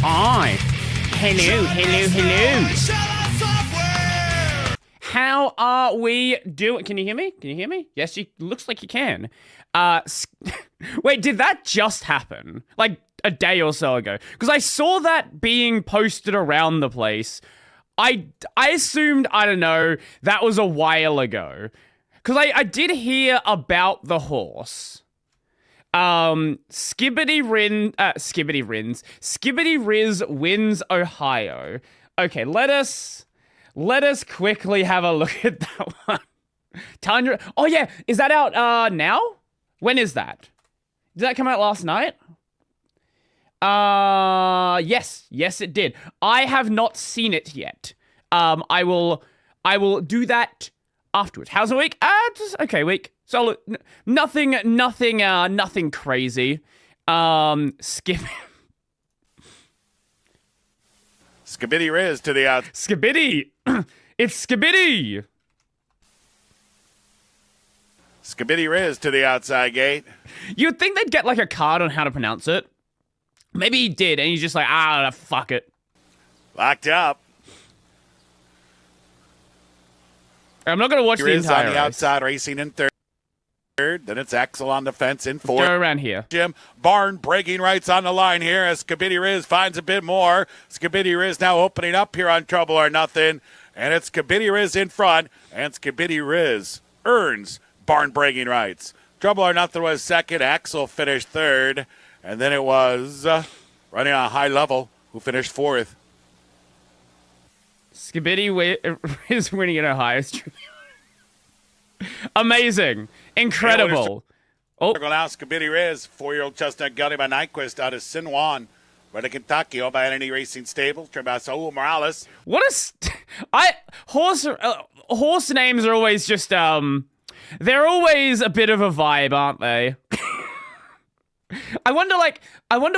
Hi. Hello. How are we doing? Can you hear me? Yes, looks like you can. Wait, did that just happen? Like a day or so ago? Because I saw that being posted around the place. I assumed, I don't know, that was a while ago. Because I did hear about the horse. Skibbity Riz wins Ohio. Okay, let us quickly have a look at that one. Tundra. Oh yeah, is that out now? When is that? Did that come out last night? Yes it did. I have not seen it yet. I will do that afterwards. How's the week? Just okay week. So nothing crazy. Skibbity Riz to the out. Skibbity. It's Skibbity. Skibbity Riz to the outside gate. You'd think they'd get like a card on how to pronounce it. Maybe he did, and he's just like, fuck it. Locked up. I'm not going to watch the entire on the outside, racing in third. Then it's Axel on the fence in fourth. Go around here. Jim Barn breaking rights on the line here as Skibbity Riz finds a bit more. Skibbity Riz now opening up here on Trouble or Nothing. And it's Skibbity Riz in front. And Skibbity Riz earns Barn breaking rights. Trouble or Nothing was second. Axel finished third. And then it was running on a high level who finished fourth. Skibbity is winning in Ohio. Amazing. Incredible. Oh. Now Skibbity Riz, 4-year-old chestnut gelding by Nyquist out of San Juan, right of Kentucky, owned by Entity Racing Stable, trained by Saul Morales. What a horse names are always just they're always a bit of a vibe, aren't they? I wonder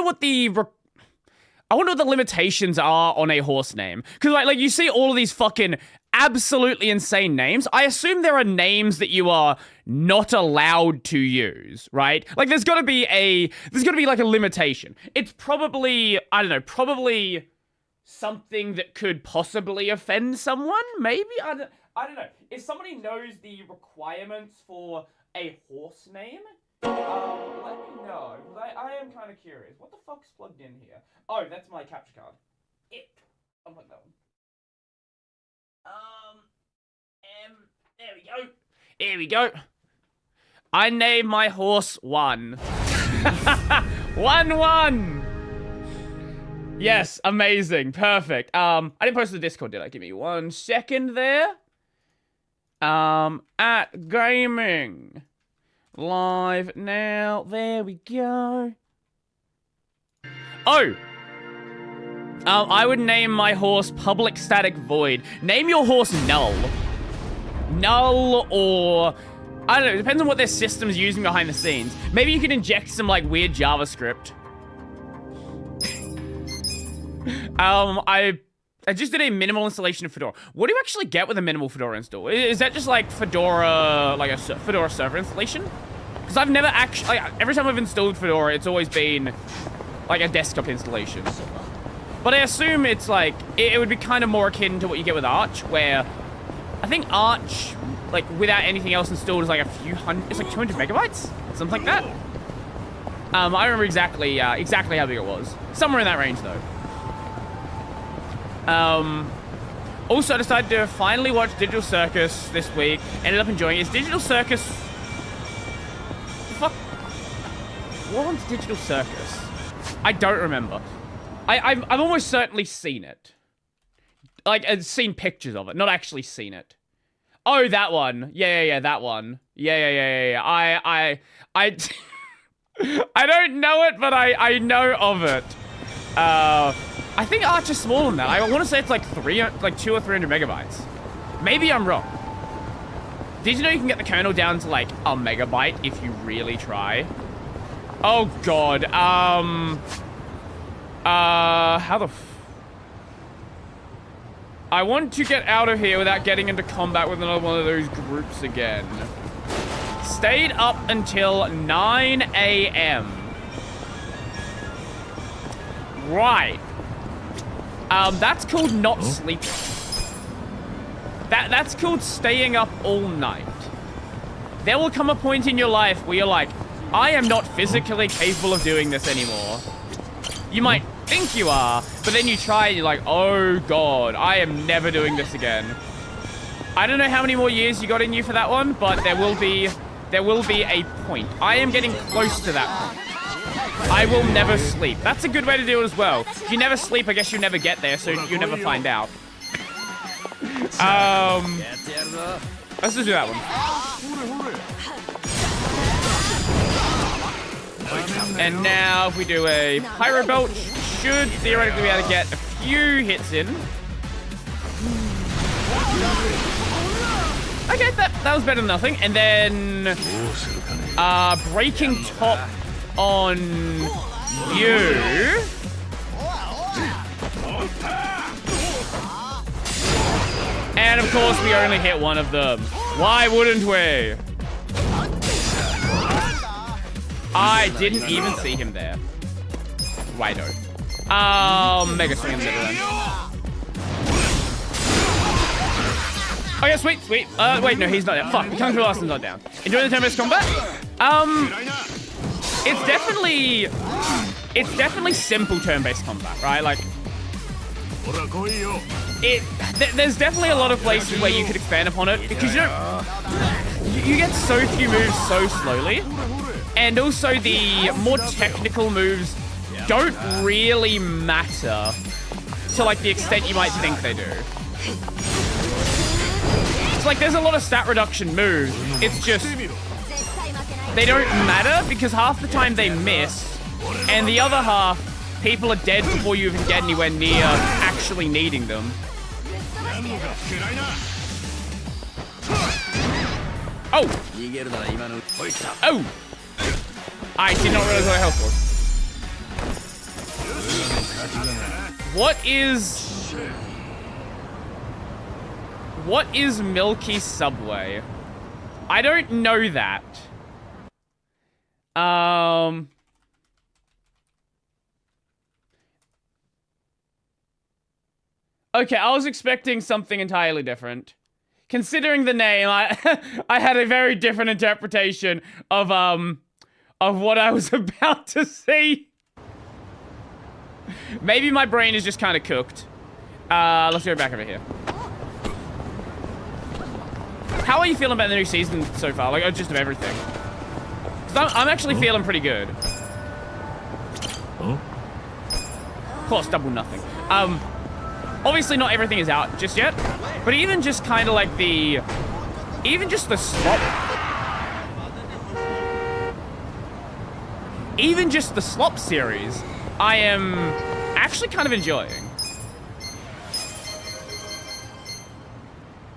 what the limitations are on a horse name. Because like you see all of these fucking absolutely insane names. I assume there are names that you are not allowed to use, right? Like there's got to be like a limitation. It's probably, I don't know, probably something that could possibly offend someone, maybe? I don't know. If somebody knows the requirements for a horse name, let me know, because I am kind of curious. What the fuck's plugged in here? Oh, that's my capture card. I'll put that one. There we go. I named my horse 1. 1-1. Yes, amazing, perfect. I didn't post to the Discord, did I? Give me 1 second there. At gaming. Live now. There we go. Oh! I would name my horse Public Static Void. Name your horse Null. Null or... I don't know, it depends on what their system's using behind the scenes. Maybe you could inject some, like, weird JavaScript. I just did a minimal installation of Fedora. What do you actually get with a minimal Fedora install? Is that just, like, Fedora, like a Fedora server installation? Because I've never actually... Like, every time I've installed Fedora, it's always been, like, a desktop installation. But I assume it's, like... It would be kind of more akin to what you get with Arch, where... I think Arch, like, without anything else installed, is like a few hundred... It's like 200 megabytes? Something like that? I don't remember exactly how big it was. Somewhere in that range, though. Also, I decided to finally watch Digital Circus this week. Ended up enjoying it. Is Digital Circus... The fuck? What one's Digital Circus? I don't remember. I've almost certainly seen it. Like, I've seen pictures of it, not actually seen it. Oh, that one. Yeah, that one. Yeah. I I don't know it, but I know of it. I think Archer's smaller than that. I want to say it's like 200 or 300 megabytes. Maybe I'm wrong. Did you know you can get the kernel down to like a megabyte if you really try? Oh god. How the I want to get out of here without getting into combat with another one of those groups again. Stayed up until 9 a.m. Right. That's called not sleeping. That's called staying up all night. There will come a point in your life where you're like, I am not physically capable of doing this anymore. You might think you are, but then you try and you're like, oh god, I am never doing this again. I don't know how many more years you got in you for that one, but there will be a point. I am getting close to that point. I will never sleep. That's a good way to do it as well. If you never sleep, I guess you never get there, so you never find out. Let's just do that one. And now if we do a Pyro Belt, should theoretically be able to get a few hits in. Okay, that was better than nothing. And then breaking top on you. And of course we only hit one of them. Why wouldn't we? I didn't even see him there. Righto. Mega swing in the middle then. Oh yeah, sweet. Wait, no, he's not down. Fuck, Kung Fu Austin's not down. Enjoying the turn-based combat? It's definitely simple turn-based combat, right? Like, there's definitely a lot of places where you could expand upon it because you get so few moves so slowly, and also the more technical moves don't really matter to like the extent you might think they do. It's like there's a lot of stat reduction moves. It's just they don't matter because half the time they miss, and the other half people are dead before you even get anywhere near actually needing them. Oh! Oh! I did not realize what health was. What is Milky Subway? I don't know that. Okay, I was expecting something entirely different. Considering the name, I had a very different interpretation of what I was about to see. Maybe my brain is just kind of cooked. Let's go back over here. How are you feeling about the new season so far? Like, just of everything. 'Cause I'm actually feeling pretty good. Of course, double nothing. Obviously not everything is out just yet, but even just kind of like even just the slop series, I am actually kind of enjoying.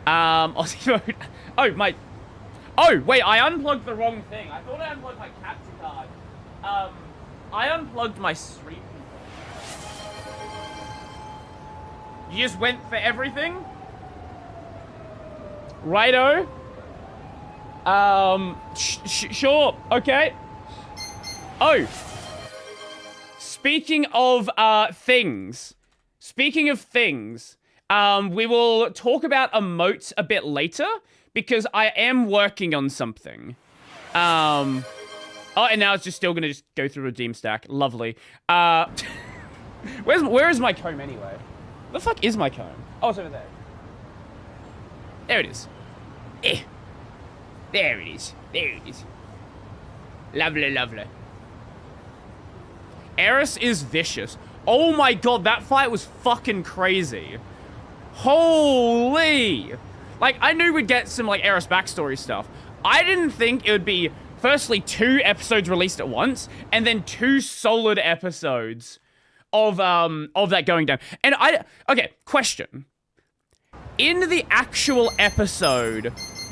Aussie mode. Oh, wait, I unplugged the wrong thing. I thought I unplugged my capture card. I unplugged my stream. You just went for everything? Righto. Sure. Okay. Oh. Speaking of things. We will talk about emotes a bit later because I am working on something. Oh, and now it's just still gonna just go through redeem stack. Lovely. Where is my comb anyway? Where the fuck is my comb? Oh, it's over there. There it is. There it is. Lovely. Eris is vicious. Oh my god, that fight was fucking crazy. Holy! Like, I knew we'd get some, like, Eris backstory stuff. I didn't think it would be, firstly, 2 episodes released at once, and then 2 solid episodes of that going down. And okay, question. In the actual episode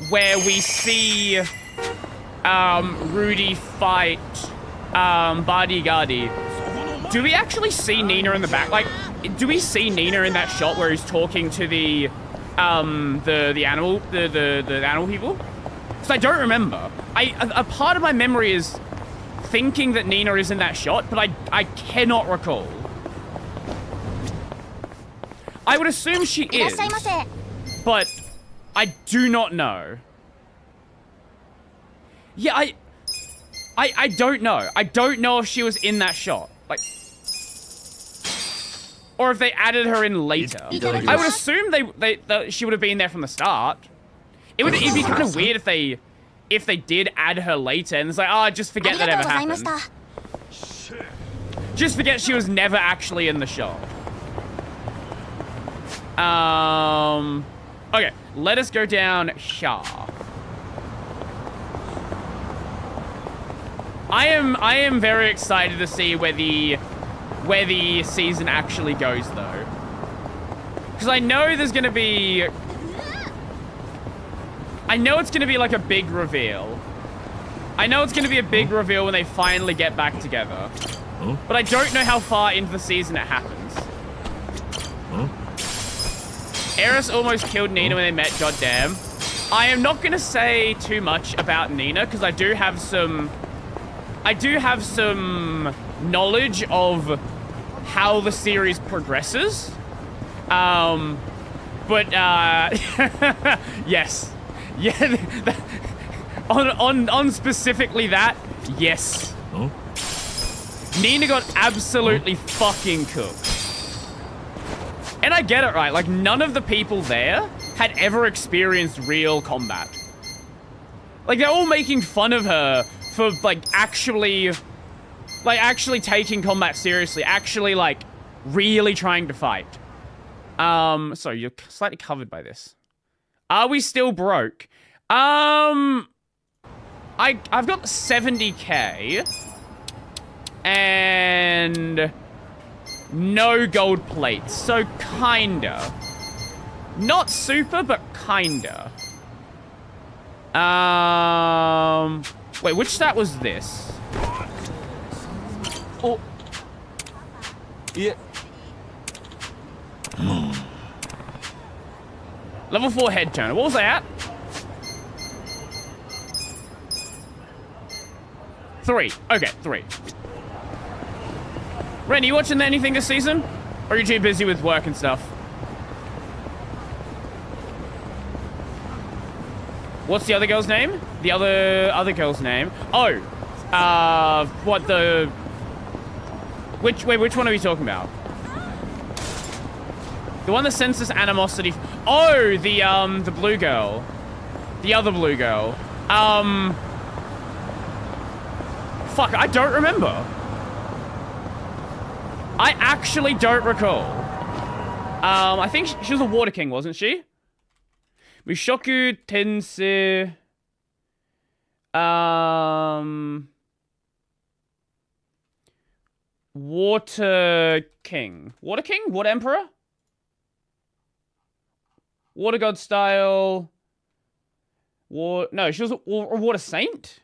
where we see, Rudy fight, Badi Gadi, do we actually see Nina in the back? Like, do we see Nina in that shot where he's talking to the animal people? Because I don't remember. A part of my memory is thinking that Nina is in that shot, but I cannot recall. I would assume she is, but I do not know. Yeah, I don't know. I don't know if she was in that shot. Like, or if they added her in later. I would assume she would have been there from the start. It'd be kind of weird if they did add her later and it's like, oh, just forget that ever happened. Just forget she was never actually in the shot. Okay, let us go down here. I am very excited to see where the season actually goes, though. Because I know there's gonna be... I know it's gonna be like a big reveal. I know it's gonna be a big reveal when they finally get back together. But I don't know how far into the season it happens. Eris almost killed Nina when they met, goddamn. I am not gonna say too much about Nina, because I do have some knowledge of how the series progresses. But yes. Yeah, on specifically that, yes. Nina got absolutely fucking cooked. And I get it, right? Like, none of the people there had ever experienced real combat. Like, they're all making fun of her for, actually taking combat seriously. Actually, really trying to fight. Sorry, you're slightly covered by this. Are we still broke? I've got 70k. And... no gold plates, so kinda. Not super, but kinda. Wait, which stat was this? Oh. Yeah. Level 4 head turner. What was that? 3. Okay, 3. Ren, are you watching anything this season? Or are you too busy with work and stuff? What's the other girl's name? The other girl's name? Oh. What the... Which one are we talking about? The one that senses animosity... Oh, the blue girl. The other blue girl. Fuck, I don't remember. I actually don't recall. I think she was a Water King, wasn't she? Mushoku Tensei... Water King. Water King? Water Emperor? Water God style... No, she was a Water Saint?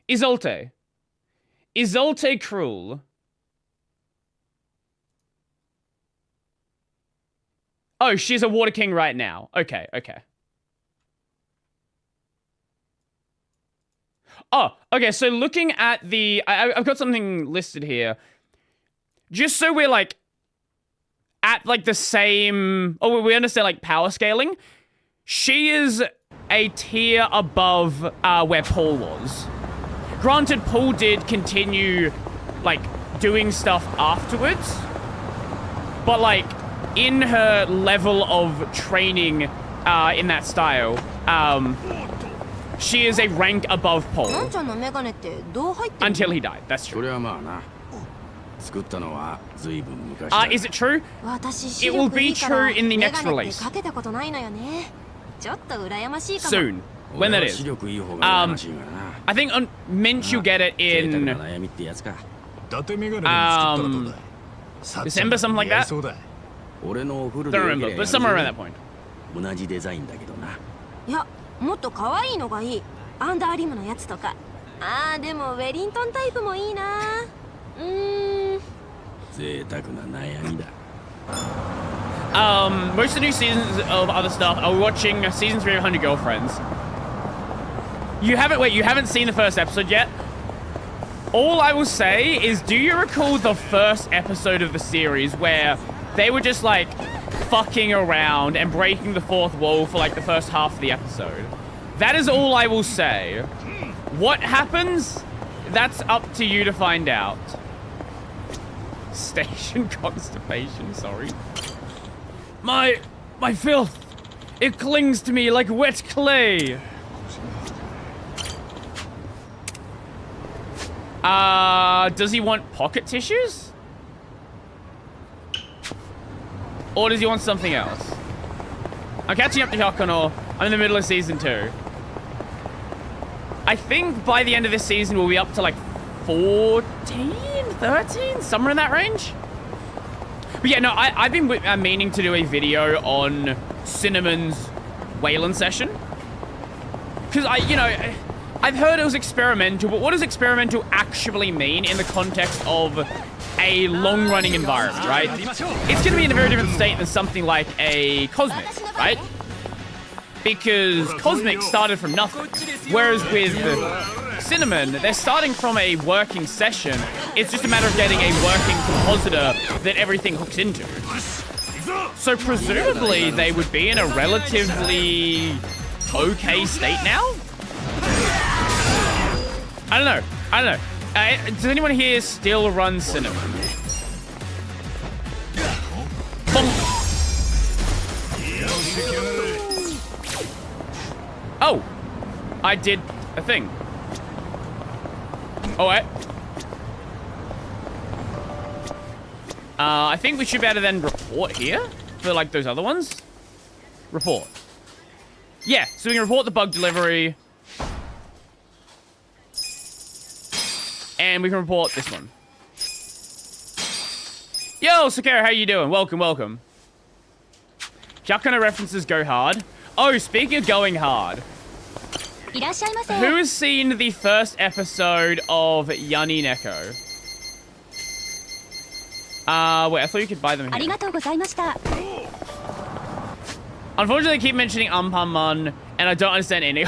Isolte. Isolte Cruel. Oh, she's a Water King right now. Okay, okay. Oh, okay, so looking at the... I've got something listed here. Just so we're, at, the same... Oh, we understand, power scaling. She is a tier above where Paul was. Granted, Paul did continue, doing stuff afterwards. But, in her level of training in that style, she is a rank above な Paul んちゃんのメガネってどう入ってる until he died. That's そ true. れはまあな作ったのは随分昔 Is it true? 私視 It will 力い be いから true in the メ next ガネって release. かけたことないのよねちょっと羨ましいかも Soon. When that 俺は is. 視力いい方が羨ましいがな I think on Mint you'll get it 贅沢 in な悩みってやつか伊達メガネでも作ったらどうだい December, something like that? そうだい俺のお風呂で Don't よけ remember, りゃ but somewhere around that point. 同じデザインだけどないやもっと可愛いのがいいアンダーリムのやつとかでもウェリントンタイプもいいな贅沢な悩みだ Most of the new seasons of other stuff are watching season 3 of 100 Girlfriends. You haven't seen the first episode yet? All I will say is, do you recall the first episode of the series where they were just like fucking around and breaking the fourth wall for like the first half of the episode? That is all I will say. What happens? That's up to you to find out. Station constipation, sorry. My filth. It clings to me like wet clay. Does he want pocket tissues? Or does he want something else? I'm catching up to Hyakuno. I'm in the middle of season 2. I think by the end of this season we'll be up to like 14, 13, somewhere in that range. But yeah, no, I've been meaning to do a video on Cinnamon's Wayland session. Because I've heard it was experimental, but what does experimental actually mean in the context of a long-running environment, right? It's going to be in a very different state than something like a Cosmic, right? Because Cosmic started from nothing, whereas with Cinnamon, they're starting from a working session. It's just a matter of getting a working compositor that everything hooks into. So presumably they would be in a relatively okay state now? I don't know. Does anyone here still run Cinnamon? Bonk. Oh! I did a thing. Oh, wait. I think we should be able to then report here for, like, those other ones. Report. Yeah, so we can report the bug delivery. And we can report this one. Yo, Sakara, how you doing? Welcome, welcome. Hyakuno references go hard. Oh, speaking of going hard. Who has seen the first episode of Yanni Neko? Wait, I thought you could buy them here. Unfortunately, they keep mentioning Ampamon, and I don't understand any.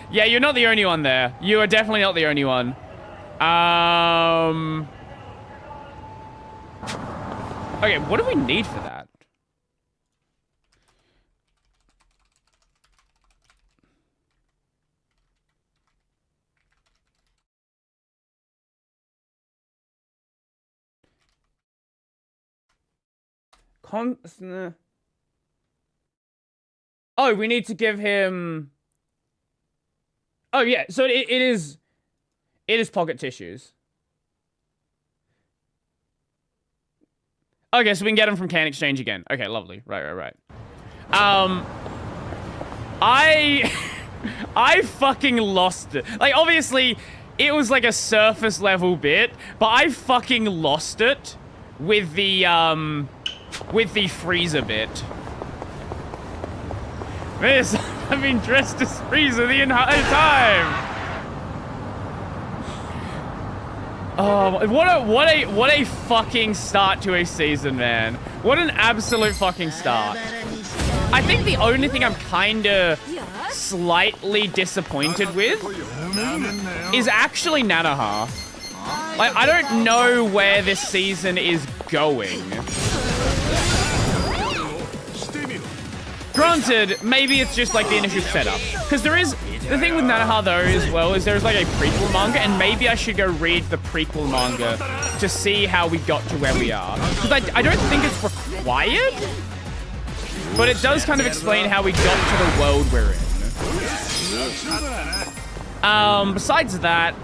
Yeah, you're not the only one there. You are definitely not the only one. Okay, what do we need for that? Oh, we need to give him... Oh, yeah, so it is pocket tissues. Okay, so we can get them from Can Exchange again. Okay, lovely. Right. I fucking lost it. Like, obviously, it was like a surface level bit, but I fucking lost it with the freezer bit. Miss, I've been dressed as Freezer the entire time. Oh, what a fucking start to a season, man. What an absolute fucking start. I think the only thing I'm kinda slightly disappointed with is actually Nanoha. Like, I don't know where this season is going. Granted, maybe it's just like the initial setup. Because there is, the thing with Nanoha though as well is there's like a prequel manga, and maybe I should go read the prequel manga to see how we got to where we are. Because I don't think it's required, but it does kind of explain how we got to the world we're in. Besides that...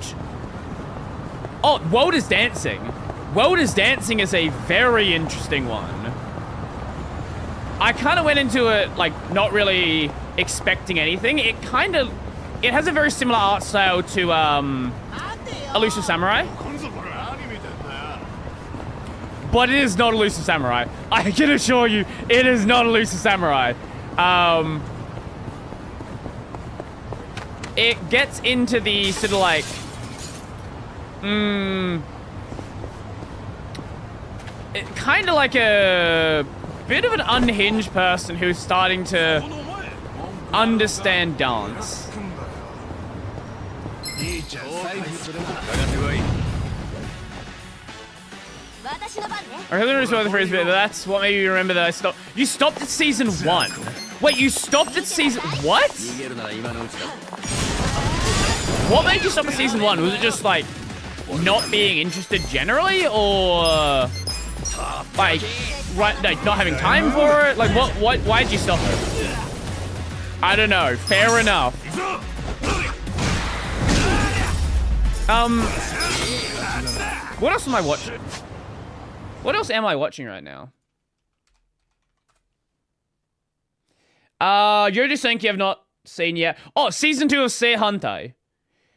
Oh, World is Dancing. World is Dancing is a very interesting one. I kind of went into it, like, not really expecting anything. It has a very similar art style to, Elusive Samurai. But it is not Elusive Samurai. I can assure you, it is not Elusive Samurai. It gets into the sort of like... kind of like a bit of an unhinged person who's starting to understand dance. I really noticed about the first bit, but that's what made me remember that I stopped. You stopped at season 1. Wait, you stopped at season... What? What made you stop at season 1? Was it just like not being interested generally, or like not having time for it? Like what why'd you stop it? I don't know. Fair enough. What else am I watching? What else am I watching right now? Yojo Senki I've not seen yet. Oh, season 2 of Sei Hantai.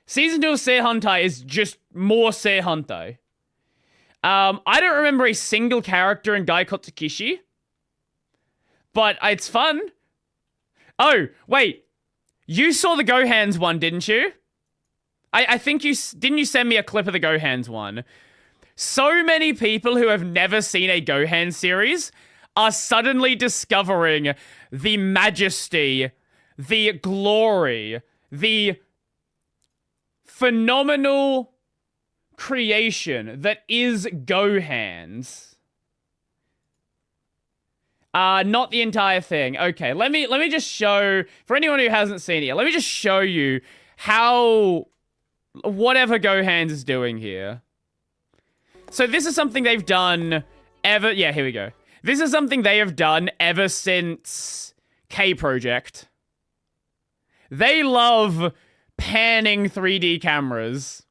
Season 2 of Sei Hantai is just more Sei Hantai. I don't remember a single character in Gai Kotsukishi, but it's fun. Oh, wait. You saw the Gohan's one, didn't you? I think didn't you send me a clip of the Gohan's one? So many people who have never seen a Gohan series are suddenly discovering the majesty, the glory, the phenomenal creation that is Gohan's. Not the entire thing. Okay, let me just show, for anyone who hasn't seen it yet, let me just show you how whatever Gohan's is doing here. So this is something they've done ever... Yeah, here we go. This is something they have done ever since K-Project. They love panning 3D cameras.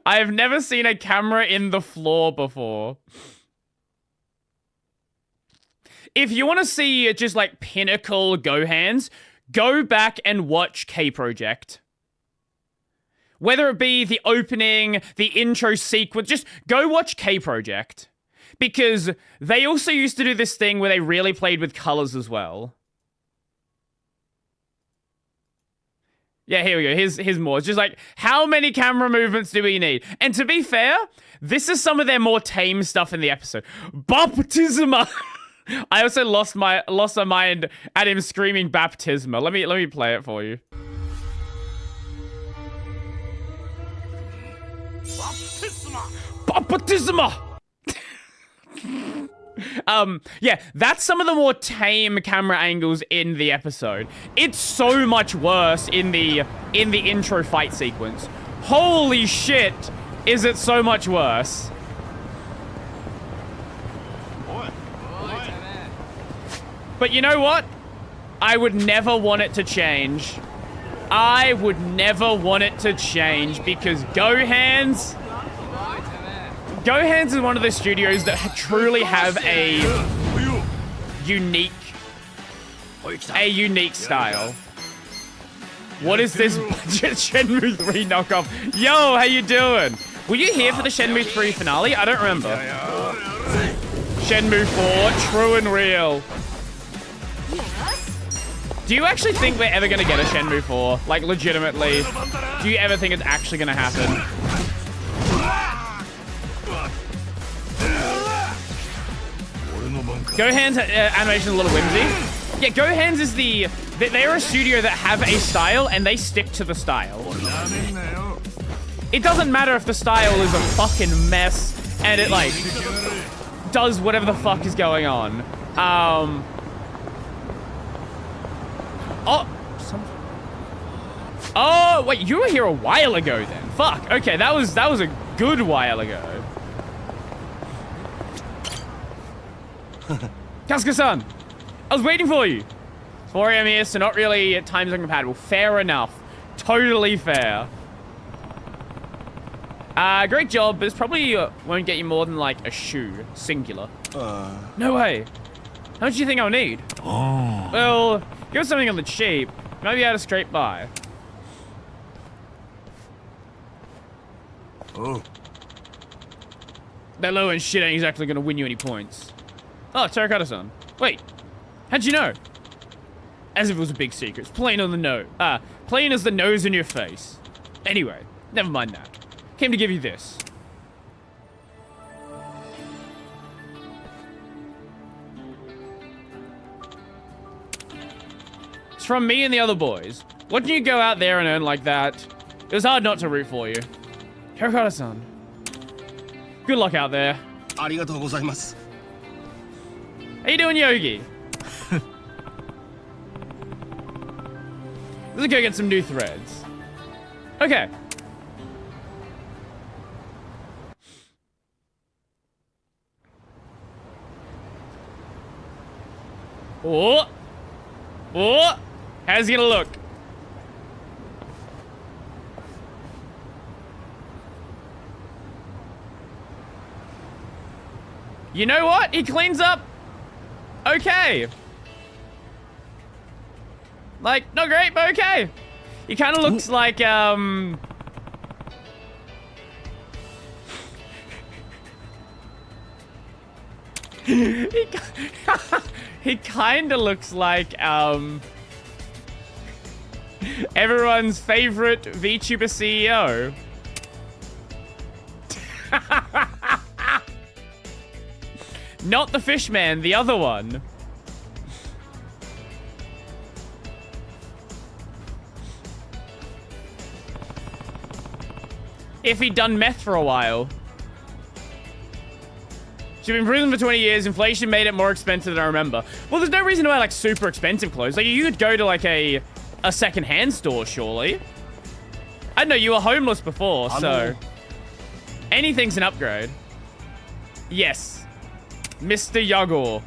I have never seen a camera in the floor before. If you want to see just like pinnacle Gohans, go back and watch K-Project. Whether it be the opening, the intro sequence, just go watch K-Project. Because they also used to do this thing where they really played with colors as well. Yeah, here we go. Here's more. It's just like, how many camera movements do we need? And to be fair, this is some of their more tame stuff in the episode. Baptisma! I also lost my mind at him screaming Baptisma. Let me play it for you. Baptisma! Yeah, that's some of the more tame camera angles in the episode. It's so much worse in the intro fight sequence. Holy shit, is it so much worse? But you know what? I would never want it to change. I would never want it to change because Gohan's is one of the studios that truly have a unique style. What is this Shenmue 3 knockoff? Yo, how you doing? Were you here for the Shenmue 3 finale? I don't remember. Shenmue 4, true and real. Do you actually think we're ever going to get a Shenmue 4? Like, legitimately. Do you ever think it's actually going to happen? Gohan's animation is a little whimsy. Yeah, Gohan's is they're a studio that have a style and they stick to the style. It doesn't matter if the style is a fucking mess and it, like, does whatever the fuck is going on. Oh, wait, you were here a while ago then. Fuck. Okay, that was a good while ago. Kasuga-san, I was waiting for you. It's 4 a.m. here, so not really time zone compatible. Fair enough. Totally fair. Great job, but it's probably won't get you more than like a shoe, singular. No way. How much do you think I'll need? Oh. Well, give us something on the cheap. Might be able to scrape by. Oh. That low end shit ain't exactly gonna win you any points. Oh, Terracotta-san. Wait, how'd you know? As if it was a big secret. It's plain on the nose. Plain as the nose in your face. Anyway, never mind that. Came to give you this. It's from me and the other boys. Watching you go out there and earn like that, it was hard not to root for you. Terracotta-san. Good luck out there. ありがとうございます How you doing, Yogi? Let's go get some new threads. Okay. Oh. Oh. How's he gonna look? You know what? He cleans up. Okay. Like, not great, but okay. He kind of looks like, he kind of looks like, everyone's favorite VTuber CEO. Not the Fishman, the other one. If he'd done meth for a while. She'd been in prison for 20 years. Inflation made it more expensive than I remember. Well, there's no reason to buy, like, super expensive clothes. Like, you could go to, like, a second-hand store, surely. I know, you were homeless before, so... anything's an upgrade. Yes. Mr. Yagor.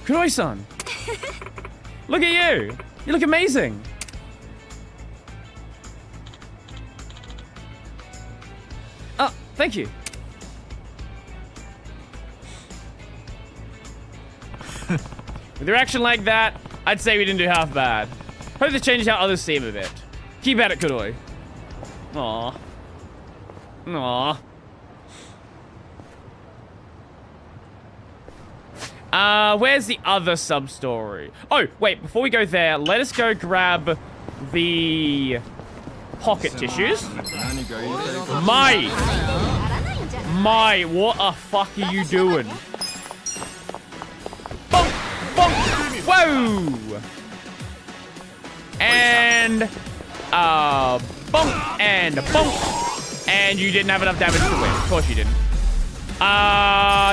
Kuroi-san. Look at you. You look amazing. Oh, thank you. With a reaction like that, I'd say we didn't do half bad. Hope this changes how others see him a bit. Keep at it, Kuroi. Aww. Aww. Where's the other sub-story? Oh, wait, before we go there, let us go grab the pocket tissues. My, what the fuck are you doing? Bonk, bonk, whoa! And, bonk, and bonk. And you didn't have enough damage to win. Of course you didn't.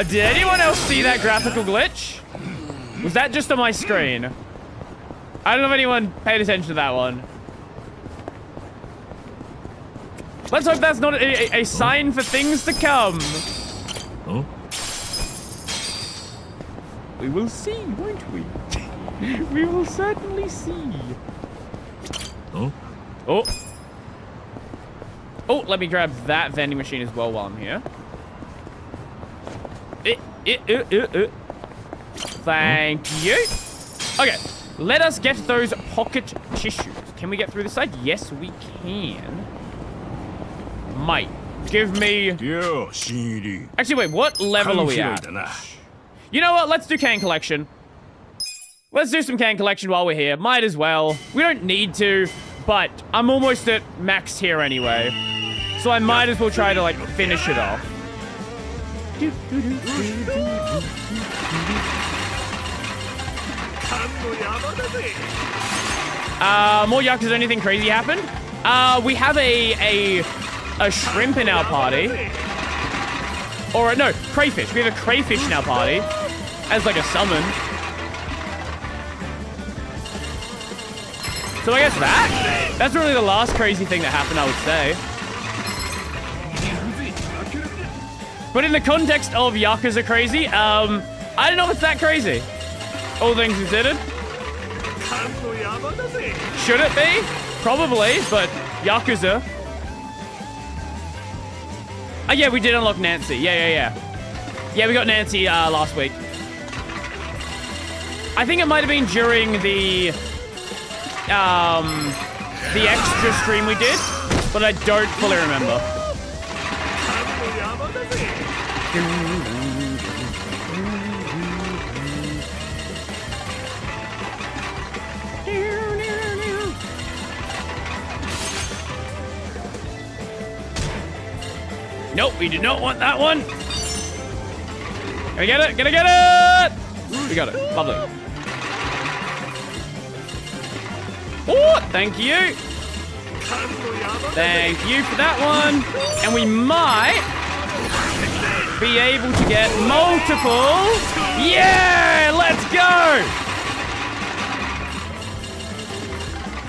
Did anyone else see that graphical glitch? Was that just on my screen? I don't know if anyone paid attention to that one. Let's hope that's not a sign for things to come. Oh. We will see, won't we? We will certainly see. Oh. Oh. Oh, let me grab that vending machine as well while I'm here. Thank you. Okay, let us get those pocket tissues. Can we get through this side? Yes, we can. Mate, give me... Yeah, Shinri. Actually, wait, what level are we at? You know what? Let's do can collection. Let's do some can collection while we're here. Might as well. We don't need to, but I'm almost at max here anyway. So I might as well try to, like, finish it off. More Yakuza, anything crazy happened? We have a shrimp in our party. Or, no, crayfish. We have a crayfish in our party. As, like, a summon. So I guess that's really the last crazy thing that happened, I would say. But in the context of Yakuza crazy, I don't know if it's that crazy. All things considered. Should it be? Probably, but Yakuza. Oh yeah, we did unlock Nancy. Yeah. Yeah, we got Nancy last week. I think it might have been during the extra stream we did, but I don't fully remember. Nope, we did not want that one. Gonna get it, gonna get it! We got it, lovely. Oh, thank you. Thank you for that one. And we might be able to get multiple. Yeah, let's go.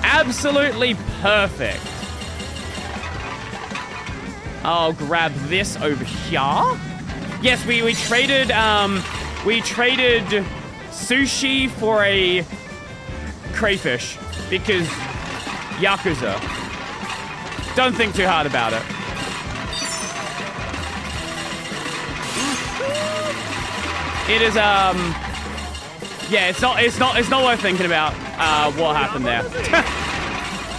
Absolutely perfect. I'll grab this over here. Yes, we traded sushi for a crayfish because Yakuza. Don't think too hard about it. It is yeah, it's not worth thinking about what happened there.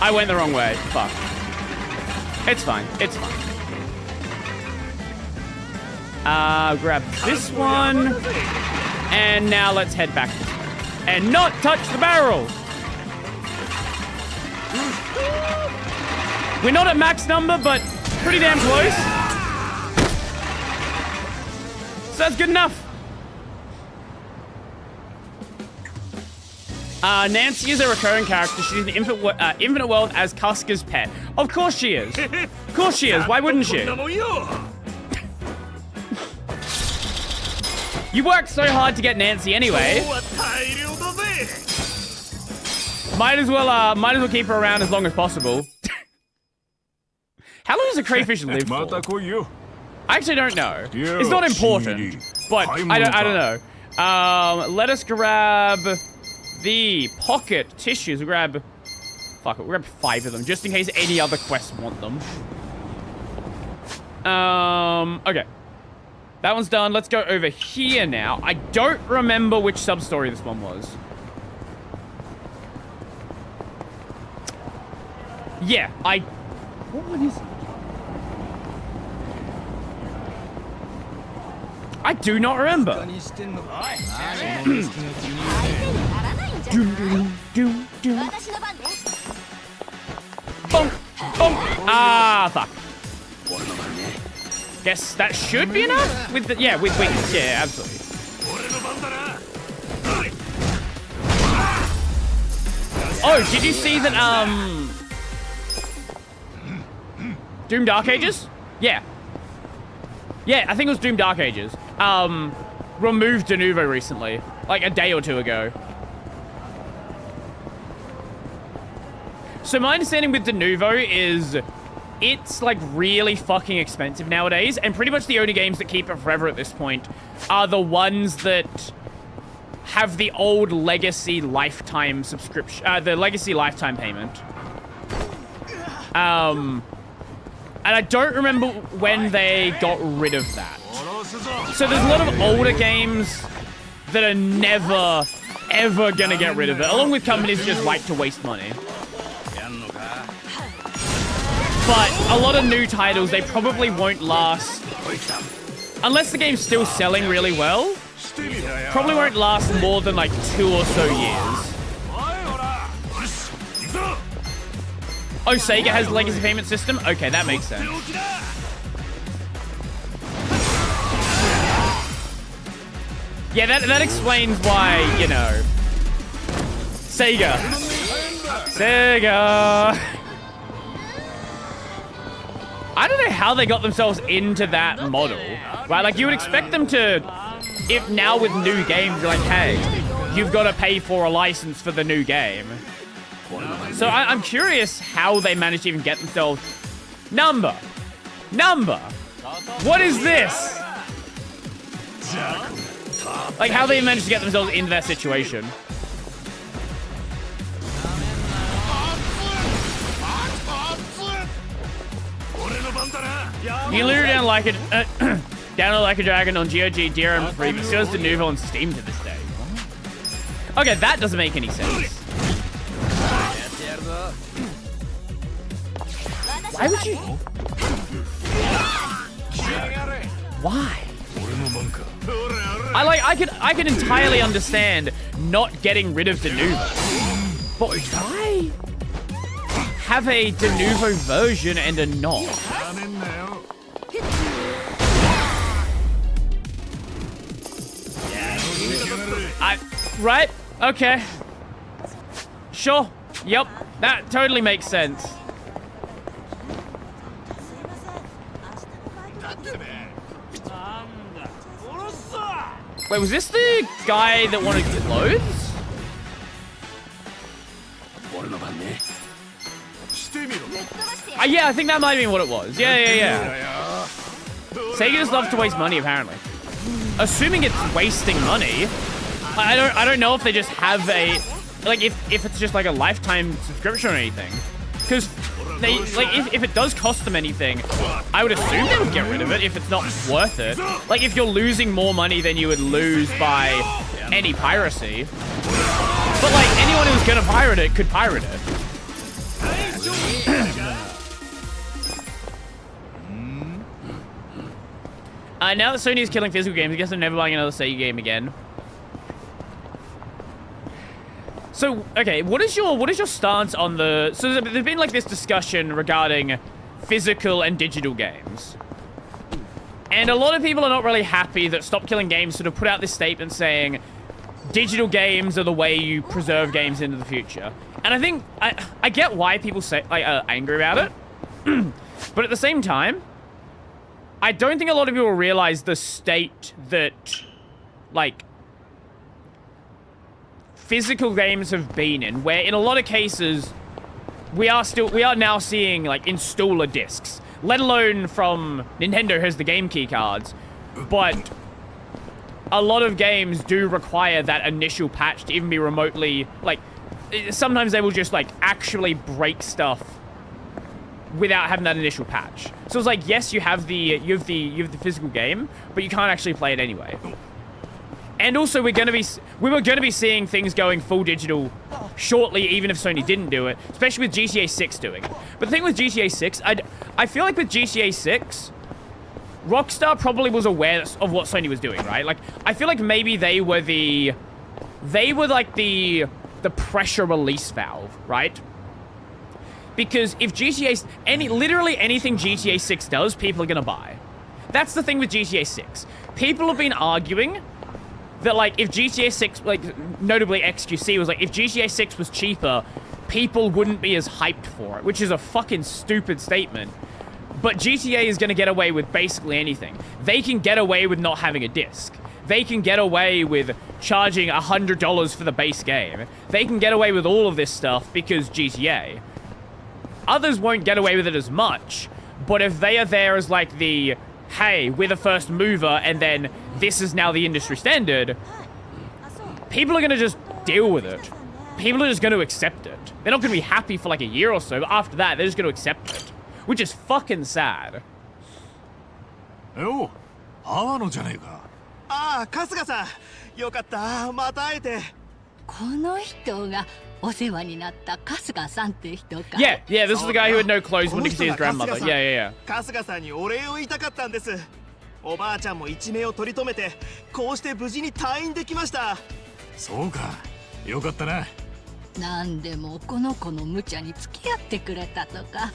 I went the wrong way. Fuck. It's fine. It's fine. Grab this one. And now let's head back this way. And not touch the barrel. We're not at max number, but pretty damn close. So that's good enough. Nancy is a recurring character. She's in the Infinite World as Casca's pet. Of course she is. Of course she is. Why wouldn't she? You worked so hard to get Nancy anyway. Might as well keep her around as long as possible. How long does a crayfish live for? I actually don't know. It's not important, but I don't know. Let us grab the pocket tissues. We'll grab 5 of them, just in case any other quests want them. Okay. That one's done. Let's go over here now. I don't remember which sub-story this one was. Yeah, what one is it? I do not remember. Ah, fuck. Guess that should be enough? With wings. Yeah, absolutely. Oh, did you see that, Doom Dark Ages? Yeah. Yeah, I think it was Doom Dark Ages. Removed de novo recently. Like a day or two ago. So my understanding with de novo is it's like really fucking expensive nowadays, and pretty much the only games that keep it forever at this point are the ones that have the old legacy lifetime subscription, the legacy lifetime payment. And I don't remember when they got rid of that. So there's a lot of older games that are never, ever gonna get rid of it, along with companies just like to waste money. But a lot of new titles, they probably won't last, unless the game's still selling really well, probably won't last more than like 2 or so years. Oh, Sega has legacy payment system? Okay, that makes sense. Yeah, that explains why, you know. Sega. I don't know how they got themselves into that model, right? Like, you would expect them to, if now with new games, you're like, hey, you've got to pay for a license for the new game. So I'm curious how they managed to even get themselves... Number. What is this? Like how they managed to get themselves into that situation. You literally down like a down like a dragon on GOG, DRM free, but still has Denuvo on Steam to this day. Okay, that doesn't make any sense. Why would you? Why? I can entirely understand not getting rid of Denuvo, but why have a Denuvo version and a not? Right? Okay. Sure. Yep. That totally makes sense. Wait, was this the guy that wanted clothes? Yeah, I think that might have been what it was. Yeah. Sega just loves to waste money, apparently. Assuming it's wasting money, I don't know if they just have a if it's just like a lifetime subscription or anything. Because they if it does cost them anything, I would assume they would get rid of it if it's not worth it. Like if you're losing more money than you would lose by any piracy. But like anyone who's gonna pirate it could pirate it. Now that Sony is killing physical games, I guess I'm never buying another Sega game again. So, okay, what is your stance on the... So there's been like this discussion regarding physical and digital games. And a lot of people are not really happy that Stop Killing Games sort of put out this statement saying digital games are the way you preserve games into the future. And I think, I get why people say are angry about it. But at the same time, I don't think a lot of people realize the state that, like, physical games have been in, where in a lot of cases, we are now seeing, like, installer discs, let alone from Nintendo has the game key cards, but a lot of games do require that initial patch to even be remotely, like, sometimes they will just, like, actually break stuff without having that initial patch. So it's like, yes, you have the physical game, but you can't actually play it anyway. And also, we were gonna be seeing things going full digital shortly, even if Sony didn't do it, especially with GTA 6 doing it. But the thing with GTA 6, I feel like with GTA 6, Rockstar probably was aware of what Sony was doing, right? Like, I feel like maybe they were like the pressure release valve, right? Because if literally anything GTA 6 does, people are gonna buy. That's the thing with GTA 6. People have been arguing that, like, if GTA 6, like, notably XQC was like, if GTA 6 was cheaper, people wouldn't be as hyped for it, which is a fucking stupid statement. But GTA is gonna get away with basically anything. They can get away with not having a disc. They can get away with charging $100 for the base game. They can get away with all of this stuff because GTA. Others won't get away with it as much, but if they are there as like the, hey, we're the first mover and then this is now the industry standard, people are going to just deal with it. People are just going to accept it. They're not going to be happy for like a year or so, but after that, they're just going to accept it, which is fucking sad. Yo, 阿波野じゃねえか。ああ、春日さん、よかった、また会えて。この人がお世話になった春日さんって人か。Yeah, this is the guy who had no clothes when he could see his grandmother. Yeah. 春日さんにお礼を言いたかったんです。おばあちゃんも一命を取り留めて、こうして無事に退院できました。そうか、よかったな。なんでもこの子の無茶に付き合ってくれたとか、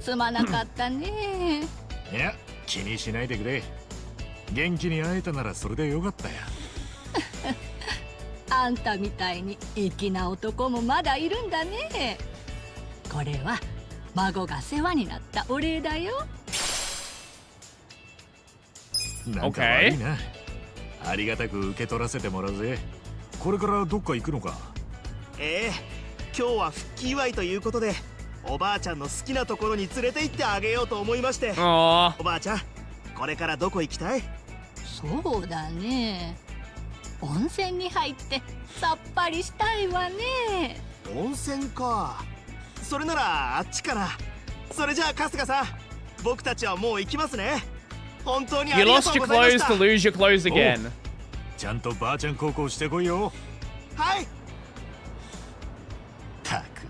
すまなかったね。いや、気にしないでくれ。元気に会えたならそれでよかったよ。あんたみたいに粋な男もまだいるんだね。これは孫が世話になったお礼だよ。なんか悪いな。ありがたく受け取らせてもらうぜ。これからどっか行くのか。今日は復帰祝いということで、おばあちゃんの好きなところに連れて行ってあげようと思いまして。おばあちゃん、これからどこ行きたい？そうだね。温泉に入ってさっぱりしたいわね。温泉か。それならあっちかな。それじゃあ春日さん、僕たちはもう行きますね。本当にあ You りが lost とう your ございまし clothes た。 to lose your clothes again. ちゃんとばあちゃん孝行してこいよ。はい。たく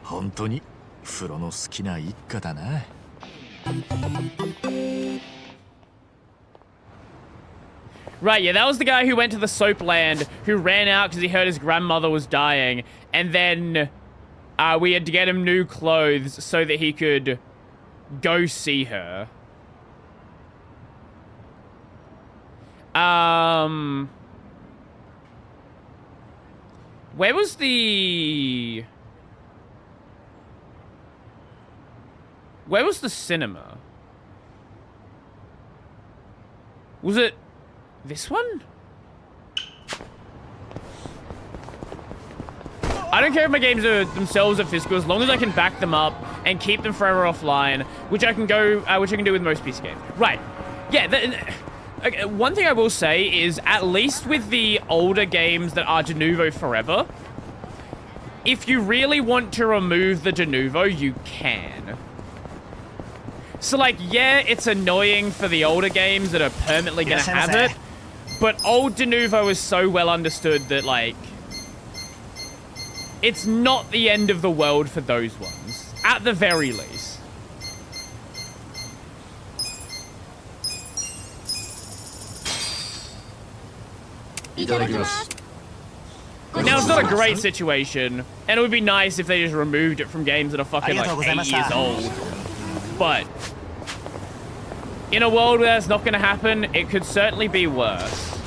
本当に風呂の好きな一家だな。Right, yeah, that was the guy who went to the soap land, who ran out because he heard his grandmother was dying, and then we had to get him new clothes so that he could go see her. Where was the... Where was the cinema? Was it this one? I don't care if my games are themselves are physical, as long as I can back them up and keep them forever offline, which I can do with most PC games. Right. Yeah, okay, one thing I will say is, at least with the older games that are de novo forever, if you really want to remove the de novo, you can. So, like, yeah, it's annoying for the older games that are permanently gonna have it, but old de novo is so well understood that, like, it's not the end of the world for those ones, at the very least. Now, it's not a great situation, and it would be nice if they just removed it from games that are fucking, like, 8 years old. But in a world where that's not going to happen, it could certainly be worse.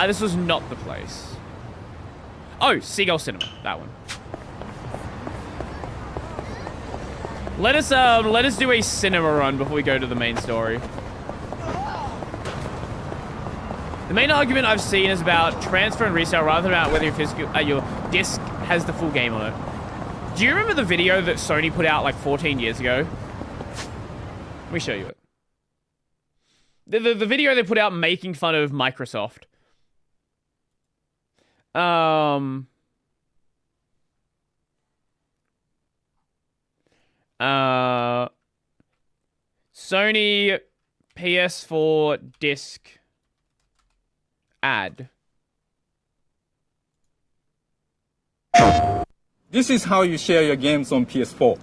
This was not the place. Oh, Seagull Cinema, that one. Let us do a cinema run before we go to the main story. The main argument I've seen is about transfer and resale rather than about whether your disc has the full game on it. Do you remember the video that Sony put out like 14 years ago? Let me show you it. The video they put out making fun of Microsoft. Sony PS4 disc ad. This is how you share your games on PS4.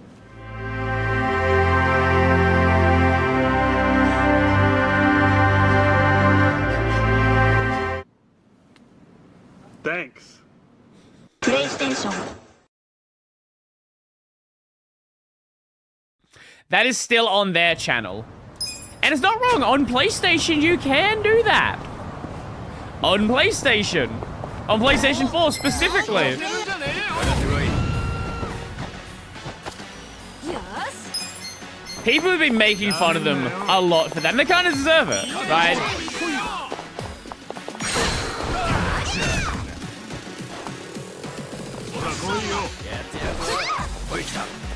Thanks. PlayStation. That is still on their channel. And it's not wrong. On PlayStation, you can do that. On PlayStation. On PlayStation 4 specifically. People have been making fun of them a lot for that, and they kind of deserve it, right?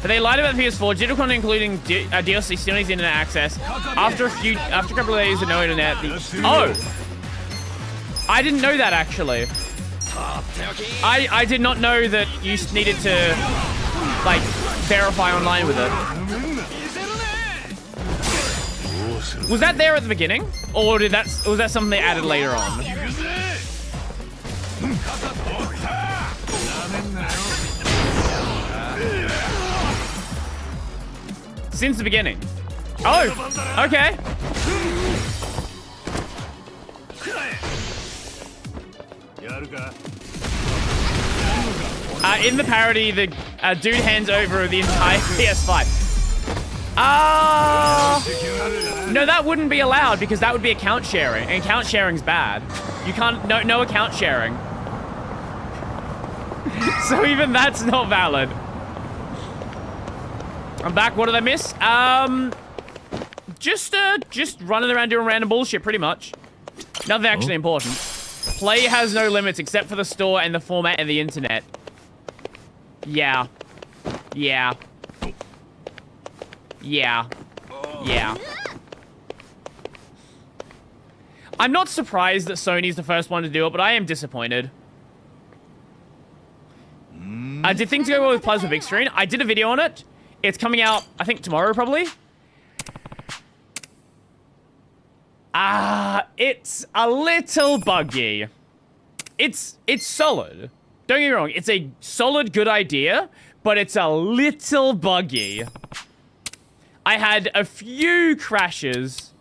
But they lied about the PS4. Digital content including DLC still needs internet access. After a couple of days of no internet, oh! I didn't know that, actually. I did not know that you needed to, like, verify online with it. Was that there at the beginning? Or was that something they added later on? Since the beginning. Oh, okay. In the parody, the dude hands over the entire PS5. No, that wouldn't be allowed because that would be account sharing, and account sharing's bad. You can't, no account sharing. So even that's not valid. I'm back. What did I miss? Just running around doing random bullshit, pretty much. Nothing actually important. Play has no limits except for the store and the format and the internet. Yeah. Yeah. Yeah. Yeah. I'm not surprised that Sony's the first one to do it, but I am disappointed. Did things go well with Plasma Big Screen? I did a video on it. It's coming out, I think, tomorrow, probably. It's a little buggy. It's solid. Don't get me wrong. It's a solid, good idea, but it's a little buggy. I had a few crashes.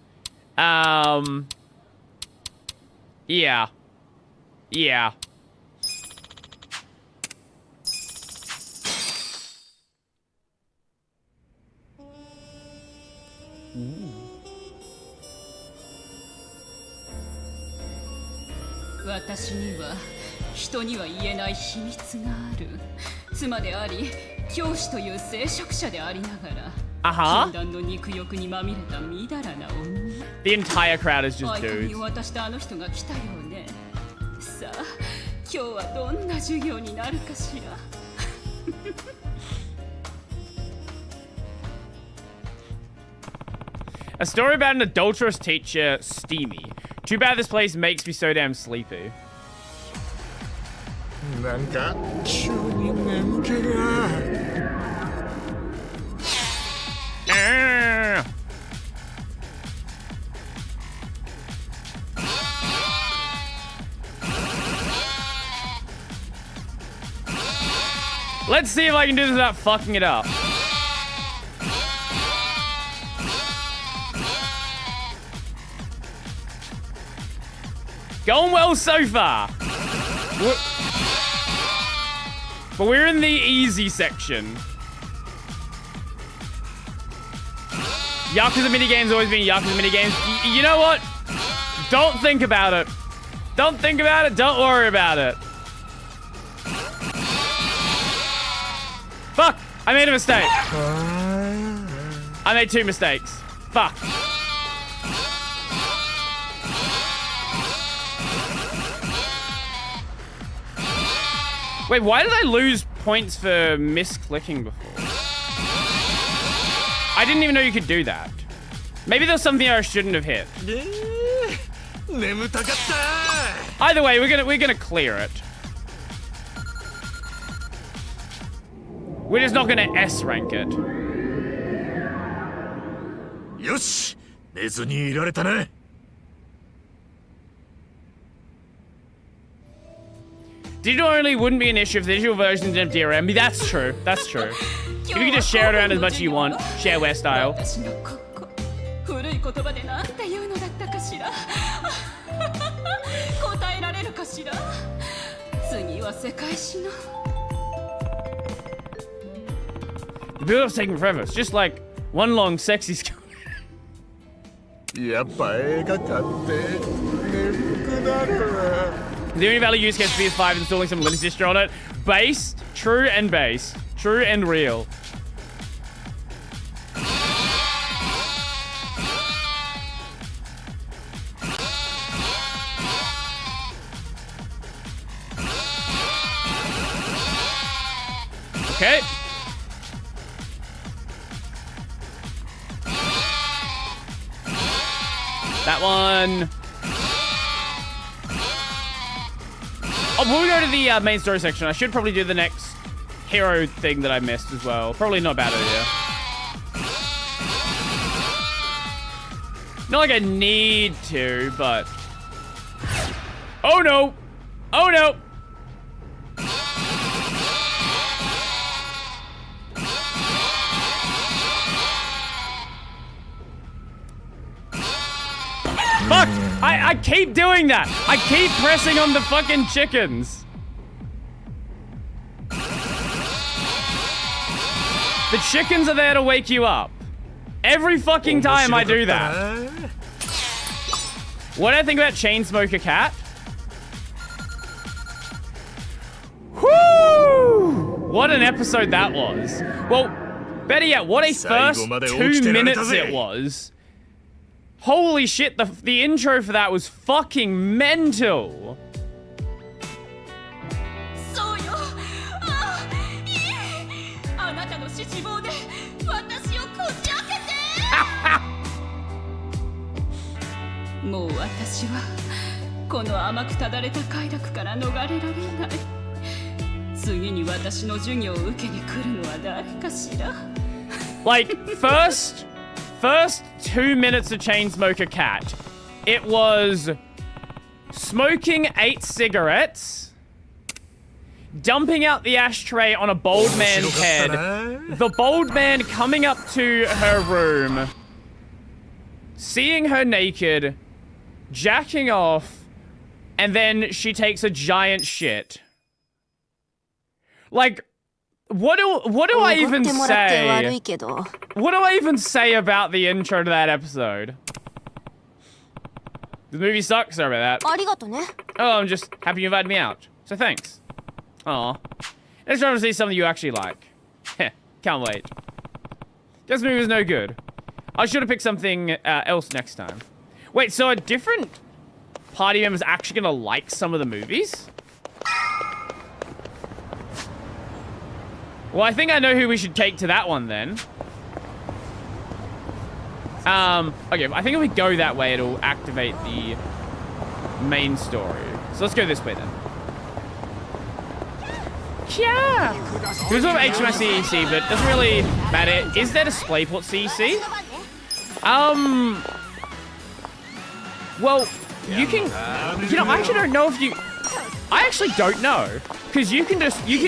Yeah. Yeah. Uh-huh. The entire crowd is just dudes. A story about an adulterous teacher, steamy. Too bad this place makes me so damn sleepy. なんか急に眠気が。Let's see if I can do this without fucking it up. Going well so far. But we're in the easy section. Yakuza minigames always been Yakuza minigames. You know what? Don't think about it. Don't think about it. Don't worry about it. Fuck! I made a mistake. I made 2 mistakes. Fuck. Wait, why did I lose points for misclicking before? I didn't even know you could do that. Maybe there's something I shouldn't have hit. Either way, we're gonna clear it. We're just not gonna S rank it. よし、寝ずにいられたね。Digital only wouldn't be an issue if the digital version didn't have DRM. That's true. That's true. If you could just share it around as much as you want, shareware style. The build-up's taking forever. It's just like one long sexy skill. やっぱ映画館って眠くなるわ。 The only valid use case for PS5 is installing some Linux distro on it. Based, true and base. True and real. Okay. That one. Oh, we'll go to the main story section. I should probably do the next hero thing that I missed as well. Probably not a bad idea. Not like I need to, but... Oh no! Oh no! Fuck! I keep doing that! I keep pressing on the fucking chickens! The chickens are there to wake you up. Every fucking time I do that. What do I think about Chainsmoker Cat? Whoo! What an episode that was. Well, better yet, what a first 2 minutes it was. Holy shit, the intro for that was fucking mental. もう私はこの甘くただれた快楽から逃れられない。次に私の授業を受けに来るのは誰かしら。Like, first 2 minutes of Chainsmoker Cat, it was smoking 8 cigarettes, dumping out the ashtray on a bald man's head, the bald man coming up to her room, seeing her naked, jacking off, and then she takes a giant shit. Like, what do I even say? What do I even say about the intro to that episode? The movie sucks. Sorry about that. Oh, I'm just happy you invited me out. So thanks. Aw. Let's try to see something you actually like. Heh, can't wait. This movie was no good. I should have picked something else next time. Wait, so are different party members actually gonna like some of the movies? Well, I think I know who we should take to that one then. Okay, I think if we go that way, it'll activate the main story. So let's go this way then. Yeah! It was on HMI CEC, but it doesn't really matter. Is there DisplayPort CEC? Well, you can... You know, I actually don't know if you... I actually don't know. Because you can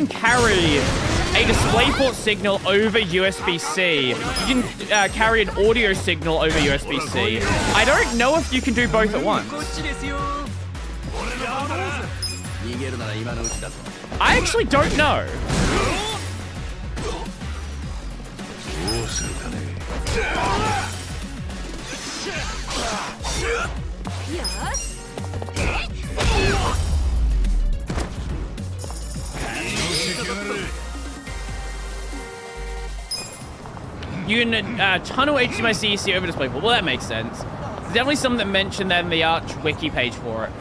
carry a DisplayPort signal over USB-C. You can carry an audio signal over USB-C. I don't know if you can do both at once. I actually don't know. You can tunnel HDMI CEC over DisplayPort. Well, that makes sense. There's definitely something that mentioned that in the Arch wiki page for it.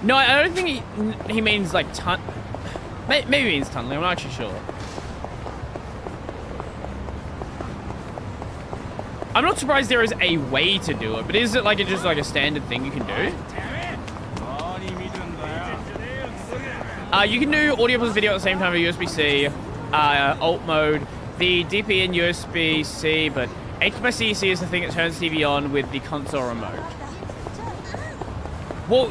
No, I don't think he means like maybe he means tunneling. I'm not actually sure. I'm not surprised there is a way to do it, but is it like just like a standard thing you can do? You can do audio plus video at the same time with USB-C, alt mode, the DP and USB-C, but HDMI CEC is the thing that turns the TV on with the console remote. Well,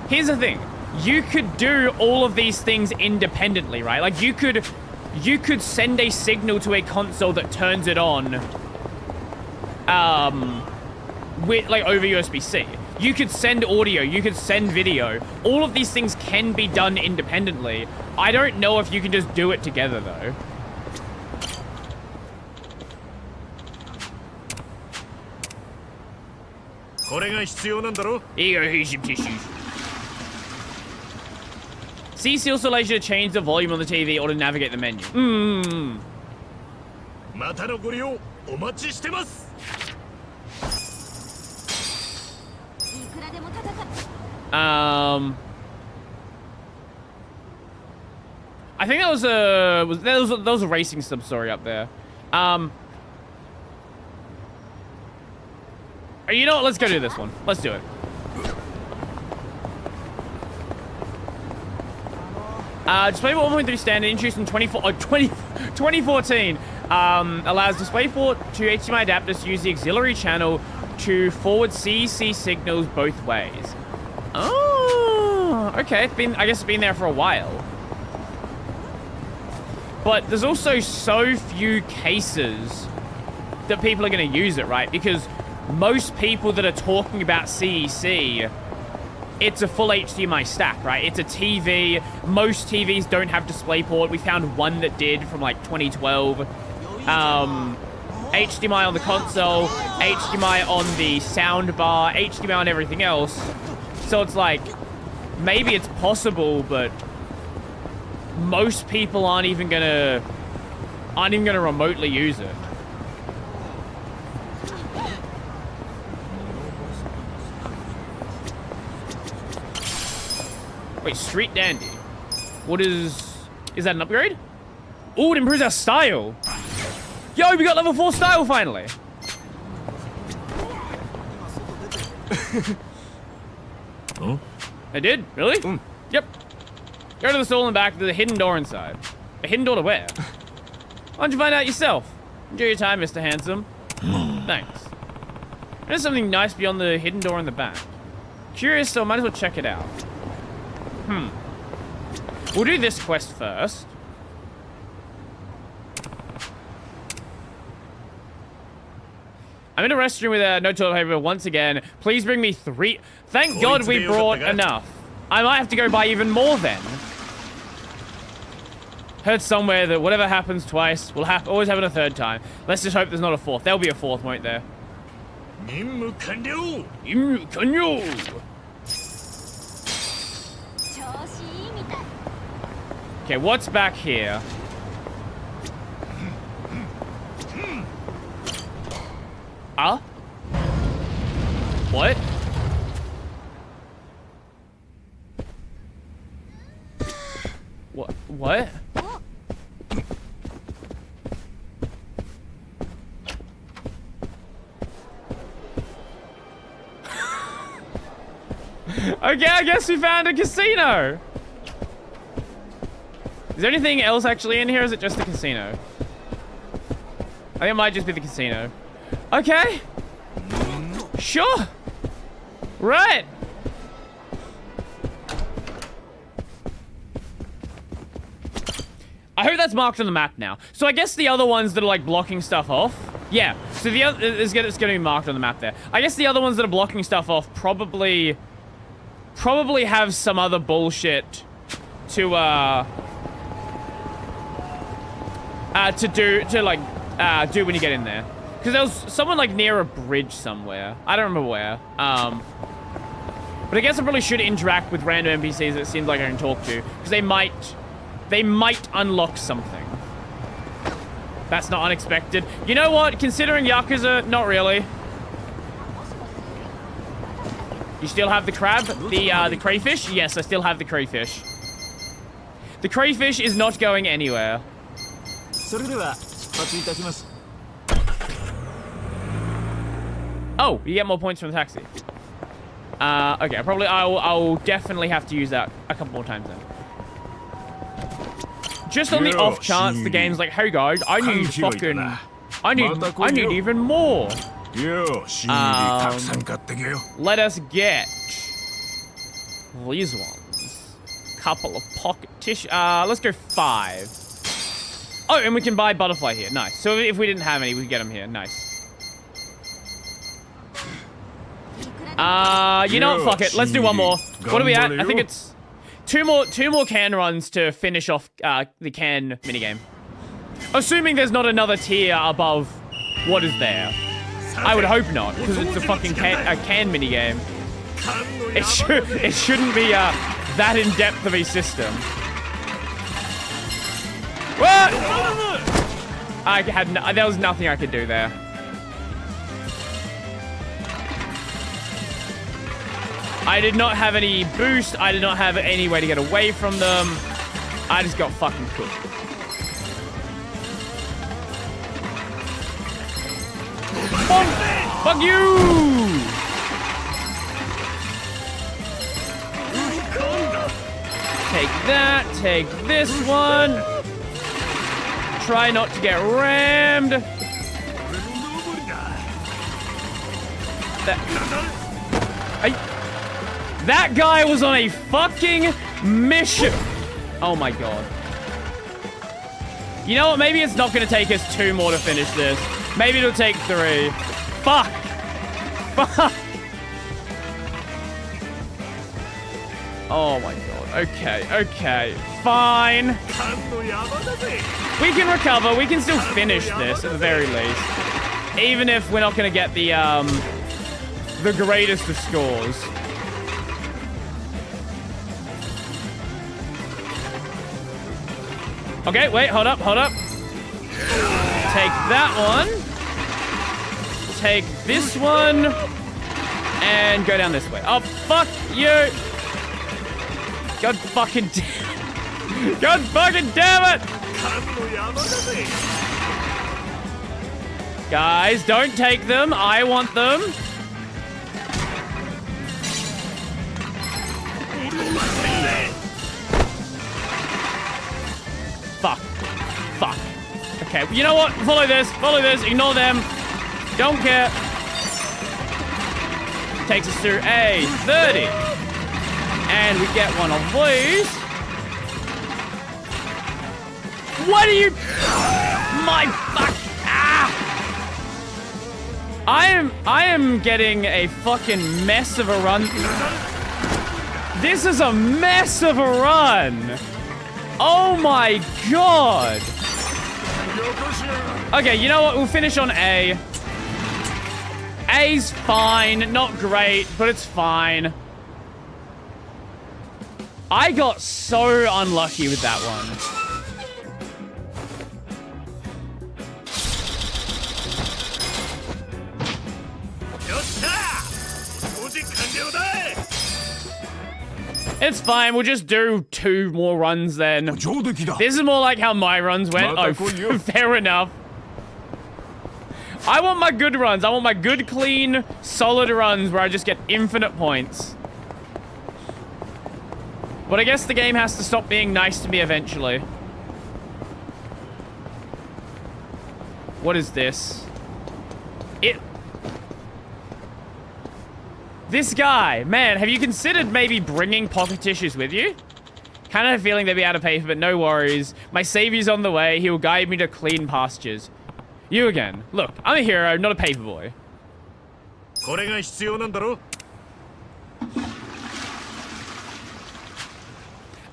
here's the thing. You could do all of these things independently, right? Like you could send a signal to a console that turns it on with like over USB-C. You could send audio, you could send video. All of these things can be done independently. I don't know if you can just do it together though. Here you go, here's some tissues. CC also allows you to change the volume on the TV or to navigate the menu. I think that was a racing sub story up there. You know what? Let's go do this one. Let's do it. DisplayPort 1.3 standard introduced in 2014 allows DisplayPort to HDMI adapters to use the auxiliary channel to forward CEC signals both ways. Oh, okay. I guess it's been there for a while. But there's also so few cases that people are going to use it, right? Because most people that are talking about CEC, it's a full HDMI stack, right? It's a TV. Most TVs don't have DisplayPort. We found one that did from like 2012. HDMI on the console, HDMI on the soundbar, HDMI on everything else. So it's like, maybe it's possible, but most people aren't even gonna remotely use it. Wait, Street Dandy. What is that an upgrade? Ooh, it improves our style. Yo, we got level 4 style finally. Huh? I did? Really? Yep. Go to the stall in the back, there's a hidden door inside. A hidden door to where? Why don't you find out yourself? Enjoy your time, Mr. Handsome. Thanks. There's something nice beyond the hidden door in the back. Curious, so I might as well check it out. We'll do this quest first. I'm in a restroom with no toilet paper once again. Please bring me 3. Thank God we brought enough. I might have to go buy even more then. Heard somewhere that whatever happens twice will always happen a third time. Let's just hope there's not a fourth. There'll be a fourth, won't there? Nimmu kanyo! Immu kanyo! 調子いいみたい Okay, what's back here? What? What? Okay, I guess we found a casino. Is there anything else actually in here, or is it just the casino? I think it might just be the casino. Okay. Sure. Right. I hope that's marked on the map now. So I guess the other ones that are like blocking stuff off. Yeah. So the other it's going to be marked on the map there. I guess the other ones that are blocking stuff off probably have some other bullshit to do when you get in there. Because there was someone like near a bridge somewhere. I don't remember where. But I guess I probably should interact with random NPCs that it seems like I can talk to, because they might unlock something. That's not unexpected. You know what? Considering Yakuza, not really. You still have the crab? The crayfish? Yes, I still have the crayfish. The crayfish is not going anywhere. Oh, you get more points from the taxi. Okay, I'll definitely have to use that a couple more times then. Just on the off chance the game's like, hey guys, I need even more. Let us get these ones. Couple of pocket tissue. Let's go 5. Oh, and we can buy butterfly here. Nice. So if we didn't have any, we could get them here. Nice. You know what? Fuck it. Let's do one more. What are we at? I think it's two more can runs to finish off the can minigame. Assuming there's not another tier above what is there. I would hope not, because it's a fucking can minigame. It shouldn't be that in depth of a system. What? There was nothing I could do there. I did not have any boost. I did not have any way to get away from them. I just got fucking cooked. Fuck you! Take that. Take this one. Try not to get rammed. That guy was on a fucking mission. Oh my god. You know what? Maybe it's not going to take us 2 more to finish this. Maybe it'll take 3. Fuck. Fuck. Oh my god. Okay. Okay. Fine. We can recover. We can still finish this at the very least. Even if we're not going to get the greatest of scores. Okay, wait, hold up. Take that one. Take this one. And go down this way. Oh, fuck you. God fucking damn it. Guys, don't take them. I want them. Okay, you know what? Follow this, ignore them. Don't care. Takes us to a 30. And we get one of these. What are you? My fuck. Ah! I am getting a fucking mess of a run. This is a mess of a run. Oh my god. Okay, you know what? We'll finish on A. A's fine. Not great, but it's fine. I got so unlucky with that one. It's fine. We'll just do 2 more runs then. This is more like how my runs went. Oh, fair enough. I want my good runs. I want my good, clean, solid runs where I just get infinite points. But I guess the game has to stop being nice to me eventually. What is this? This guy, man, have you considered maybe bringing pocket tissues with you? Kind of have a feeling they'd be out of paper, but no worries. My savior's on the way. He will guide me to clean pastures. You again. Look, I'm a hero, not a paper boy.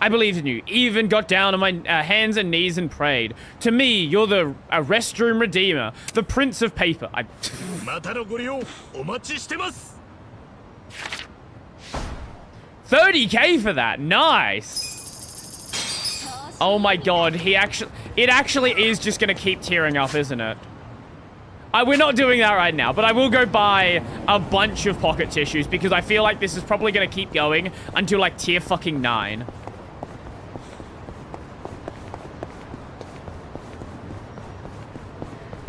I believed in you. Even got down on my hands and knees and prayed. To me, you're the restroom redeemer, the prince of paper. 30k for that. Nice. Oh my god, it actually is just gonna keep tearing up, isn't it? We're not doing that right now, but I will go buy a bunch of pocket tissues because I feel like this is probably gonna keep going until like tier fucking 9.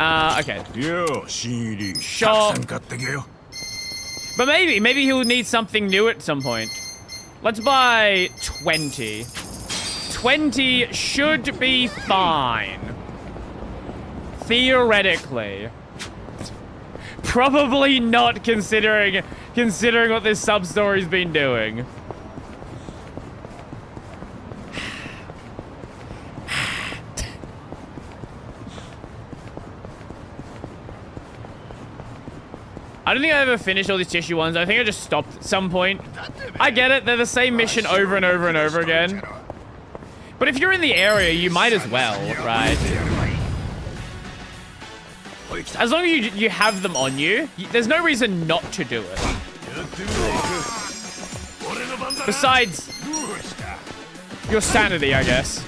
Okay. Sure. But maybe he'll need something new at some point. Let's buy 20. 20 should be fine. Theoretically. Probably not considering what this sub-story's been doing. I don't think I ever finished all these tissue ones. I think I just stopped at some point. I get it. They're the same mission over and over and over again. But if you're in the area, you might as well, right? As long as you have them on you, there's no reason not to do it. Besides your sanity, I guess.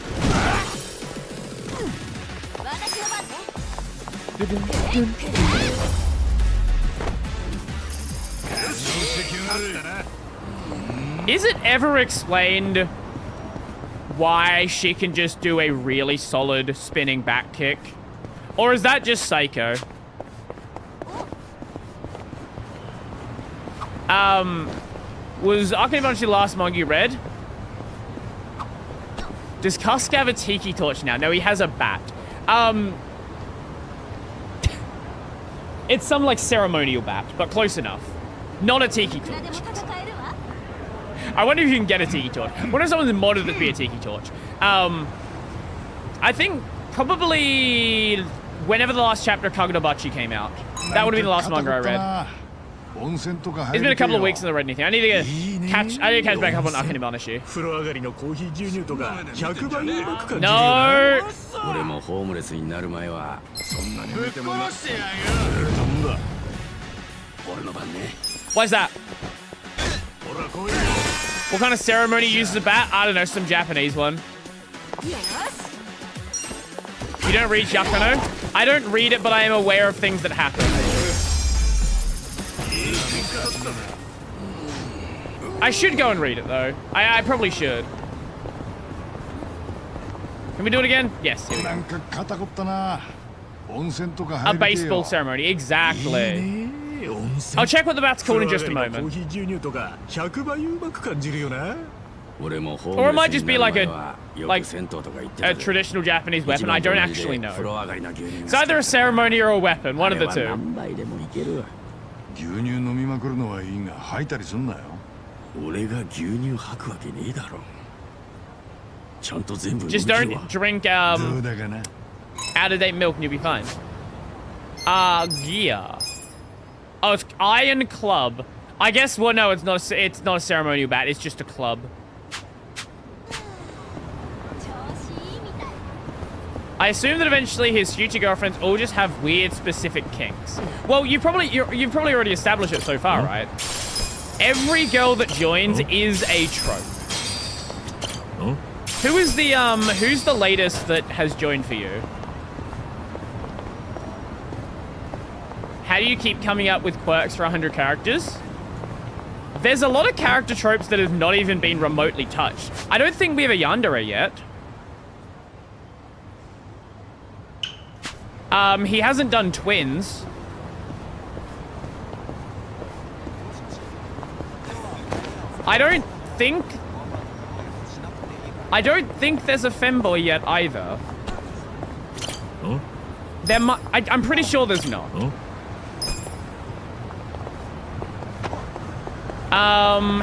Is it ever explained why she can just do a really solid spinning back kick? Or is that just Psycho? Was Akane the last manga you read? Does Kusuke have a tiki torch now? No, he has a bat. It's some like ceremonial bat, but close enough. Not a tiki torch. I wonder if you can get a tiki torch. What if someone's modded it to be a tiki torch? I think probably whenever the last chapter of Kagurabachi came out. That would have been the last manga I read. It's been a couple of weeks since I read anything. I need to catch back up on Akane Banashi. No! Why is that? What kind of ceremony uses a bat? I don't know, some Japanese one. You don't read Yakuza? I don't read it, but I am aware of things that happen. I should go and read it, though. I probably should. Can we do it again? Yes, here we go. A baseball ceremony, exactly. I'll check what the bat's called in just a moment. 俺もホ Or it ームレ might ス just に be な like る a 前はよ like く銭湯とか行って a たぜ。 traditional Japanese 一 weapon. I 番 don't 隣で actually know. 風呂上がりな牛乳 It's が好き either だ a った ceremony or a weapon, one of あ the れは two. 何杯でもいける。牛乳飲みまくるのはいいが吐いたりすんなよ。俺が牛乳吐くわけねえだろ。ちゃんと全部飲み Just 切る don't わ。 drink どうだかな。 out of date milk and you'll be fine. Gear. Oh, it's Iron Club. I guess. Well, no, it's not. It's not a ceremonial bat. It's just a club. I assume that eventually his future girlfriends all just have weird specific kinks. Well, you've probably already established it so far, right? Every girl that joins is a trope. Who is the who's the latest that has joined for you? How do you keep coming up with quirks for 100 characters? There's a lot of character tropes that have not even been remotely touched. I don't think we have a yandere yet. He hasn't done twins. I don't think there's a femboy yet either. Huh? I'm pretty sure there's not. Huh?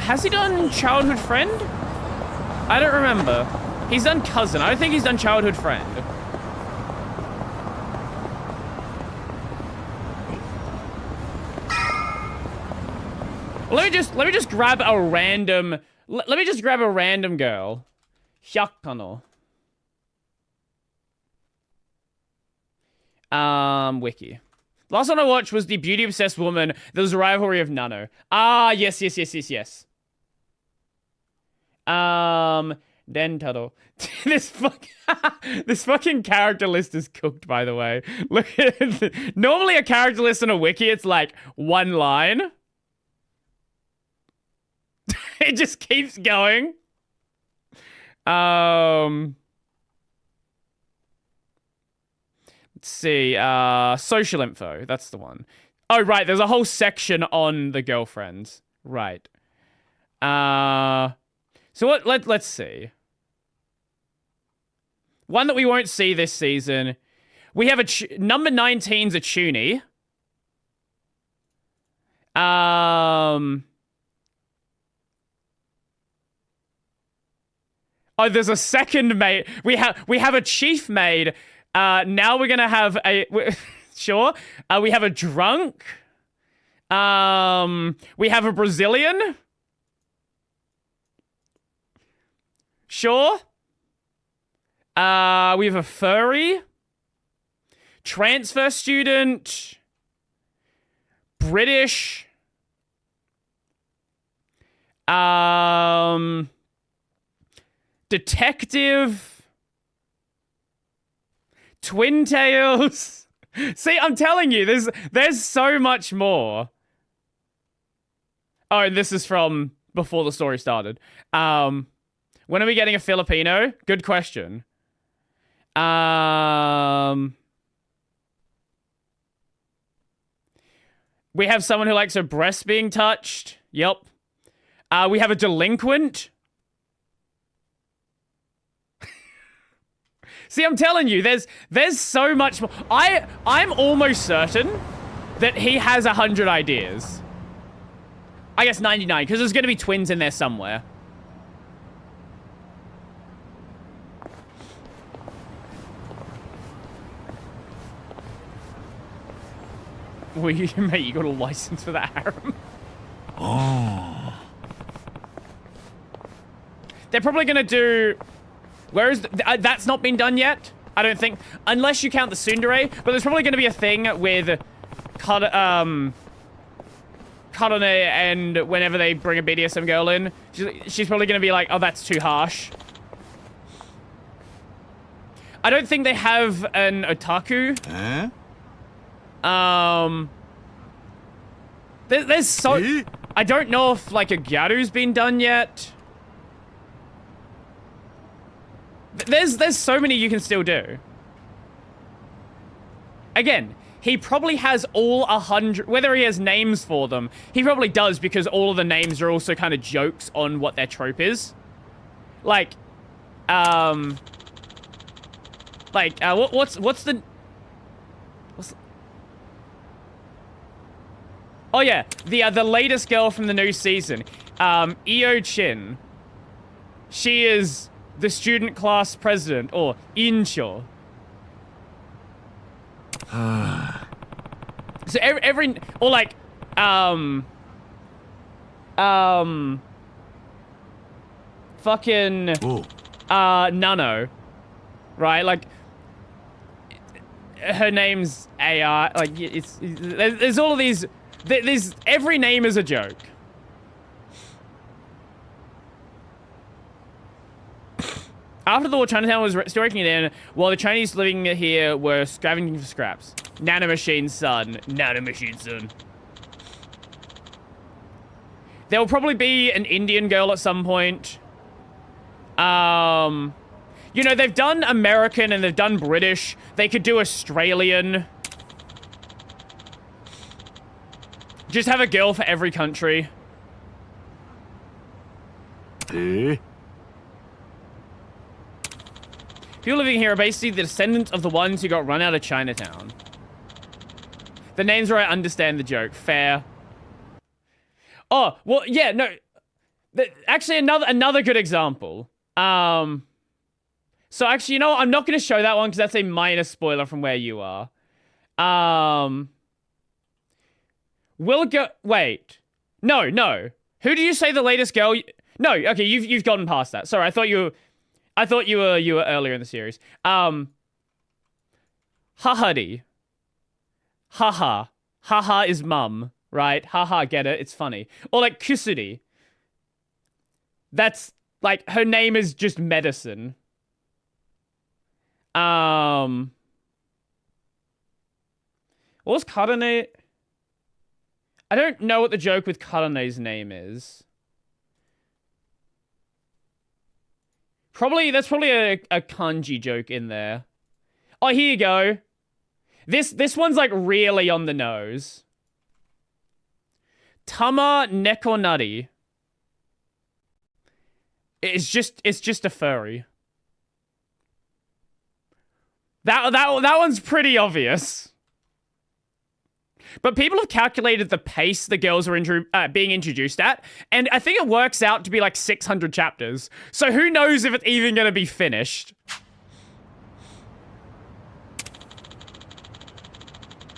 Has he done childhood friend? I don't remember. He's done cousin. I don't think he's done childhood friend. Let me just grab a random. Let me just grab a random girl. Hyakano. Wiki. Last one I watched was the beauty-obsessed woman. There was a rivalry of Nano. Ah, yes. Dentaro. This fucking character list is cooked, by the way. Look at normally a character list on a wiki, it's like one line. It just keeps going. Let's see. Social info. That's the one. Oh, right. There's a whole section on the girlfriends. Right. So let's see. One that we won't see this season. We have number 19's a Chuny. Oh, there's a second maid. We have a chief maid. Now we're gonna have a sure. We have a drunk. We have a Brazilian. Sure. We have a furry. Transfer student. British. Detective. Twin tails. See, I'm telling you, there's so much more. Oh, and this is from before the story started. When are we getting a Filipino? Good question. We have someone who likes her breasts being touched. Yep. We have a delinquent. See, I'm telling you, there's so much more. I'm almost certain that he has 100 ideas. I guess 99, because there's going to be twins in there somewhere. Well, mate, you got a license for that harem. Oh. They're probably going to do... Where is... that's not been done yet, I don't think. Unless you count the tsundere. But there's probably going to be a thing with... Karone, and whenever they bring a BDSM girl in, she's probably going to be like, oh, that's too harsh. I don't think they have an otaku. Huh? There's so... I don't know if, like, a gyaru's been done yet. There's so many you can still do. Again, he probably has all 100... Whether he has names for them, he probably does, because all of the names are also kind of jokes on what their trope is. Like, what's the... Oh yeah, the latest girl from the new season, Io Chin. She is the student class president, or Incho. So every or like fucking Nano, right? Like her name's AI. Like there's all of these. There's every name is a joke. After the war, Chinatown was still raking it in, while the Chinese living here were scavenging for scraps. Nanomachine son. Nanomachine son. There will probably be an Indian girl at some point. You know, they've done American and they've done British. They could do Australian. Just have a girl for every country. People living here are basically the descendants of the ones who got run out of Chinatown. The names where I understand the joke. Fair. Oh, well, yeah, no. Actually, another good example. So actually, you know what? I'm not going to show that one because that's a minor spoiler from where you are. We'll go... Wait. No. Who do you say the latest girl... No, okay, you've gotten past that. Sorry, I thought you were earlier in the series. Hahadi. Haha. Haha is mum, right? Haha, get it? It's funny. Or like Kusuri. That's like her name is just medicine. What was Karane? I don't know what the joke with Karane's name is. That's probably a kanji joke in there. Oh, here you go. This one's like really on the nose. Tama Nekonari. It's just a furry. That one's pretty obvious. But people have calculated the pace the girls are being introduced at, and I think it works out to be like 600 chapters. So who knows if it's even going to be finished.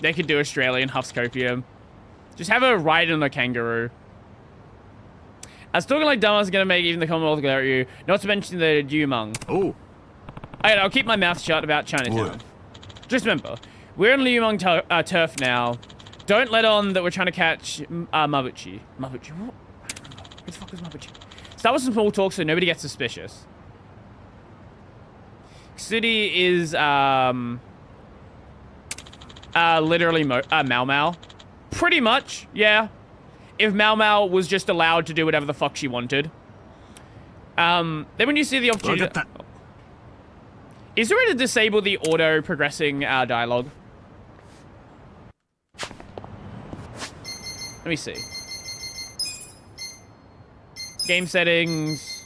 They could do Australian Huffscopium. Just have her ride on a kangaroo. Talking like dumbass is going to make even the Commonwealth glare at you, not to mention the Yumeng. Oh. Alright, I'll keep my mouth shut about Chinatown. What? Just remember, we're on Yumeng turf now. Don't let on that we're trying to catch Mabuchi. Mabuchi? What? Who the fuck is Mabuchi? Start with some small talk so nobody gets suspicious. City is literally Mau Mau. Pretty much, yeah. If Mau Mau was just allowed to do whatever the fuck she wanted. Then when you see the opportunity... Is there a way to disable the auto-progressing dialogue? Let me see. Game settings.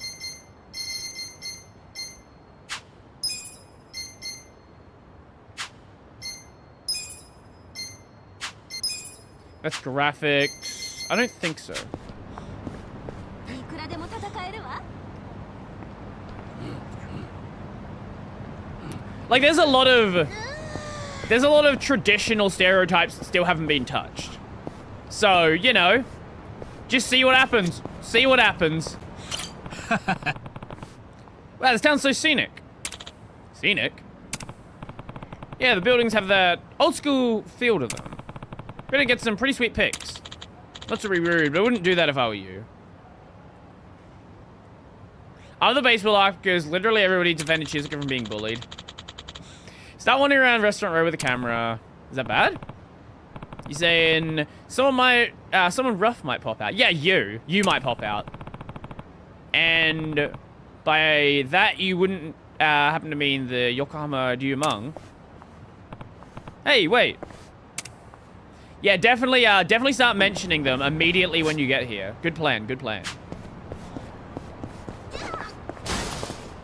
That's graphics. I don't think so. Like, there's a lot of traditional stereotypes that still haven't been touched. So, you know, just see what happens. See what happens. Wow, this town's so scenic. Scenic? Yeah, the buildings have that old school feel to them. We're gonna get some pretty sweet pics. Not to be rude, but I wouldn't do that if I were you. Other baseball arc because literally everybody defended Shizuka from being bullied. Start wandering around restaurant row with a camera. Is that bad? You saying someone rough might pop out. Yeah, you might pop out. And by that you wouldn't happen to mean the Yokohama Yumeng. Hey, wait. Yeah, definitely start mentioning them immediately when you get here. Good plan, good plan.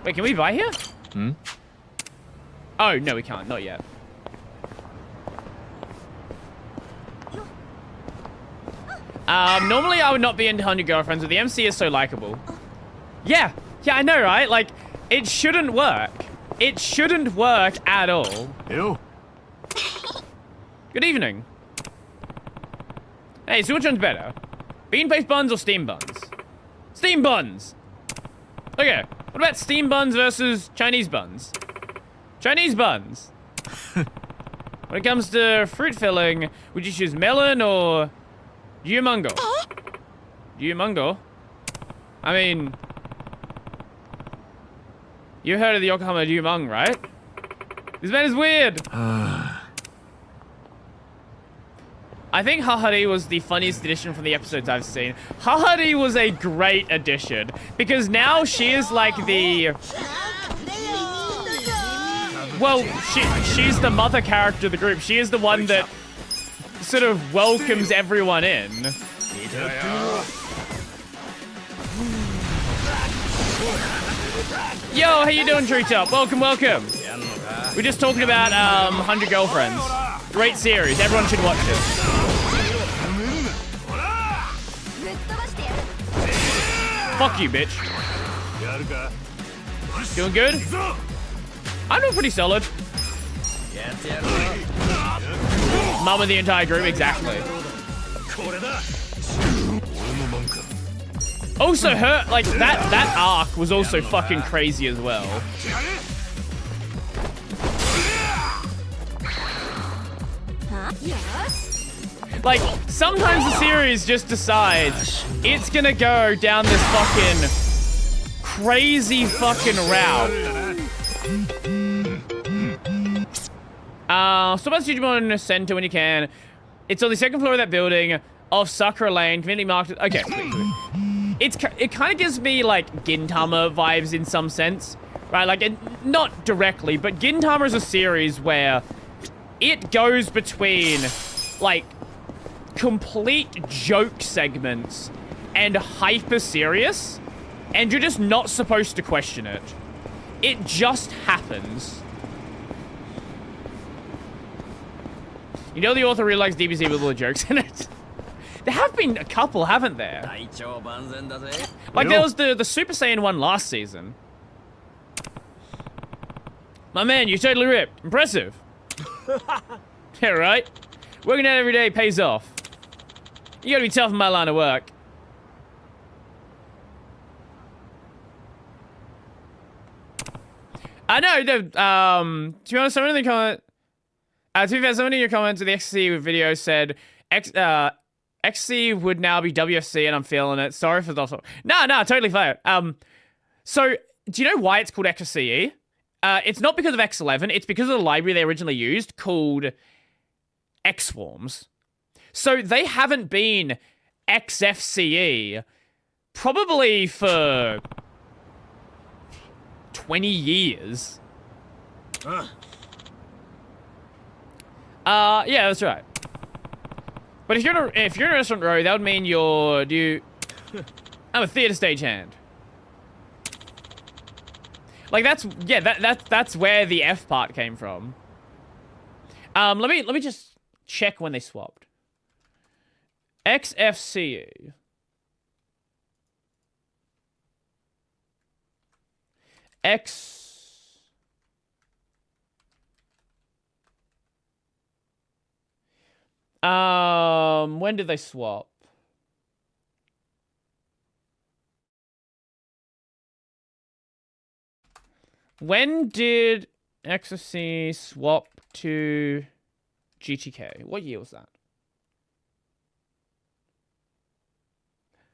Wait, can we buy here? Oh, no, we can't. Not yet. Normally I would not be into 100 girlfriends, but the MC is so likable. Yeah, I know, right? Like, it shouldn't work. It shouldn't work at all. Ew. Good evening. Hey, so which one's better? Bean-paste buns or steam buns? Steam buns! Okay, what about steam buns versus Chinese buns? Chinese buns. When it comes to fruit filling, would you choose melon or Yumango? Yumango? I mean, you heard of the Yokohama Yumang, right? This man is weird. I think Hahari was the funniest addition from the episodes I've seen. Hahari was a great addition because now she is like the... Well, she's the mother character of the group. She is the one that sort of welcomes everyone in. Yo, how you doing, Treetop? Welcome, welcome. We're just talking about 100 Girlfriends. Great series. Everyone should watch it. Fuck you, bitch. Doing good? I'm doing pretty solid. Mum of the entire group, exactly. Also, her, like, that arc was also fucking crazy as well. Like, sometimes the series just decides it's gonna go down this fucking crazy fucking route. Stop at Ichiban Center when you can. It's on the second floor of that building off Sakura Lane, community market. Okay. It kind of gives me, like, Gintama vibes in some sense. Right, like, not directly, but Gintama is a series where it goes between, like, complete joke segments and hyper serious, and you're just not supposed to question it. It just happens. You know the author really likes DBZ with all the jokes in it? There have been a couple, haven't there? Like, there was the Super Saiyan 1 last season. My man, you're totally ripped. Impressive. Yeah, right? Working out every day pays off. You gotta be tough in my line of work. I know, to be honest, someone in the comment... to be fair, someone in your comments of the XC video said... XC would now be WFC, and I'm feeling it. Sorry for the... No, totally fair. So, do you know why it's called XCE? It's not because of X11. It's because of the library they originally used called X-Forms. So, they haven't been XFCE probably for 20 years. Yeah, that's right. But if you're in a restaurant row, that would mean I'm a theater stagehand. Like that's where the F part came from. Let me just check when they swapped. XFCE. When did they swap? When did XFC swap to GTK? What year was that?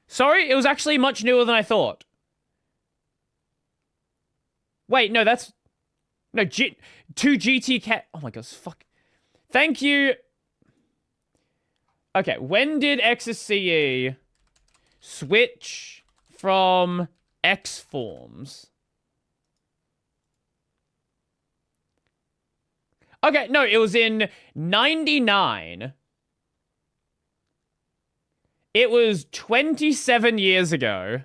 Sorry, it was actually much newer than I thought. Wait, no, that's... No, to GTK... Oh my god, fuck. Thank you... Okay, when did XSCE switch from X-Forms? Okay, no, it was in 99. It was 27 years ago.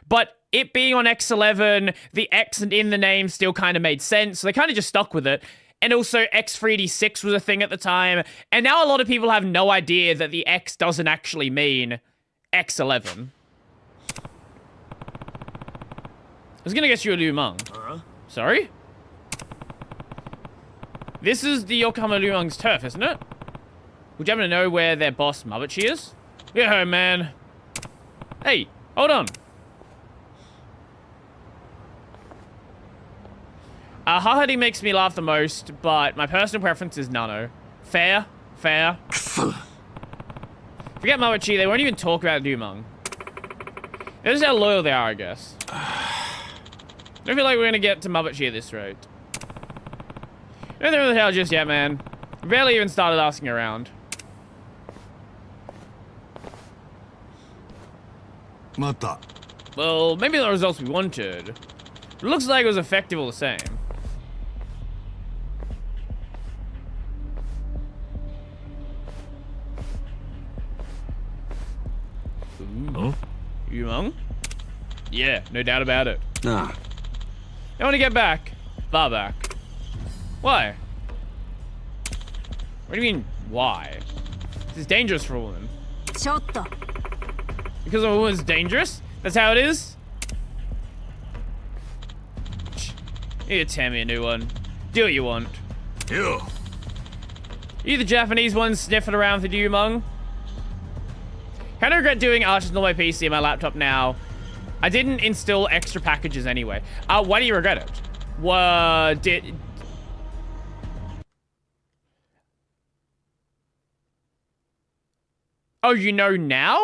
but it being on X11, the X in the name still kind of made sense, so they kind of just stuck with it. And also, X3D6 was a thing at the time, and now a lot of people have no idea that the X doesn't actually mean X11. I was gonna guess you were Lumang. Sorry? This is the Yokohama Lumang's turf, isn't it? Would you happen to know where their boss Mabuchi is? Yeah, man. Hey, hold on. Hahari makes me laugh the most, but my personal preference is Nano. Fair, fair. Forget Mabuchi, they won't even talk about Lumang. This is how loyal they are, I guess. I don't feel like we're gonna get to Mabuchi at this rate. I don't know the hell just yet, man. Barely even started asking around. Well, maybe the results we wanted. It looks like it was effective all the same. Huh? Lumang? Yeah, no doubt about it. Nah. I want to get back. Far back. Why? What do you mean, why? This is dangerous for a woman. ちょっと Because a woman's dangerous? That's how it is? You need to tear me a new one. Do what you want. Yo. You the Japanese ones sniffing around for Lumang? Kinda regret doing Arches on my PC and my laptop now. I didn't install extra packages anyway. Why do you regret it? What did... Oh, you know now?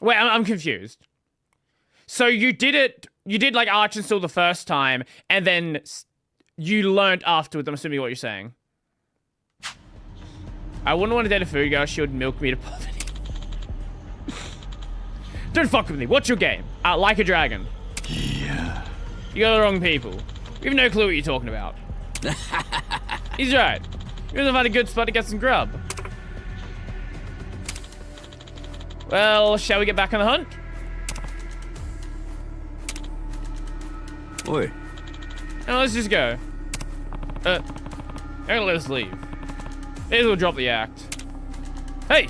Wait, I'm confused. So you did like Arch install the first time, and then you learned afterwards, I'm assuming what you're saying. I wouldn't want to date a food girl, she would milk me to poverty. Don't fuck with me, what's your game? Like a Dragon. Yeah. You got the wrong people. We have no clue what you're talking about. He's right. You must have had a good spot to get some grub. Well, shall we get back on the hunt? Oi. Now let's just go. Don't let us leave. May as well drop the act. Hey!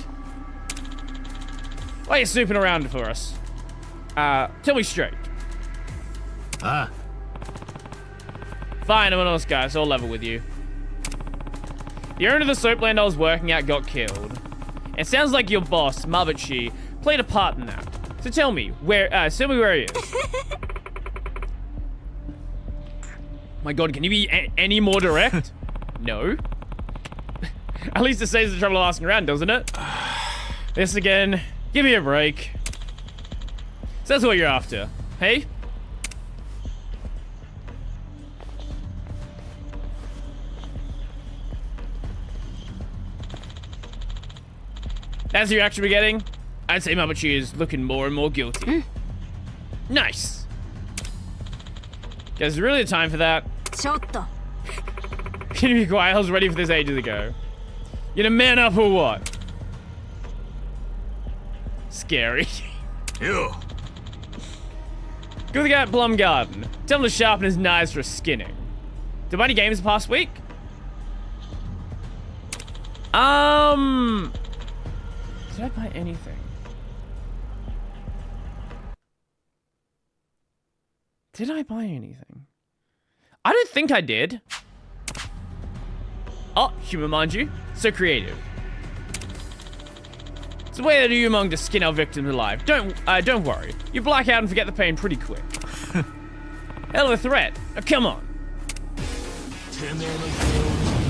Why are you snooping around for us? Tell me straight. Fine, I'm an honest guy, so I'll level with you. The owner of the soap land I was working at got killed. It sounds like your boss, Mabuchi, played a part in that. So tell me where he is. My god, can you be any more direct? No. At least it saves the trouble of asking around, doesn't it? This again. Give me a break. So that's what you're after, hey? That's the reaction we're getting? I'd say Mabuchi is looking more and more guilty. Nice. Guys, really the time for that? ちょっと Can you be quiet? I was ready for this ages ago. You gonna man up or what? Scary. Yo. Go to the guy at Plum Garden. Tell him to sharpen his knives for skinning. Did I buy any games the past week? Did I buy anything? Did I buy anything? I don't think I did. Oh, human, mind you. So creative. It's a way to do among to skin our victims alive. Don't worry. You black out and forget the pain pretty quick. Hell of a threat. Now, come on.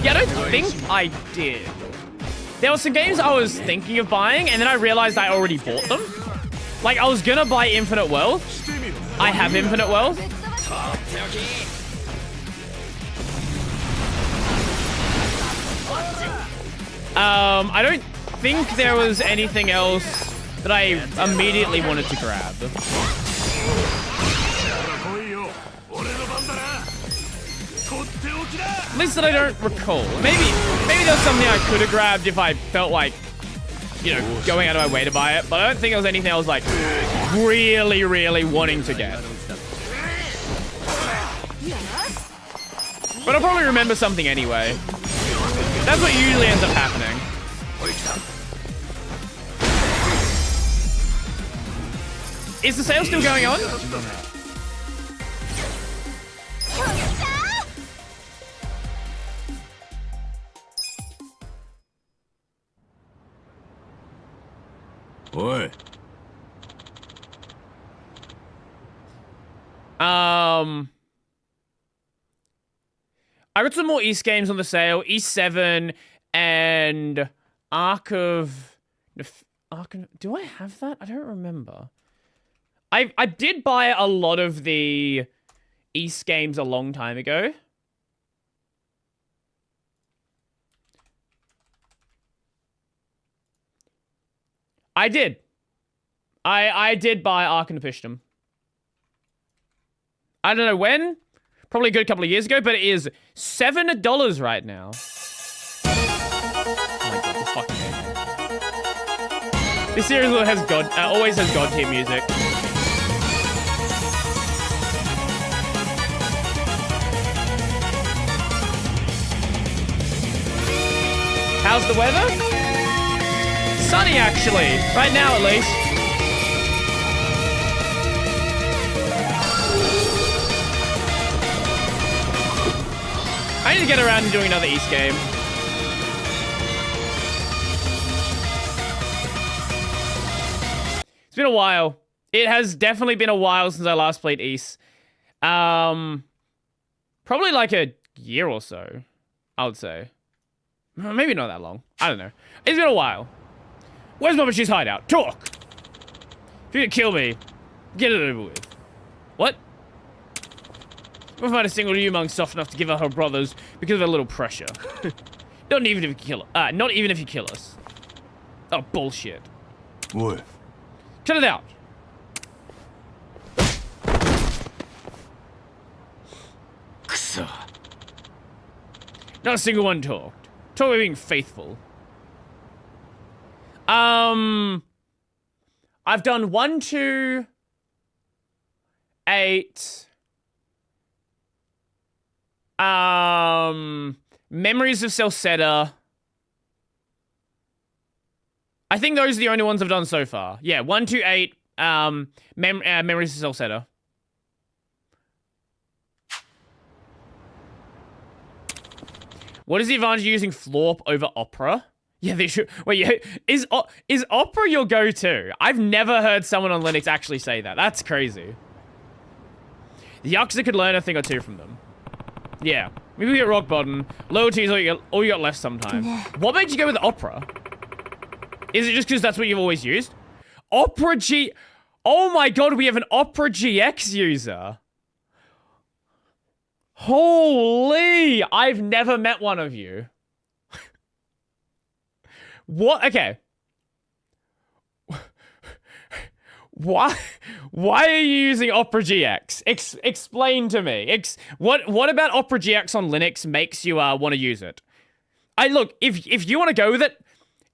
Yeah, I don't think I did. There were some games I was thinking of buying, and then I realized I already bought them. Like, I was gonna buy Infinite Wealth. I have Infinite Wealth. I don't think there was anything else that I immediately wanted to grab. At least that I don't recall. Maybe there was something I could have grabbed if I felt like, you know, going out of my way to buy it. But I don't think there was anything I was like, really, really wanting to get. But I'll probably remember something anyway. That's what usually ends up happening. Is the sale still going on? Oi. I got some more East games on the sale. East 7 and Ark of... Do I have that? I don't remember. I did buy a lot of the East games a long time ago. I did. I did buy Ark and Pishdom. I don't know when. Probably a good couple of years ago, but it is $7 right now. Oh my god, this fucking game. This series always has God tier music. How's the weather? Sunny, actually. Right now, at least. I need to get around to doing another East game. It's been a while. It has definitely been a while since I last played East. Probably like a year or so, I would say. Maybe not that long. I don't know. It's been a while. Where's Mamachi's hideout? Talk! If you're gonna kill me, get it over with. What? We'll find a single Yumong soft enough to give her brothers because of a little pressure. Not even if you kill us. Not even if you kill us. Oh, bullshit. What? Cut it out. Not a single one talked. Talk about being faithful. I've done 1, 2, 8. Memories of Celceta. I think those are the only ones I've done so far. Yeah, 1, 2, 8. Memories of Celceta. What is the advantage of using Florp over Opera? Yeah, they should. Wait, yeah, is Opera your go-to? I've never heard someone on Linux actually say that. That's crazy. The Yakuza could learn a thing or two from them. Yeah, maybe we get rock bottom. Loyalty is all you got left sometimes. What made you go with Opera? Is it just because that's what you've always used? Opera G... Oh my god, we have an Opera GX user. Holy! I've never met one of you. What? Okay. Why are you using Opera GX? Explain to me. What about Opera GX on Linux makes you want to use it? Look, if you want to go with it,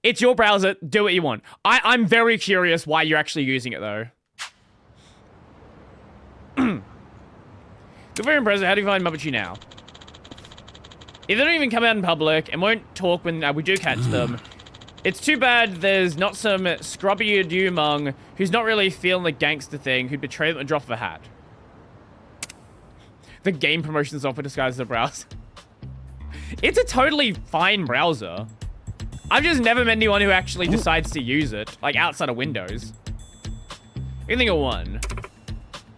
it's your browser. Do what you want. I'm very curious why you're actually using it though. So very impressive. How do you find Mubbachi now? If they don't even come out in public and won't talk when we do catch them, it's too bad there's not some scrubby Dumong who's not really feeling the gangster thing who'd betray them at the drop of a hat. The game promotion software disguised as a browser. It's a totally fine browser. I've just never met anyone who actually decides to use it, like outside of Windows. You can think of one.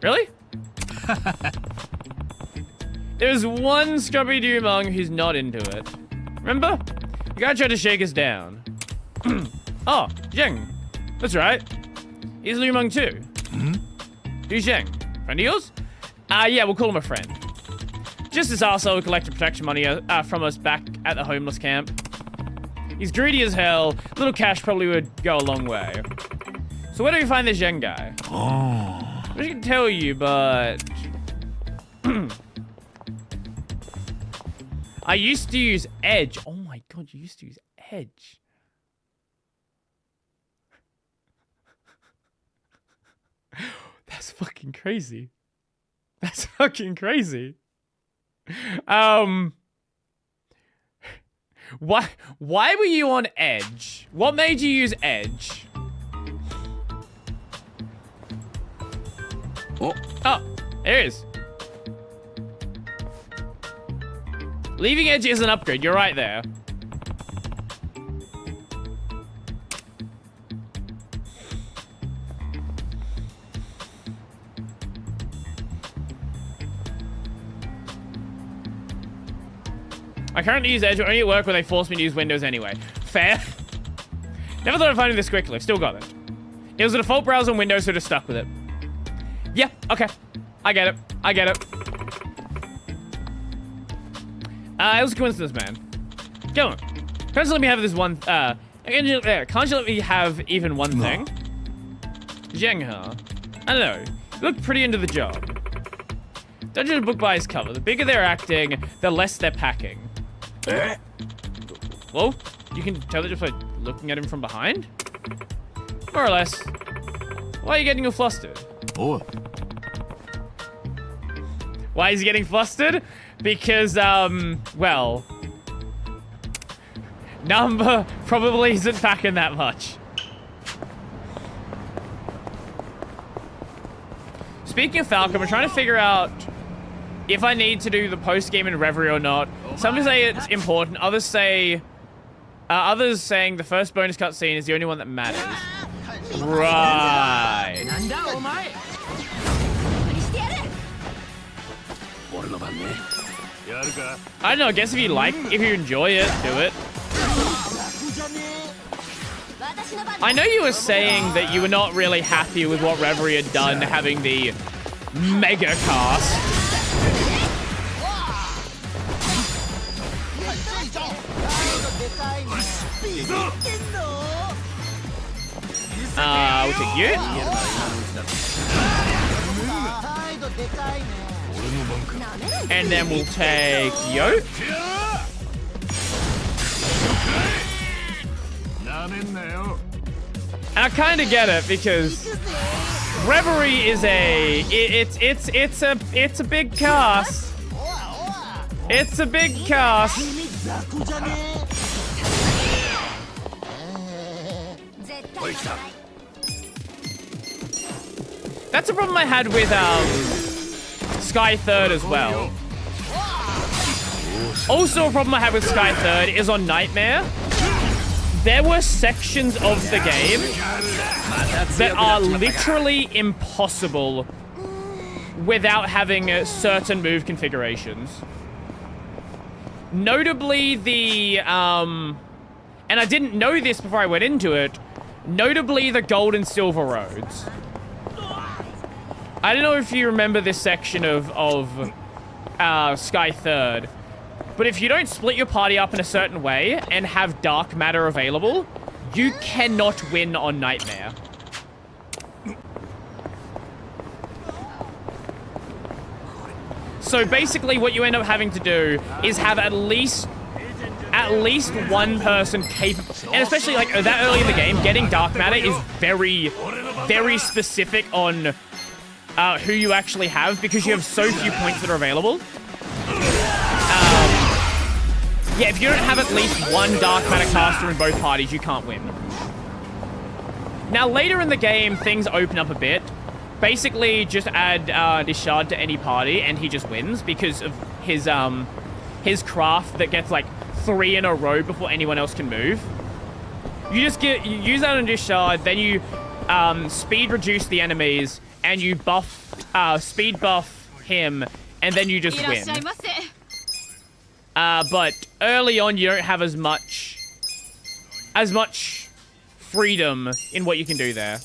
Really? There's one Scrubby Dumong who's not into it. Remember? The guy tried to shake us down. Oh, Zheng. That's right. He's Lumong too. Who's Zheng? Friend of yours? Yeah, we'll call him a friend. Just this arsehole who collected protection money from us back at the homeless camp. He's greedy as hell. A little cash probably would go a long way. So where do we find this Zheng guy? I wish I could tell you, but... I used to use Edge. Oh my god, you used to use Edge. That's fucking crazy. That's fucking crazy. Why were you on Edge? What made you use Edge? Oh, There it is. Leaving Edge is an upgrade. You're right there. I currently use Edge, but only at work where they force me to use Windows anyway. Fair. Never thought of finding this quickly. Still got it. It was a default browser on Windows, so just stuck with it. Yeah, okay. I get it. I get it. It was a coincidence, man. Come on. Can't you let me have this one, can't you let me have even one thing? Zhenghe. I don't know. You look pretty into the job. Dungeon book by his cover. The bigger they're acting, the less they're packing. Well, you can tell that just by looking at him from behind? More or less. Why are you getting all flustered? Oh. Why is he getting flustered? Because, well... Number probably isn't packing that much. Speaking of Falcon, we're trying to figure out if I need to do the post-game in Reverie or not. Some say it's important, others say... others saying the first bonus cutscene is the only one that matters. Right. I don't know, I guess if you enjoy it, do it. I know you were saying that you were not really happy with what Reverie had done, having the mega cast. We'll take you. And then we'll take Yo. And I kind of get it because Reverie is it's a big cast. It's a big cast. That's a problem I had with Sky Third as well. Also a problem I had with Sky Third is on Nightmare. There were sections of the game that are literally impossible without having certain move configurations. Notably the, and I didn't know this before I went into it, notably the gold and silver roads. I don't know if you remember this section of Sky Third, but if you don't split your party up in a certain way and have dark matter available, you cannot win on Nightmare. So basically what you end up having to do is have at least one person capable, and especially like that early in the game, getting dark matter is very, very specific on who you actually have because you have so few points that are available. Yeah, if you don't have at least one dark matter caster in both parties, you can't win. Now, later in the game, things open up a bit. Basically, just add Dishard to any party, and he just wins because of his craft that gets like 3 in a row before anyone else can move. You just you use that on Dishard, then you speed reduce the enemies, and you speed buff him, and then you just win. But early on, you don't have as much freedom in what you can do there.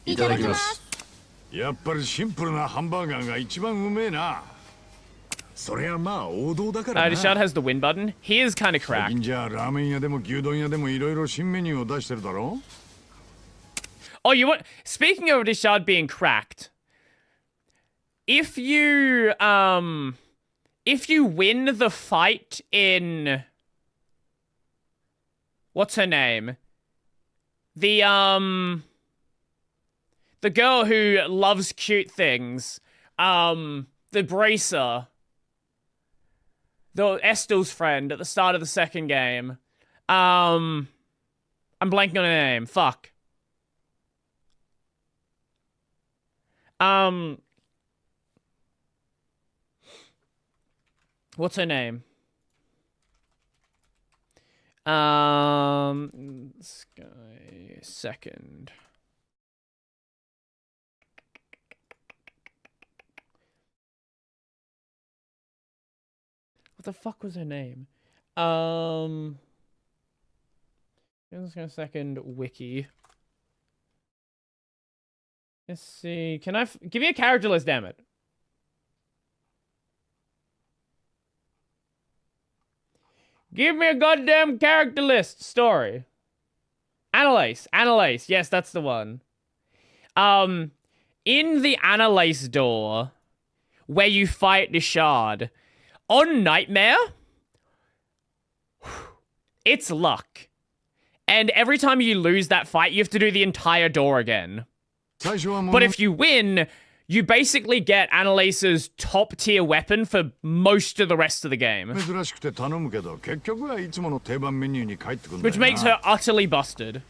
Dishard has the win button. He is kind of cracked. Oh, you want? Speaking of Dishard being cracked, if you win the fight in what's her name? The The girl who loves cute things. The bracer. The Estel's friend at the start of the second game. I'm blanking on her name. Fuck. What's her name? Sky second. What the fuck was her name? Just gonna second wiki. Let's see. Can I give me a character list? Damn it. Give me a goddamn character list. Story. Annalise. Yes, that's the one. In the Annalise door, where you fight Nishad, on Nightmare, it's luck. And every time you lose that fight, you have to do the entire door again. But if you win, you basically get Annalise's top tier weapon for most of the rest of the game. Which makes her utterly busted.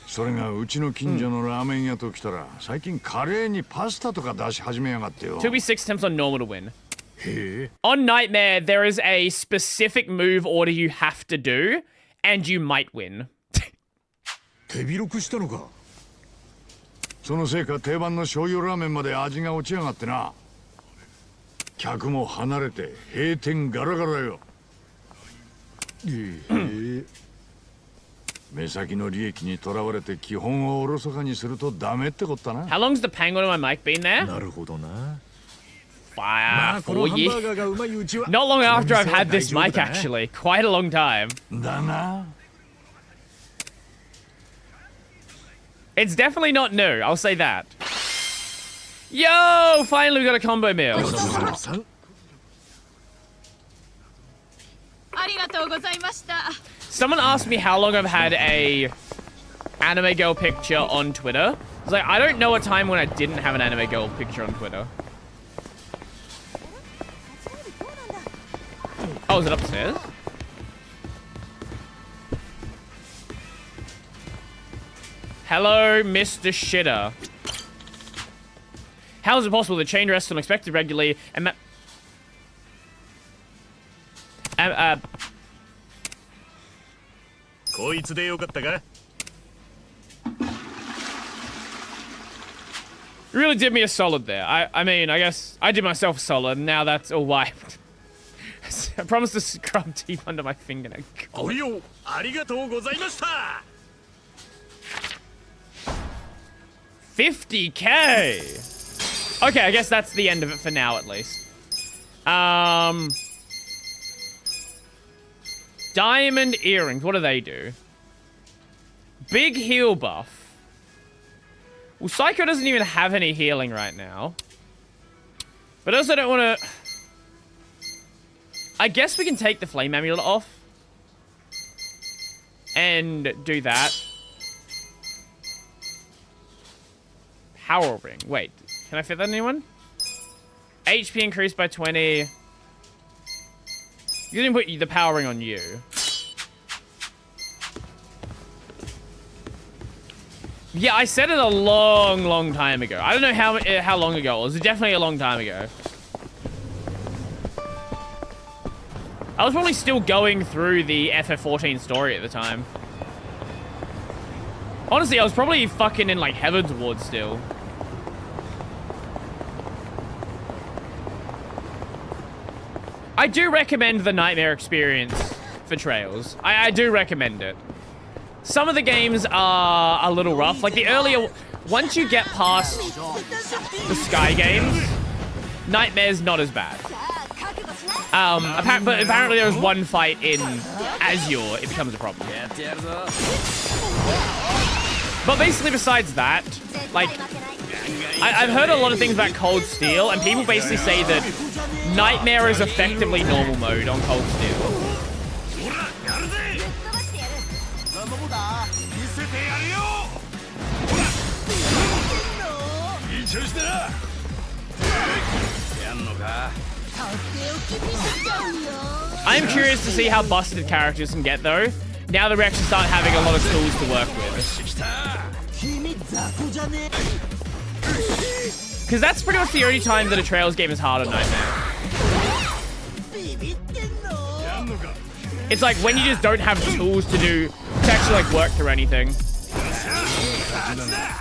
To be 6 attempts on normal to win. On Nightmare, there is a specific move order you have to do, and you might win. How long's the penguin on my mic been there? 4 years. Not long after I've had this mic, actually. Quite a long time. It's definitely not new, I'll say that. Yo! Finally we got a combo meal. Someone asked me how long I've had a anime girl picture on Twitter. I was like, I don't know a time when I didn't have an anime girl picture on Twitter. Oh, is it upstairs? Hello, Mr. Shitter. How is it possible the chain rests unexpected regularly and You really did me a solid there. I mean, I guess I did myself a solid, and now that's all wiped. I promised to scrub deep under my fingernail. 50K! Okay, I guess that's the end of it for now, at least. Diamond earrings, what do they do? Big heal buff. Well, Psycho doesn't even have any healing right now. But I also don't want to... I guess we can take the flame amulet off. And do that. Power ring. Wait, can I fit that in anyone? HP increased by 20. You didn't put the power ring on you. Yeah, I said it a long time ago. I don't know how long ago it was. Definitely a long time ago. I was probably still going through the FF14 story at the time. Honestly, I was probably fucking in, like, Heaven's Ward still. I do recommend the Nightmare experience for Trails. I do recommend it. Some of the games are a little rough. Like, the earlier... Once you get past the Sky games, Nightmare's not as bad. But apparently there was one fight in Azure, it becomes a problem. But basically besides that, like, I've heard a lot of things about Cold Steel, and people basically say that Nightmare is effectively normal mode on Cold Steel. I'm curious to see how busted characters can get though. Now that we actually start having a lot of tools to work with. Because that's pretty much the only time that a Trails game is hard on Nightmare. It's like when you just don't have tools to actually like work through anything.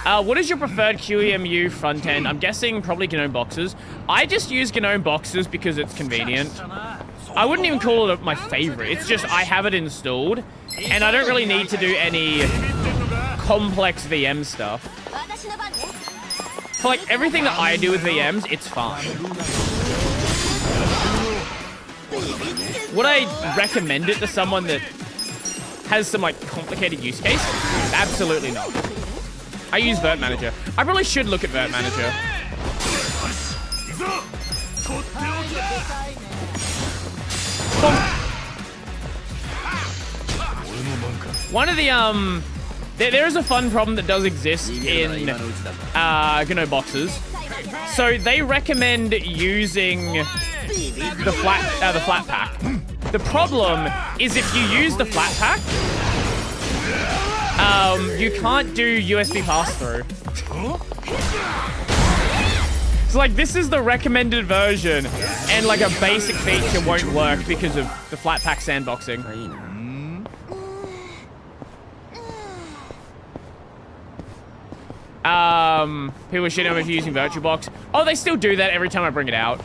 What is your preferred QEMU front end? I'm guessing probably GNOME boxes. I just use GNOME boxes because it's convenient. I wouldn't even call it my favorite. It's just I have it installed and I don't really need to do any complex VM stuff. For like everything that I do with VMs, it's fine. Would I recommend it to someone that has some like complicated use case? Absolutely not. I use Vert Manager. I probably should look at Vert Manager. One of the there is a fun problem that does exist in GNOME boxes. So they recommend using the flat pack. The problem is if you use the flat pack, you can't do USB pass-through. So like this is the recommended version, and like a basic feature won't work because of the flat pack sandboxing. People shit on me for using VirtualBox. Oh, they still do that every time I bring it out.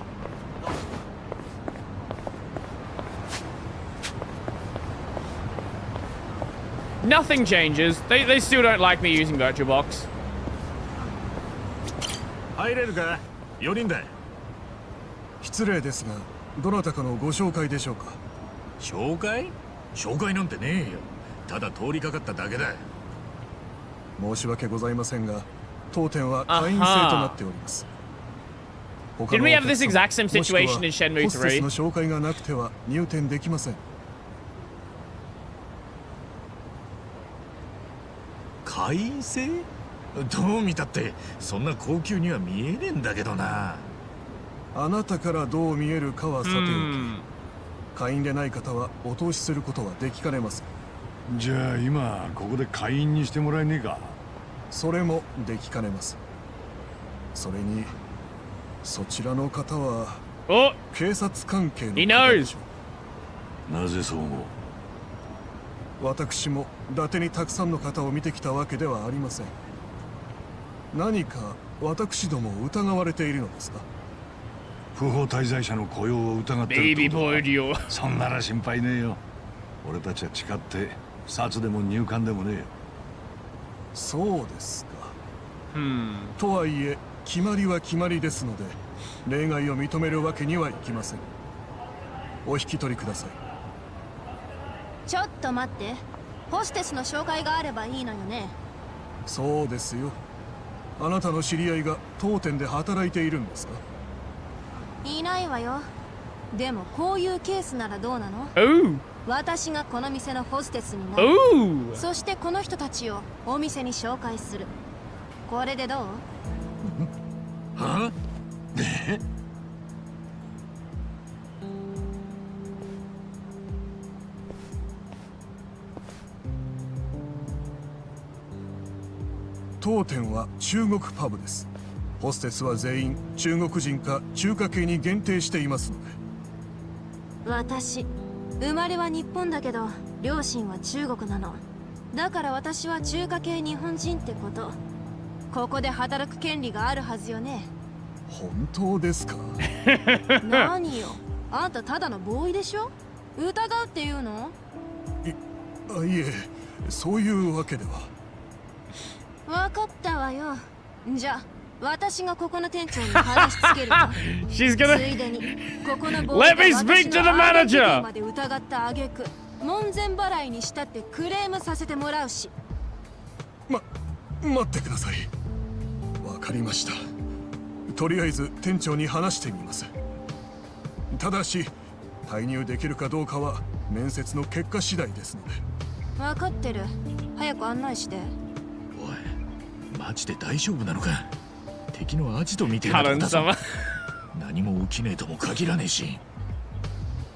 Nothing changes. They still don't like me using VirtualBox. 入れるか？4人だ。失礼ですが、どなたかのご紹介でしょうか。紹介？紹介なんてねえよ。ただ通りかかっただけだ。申し訳ございませんが、当店は会員制となっております。Did we have this exact same situation in Shenmue 3? ホステスの紹介がなくては入店できません。会員制？どう見たってそんな高級には見えねえんだけどな。あなたからどう見えるかはさておき、会員でない方はお通しすることはできかねます。じゃあ今ここで会員にしてもらえねえか。それもできかねます。それにそちらの方は警察関係の方でしょう。なぜそう思う？私も伊達にたくさんの方を見てきたわけではありません。何か私どもを疑われているのですか？不法滞在者の雇用を疑ってるってことか。そんなら心配ねえよ。俺たちは誓って札でも入管でもねえよ。そうですか。とはいえ決まりは決まりですので例外を認めるわけにはいきません。お引き取りください。ちょっと待って。ホステスの紹介があればいいのよね。そうですよ。あなたの知り合いが当店で働いているんですか？いないわよ。でもこういうケースならどうなの？私がこの店のホステスになる。そしてこの人たちをお店に紹介する。これでどう？は？ね？当店は中国パブです。ホステスは全員中国人か中華系に限定していますので。私生まれは日本だけど両親は中国なの。だから私は中華系日本人ってこと。ここで働く権利があるはずよね。本当ですか？何よ、あんたただのボーイでしょ？疑うっていうの？いえ、そういうわけでは。分かったわよ。じゃあ私がここの店長に話しつけるわ。ついでにここのボーイが私のアまで疑った挙句門前払いにしたってクレームさせてもらうし。待ってください。わかりました。とりあえず店長に話してみます。ただし退入できるかどうかは面接の結果次第ですので。分かってる。早く案内して。おい、マジで大丈夫なのか。敵のアジトみてえなとこだぞ。何も起きねえとも限らねえし。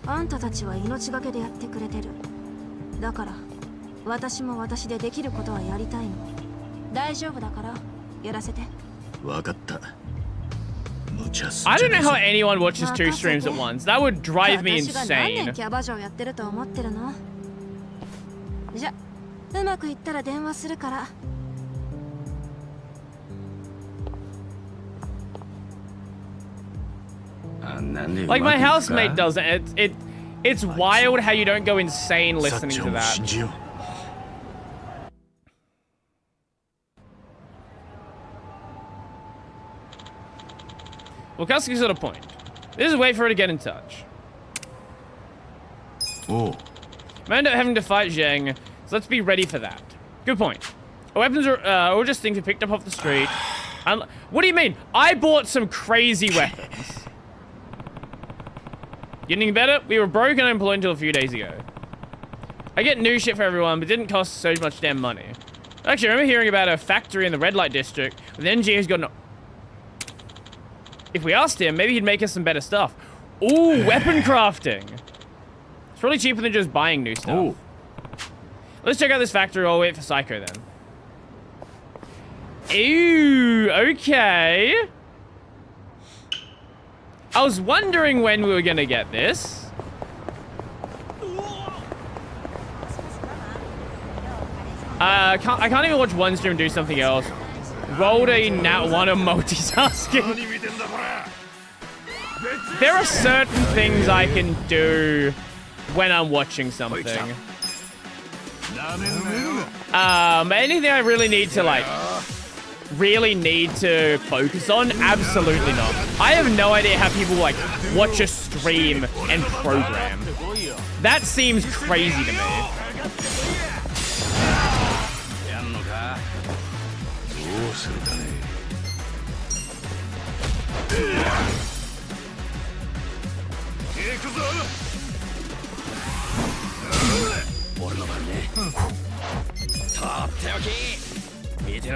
あんたたちは命がけでやってくれてる。だから私も私でできることはやりたいの。大丈夫だからやらせて。分かった。 I don't know how anyone watches 2 streams at once. That would drive me insane. キャバ嬢やってると思ってるの？じゃ、うまくいったら電話するから。Like my housemate doesn't. It's wild how you don't go insane listening to that. Well, Katsuki's got a point. This is a way for her to get in touch. Oh. Might end up having to fight Zheng, so let's be ready for that. Good point. Our weapons are all just things we picked up off the street. What do you mean? I bought some crazy weapons. Getting better? We were broke and unemployed until a few days ago. I get new shit for everyone, but didn't cost so much damn money. Actually, I remember hearing about a factory in the red light district with an engineer who's got an... If we asked him, maybe he'd make us some better stuff. Ooh, weapon crafting. It's probably cheaper than just buying new stuff. Ooh. Let's check out this factory while we wait for Psycho then. Ooh, okay. I was wondering when we were gonna get this. I can't even watch one stream and do something else. Rolled a nat one of multitasking. There are certain things I can do when I'm watching something. Anything I really need to focus on? Absolutely not. I have no idea how people like watch a stream and program. That seems crazy to me.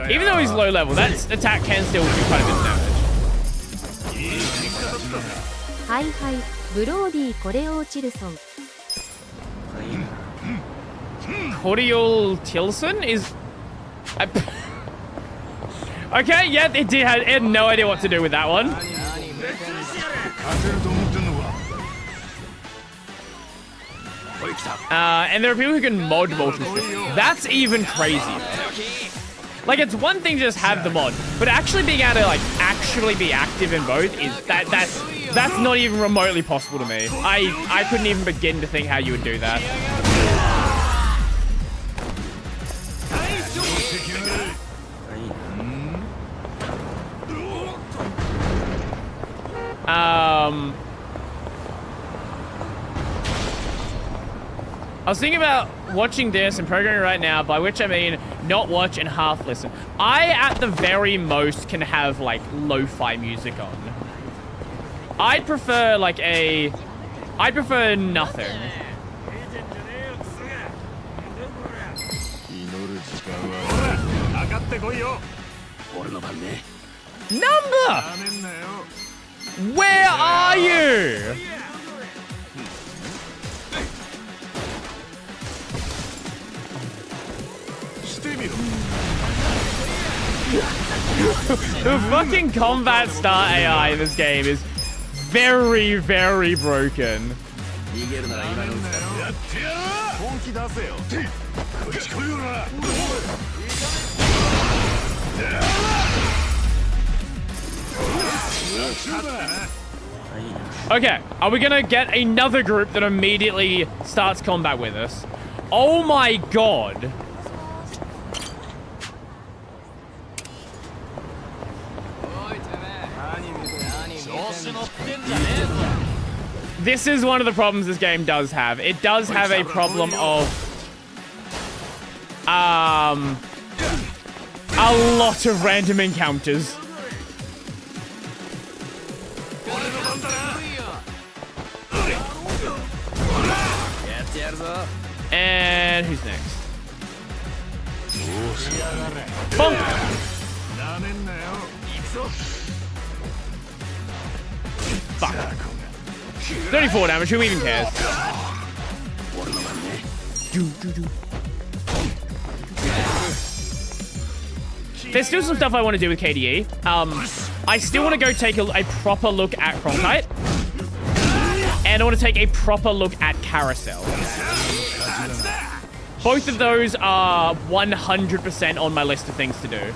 Even though he's low level, that attack can still do quite a bit of damage. Hi, Brody, Tilson. Cordial Tilson is... Okay, yeah, it had no idea what to do with that one. And there are people who can mod multiple. That's even crazier. Like, it's one thing to just have the mod, but actually being able to, like, actually be active in both is... That's not even remotely possible to me. I couldn't even begin to think how you would do that. I was thinking about watching this and programming right now, by which I mean not watch and half listen. I, at the very most, can have, like, lo-fi music on. I'd prefer, like, I'd prefer nothing. Number! Where are you? The fucking combat start AI in this game is very, very broken. Okay, are we gonna get another group that immediately starts combat with us? Oh my god. This is one of the problems this game does have. It does have a problem of a lot of random encounters. And who's next? Bonk! Fuck. 34 damage, who even cares? There's still some stuff I want to do with KDE. I still want to go take a proper look at Cronkite. And I want to take a proper look at Carousel. Both of those are 100% on my list of things to do.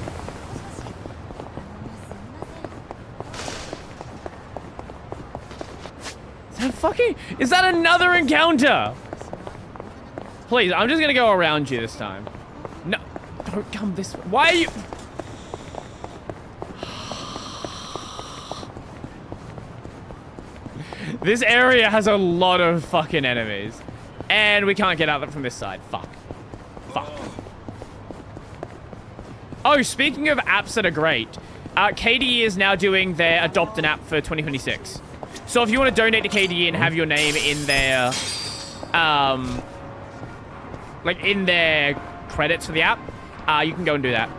Is that another encounter? Please, I'm just gonna go around you this time. No, don't come this way. Why are you? This area has a lot of fucking enemies. And we can't get out from this side. Fuck. Fuck. Oh, speaking of apps that are great, KDE is now doing their Adopt an App for 2026. So if you want to donate to KDE and have your name in their, like in their credits for the app, you can go and do that.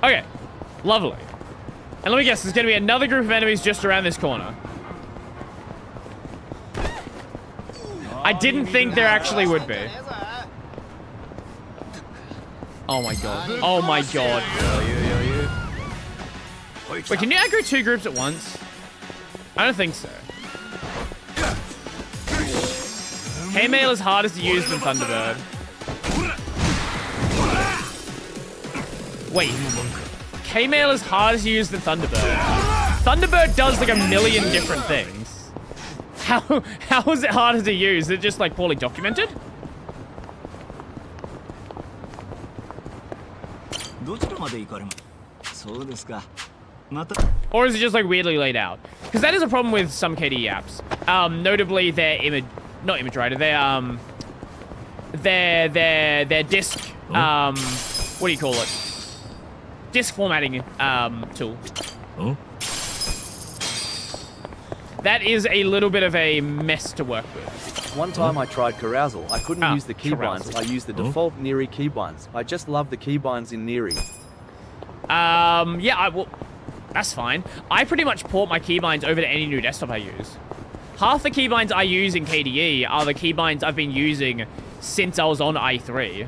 Okay, lovely. And let me guess, there's going to be another group of enemies just around this corner. I didn't think there actually would be. Oh my god. Oh my god. Wait, can you aggro two groups at once? I don't think so. Haymail is harder to use than Thunderbird. Wait. Haymail is harder to use than Thunderbird. Thunderbird does like a million different things. How is it harder to use? Is it just like poorly documented? Or is it just like weirdly laid out? Because that is a problem with some KDE apps. Notably their not image writer, their disk what do you call it? Disk formatting tool. Oh. That is a little bit of a mess to work with. One time I tried Carousel. I couldn't use the keybinds. I used the default Neri keybinds. I just love the keybinds in Neri. Yeah, well, that's fine. I pretty much port my keybinds over to any new desktop I use. Half the keybinds I use in KDE are the keybinds I've been using since I was on i3.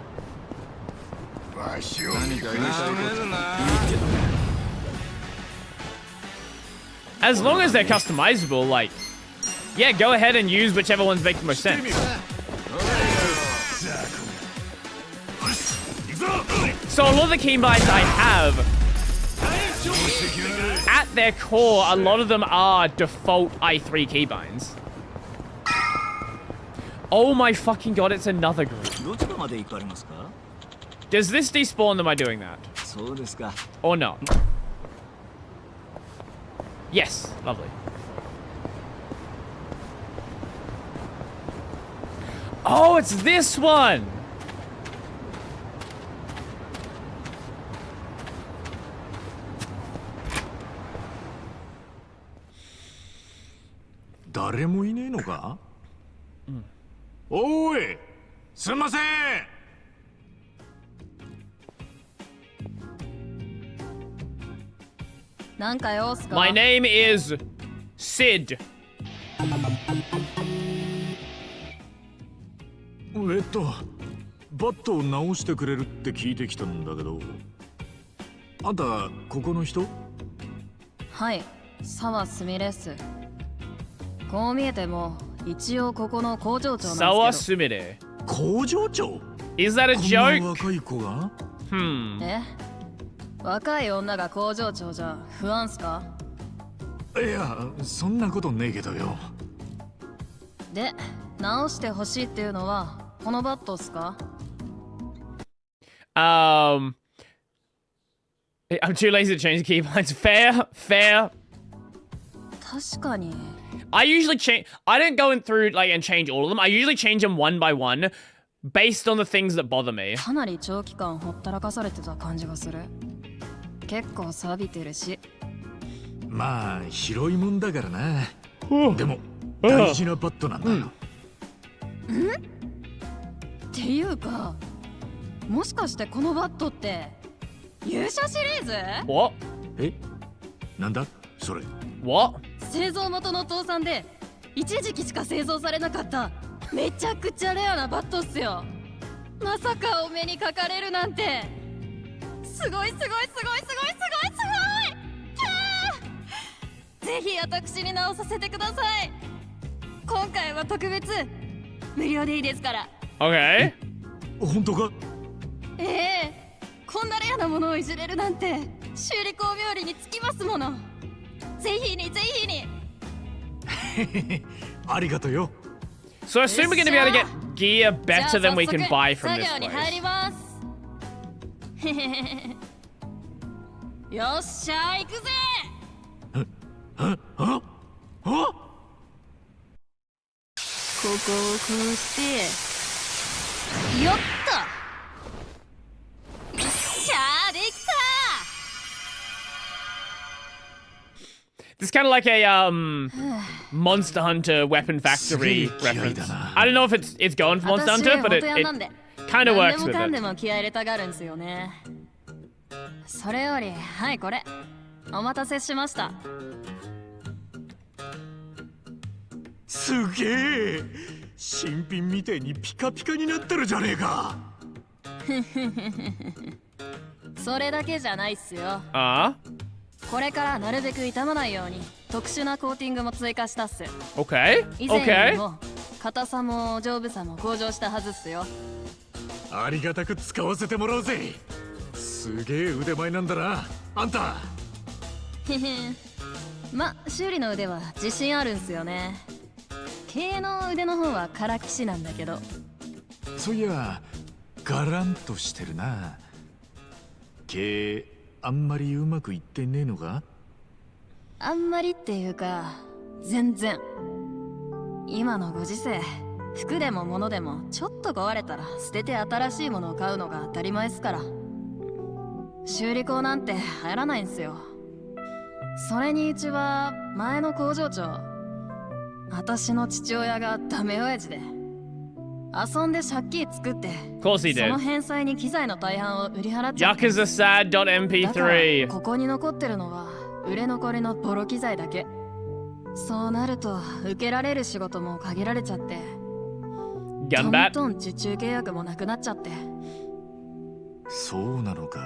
As long as they're customizable, like, yeah, go ahead and use whichever ones make the most sense. So a lot of the keybinds I have, at their core, a lot of them are default i3 keybinds. Oh my fucking god, it's another group. Does this despawn them by doing that? Or not? Yes, lovely. Oh, it's this one! My name is Sid. バットを直してくれるって聞いてきたんだけど、あんたここの人？はい、沢すみです。こう見えても一応ここの工場長なんですけど。沢すみれ。工場長？ Is that a joke? こんな若い子が？え？若い女が工場長じゃ不安っすか？いや、そんなことねえけどよ。で、直してほしいっていうのはこのバットっすか？I'm too lazy to change the keybinds. Fair, fair. 確かに。I usually change. I don't go in through like and change all of them. I usually change them one by one, based on the things that bother me. かなり長期間ほったらかされてた感じがする。結構錆びてるし。まあ広いもんだからな。でも大事なバットなんだよ。っていうか、もしかしてこのバットって勇者シリーズ？ What? え、なんだそれ。 What? 製造元の倒産で一時期しか製造されなかっためちゃくちゃレアなバットっすよ。まさかお目にかかれるなんて。すごいすごいすごいすごいすごいすごい。ぜひ私に直させてください。今回は特別無料でいいですから。 Okay. 本当か？ええ、こんなレアなものをいじれるなんて修理工冥利につきますもの。ぜひにぜひに。ありがとうよ。 So I assume we're going to be able to get gear better than we can buy from this 作業に入 place. ります。よっしゃ行くぜ。ここをこうしてよっと。よっしゃできた。 It's kind of like a Monster Hunter weapon factory reference. I don't know if it's going for Monster Hunter, but it kind of works with 何でもかんで it. も気合い入れたがるんですよね。それより、はいこれお待たせしました。すげえ、新品みてえにピカピカになってるじゃねえか。それだけじゃないっすよ。Ah, これからなるべく傷まないように特殊なコーティングも追加したっす。 okay, 以前より okay. も硬さも丈夫さも向上したはずっすよ。ありがたく使わせてもらうぜ。すげえ腕前なんだな、あんた。へへ。ま、修理の腕は自信あるんすよね。経営の腕の方はからきしなんだけど。そういや、ガランとしてるな。経営あんまりうまくいってねえのか？あんまりっていうか、全然。今のご時世、服でも物でもちょっと壊れたら捨てて新しいものを買うのが当たり前っすから。修理工なんて入らないんすよ。それにうちは前の工場長、私の父親がダメ親父で、遊んで借金作って、 Of course he その did. 返済に機材の大半を売り払っちゃって。 Yakuza だから sad.mp3. ここに残ってるのは売れ残りのボロ機材だけ。そうなると受けられる仕事も限られちゃって、トン Gunbat. トン受注契約もなくなっちゃって。そうなのか。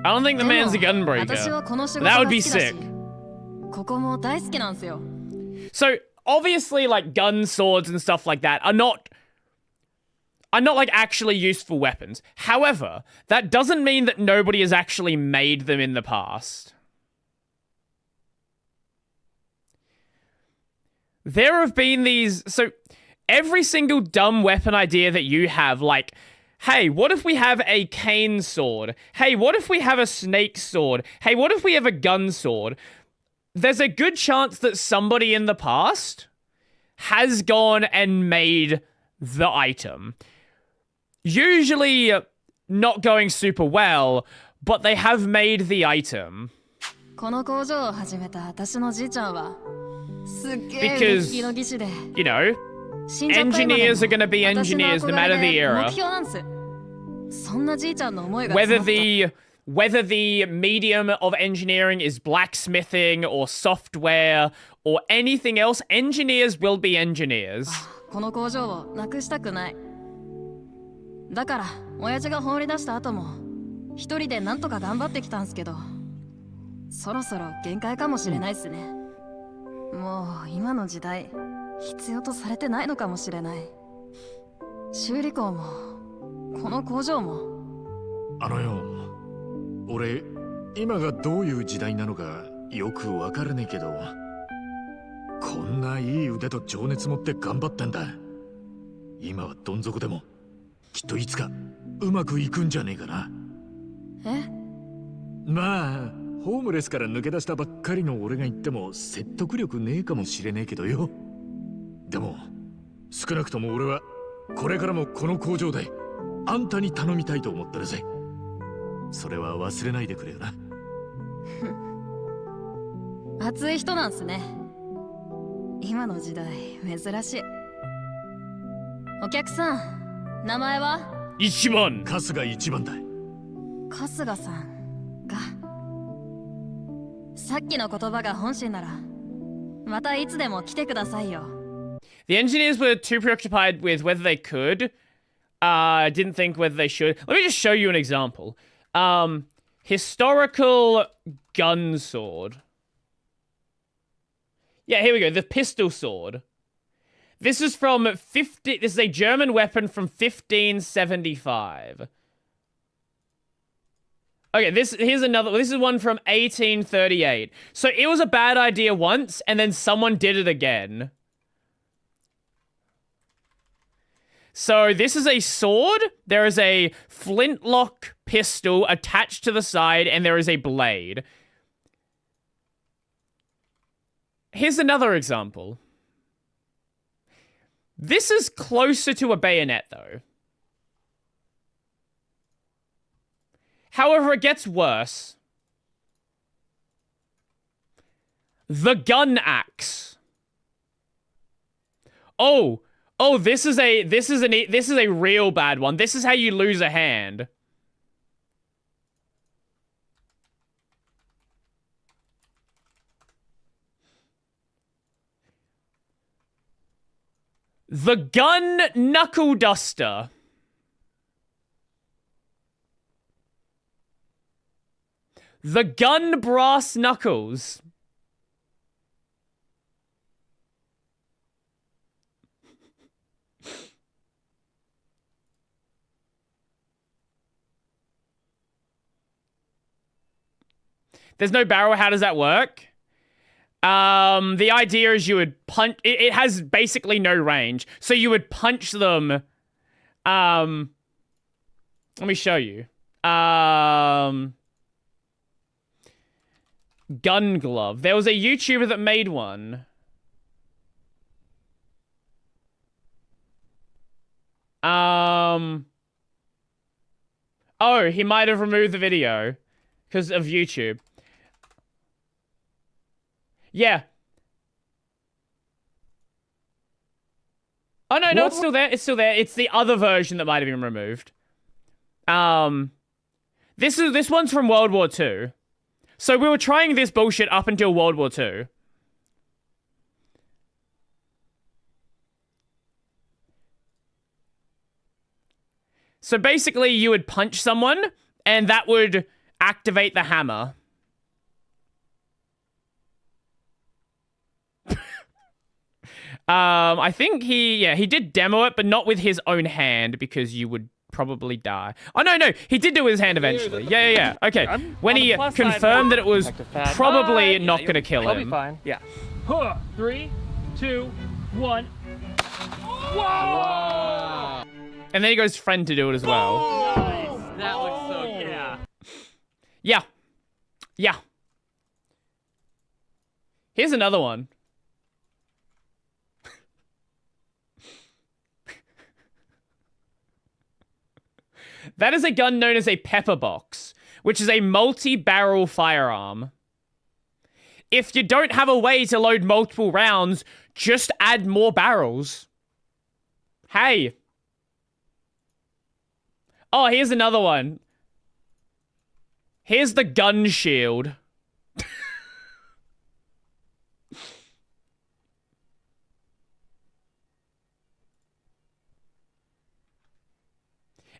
I don't think the で man's a も gunbreaker. 私はこの仕事 That が would 好 be きだし、 sick. ここも大好きなんすよ。 So obviously, like gun swords and stuff like that are not like actually useful weapons. However, that doesn't mean that nobody has actually made them in the past. There have been these. So every single dumb weapon idea that you have, like, hey, what if we have a cane sword? Hey, what if we have a snake sword? Hey, what if we have a gun sword? There's a good chance that somebody in the past has gone and made the item. Usually not going super well, but they have made the item. この工場を始めた私のじいちゃんはすっげえ Because 腕利きの技師で、 You know, 死んじゃった今でも engineers are going to be 私の engineers no 憧 matter れ the で era. 目標なんす。そんなじいちゃんの思いが Whether 詰まった the medium of engineering is blacksmithing or software or anything else, engineers will be engineers. この工場をなくしたくない。だから親父が放り出した後も一人でなんとか頑張ってきたんすけど、そろそろ限界かもしれないっすね。もう今の時代必要とされてないのかもしれない。修理工もこの工場も。あのよ、俺今がどういう時代なのかよくわからねえけど、こんないい腕と情熱持って頑張ってんだ。今はどん底でもきっといつかうまくいくんじゃねえかな。え？まあホームレスから抜け出したばっかりの俺が言っても説得力ねえかもしれねえけどよ。でも少なくとも俺はこれからもこの工場であんたに頼みたいと思ってるぜ。それは忘れないでくれよな。熱い人なんすね。今の時代珍しい。お客さん、名前は？Ichiban。春日一番だ。春日さんか。さっきの言葉が本心なら、またいつでも来てくださいよ。The engineers were too preoccupied with whether they could. Didn't think whether they should. Let me just show you an example. Historical gun sword. Yeah, here we go. The pistol sword. This is from 50. This is a German weapon from 1575. Okay, here's another. This is one from 1838. So it was a bad idea once, and then someone did it again. So this is a sword. There is a flintlock pistol attached to the side, and there is a blade. Here's another example. This is closer to a bayonet, though. However, it gets worse. The gun axe. Oh, this is a real bad one. This is how you lose a hand. The gun knuckle duster. The gun brass knuckles. There's no barrel. How does that work? The idea is you would punch... It has basically no range. So you would punch them... Let me show you. Gun glove. There was a YouTuber that made one. Oh, he might have removed the video because of YouTube. Yeah. Oh, no, it's still there. It's still there. It's the other version that might have been removed. This one's from World War II. So we were trying this bullshit up until World War II. So basically, you would punch someone, and that would activate the hammer. I think he did demo it, but not with his own hand, because you would probably die. Oh, no, he did do it with his hand eventually. Yeah. Okay, when he confirmed that it was probably not going to kill him. I'll be fine. Yeah. 3, 2, 1. Whoa! And then he goes friend to do it as well. Nice. That looks so good. Yeah. Here's another one. That is a gun known as a pepper box, which is a multi-barrel firearm. If you don't have a way to load multiple rounds, just add more barrels. Hey. Oh, here's another one. Here's the gun shield.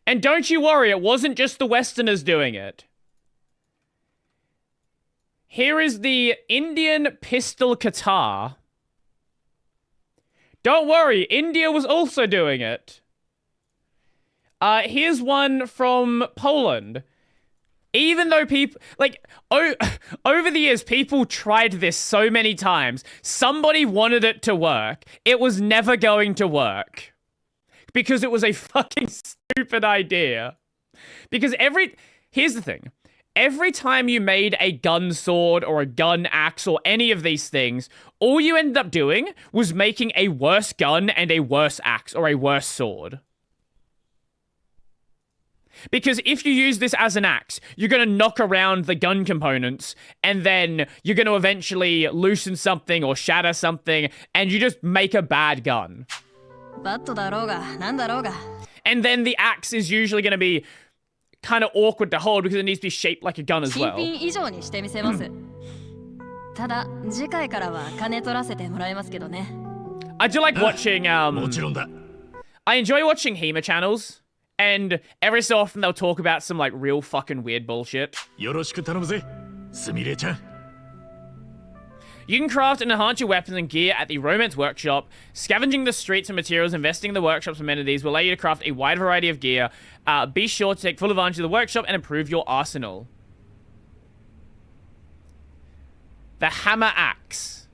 And don't you worry, it wasn't just the Westerners doing it. Here is the Indian pistol Qatar. Don't worry, India was also doing it. Here's one from Poland. Even though people, over the years, people tried this so many times. Somebody wanted it to work. It was never going to work. Because it was a fucking stupid idea. Because here's the thing. Every time you made a gun sword or a gun axe or any of these things, all you ended up doing was making a worse gun and a worse axe or a worse sword. Because if you use this as an axe, you're going to knock around the gun components, and then you're going to eventually loosen something or shatter something, and you just make a bad gun. And then the axe is usually going to be kind of awkward to hold because it needs to be shaped like a gun as well. I do like watching, I enjoy watching HEMA channels, and every so often they'll talk about some like real fucking weird bullshit. You can craft and enhance your weapons and gear at the Romance Workshop. Scavenging the streets and materials, investing in the workshop's amenities will allow you to craft a wide variety of gear. Be sure to take full advantage of the workshop and improve your arsenal. The hammer axe.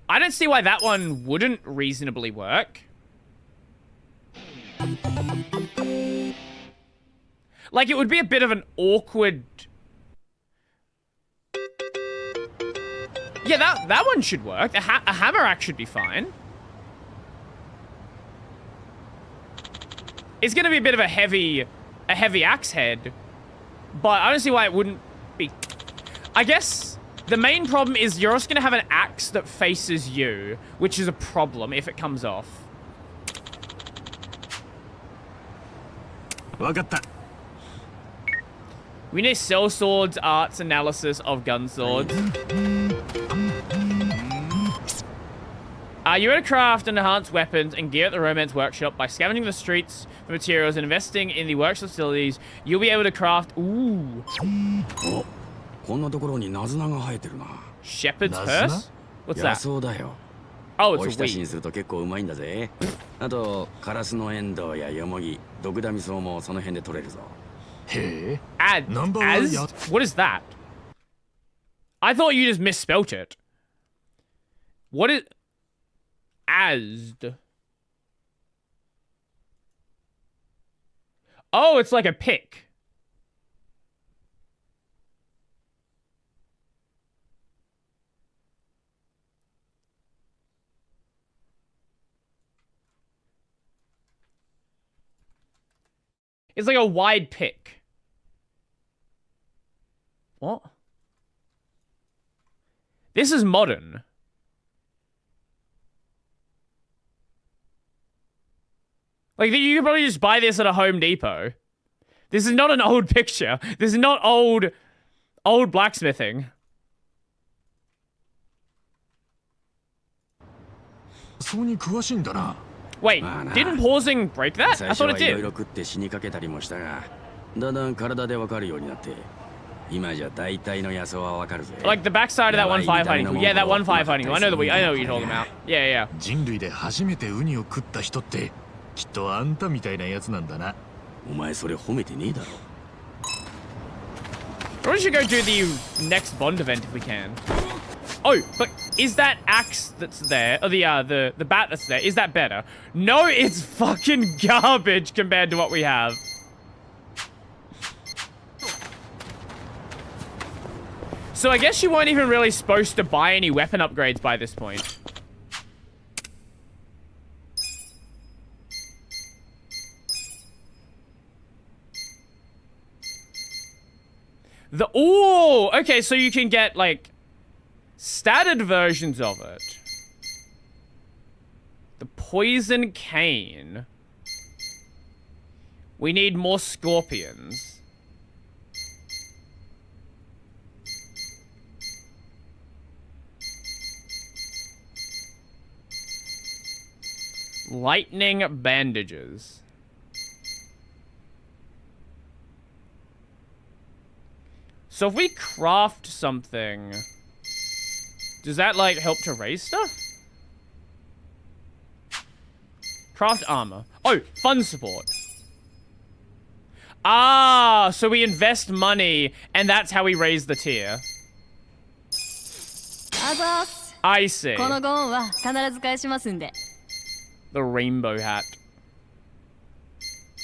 I don't see why that one wouldn't reasonably work. Like, it would be a bit of an awkward... Yeah, that one should work. A hammer axe should be fine. It's going to be a bit of a heavy axe head, but I don't see why it wouldn't be. I guess the main problem is you're also going to have an axe that faces you, which is a problem if it comes off. We need sell swords, arts, analysis of gun swords. You're going to craft and enhance weapons and gear at the Romance Workshop by scavenging the streets for materials and investing in the workshop facilities. You'll be able to craft... Ooh. Shepherd's purse? What's that? Oh, it's a weed. What is that? I thought you just misspelt it. What is... Asd. Oh, it's like a pick. It's like a wide pick. What? This is modern. Like, you could probably just buy this at a Home Depot. This is not an old picture. This is not old blacksmithing. Wait, didn't pausing break that? I thought it did. Like the backside of that one firefighting. Yeah, that one firefighting. I know what you're talking about. Yeah. Or we should go do the next Bond event if we can. Oh, but is that axe that's there, or the bat that's there, is that better? No, it's fucking garbage compared to what we have. So I guess you weren't even really supposed to buy any weapon upgrades by this point. Ooh, okay, so you can get, like, statted versions of it. The poison cane. We need more scorpions. Lightning bandages. So if we craft something, does that, like, help to raise stuff? Craft armor. Oh, fund support. Ah, so we invest money, and that's how we raise the tier. I see. The rainbow hat.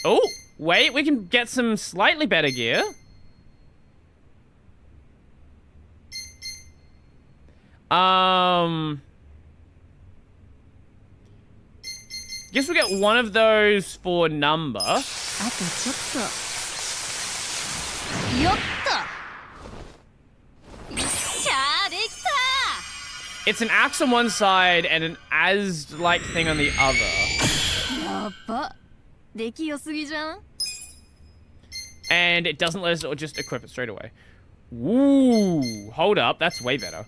Oh, wait, we can get some slightly better gear. Guess we get one of those for number. It's an axe on one side and an as-like thing on the other. And it doesn't let us just equip it straight away. Ooh, hold up, that's way better.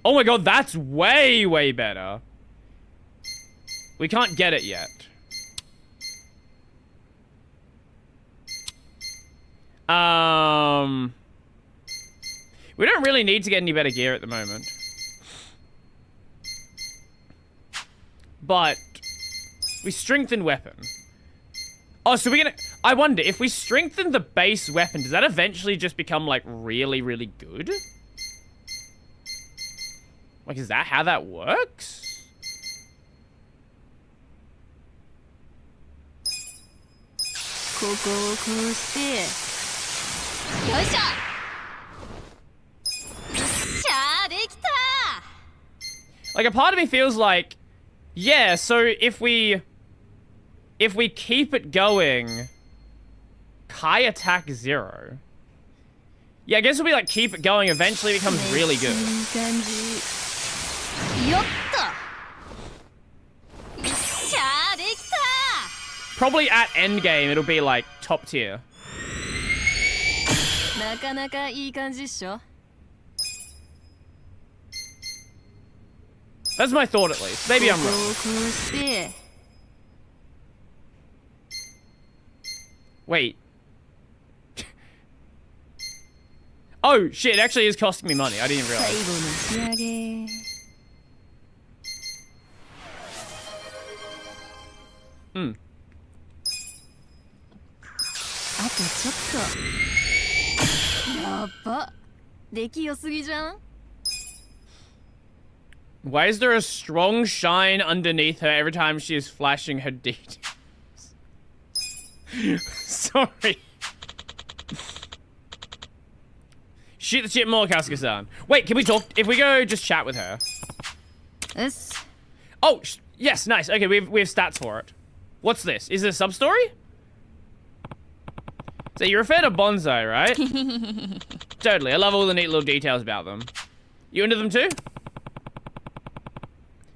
Oh my god, that's way, way better. We can't get it yet. We don't really need to get any better gear at the moment. But we strengthen weapon. Oh, so we're gonna... I wonder, if we strengthen the base weapon, does that eventually just become, like, really, really good? Like, is that how that works? Like, a part of me feels like, yeah, so if we keep it going, Kai attack 0. Yeah, I guess if we like keep it going, eventually it becomes really good. Probably at endgame, it'll be like top tier. That's my thought at least. Maybe I'm wrong. Wait. Oh, shit, it actually is costing me money. I didn't realize. Hmm. Why is there a strong shine underneath her every time she is flashing her details? Sorry. Shoot the chip more, Kasuga-san. Wait, can we talk? If we go just chat with her. Yes. Oh, yes, nice. Okay, we have stats for it. What's this? Is this a sub-story? So you refer to bonsai, right? Totally. I love all the neat little details about them. You into them too?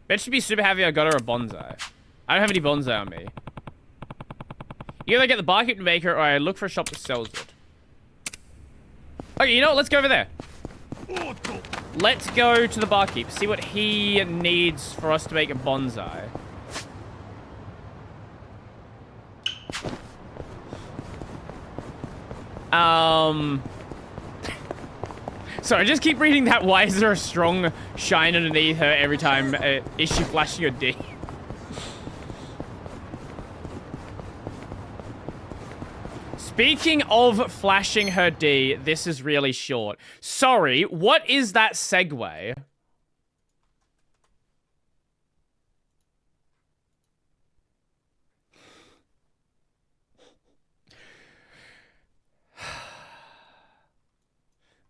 Bet she'd be super happy I got her a bonsai. I don't have any bonsai on me. You either get the barkeep to make her, or I look for a shop that sells it. Okay, you know what? Let's go over there. Let's go to the barkeep. See what he needs for us to make a bonsai. Sorry, I just keep reading that. Why is there a strong shine underneath her every time is she flashing her D? Speaking of flashing her D, this is really short. Sorry, what is that segue?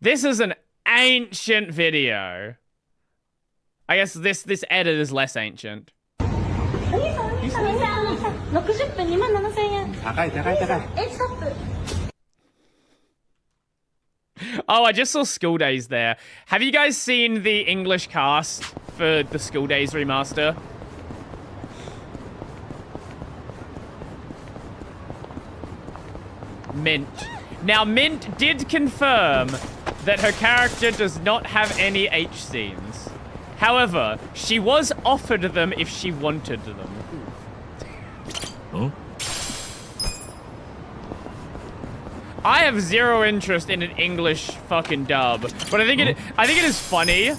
This is an ancient video. I guess this edit is less ancient. Oh, I just saw School Days there. Have you guys seen the English cast for the School Days remaster? Mint. Now, Mint did confirm that her character does not have any H scenes. However, she was offered them if she wanted them. Huh? I have zero interest in an English fucking dub, but I think it is funny,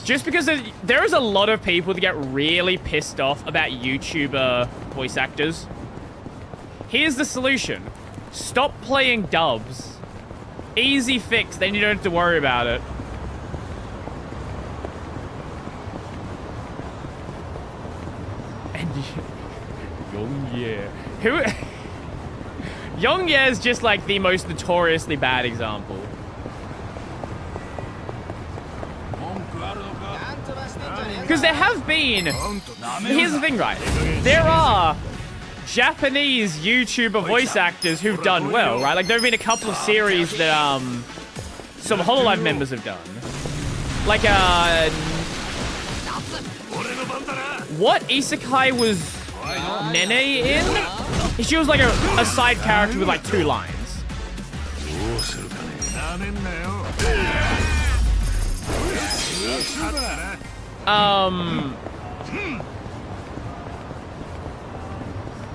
just because there is a lot of people that get really pissed off about YouTuber voice actors. Here's the solution: stop playing dubs. Easy fix. Then you don't have to worry about it. And Young-Ye. Who? Young-Ye is just like the most notoriously bad example. Because there have been... Here's the thing, right? There are Japanese YouTuber voice actors who've done well, right? Like, there have been a couple of series that, some HoloLive members have done. Like, what isekai was Nene in? She was like a side character with like 2 lines.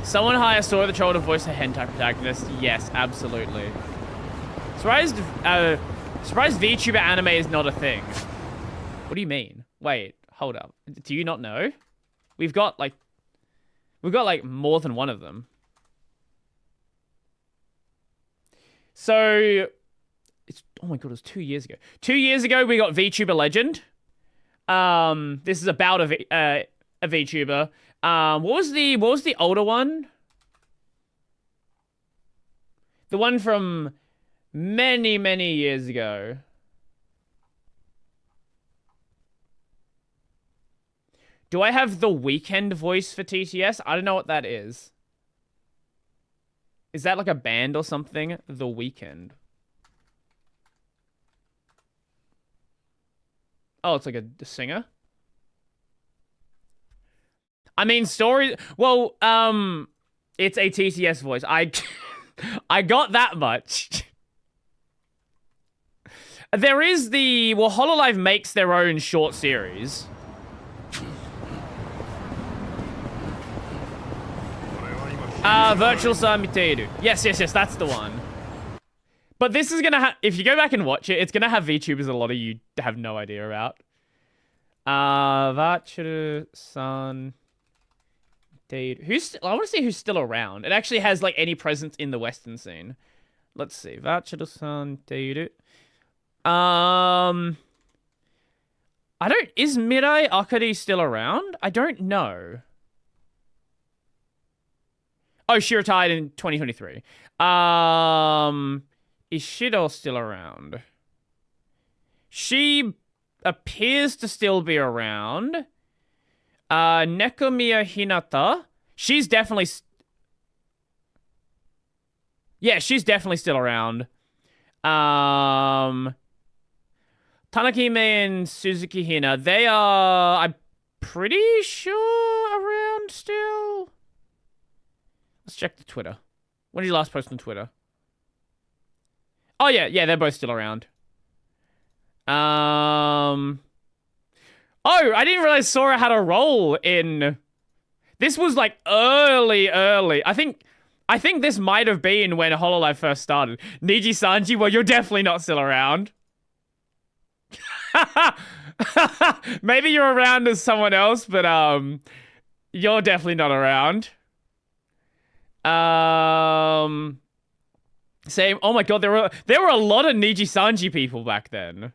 Someone hire Sora the Troll to voice a hentai protagonist. Yes, absolutely. Surprised VTuber anime is not a thing. What do you mean? Wait, hold up. Do you not know? We've got like more than one of them. So it's, oh my god, it was 2 years ago. 2 years ago we got VTuber Legend. This is about a VTuber. What was the older one? The one from many years ago. Do I have the Weekend voice for TTS? I don't know what that is. Is that like a band or something? The Weekend. Oh, it's like a singer? I mean, story... Well, it's a TTS voice. I got that much. There is the... Well, HoloLive makes their own short series. Virtual Sun Miteiru. Yes, that's the one. But this is gonna have... If you go back and watch it, it's gonna have VTubers a lot of you have no idea about. Virtual Sun... Who's I want to see who's still around. It actually has like any presence in the Western scene. Let's see. Vachido-san. I don't... Is Mirai Akari still around? I don't know. Oh, she retired in 2023. Is Shido still around? She appears to still be around. Nekomiya Hinata. She's definitely... Yeah, she's definitely still around. Tanakime and Suzuki Hina. They are... I'm pretty sure around still. Let's check the Twitter. When did you last post on Twitter? Oh, yeah, they're both still around. Oh, I didn't realize Sora had a role in... This was like early. I think this might have been when HoloLive first started. Niji Sanji, well, you're definitely not still around. Maybe you're around as someone else, but you're definitely not around. Same. Oh my god, there were a lot of Niji Sanji people back then.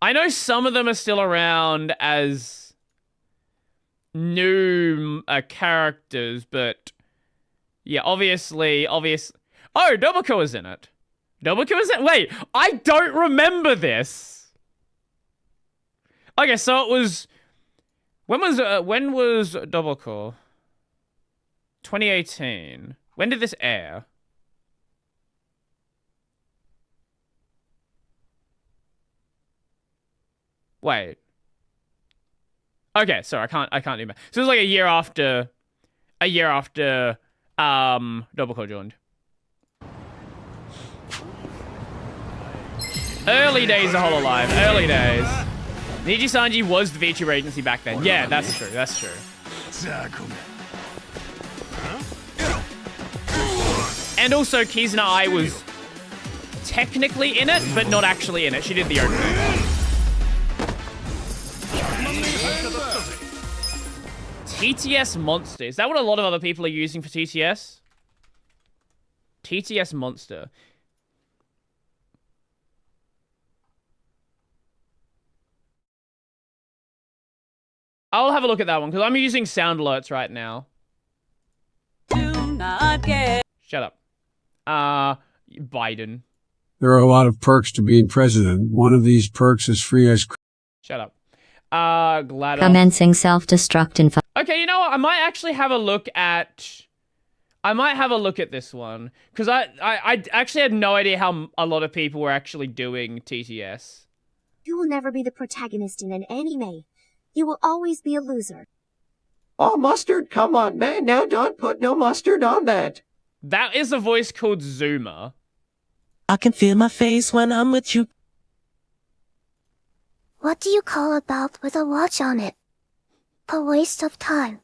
I know some of them are still around as new characters, but yeah, obviously. Oh, Nobuko was in it. Nobuko was in it? Wait, I don't remember this. Okay, so it was... When was Nobuko? 2018. When did this air? Wait. Okay, sorry, I can't do math. So it was like a year after Nobuko joined. Early days of HoloLive, early days. Niji Sanji was the VTuber agency back then. Yeah, that's true. And also, Kizuna Ai was technically in it, but not actually in it. She did the opening. TTS Monster. Is that what a lot of other people are using for TTS? TTS Monster. I'll have a look at that one, because I'm using sound alerts right now. Do not get... Shut up. Biden. There are a lot of perks to being president. One of these perks is free ice cream. Shut up. GLaDOS. Commencing self-destruct in... Okay, you know what? I might actually have a look at... I might have a look at this one. Because I actually had no idea how a lot of people were actually doing TTS. You will never be the protagonist in an anime. You will always be a loser. Oh, mustard, come on, man. Now don't put no mustard on that. That is a voice called Zuma. I can feel my face when I'm with you. What do you call a belt with a watch on it? A waste of time.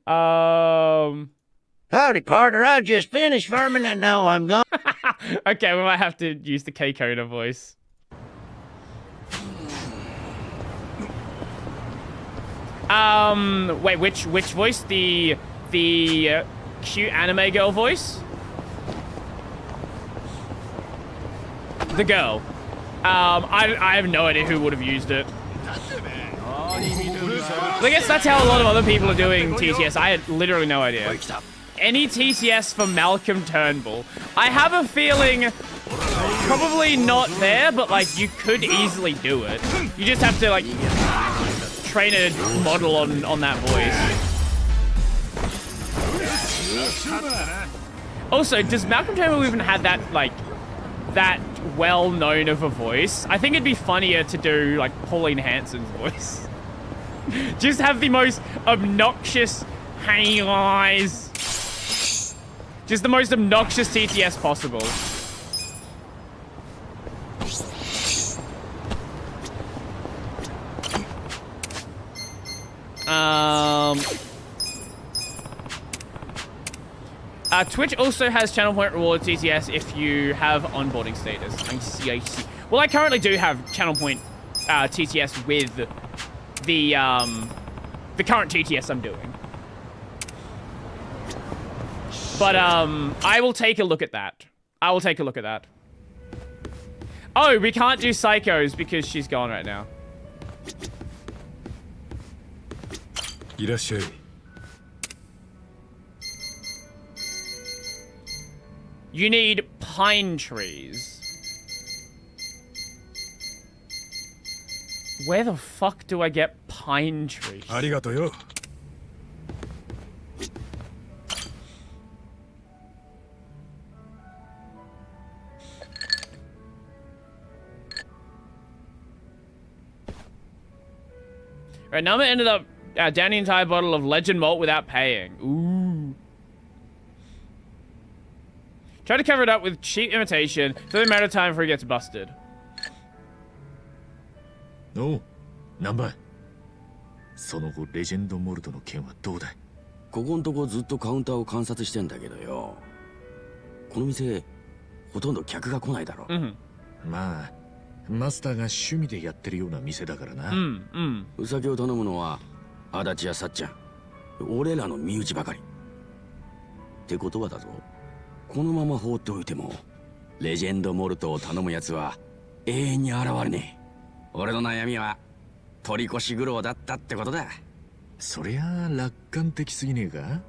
Howdy, partner. I just finished farming and now I'm gone. Okay, we might have to use the K-Coda voice. Wait, which voice? The cute anime girl voice? The girl. I have no idea who would have used it. I guess that's how a lot of other people are doing TTS. I had literally no idea. Any TTS for Malcolm Turnbull? I have a feeling probably not there, but like you could easily do it. You just have to like train a model on that voice. Also, does Malcolm Turnbull even have that like that well known of a voice? I think it'd be funnier to do like Pauline Hanson's voice. Just have the most obnoxious hey guys. Just the most obnoxious TTS possible. Twitch also has channel point reward TTS if you have onboarding status. I see. Well, I currently do have channel point TTS with the current TTS I'm doing. But I will take a look at that. Oh, we can't do Psychos because she's gone right now. You need pine trees. Where the fuck do I get pine trees? Right, Nama ended up down the entire bottle of Legend Malt without paying. Ooh. Try to cover it up with cheap imitation. It's only a matter of time before he gets busted. No, Number. その後レジェンドモルトの件はどうだい？ここんとこずっとカウンターを観察してんだけどよ。この店ほとんど客が来ないだろ。まあマスターが趣味でやってるような店だからな。ウサギを頼むのは足立やさっちゃん。俺らの身内ばかり。ってことはだぞ。このまま放っておいてもレジェンドモルトを頼む奴は永遠に現れねえ。俺の悩みは取り越し苦労だったってことだ。そりゃ楽観的すぎねえか？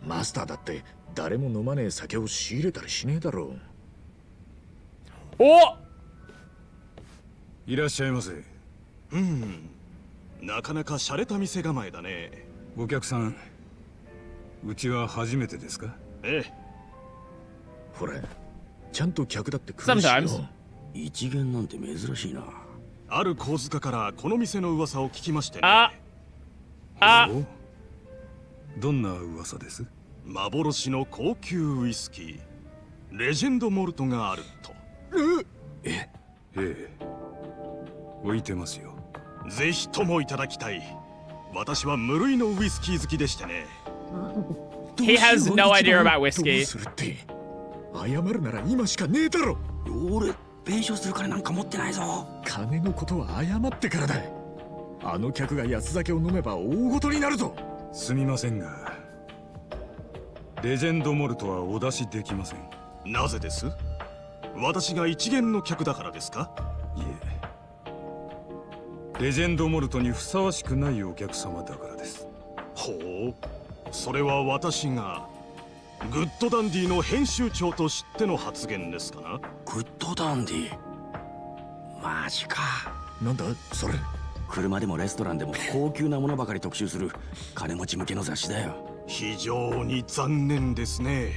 マスターだって誰も飲まねえ酒を仕入れたりしねえだろう。お！いらっしゃいませ。なかなか洒落た店構えだね。お客さん、うちは初めてですか？ええ。ほら、ちゃんと客だって来るしよ。一元なんて珍しいな。ある小塚からこの店の噂を聞きましてね。どんな噂です？幻の高級ウイスキー、レジェンドモルトがあると。ええ、置いてますよ。ぜひともいただきたい。私は無類のウイスキー好きでしてね。He has no idea about whiskey. 謝るなら今しかねえだろ。俺弁償する金なんか持ってないぞ。金のことは謝ってからだ。あの客が安酒を飲めば大ごとになるぞ。すみませんが、レジェンドモルトはお出しできません。なぜです？私が一元の客だからですか？いえ、レジェンドモルトにふさわしくないお客様だからです。ほう、それは私がグッドダンディの編集長と知っての発言ですかな？グッドダンディ？マジか。なんだそれ？車でもレストランでも高級なものばかり特集する金持ち向けの雑誌だよ。非常に残念ですね。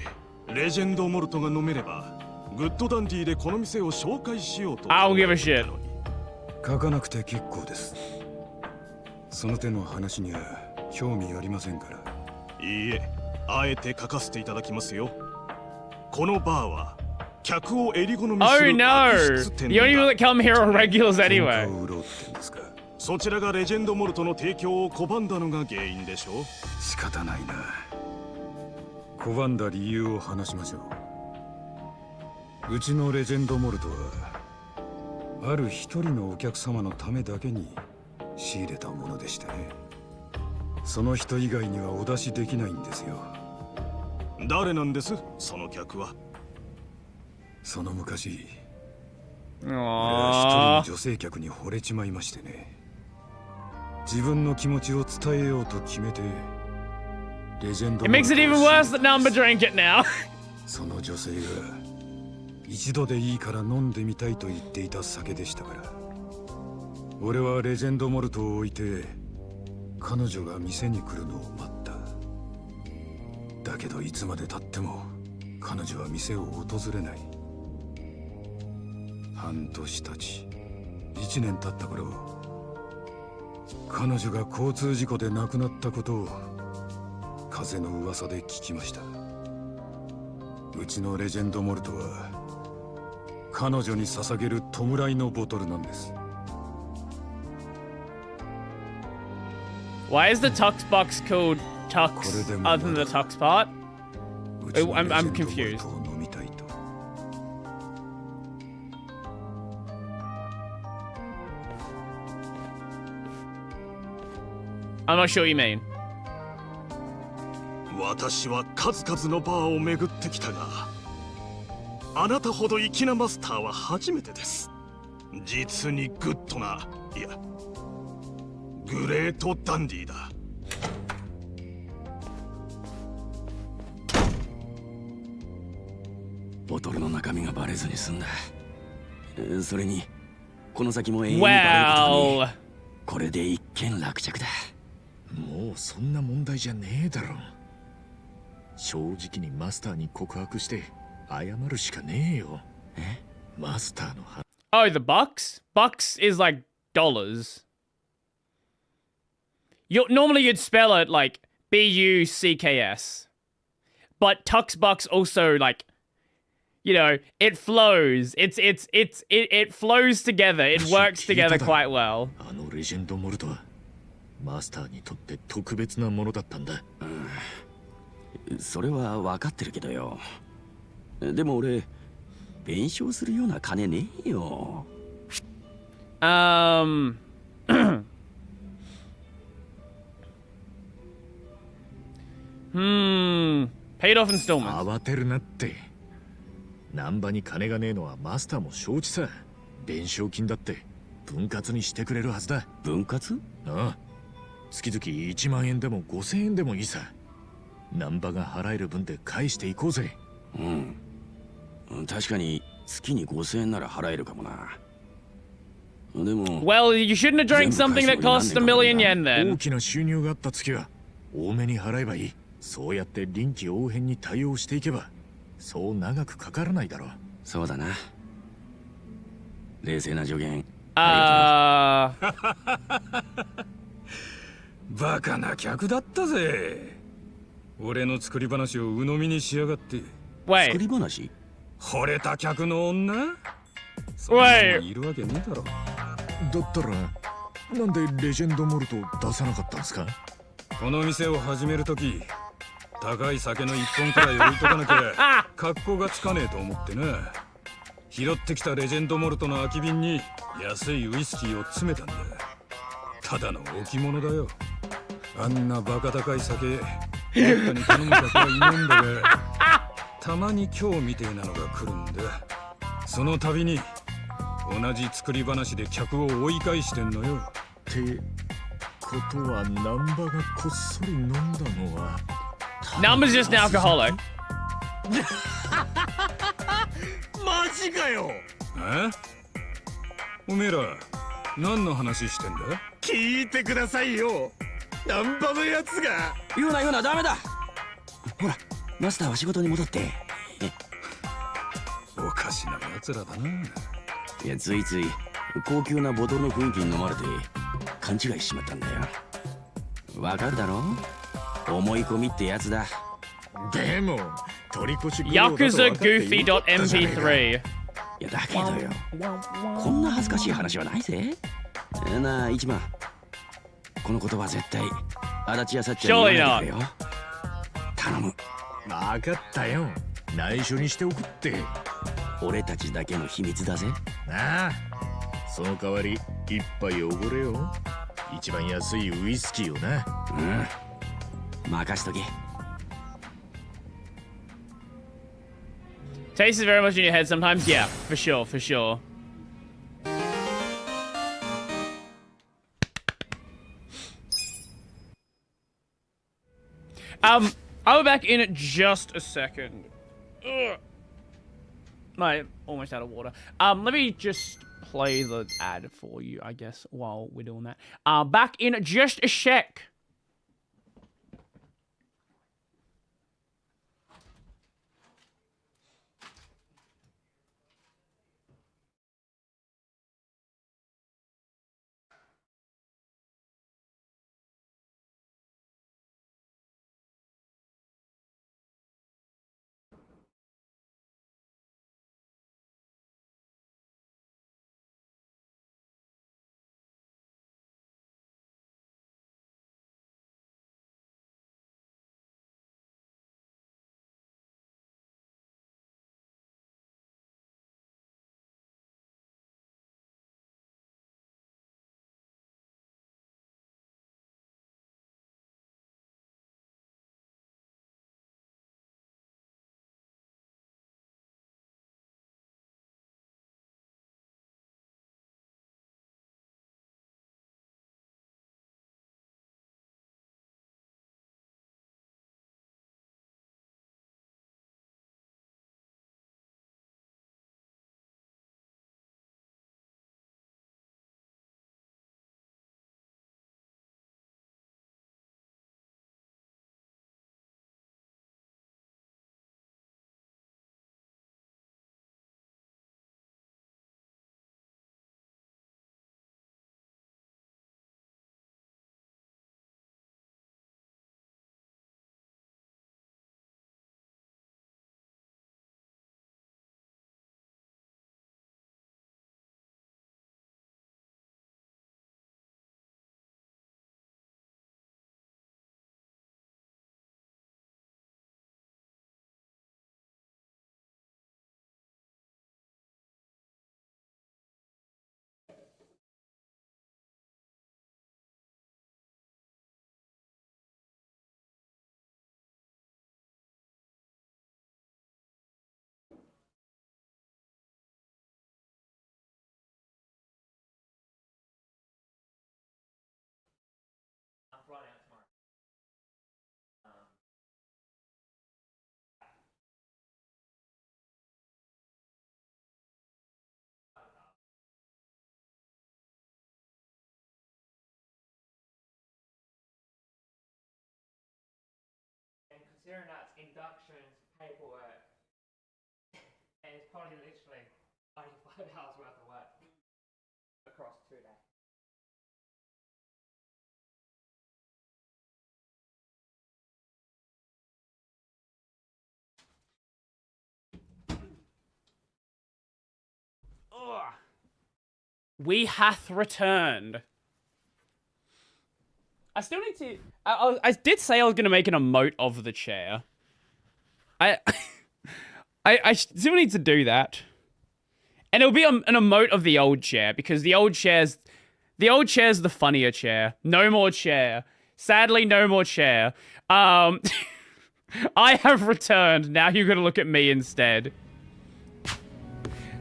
レジェンドモルトが飲めればグッドダンディでこの店を紹介しようと。 I'll give a shit. 書かなくて結構です。その手の話には興味ありませんから。いいえ、あえて書かせていただきますよ。このバーは客を襟好みす Oh る no! 悪質店 The only people that come here are regulars 喧 anyway. 嘩を売ろうってんですか。そちらがレジェンドモルトの提供を拒んだのが原因でしょう。仕方ないな。拒んだ理由を話しましょう。うちのレジェンドモルトはある一人のお客様のためだけに仕入れたものでしてね。その人以外にはお出しできないんですよ。誰なんですその客は。その昔、俺は一人 Aww. の女性客に惚れちまいましてね。自分の気持ちを伝えようと決めてレジェンド It makes it even worse that Number drank it now. その女性が一度でいいから飲んでみたいと言っていた酒でしたから、俺はレジェンドモルトを置いて彼女が店に来るのを待った。だけどいつまで経っても彼女は店を訪れない。半年経ち1年経った頃、彼女が交通事故で亡くなったことを風の噂で聞きました。うちのレジェンドモルトは彼女に捧げる弔いのボトルなんです。Why is the Tux box called Tux other than the Tux part? I'm confused. I'm not sure what you mean. 私は数々のバーを巡ってきたが、あなたほど粋なマスターは初めてです。実にグッドな、いや、グレートダンディーだ。ボトルの中身がバレずに済んだ。それにこの先も永遠にバレることに、これで一件落着だ。もうそんな問題じゃねえだろ。正直にマスターに告白して謝るしかねえよ。マスターのは。Oh, the bucks? Bucks is like dollars. Normally you'd spell it like B-U-C-K-S. But Tux Bucks also like, you know, it flows. It flows together. It works together quite well. あのレジェンドモルトはマスターにとって特別なものだったんだ。それは分かってるけどよ。でも俺弁償するような金ねえよ。Paid off installments. 慌てるなって。難波に金がねえのはマスターも承知さ。弁償金だって分割にしてくれるはずだ。分割？ああ。月々1万円でも5000円でもいいさ。難波が払える分で返していこうぜ。確かに月に5000円なら払えるかもな。でも Well, you shouldn't have drank something that cost $1 million yen then. 大きな収入があった月は多めに払えばいい。そうやって臨機応変に対応していけばそう長くかからないだろう。そうだな。冷静な助言。バカな客だったぜ。俺の作り話を鵜呑みにしやがって。作り話？惚れた客の女？そんなのいるわけねえだろ。だったらなんでレジェンドモルトを出さなかったんですか？この店を始めるとき高い酒の一本くらい置いとかなきゃ格好がつかねえと思ってな。拾ってきたレジェンドモルトの空き瓶に安いウイスキーを詰めたんだ。ただの置物だよ。あんなバカ高い酒めったに頼む客はいねえんだが、たまに今日みてえなのが来るんだ。その度に同じ作り話で客を追い返してんのよ。ってことは難波がこっそり飲んだのは Number's just an alcoholic. マジかよ。おめえら何の話してんだ？聞いてくださいよ。ナンパのやつが。言うなダメだ。ほらマスターは仕事に戻って。おかしな奴らだな。いやついつい高級なボトルの雰囲気に飲まれて勘違いしちまったんだよ。わかるだろ、思い込みってやつだ。でも取り越し Yakuza Goofy.mp3。 いやだけどよ、こんな恥ずかしい話はないぜ。なあ一番、この言葉絶対足立やさっちゃんに言わないでくれよ。頼む。分かったよ、内緒にしておくって。俺たちだけの秘密だぜ。なあ、その代わり一杯おごれよ。一番安いウイスキーをな。うん、任しとけ。Taste is very much in your head sometimes. Yeah, for sure, for sure. I'll be back in just a second. Ugh. I'm almost out of water. Let me just play the ad for you, I guess, while we're doing that. Back in just a sec. Considering that's inductions, paperwork, and it's probably literally only 5 hours worth of work across 2 days. Ugh. We hath returned. I still need to... I did say I was going to make an emote of the chair. I still need to do that. And it'll be an emote of the old chair, because the old chair's the funnier chair. No more chair. Sadly, no more chair. I have returned. Now you're going to look at me instead.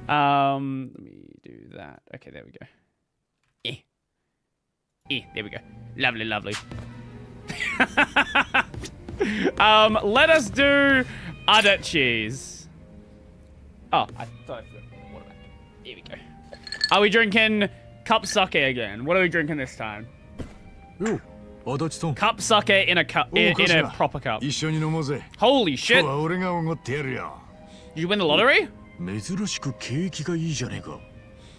Let me do that. Okay, there we go. There we go. Lovely, lovely. Let us do other cheese. Oh, I thought I forgot water back. Here we go. Are we drinking cup sake again? What are we drinking this time? Cup sucker in a cup in a proper cup. Holy shit! Did you win the lottery? 珍しく景気がいいじゃねえか。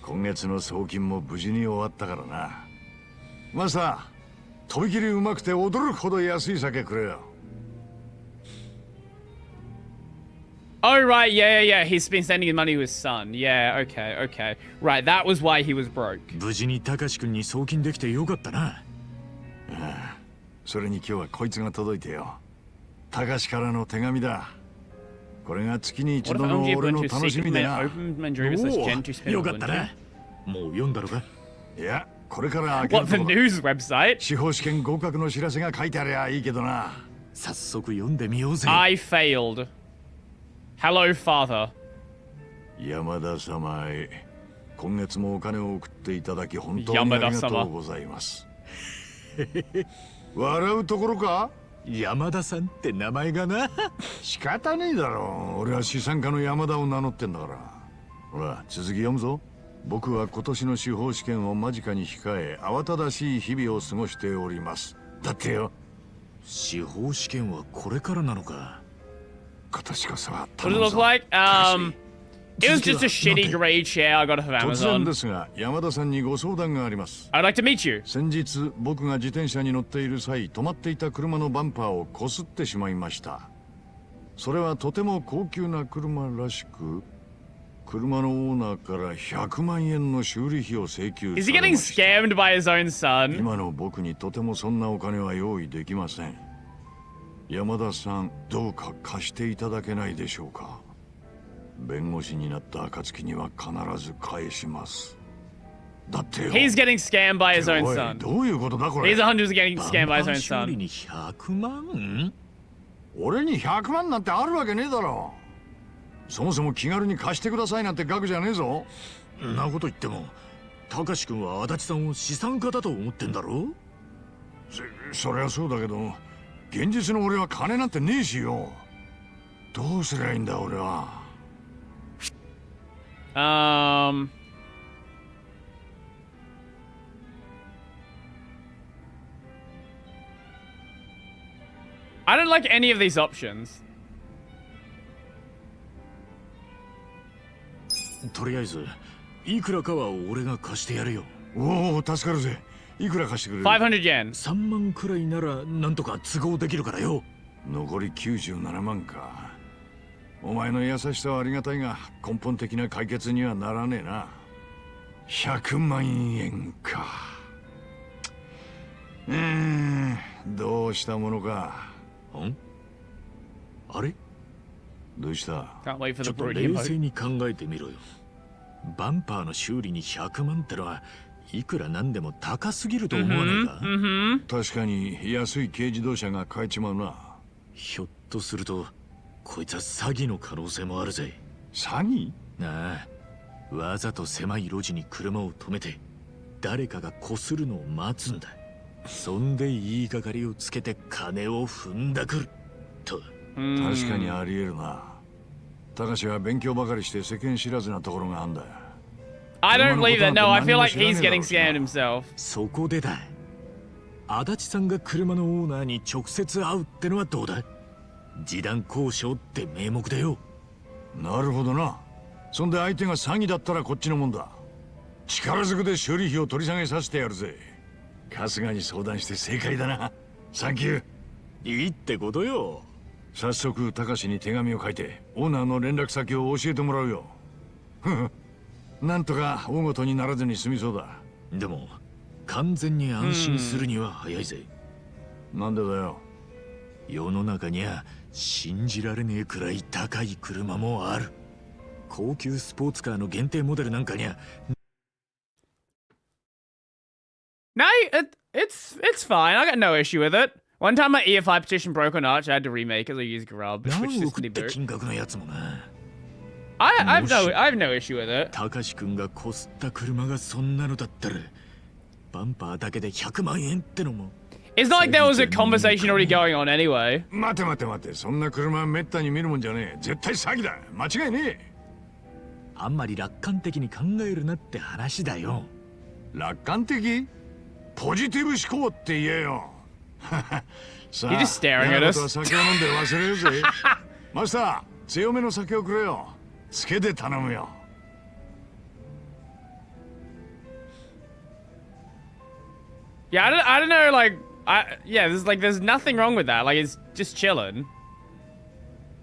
今月の送金も無事に終わったからな。マスター、とびきりうまくて驚くほど安い酒くれよ。Oh right, yeah. He's been sending money to his son. Yeah, okay. Right, that was why he was broke. 無事に高志くんに送金できてよかったな。それに今日はこいつが届いてよ。高志からの手紙だ。これが月に一度の俺の楽しみでな。よかったな。もう読んだのか？いや、これから開ける。What, the news website? 司法試験合格の知らせが書いてありゃいいけどな。早速読んでみようぜ。I failed. Hello, father. 山田様へ、今月もお金を送っていただき本当にありがとうございます。笑うところか？山田さんって名前がな。仕方ねえだろう。俺は資産家の山田を名乗ってんだから。ほら、続き読むぞ。僕は今年の司法試験を間近に控え、慌ただしい日々を過ごしております。だってよ。司法試験はこれからなのか。今年こそは頼むぞ。 What does it look like? It was just a shitty grade chair I got off of 突然 Amazon. ですが、山田さんにご相談があります。I'd like to meet you. 先日、僕が自転車に乗っている際、止まっていた車のバンパーをこすってしまいました。それはとても高級な車らしく、車のオーナーから100万円の修理費を請求さ Is he れ getting ました。 scammed by his own son? 今の僕にとてもそんなお金は用意できません。山田さん、どうか貸していただけないでしょうか。弁護士になった暁には必ず返します。だってよ。 He's getting scammed by his own おい、 son. どういうことだこれ。 He's 100% getting scammed by his own 修理 son. に100万？俺に100万なんてあるわけねえだろ。そもそも気軽に貸してくださいなんて額じゃねえぞ。んなこと言っても、高志くんは足立さんを資産家だと思ってんだろ。そりゃそうだけど、現実の俺は金なんてねえしよ。どうすりゃいいんだ俺は。I don't like any of these options. とりあえず、いくらかは俺が貸してやるよ。おお、助かるぜ。いくら貸してくれる？500 yen。3万くらいならなんとか都合できるからよ。残り97万か。お前の優しさはありがたいが、根本的な解決にはならねえな。100万円か。どうしたものか。あれ？どうした？ Can't wait for ちょ the っと broody 冷静 emote. に考えてみろよ。バンパーの修理に100万ってのはいくらなんでも高すぎると思わないか？確かに安い軽自動車が買えちまうな。ひょっとするとこいつは詐欺の可能性もあるぜ。詐欺？ああ、わざと狭い路地に車を止めて誰かがこするのを待つんだ。そんで言いがかりをつけて金を踏んだくると。確かにあり得るな。高志は勉強ばかりして世間知らずなところがあんだ。 I don't believe that. No, I feel like he's getting scammed himself. そこでだ。足立さんが車のオーナーに直接会うってのはどうだ？示談交渉って名目だよ。なるほどな。そんで相手が詐欺だったらこっちのもんだ。力ずくで修理費を取り下げさせてやるぜ。春日に相談して正解だな。サンキュー。いいってことよ。早速高志に手紙を書いてオーナーの連絡先を教えてもらうよ。なんとか大ごとにならずに済みそうだ。でも完全に安心するには早いぜ。なんでだよ。世の中には信じられねえくらい高い車もある。高級スポーツカーの限定モデルなんかにゃ。No, it's fine. I got no issue with it. One time my EFI petition broke on Arch, I had to remake it. I used Grub, which is pretty boot. I have no issue with it. 高志くんがこすった車がそんなのだったら、バンパーだけで100万円ってのも。It's not like there was a conversation already going on anyway. 待て待て待て、そんな車はめったに見るもんじゃねえ。絶対詐欺だ。間違いねえ。あんまり楽観的に考えるなって話だよ。楽観的？ポジティブ思考って言えよ。さあ、 You're just staring at us. 酒を飲んで忘れるぜ。マスター、強めの酒をくれよ。つけて頼むよ。Yeah, I don't know, like, there's nothing wrong with that. Like, it's just chilling.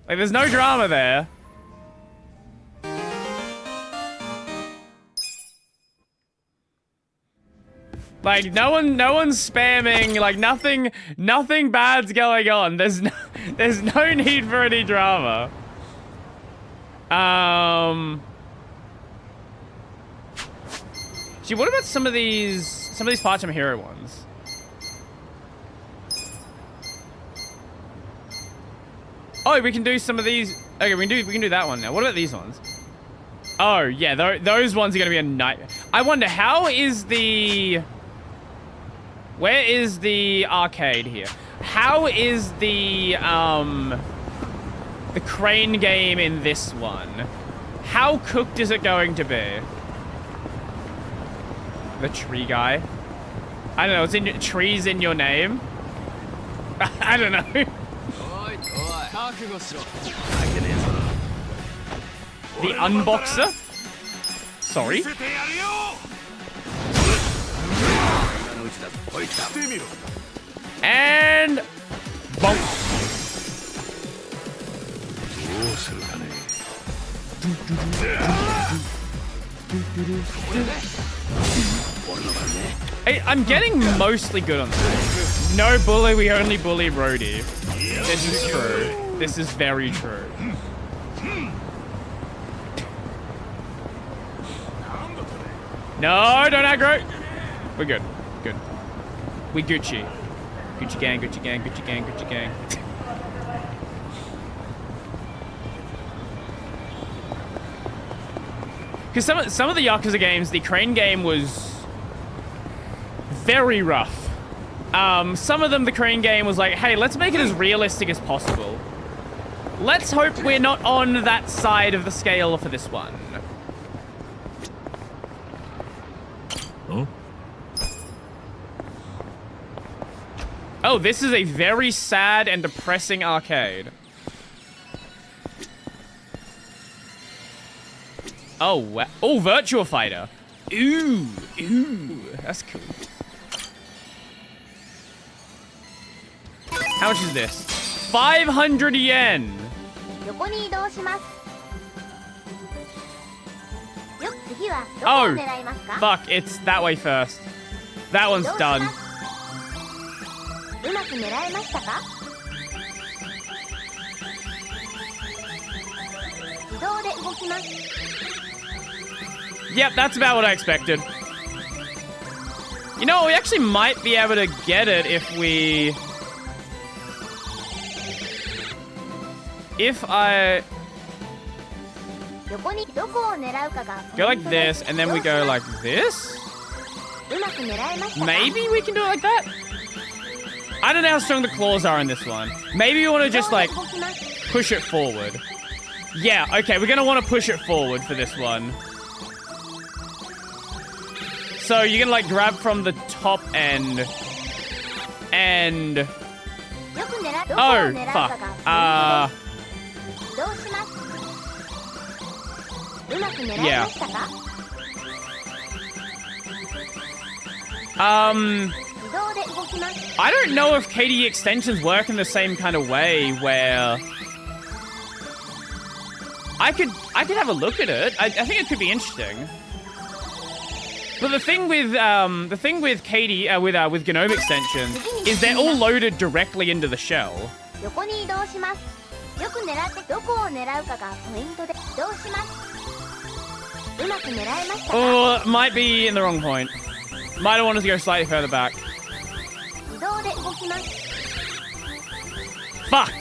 Like, there's no drama there. Like, no one's spamming. Like, nothing bad's going on. There's no need for any drama. Gee, what about some of these part-time hero ones? Oh, we can do some of these. Okay, we can do that one now. What about these ones? Oh, yeah, those ones are gonna be a nightmare. I wonder, how is the... Where is the arcade here? How is the crane game in this one? How cooked is it going to be? The tree guy? I don't know, it's in trees in your name? I don't know. The unboxer? Sorry? And bonk. Hey, I'm getting mostly good on this. No bully, we only bully Brody. This is true. This is very true. No, don't aggro. We're good. Good. We Gucci. Gucci gang, Gucci gang, Gucci gang, Gucci gang. Because some of the Yakuza games, the crane game was very rough. Some of them, the crane game was like, hey, let's make it as realistic as possible. Let's hope we're not on that side of the scale for this one. Huh? Oh, this is a very sad and depressing arcade. Oh, wow. Oh, Virtua Fighter. Ooh, that's cool. How much is this? 500 yen. Oh, fuck, it's that way first. That one's done. Yep, that's about what I expected. You know, we actually might be able to get it if we... If I... Go like this, and then we go like this? Maybe we can do it like that? I don't know how strong the claws are in this one. Maybe we want to just, like, push it forward. Yeah, okay, we're going to want to push it forward for this one. So you're going to, like, grab from the top end. And... Oh, fuck. Yeah. I don't know if KDE extensions work in the same kind of way where I could have a look at it. I think it could be interesting. But the thing with KDE with GNOME extensions is they're all loaded directly into the shell. Oh, might be in the wrong point. Might have wanted to go slightly further back. Fuck!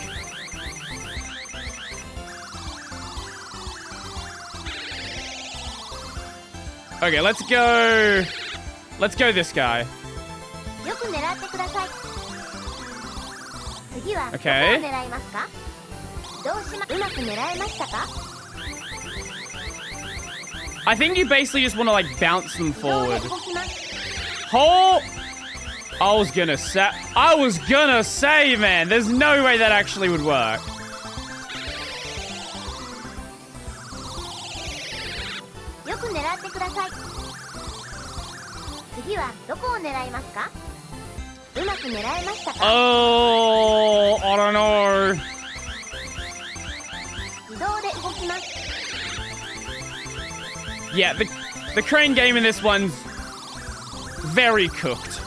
Okay, let's go this guy. Okay. I think you basically just want to, like, bounce them forward. Oh! I was gonna say, man, there's no way that actually would work. Oh, I don't know. Yeah, the crane game in this one's very cooked.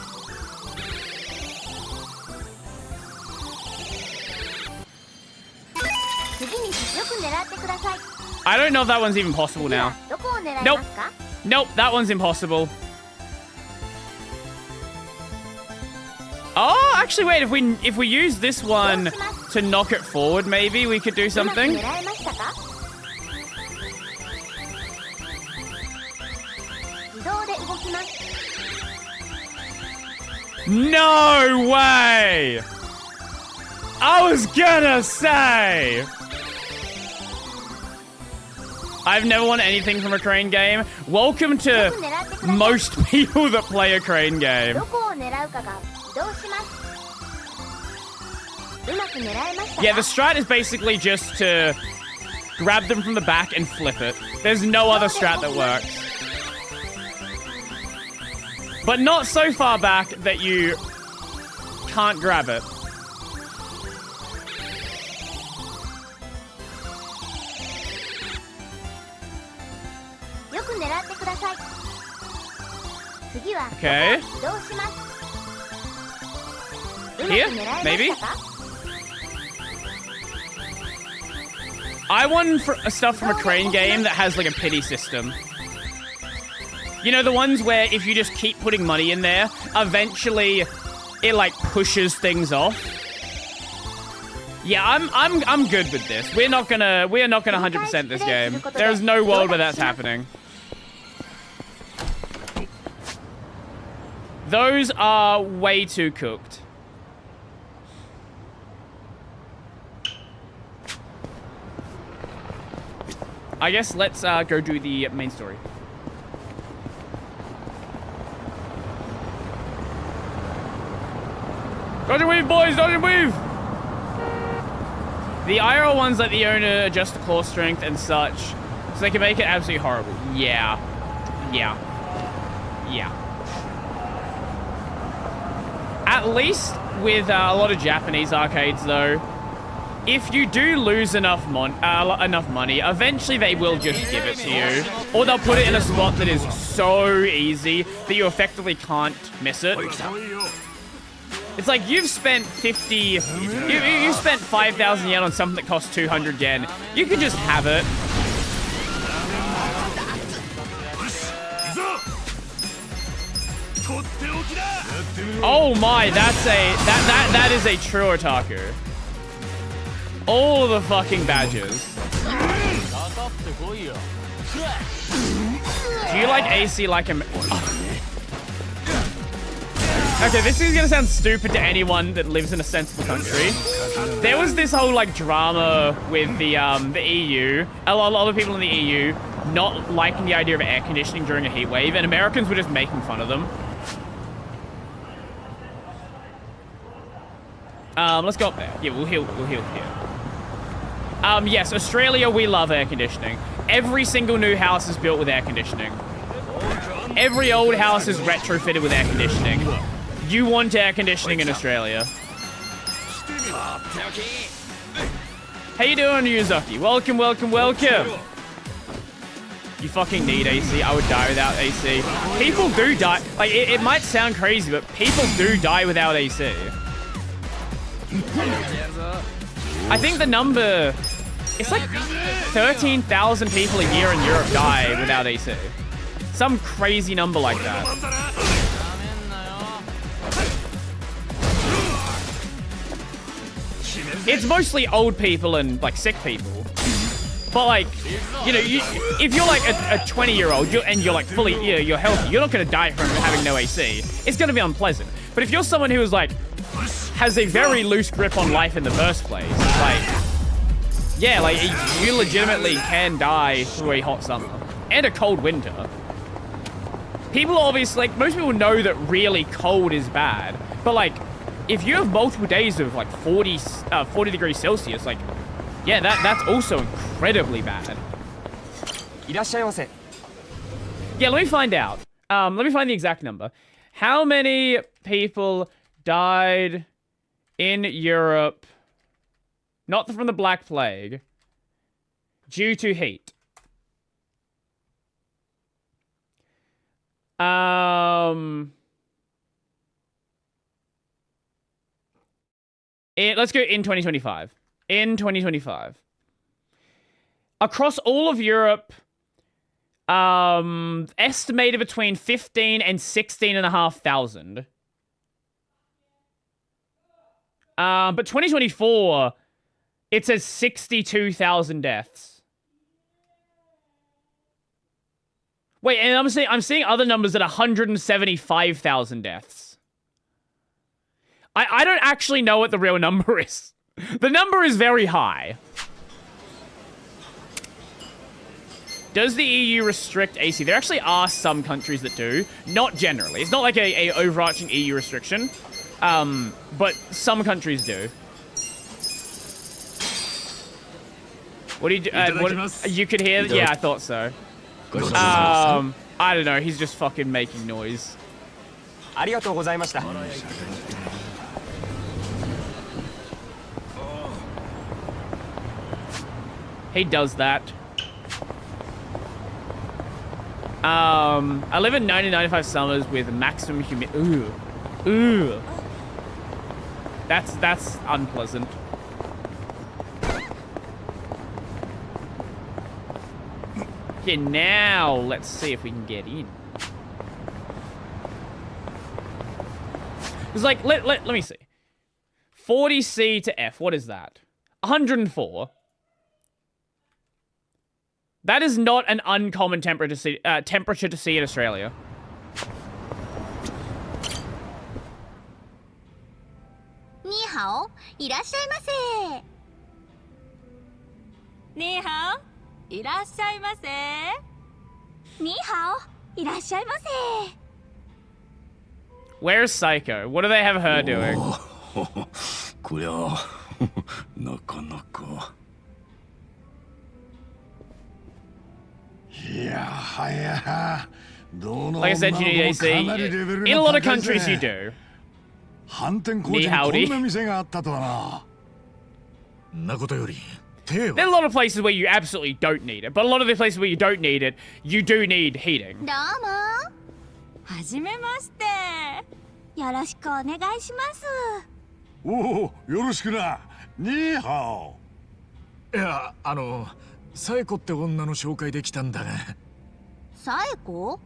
I don't know if that one's even possible now. Nope. Nope, that one's impossible. Oh, actually, wait. If we use this one to knock it forward, maybe we could do something. No way! I was gonna say. I've never won anything from a crane game. Welcome to most people that play a crane game. Yeah, the strat is basically just to grab them from the back and flip it. There's no other strat that works. But not so far back that you can't grab it. Okay. Here? Maybe? I won stuff from a crane game that has like a pity system. You know, the ones where if you just keep putting money in there, eventually it like pushes things off. Yeah, I'm good with this. We are not gonna 100% this game. There's no world where that's happening. Those are way too cooked. I guess let's go do the main story. Dodge and weave, boys! Dodge and weave! The IRL ones let the owner adjust the claw strength and such, so they can make it absolutely horrible. Yeah. Yeah. Yeah. At least with a lot of Japanese arcades, though, if you do lose enough money, eventually they will just give it to you. Or they'll put it in a spot that is so easy that you effectively can't miss it. It's like you've spent 50... You spent 5,000 yen on something that costs 200 yen. You can just have it. Oh my, that is a true otaku. All the fucking badges. Do you like AC like a... Okay, this is gonna sound stupid to anyone that lives in a sensible country. There was this whole like drama with the EU. A lot of people in the EU not liking the idea of air conditioning during a heat wave, and Americans were just making fun of them. Let's go up there. Yeah, we'll heal here. Yes, Australia, we love air conditioning. Every single new house is built with air conditioning. Every old house is retrofitted with air conditioning. You want air conditioning in Australia. How you doing, Yuzuki? Welcome, welcome, welcome. You fucking need AC. I would die without AC. People do die. Like, it might sound crazy, but people do die without AC. I think the number... It's like 13,000 people a year in Europe die without AC. Some crazy number like that. It's mostly old people and, like, sick people. But, like, you know, if you're, like, a 20-year-old and you're, like, fully, you're healthy, you're not going to die from having no AC. It's going to be unpleasant. But if you're someone who is, like, has a very loose grip on life in the first place, like, yeah, like, you legitimately can die through a hot summer and a cold winter. people obviously, like, most people know that really cold is bad. But, like, if you have multiple days of, like, 40 degrees Celsius, like, yeah, that's also incredibly bad. Yeah, let me find out. Let me find the exact number. How many people died in Europe, not from the Black Plague, due to heat? Let's go in 2025. In 2025. Across all of Europe, estimated between 15 and 16,500. But 2024, it says 62,000 deaths. Wait, and I'm seeing other numbers at 175,000 deaths. I don't actually know what the real number is. The number is very high. Does the EU restrict AC? There actually are some countries that do. Not generally. It's not like a overarching EU restriction. But some countries do. What do you do? You could hear? Yeah, I thought so. I don't know. He's just fucking making noise. He does that. I live in 90-95 summers with maximum humidity. Ooh. That's unpleasant. Okay, now let's see if we can get in. It's like, let me see. 40C to F, what is that? 104. That is not an uncommon temperature to see in Australia. Ni hao, irashaimase. Ni hao, irashaimase. Ni hao, irashaimase. Where's Psycho? What do they have her doing? Like I said, you need AC. In a lot of countries, you do. Me howdy. There are a lot of places where you absolutely don't need it, but a lot of the places where you don't need it, you do need heating. Domo. Hajimemashite. Yoroshiku onegai shimasu. Oh, yoroshiku na. Ni hao. いや、サエコって女の紹介できたんだが。サエコ？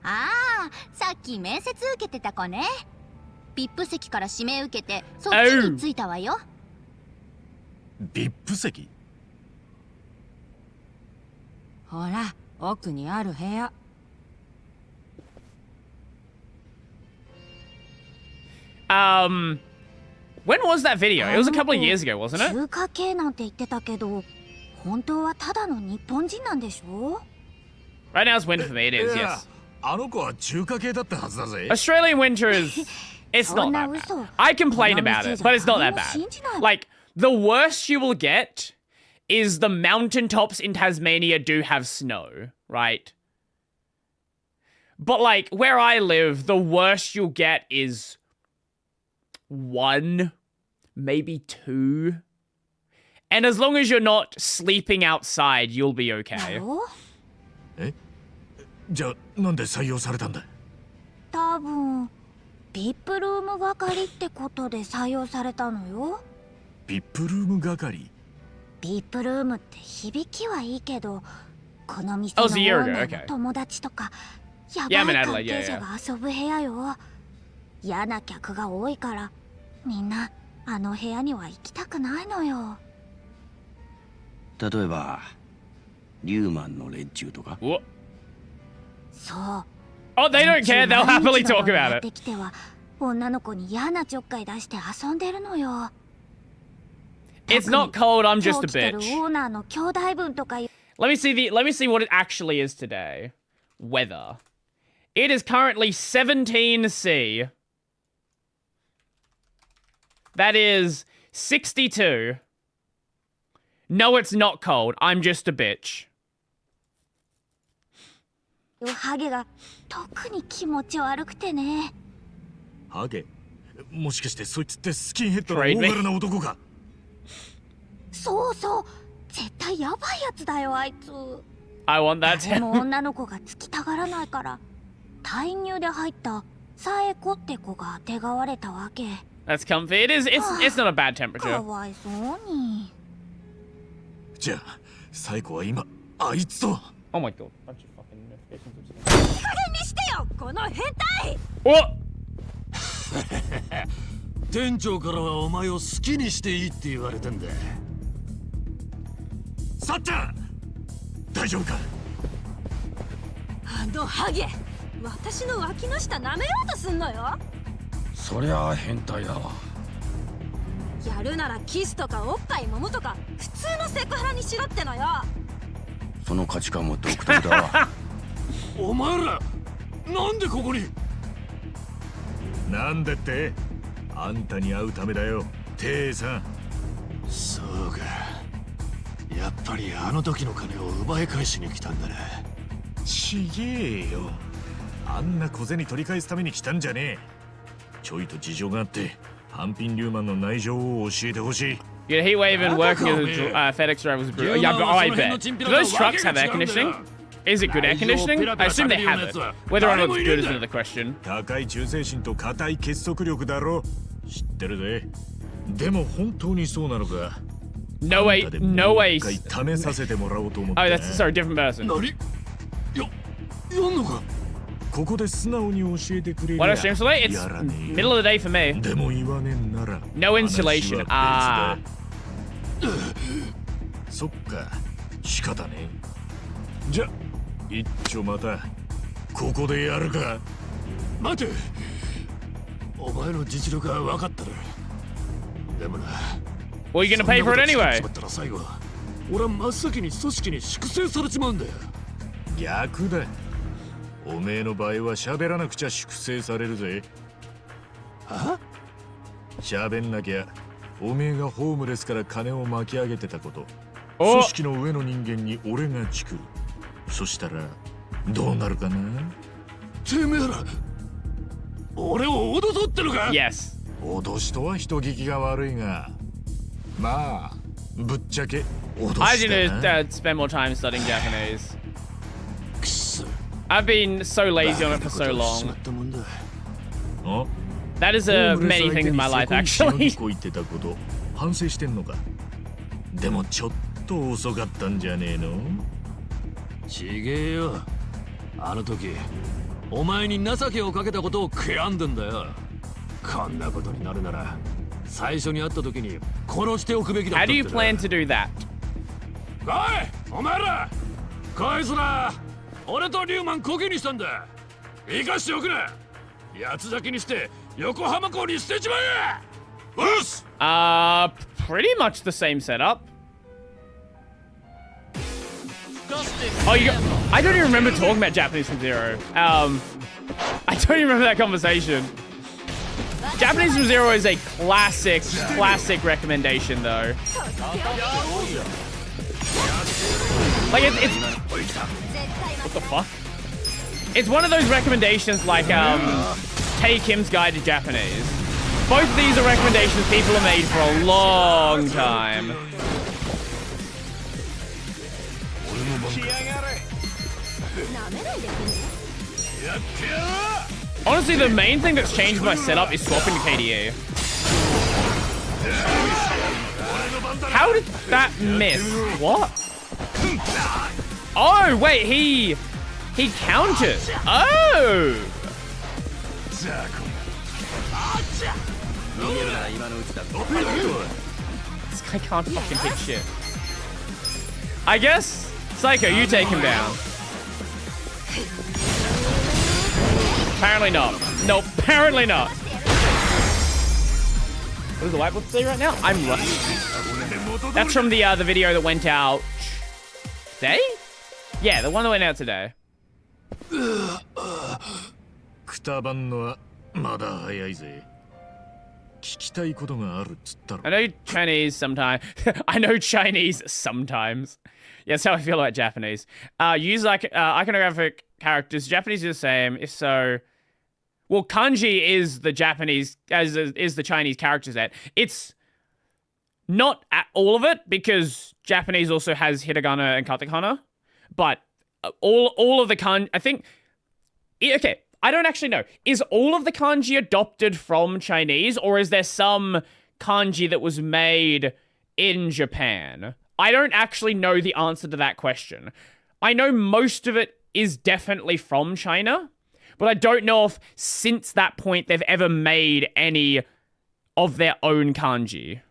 ああ、さっき面接受けてた子ね。VIP席から指名受けて、そっちに着いたわよ。VIP 席？ほら、奥にある部屋。When was that video? It was a couple of years ago, wasn't it? 中華系なんて言ってたけど、本当はただの日本人なんでしょ？ Right now it's winter for me, it is, yes. あの子は中華系だったはずだぜ。 Australian winter is... It's not that bad. I complain about it, but it's not that bad. Like, the worst you will get is the mountaintops in Tasmania do have snow, right? But, like, where I live, the worst you'll get is 1, maybe 2. And as long as you're not sleeping outside, you'll be okay. え？じゃあなんで採用されたんだ？多分 VIP ルーム係ってことで採用されたのよ。VIP ルーム係？ VIP ルームって響きはいいけど、この店のオーナーの友達とかやばい関係者が遊ぶ部屋よ。嫌な客が多いからみんなあの部屋には行きたくないのよ。例えばリューマンの連中とか。そう。Oh, they don't care. They'll happily talk about it. 女の子に嫌なちょっかい出して遊んでるのよ。It's not cold. I'm just a bitch. オーナーの兄弟分とか。Let me see what it actually is today. Weather. It is currently 17C. That is 62. No, it's not cold. I'm just a bitch. ハゲが特に気持ち悪くてね。ハゲ？もしかしてそいつってスキンヘッドの大柄な男か？そうそう。絶対やばいやつだよあいつ。I want that. でも女の子がつきたがらないから、退入で入ったサエコって子があてがわれたわけ。That's comfy. It is. It's not a bad temperature. かわいそうに。じゃあ、サエコは今あいつと。Oh my god. 加減にしてよこの変態。お。店長からはお前を好きにしていいって言われてんだ。さっちゃん、大丈夫か？あのハゲ、私の脇の下舐めようとすんのよ。そりゃあ変態だわ。やるならキスとかおっぱい揉むとか普通のセクハラにしろってのよ。その価値観も独特だわ。お前らなんでここに？なんでって？あんたに会うためだよ、テイさん。そうか。やっぱりあの時の金を奪い返しに来たんだな。ちげえよ。あんな小銭取り返すために来たんじゃねえ。ちょいと事情があって、ハンピンリューマンの内情を教えてほしい。Yeah, heat wave and working as a FedEx driver was brutal. Yeah, I bet. Do those trucks have air conditioning? Is it good air conditioning? I assume they have it. Whether or not it's good is another question. 高い忠誠心と固い結束力だろ。知ってるぜ。でも本当にそうなのか。No way, no way. 試させてもらおうと思って。Oh, that's sorry, different person. やんのか？ここで素直に教えてくれる。What I stream so late? It's middle of the day for me. でも言わねえなら。No installation. Ah. そっか。仕方ねえ。じゃ、一丁またここでやるか。待て。お前の実力は分かったら。でもな。Well, you're gonna pay for it anyway. 最後は俺は真っ先に組織に粛清されちまうんだよ。逆だ。おめえの場合は喋らなくちゃ粛清されるぜ。は？喋んなきゃおめえがホームレスから金を巻き上げてたこと、組織の上の人間に俺がチクる。そしたらどうなるかな？てめえら俺を脅そうってのか？ Yes. 脅しとは人聞きが悪いが、まあぶっちゃけ脅しだな。I didn't spend more time studying Japanese. I've been so lazy on it for so long. That is many things in my life, actually. 反省してんのか？でもちょっと遅かったんじゃねえの？ちげえよ。あの時お前に情けをかけたことを悔やんでんだよ。こんなことになるなら最初に会った時に殺しておくべきだったって。 How do you plan to do that? おい、お前らこいつら俺とリューマンコケにしたんだ。生かしておくな。八つ咲きにして横浜港に捨てちまえ。うっす。Pretty much the same setup. Oh, I don't even remember talking about Japanese from Zero. I don't even remember that conversation. Japanese from Zero is a classic recommendation, though. Like, it's what the fuck? It's one of those recommendations like, Tay Kim's Guide to Japanese. Both of these are recommendations people have made for a long time. Honestly, the main thing that's changed my setup is swapping to KDE. How did that miss? What? Oh, wait, he countered. Oh! This guy can't fucking hit shit. I guess, Psycho, you take him down. Apparently not. No, apparently not. What does the whiteboard say right now? I'm rusty. That's from the video that went out today? Yeah, the one that went out today. ター版のはまだ早いぜ。聞きたいことがあるっつったろ。I know Chinese sometimes. I know Chinese sometimes. Yeah, that's how I feel about Japanese. Use like iconographic characters. Japanese is the same. If so, well, kanji is the Japanese as is the Chinese character set. It's not all of it because Japanese also has hiragana and katakana, but all of the kanji. I think. Okay, I don't actually know. Is all of the kanji adopted from Chinese, or is there some kanji that was made in Japan? I don't actually know the answer to that question. I know most of it is definitely from China, but I don't know if since that point they've ever made any of their own kanji.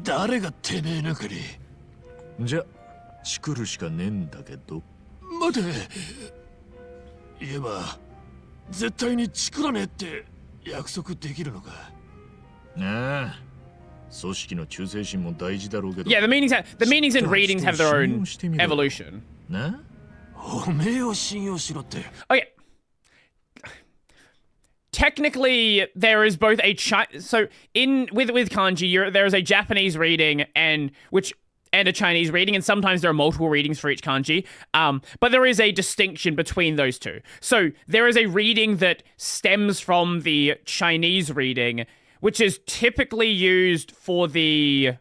誰がてめえなんかに。じゃ、作るしかねえんだけど。待て。言えば、絶対に作らねえって約束できるのか。ああ。組織の忠誠心も大事だろうけど。Yeah, the meanings and readings have their own evolution. な？おめえを信用しろって。Okay. Technically, there is both a with kanji, there is a Japanese reading and a Chinese reading, and sometimes there are multiple readings for each kanji. But there is a distinction between those two. So there is a reading that stems from the Chinese reading, which is typically used for the...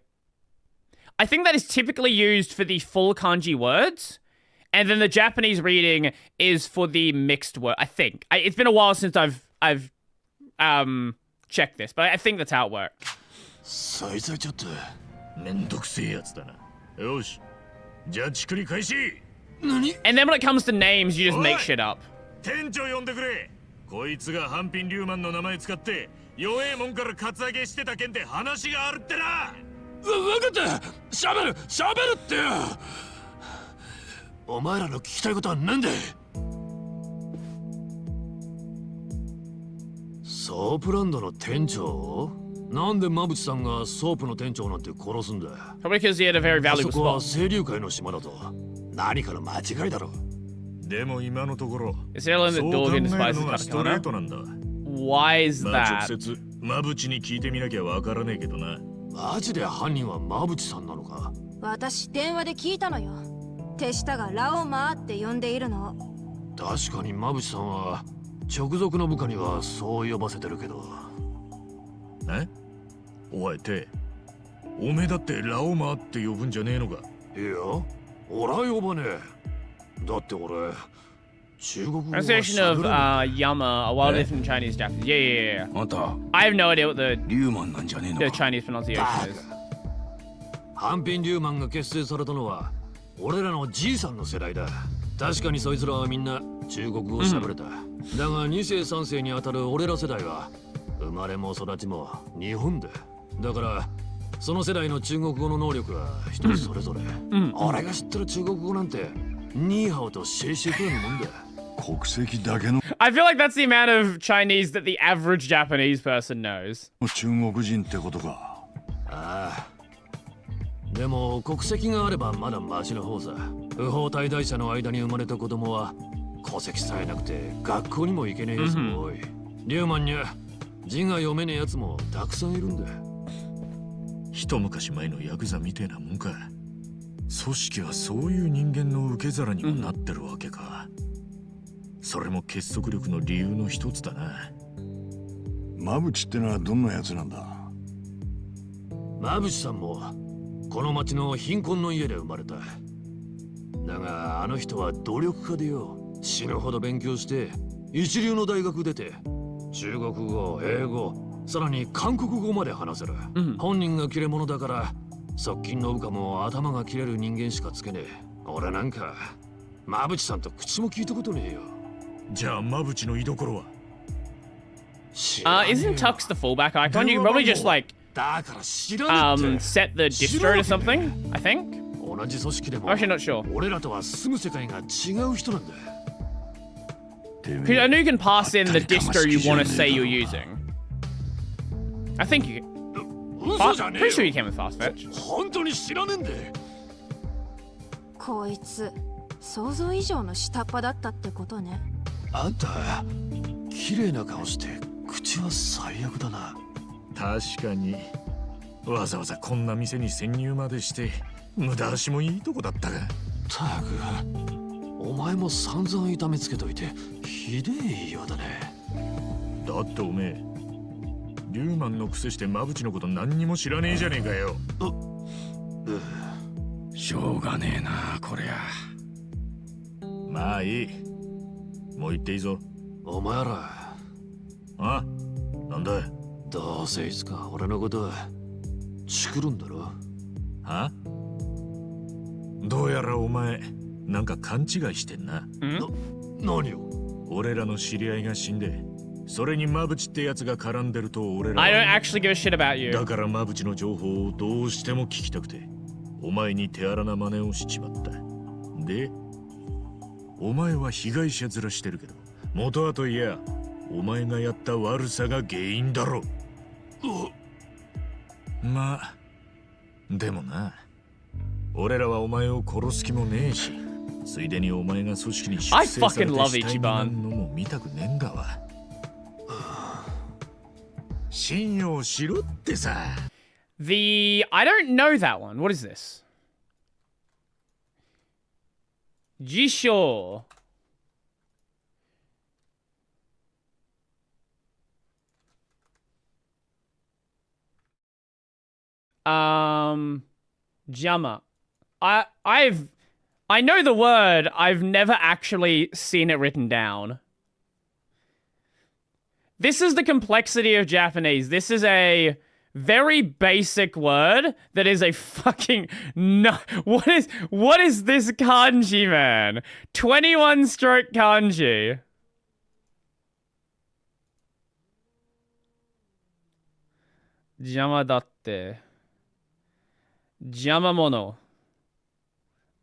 I think that is typically used for the full kanji words. And then the Japanese reading is for the mixed word, I think. It's been a while since I've checked this, but I think that's how it works. そいつはちょっとめんどくせえやつだな。よし、じゃあ作り開始。何？ And then when it comes to names, you just make shit up. 店長呼んでくれ。こいつが半品龍マンの名前使って弱えもんからカツアゲしてた件で話があるってな。わかった。しゃべるってよ。お前らの聞きたいことはなんだ。ソープランドの店長？なんで馬淵さんがソープの店長なんて殺すんだ。Probably because he had a very valuable あそこは spot. 清流会の島だと。何かの間違いだろ。でも今のところ、 It's still in the Dorgan そう考える despises のがストレート katakana. なんだ。Why is まあ that? 直接馬淵に聞いてみなきゃわからねえけどな。マジで犯人は馬淵さんなのか？私電話で聞いたのよ。手下がラオマーって呼んでいるの。確かに馬淵さんは直属の部下にはそう呼ばせてるけど。え？おいて、おめえだってラオマーって呼ぶんじゃねえのか？いや、俺は呼ばねえ。だって俺、中国語は Pronunciation of Yama, a while different Chinese Japanese. Yeah. I have no idea what the Chinese pronunciation is. 半品龍マンが結成されたのは俺らのじいさんの世代だ。確かにそいつらはみんな中国語を喋れた。だが2世3世にあたる俺ら世代は生まれも育ちも日本だ。だからその世代の中国語の能力は人それぞれ。俺が知ってる中国語なんてニーハオとシェイシェイくらいのもんだ。国籍だけの I feel like that's the amount of Chinese that the average Japanese person knows. 中国人ってことか。ああ。でも国籍があればまだマシな方さ。不法滞在者の間に生まれた子供は戸籍さえなくて学校にも行けねえやつも多い。リューマンには字が読めねえやつもたくさんいるんだ。一昔前のヤクザみてえなもんか。組織はそういう人間の受け皿にもなってるわけか。それも結束力の理由の一つだな。馬淵ってのはどんなやつなんだ？馬淵さんもこの町の貧困の家で生まれた。だがあの人は努力家でよ。死ぬほど勉強して一流の大学出て中国語、英語、さらに韓国語まで話せる。本人が切れ者だから側近の部下も頭が切れる人間しかつけねえ。俺なんか馬淵さんと口も聞いたことねえよ。じゃあ馬淵の居所は？Isn't Tux the fallback icon? You can probably just like set the distro to something, I think. I'm actually not sure. Because I know you can pass in the distro you want to say you're using. I think you can. Pretty sure you can with fast fetch. こいつ想像以上の下っ端だったってことね。あんた綺麗な顔して口は最悪だな。確かにわざわざこんな店に潜入までして無駄足もいいとこだったが。たくお前も散々痛めつけといてひでえ言いようだね。だっておめえリューマンのくせしてマブチのこと何にも知らねえじゃねえかよ。しょうがねえなこりゃ。まあいい、もう言っていいぞ。お前らあ、なんだ。どうせいつか俺のことチクるんだろ。は？どうやらお前なんか勘違いしてんな。何を？俺らの知り合いが死んで、それにマブチってやつが絡んでると俺らは。 I don't actually give a shit about you. だからマブチの情報をどうしても聞きたくてお前に手荒な真似をしちまった。でお前は被害者面してるけど元はといやお前がやった悪さが原因だろ。まあでもな、俺らはお前を殺す気もねえし、ついでにお前が組織に出 I 世され fucking て love 死体になる Ichiban. のも見たくねえんだわ。信用しろってさ。I don't know that one. What is this? 自称。Jama. I know the word. I've never actually seen it written down. This is the complexity of Japanese. This is a very basic word that is a fucking no. What is this kanji, man? 21 stroke kanji. Jama datte. Jama mono.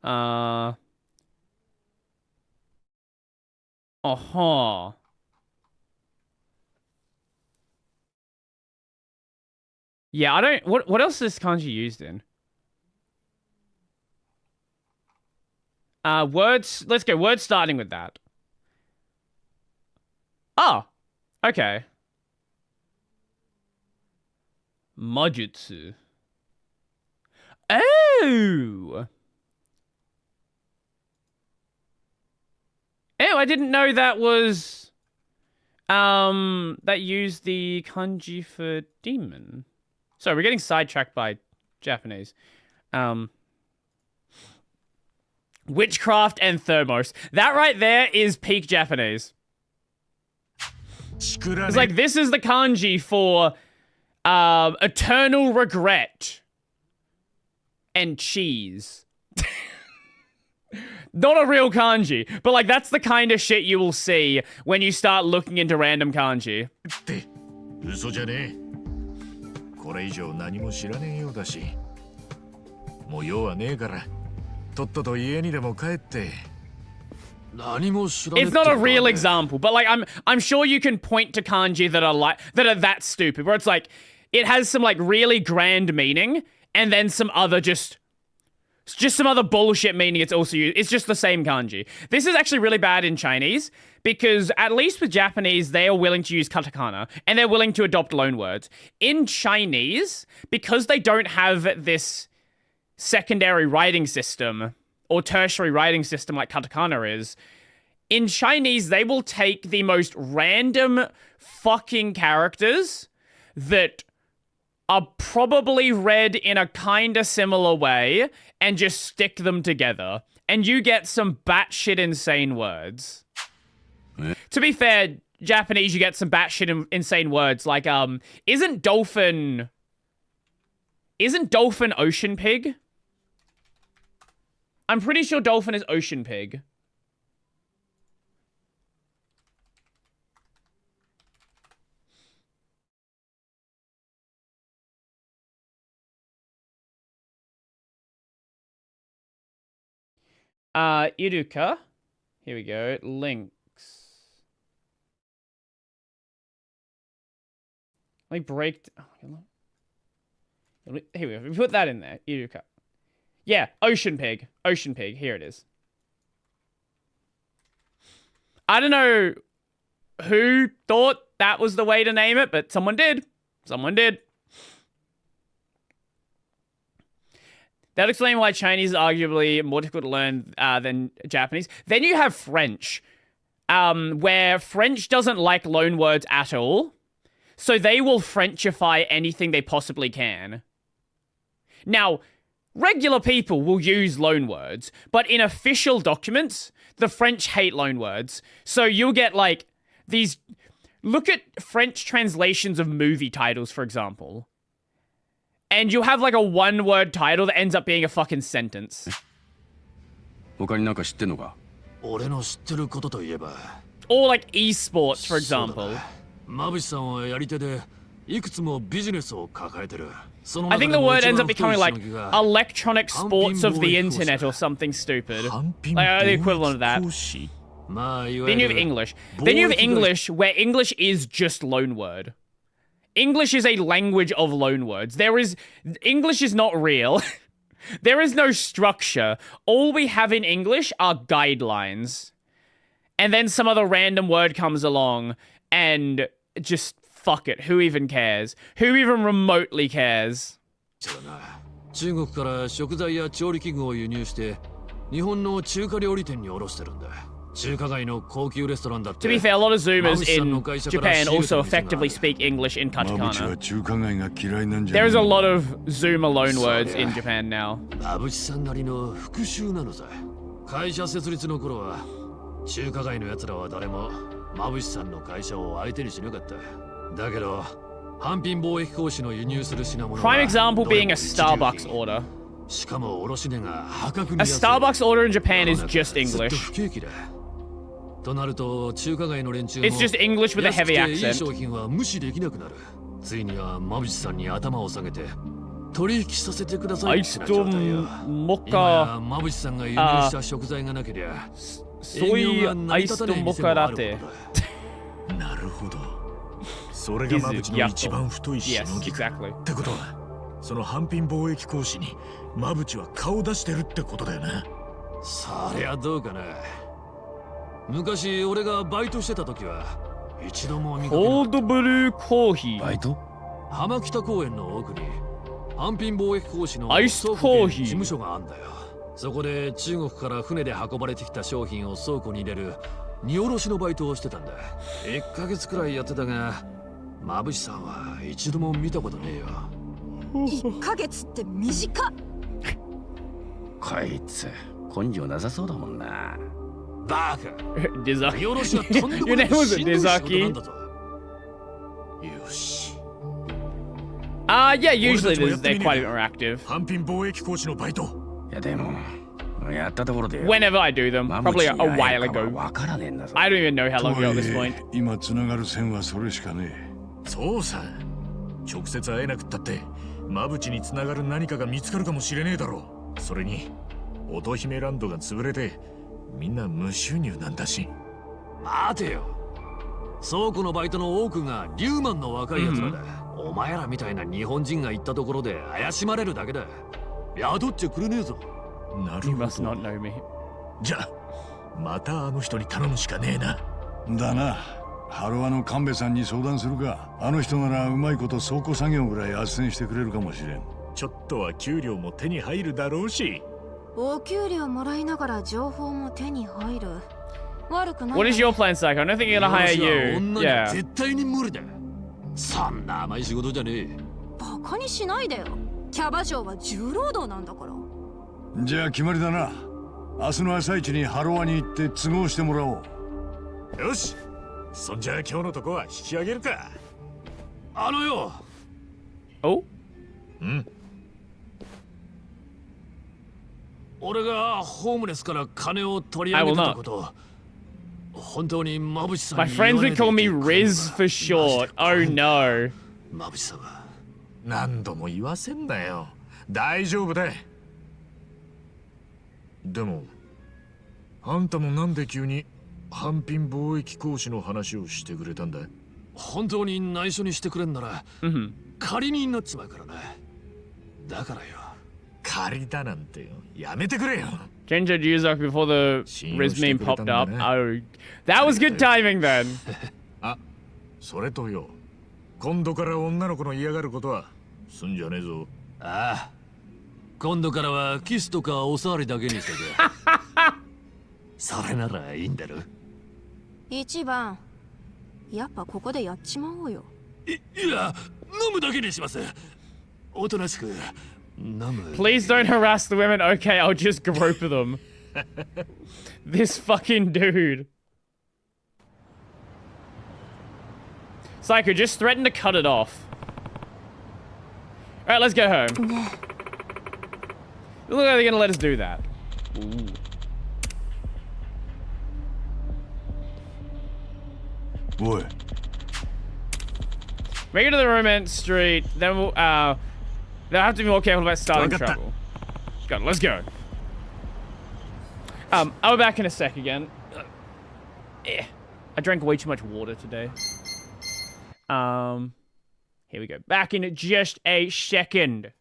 Uh-huh. Yeah, I don't... What else is kanji used in? Words... Let's go. Words starting with that. Oh. Okay. Majutsu. Oh! Oh, I didn't know that was... that used the kanji for demon. So we're getting sidetracked by Japanese. Witchcraft and thermos. That right there is peak Japanese. It's like, this is the kanji for eternal regret and cheese. Not a real kanji, but like that's the kind of shit you will see when you start looking into random kanji. 嘘じゃねえ。これ以上何も知らねえようだし、もう用はねえから、とっとと家にでも帰って。何も知らねえ。 It's not a real example, but like I'm sure you can point to kanji that are that stupid, where it's like it has some like really grand meaning and then some other just some other bullshit meaning it's also used. It's just the same kanji. This is actually really bad in Chinese because at least with Japanese, they are willing to use katakana and they're willing to adopt loanwords. In Chinese, because they don't have this secondary writing system or tertiary writing system like katakana is, in Chinese, they will take the most random fucking characters that are probably read in a kinda similar way and just stick them together. And you get some batshit insane words. To be fair, Japanese, you get some batshit insane words. Like, isn't dolphin ocean pig? I'm pretty sure dolphin is ocean pig. Iruka. Here we go. Links. Let me break... Here we go. We put that in there. Iruka. Yeah, ocean pig. Ocean pig. Here it is. I don't know who thought that was the way to name it, but someone did. Someone did. That'll explain why Chinese is arguably more difficult to learn than Japanese. Then you have French, where French doesn't like loanwords at all. So they will Frenchify anything they possibly can. Now, regular people will use loanwords, but in official documents, the French hate loanwords. So you'll get like these... Look at French translations of movie titles, for example. And you'll have like a one-word title that ends up being a fucking sentence. Or like esports, for example. I think the word ends up becoming like electronic sports of the internet or something stupid. Like the equivalent of that. Then you have English. Then you have English, where English is just loanword. English is a language of loanwords. English is not real. There is no structure. All we have in English are guidelines. And then some other random word comes along and just fuck it. Who even cares? Who even remotely cares? To be fair, a lot of Zoomers in Japan also effectively speak English in katakana. There is a lot of Zoomer loanwords in Japan now. Prime example being a Starbucks order. A Starbucks order in Japan is just English. It's just English with a heavy accent. Iced mocha. Soy iced mocha latte. Yes, exactly. その反品貿易講師にマブチは顔出してるってことだよな。そりゃどうかな。昔俺がバイトしてた時は一度も見かけなかった。コールドブルーコーヒー。バイト？浜北公園の奥に反品貿易講師のアイスコーヒー事務所があんだよ。そこで中国から船で運ばれてきた商品を倉庫に入れる荷下ろしのバイトをしてたんだ。1ヶ月くらいやってたが、マブチさんは一度も見たことねえよ。1ヶ月って短っ。こいつ根性なさそうだもんな。バカ。Dizaki. 荷下ろしはとんでも Your ない name was しんどい仕事なん Dizaki? だぞ。よし。Yeah, usually they're quite interactive. 反品貿易講師のバイト。いやでもやったところで Whenever I do them, probably a while ago. I don't even know how long ago at this point. 今つながる線はそれしかねえ。そうさ。直接会えなくったってマブチにつながる何かが見つかるかもしれねえだろう。それに乙姫ランドが潰れてみんな無収入なんだし。待てよ。倉庫のバイトの多くがリューマンの若い奴らだ。お前らみたいな日本人が行ったところで怪しまれるだけだ。雇っちゃくれねえぞ。なる You ほ must ど。 not know me. じゃあまたあの人に頼むしかねえな。だな。ハロワの神戸さんに相談するか。あの人ならうまいこと倉庫作業ぐらい斡旋してくれるかもしれん。ちょっとは給料も手に入るだろうし。お給料もらいながら情報も手に入る。悪くない。 What is your plan, Psycho? I don't think they're gonna hire you. 女には Yeah. 絶対に無理だ。そんな甘い仕事じゃねえ。バカにしないでよ。キャバ嬢は重労働なんだから。じゃあ決まりだな。明日の朝一にハロワに行って都合してもらおう。よし。そんじゃあ今日のとこは引き上げるか。あのよ。Oh? うん。俺がホームレスから金を取り上げてたこと。本当にマブチさん My に friends 言 would わ call ね me えで Riz for short. Oh no. マブチさんは何度も言わせんなよ。大丈夫だ。でもあんたもなんで急に反品貿易講師の話をしてくれたんだ。本当に内緒にしてくれんなら仮になっちまうからな。だからよ。仮だなんてよ。やめてくれよ。Ginger Yuzak before the Riz meme popped up. Oh, that was good timing then. あ、それとよ。今度から女の子の嫌がることはすんじゃねえぞ。ああ。今度からはキスとかお触りだけにしてくれ。それならいいんだろ。一番。やっぱここでやっちまおうよ。いや、飲むだけにします。おとなしく。Please don't harass the women. Okay, I'll just grope them. This fucking dude. Psycho, just threaten to cut it off. Alright, let's go home. Look like they're gonna let us do that. Ooh. What? Make it to the romance street, then we'll, they'll have to be more careful about starting trouble. Got it, let's go. I'll be back in a sec again. I drank way too much water today. Here we go. Back in just a second.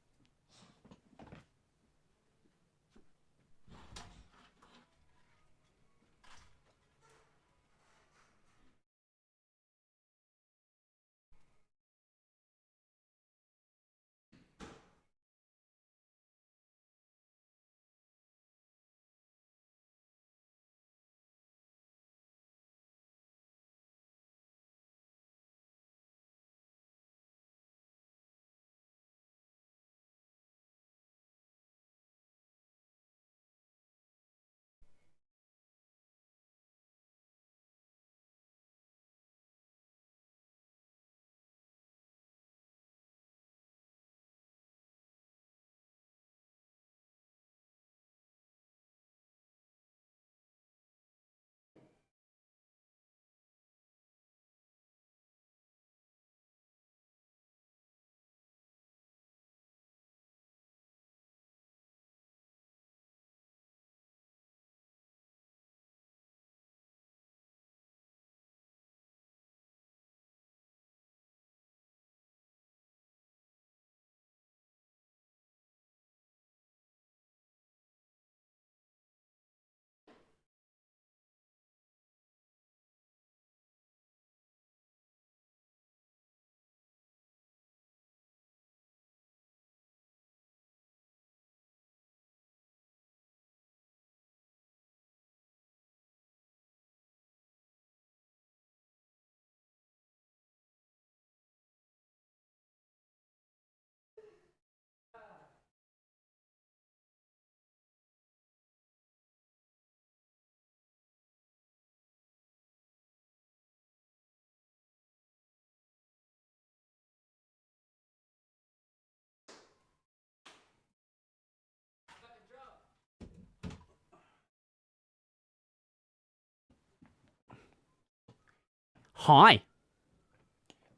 Hi.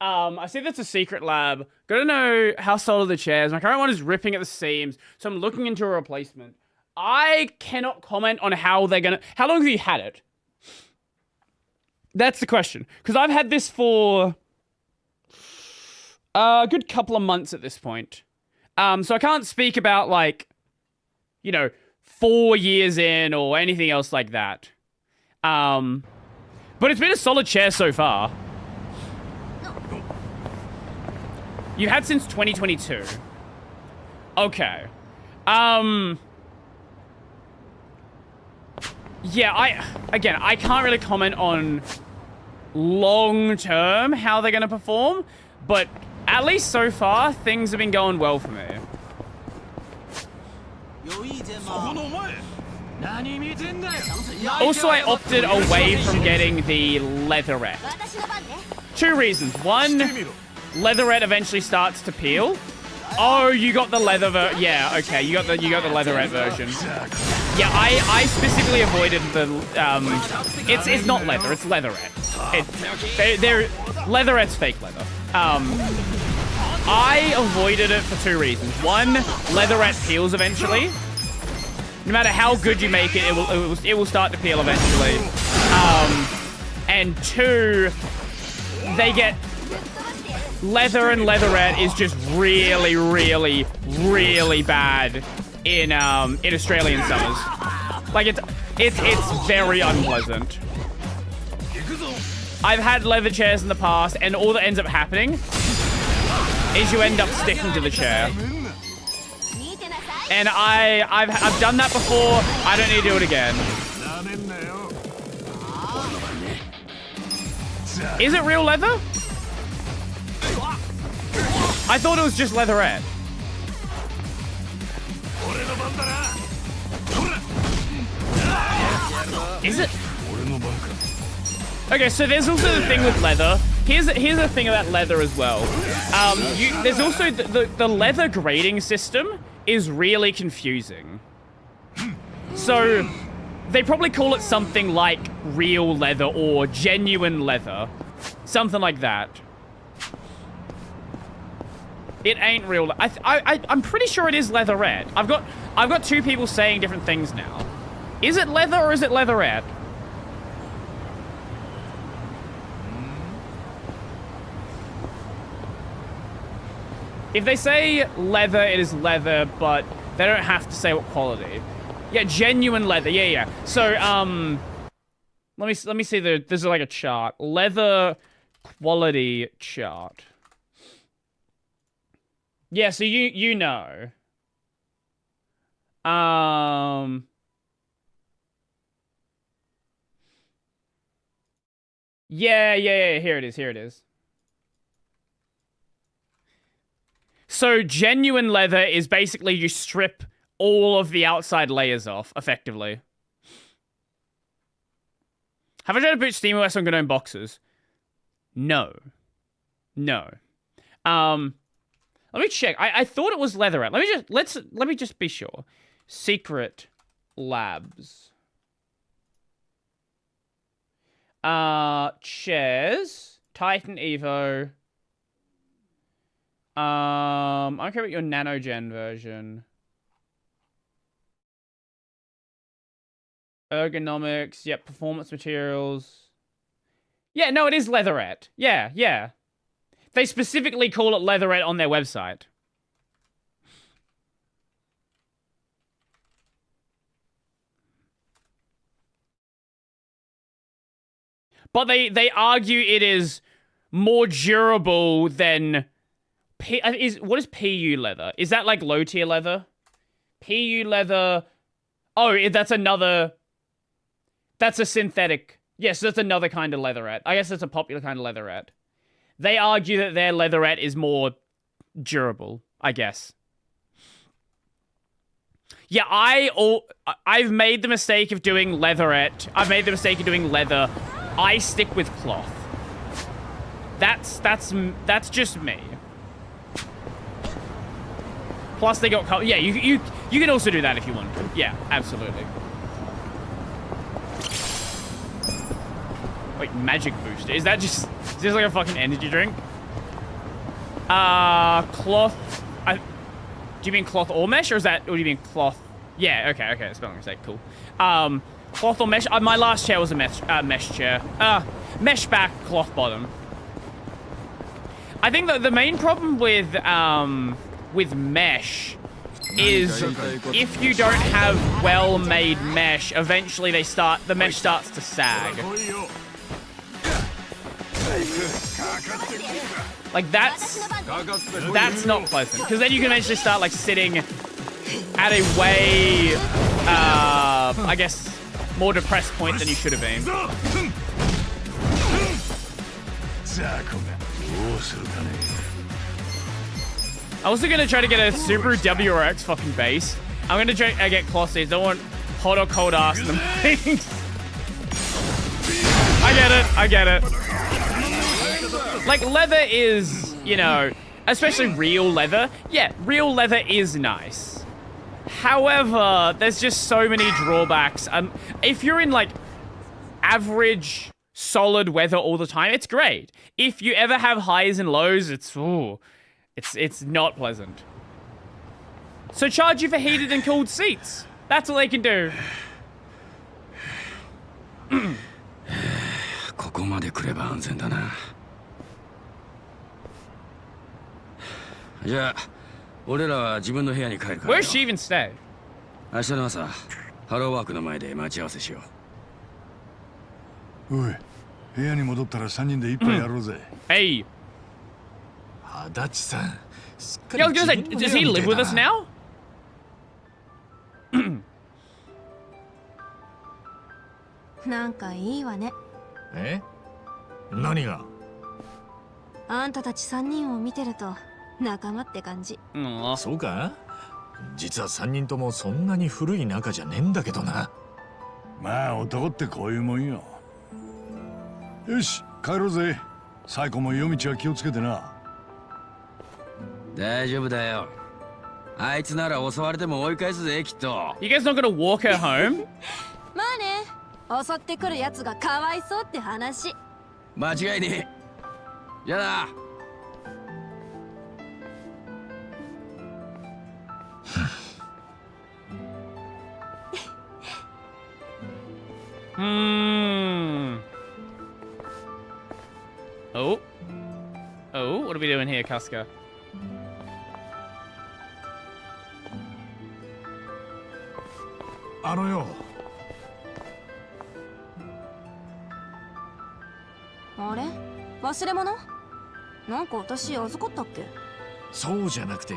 I see that's a secret lab. Gotta know how solid the chairs. My current one is ripping at the seams, so I'm looking into a replacement. I cannot comment on how they're gonna... How long have you had it? That's the question. Because I've had this for a good couple of months at this point. So I can't speak about, like, you know, 4 years in or anything else like that. But it's been a solid chair so far. You've had since 2022. Okay. Yeah, I can't really comment on long term how they're gonna perform, but at least so far, things have been going well for me. Also, I opted away from getting the leatherette. 2 reasons. 1, leatherette eventually starts to peel. Oh, you got the leather yeah, okay, you got the leatherette version. Yeah, I specifically avoided the it's not leather, it's leatherette. Leatherette's fake leather. I avoided it for 2 reasons. 1, leatherette peels eventually. No matter how good you make it, it will start to peel eventually. And 2, they get leather, and leatherette is just really, really, really bad in Australian summers. Like it's very unpleasant. I've had leather chairs in the past, and all that ends up happening is you end up sticking to the chair. And I've done that before. I don't need to do it again. Is it real leather? I thought it was just leatherette. Is it? Okay, so there's also the thing with leather. Here's the thing about leather as well. There's also the leather grading system is really confusing. So they probably call it something like real leather or genuine leather, something like that. It ain't real. I'm pretty sure it is leatherette. I've got two people saying different things now. Is it leather or is it leatherette? If they say leather, it is leather, but they don't have to say what quality. Yeah, genuine leather. Yeah. So, let me see this is like a chart. Leather quality chart. Yeah, so you know. Yeah, here it is. So genuine leather is basically you strip all of the outside layers off, effectively. Have I tried to boot SteamOS on GNOME boxes? No. Let me check. I thought it was leatherette. Let me just be sure. Secret Labs. Chairs. Titan Evo. I don't care about your NanoGen version. Ergonomics. Yep, performance materials. Yeah, no, it is leatherette. Yeah. They specifically call it leatherette on their website. But they argue it is more durable than... what is PU leather? Is that like low tier leather? PU leather... Oh, that's another... That's a synthetic... Yes, that's another kind of leatherette. I guess that's a popular kind of leatherette. They argue that their leatherette is more durable, I guess. Yeah, I've made the mistake of doing leatherette. I've made the mistake of doing leather. I stick with cloth. That's just me. Plus they got yeah, you can also do that if you want to. Yeah, absolutely. Wait, magic booster. Is this like a fucking energy drink? Cloth. Do you mean cloth or mesh, or do you mean cloth? Yeah, okay, spelling mistake, cool. Cloth or mesh? My last chair was a mesh chair. Mesh back, cloth bottom. I think that the main problem with mesh is if you don't have well-made mesh, eventually the mesh starts to sag. Like that's not pleasant, because then you can eventually start like sitting at a way, I guess, more depressed point than you should have been. I was also gonna try to get a Subaru WRX fucking base. I'm gonna try to get cloth seats. Don't want hot or cold ass in the things. I get it. Like, leather is, you know, especially real leather. Yeah, real leather is nice. However, there's just so many drawbacks. If you're in, like, average, solid weather all the time, it's great. If you ever have highs and lows, it's not pleasant. So charge you for heated and cooled seats. That's all they can do. ここまで来れば安全だな。じゃあ、俺らは自分の部屋に帰るから。Where does she even stay? 明日の朝、ハローワークの前で待ち合わせしよおい、部屋に戻ったら3人で一杯やろうぜ。Hey. 足立さん。Yeah, I was gonna say, does he live with us now? なんかいいわね。え？何が？あんたたち3人を見てると仲間って感じ。そうか？実は3人ともそんなに古い仲じゃねえんだけどな。まあ男ってこういうもんよ。よし、帰ろうぜ。サイコも夜道は気をつけてな。大丈夫だよ。あいつなら襲われても追い返すぜ、きっと。You guys not gonna walk her home? まあね、襲ってくるやつがかわいそうって話。間違いねえ。じゃあな。Oh. Oh, what are we doing here, Casca? あのよ。あれ？忘れ物？なんか私預かったっけ？そうじゃなくて、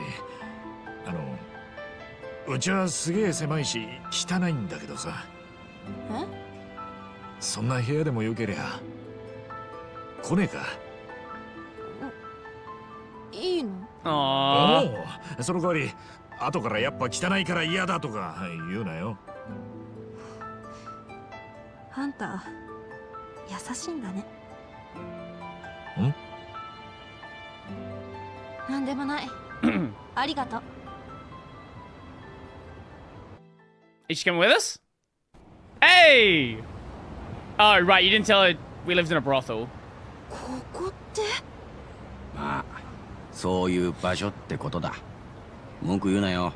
うちはすげえ狭いし汚いんだけどさ。え？そんな部屋でもよけりゃ来ねえか？いいの？ああ。その代わり後からやっぱ汚いから嫌だとか言うなよ。あんた優しいんだね。なんでもない。ありがとう。Is she coming with us? Hey! Oh, right, you didn't tell her we lived in a brothel. ここって？まあ、そういう場所ってことだ。文句言うなよ。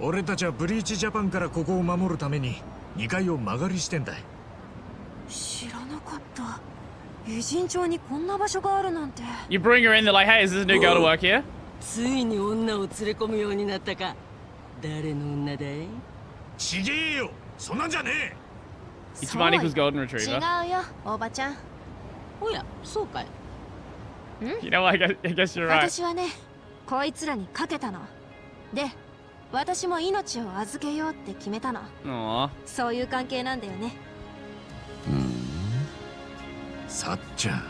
俺たちはブリーチジャパンからここを守るために2階を間借りしてんだ。知らなかった。偉人町にこんな場所があるなんて。You bring her in, they're like, hey, is this a new girl to work here? ついに女を連れ込むようになったか。誰の女だい？ちげえよ。そんなんじゃねえ。Ichiban equals golden retriever. 違うよ、おばちゃん。おや、そうかい。You know, I guess you're right. 私はね、こいつらにかけたの。で、私も命を預けようって決めたの。Aww. そういう関係なんだよね。さっちゃん。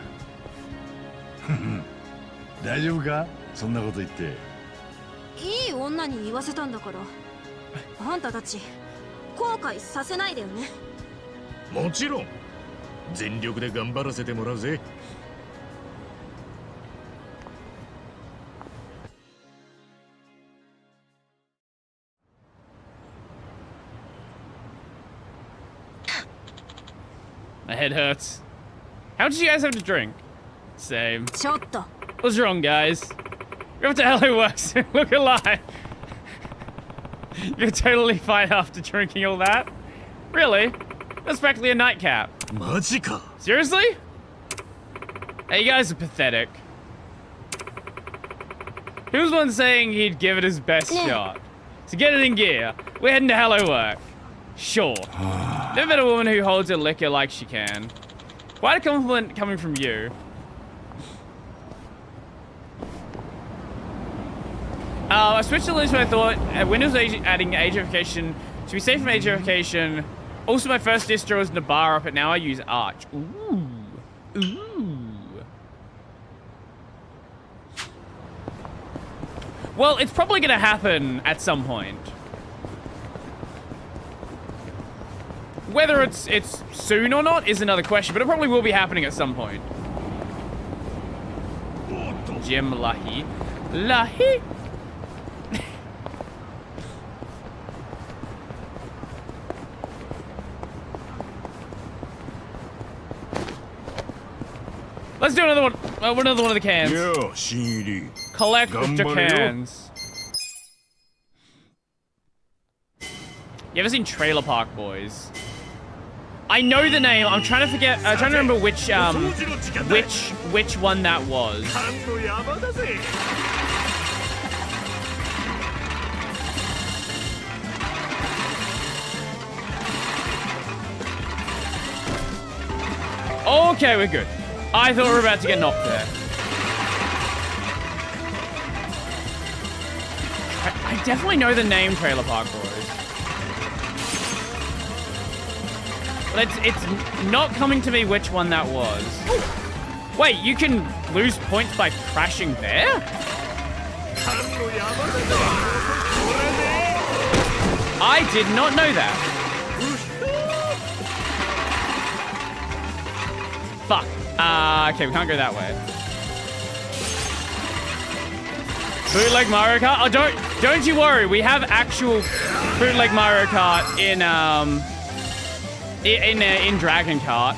大丈夫か？そんなこと言って。いい女に言わせたんだから。あんたたち後悔させないでよね。もちろん全力で頑張らせてもらうぜ。My head hurts. How much did you guys have to drink? Same. ちょっと。 What's wrong, guys? You're up to LA Works. Look alive. You're totally fine after drinking all that? Really? That's practically a nightcap. マジか。 Seriously? Hey, you guys are pathetic. Who was one saying he'd give it his best shot? So get it in gear. We're heading to Hello Work. Sure. Never met a woman who holds her liquor like she can. Quite a compliment coming from you. I switched to Linux when I thought Windows adding age verification to be safe from age verification. Also, my first distro was Nabarra, but now I use Arch. Ooh. Ooh. Well, it's probably going to happen at some point. Whether it's soon or not is another question, but it probably will be happening at some point. Jim Lahi. Lahi? Let's do another one. Another one of the cans. Yo, CD. Collect the cans. You ever seen Trailer Park Boys? I know the name. I'm trying to forget. I'm trying to remember which one that was. Okay, we're good. I thought we were about to get knocked there. I definitely know the name Trailer Park Boys. But it's not coming to me which one that was. Wait, you can lose points by crashing there? I did not know that. Fuck. Okay, we can't go that way. Bootleg Mario Kart? Oh, don't you worry. We have actual bootleg Mario Kart in Dragon Kart.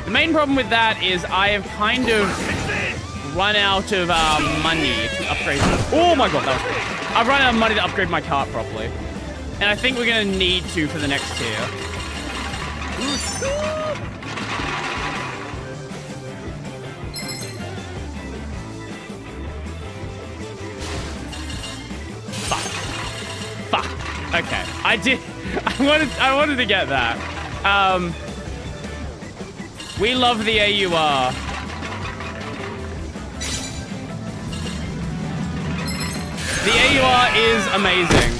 The main problem with that is I have kind of run out of money to upgrade. Oh my god, that was great. I've run out of money to upgrade my kart properly. And I think we're going to need to for the next tier. Fuck. Okay. I wanted to get that. We love the AUR. The AUR is amazing.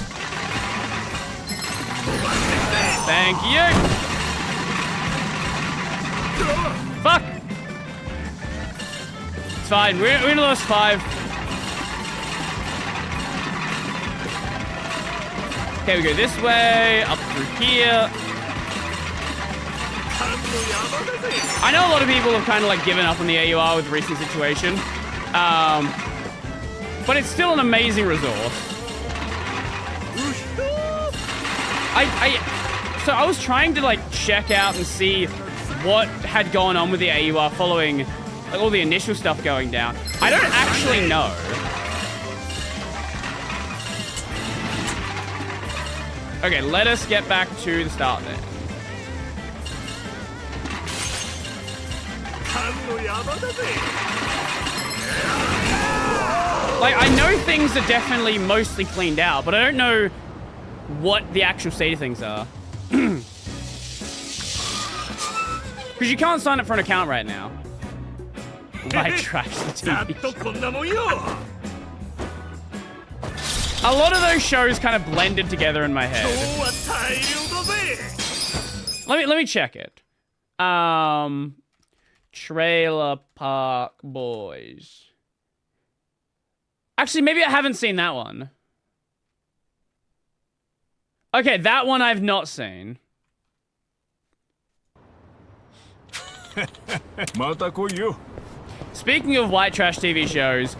Thank you. Fuck. It's fine. We're in the last 5. Okay, we go this way, up through here. I know a lot of people have kind of like given up on the AUR with the recent situation. But it's still an amazing resource. So I was trying to like check out and see what had gone on with the AUR following like all the initial stuff going down. I don't actually know. Okay, let us get back to the start then. Like, I know things are definitely mostly cleaned out, but I don't know what the actual state of things are. Because you can't sign up for an account right now. White trash the TV. A lot of those shows kind of blended together in my head. Let me check it. Trailer Park Boys. Actually, maybe I haven't seen that one. Okay, that one I've not seen. Speaking of white trash TV shows,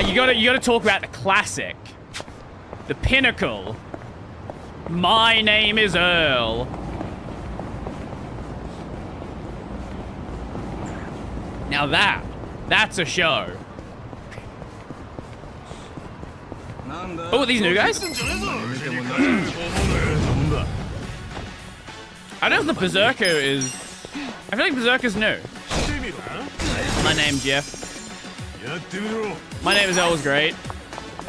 you gotta talk about the classic. The pinnacle. My Name is Earl. Now that's a show. Oh, are these new guys? I don't know if the Berserker is... I feel like Berserker's new. My name's Jeff. My Name is Earl was great.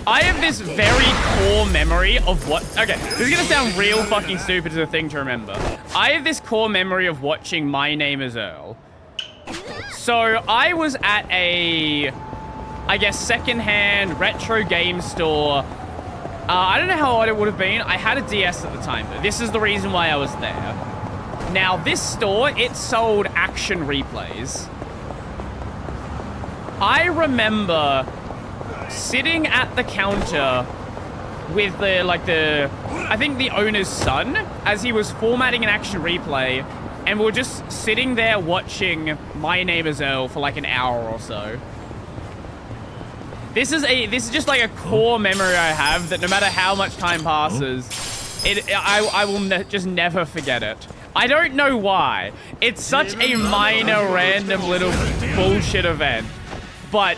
I have this very core memory of what... Okay, this is gonna sound real fucking stupid as a thing to remember. I have this core memory of watching My Name is Earl. So, I was at a... I guess secondhand retro game store. I don't know how old it would have been. I had a DS at the time, but this is the reason why I was there. Now, this store, it sold action replays. I remember sitting at the counter with I think the owner's son, as he was formatting an action replay, and we were just sitting there watching My Name is Earl for like an hour or so. This is just like a core memory I have that no matter how much time passes, I will just never forget it. I don't know why. It's such a minor, random little bullshit event, but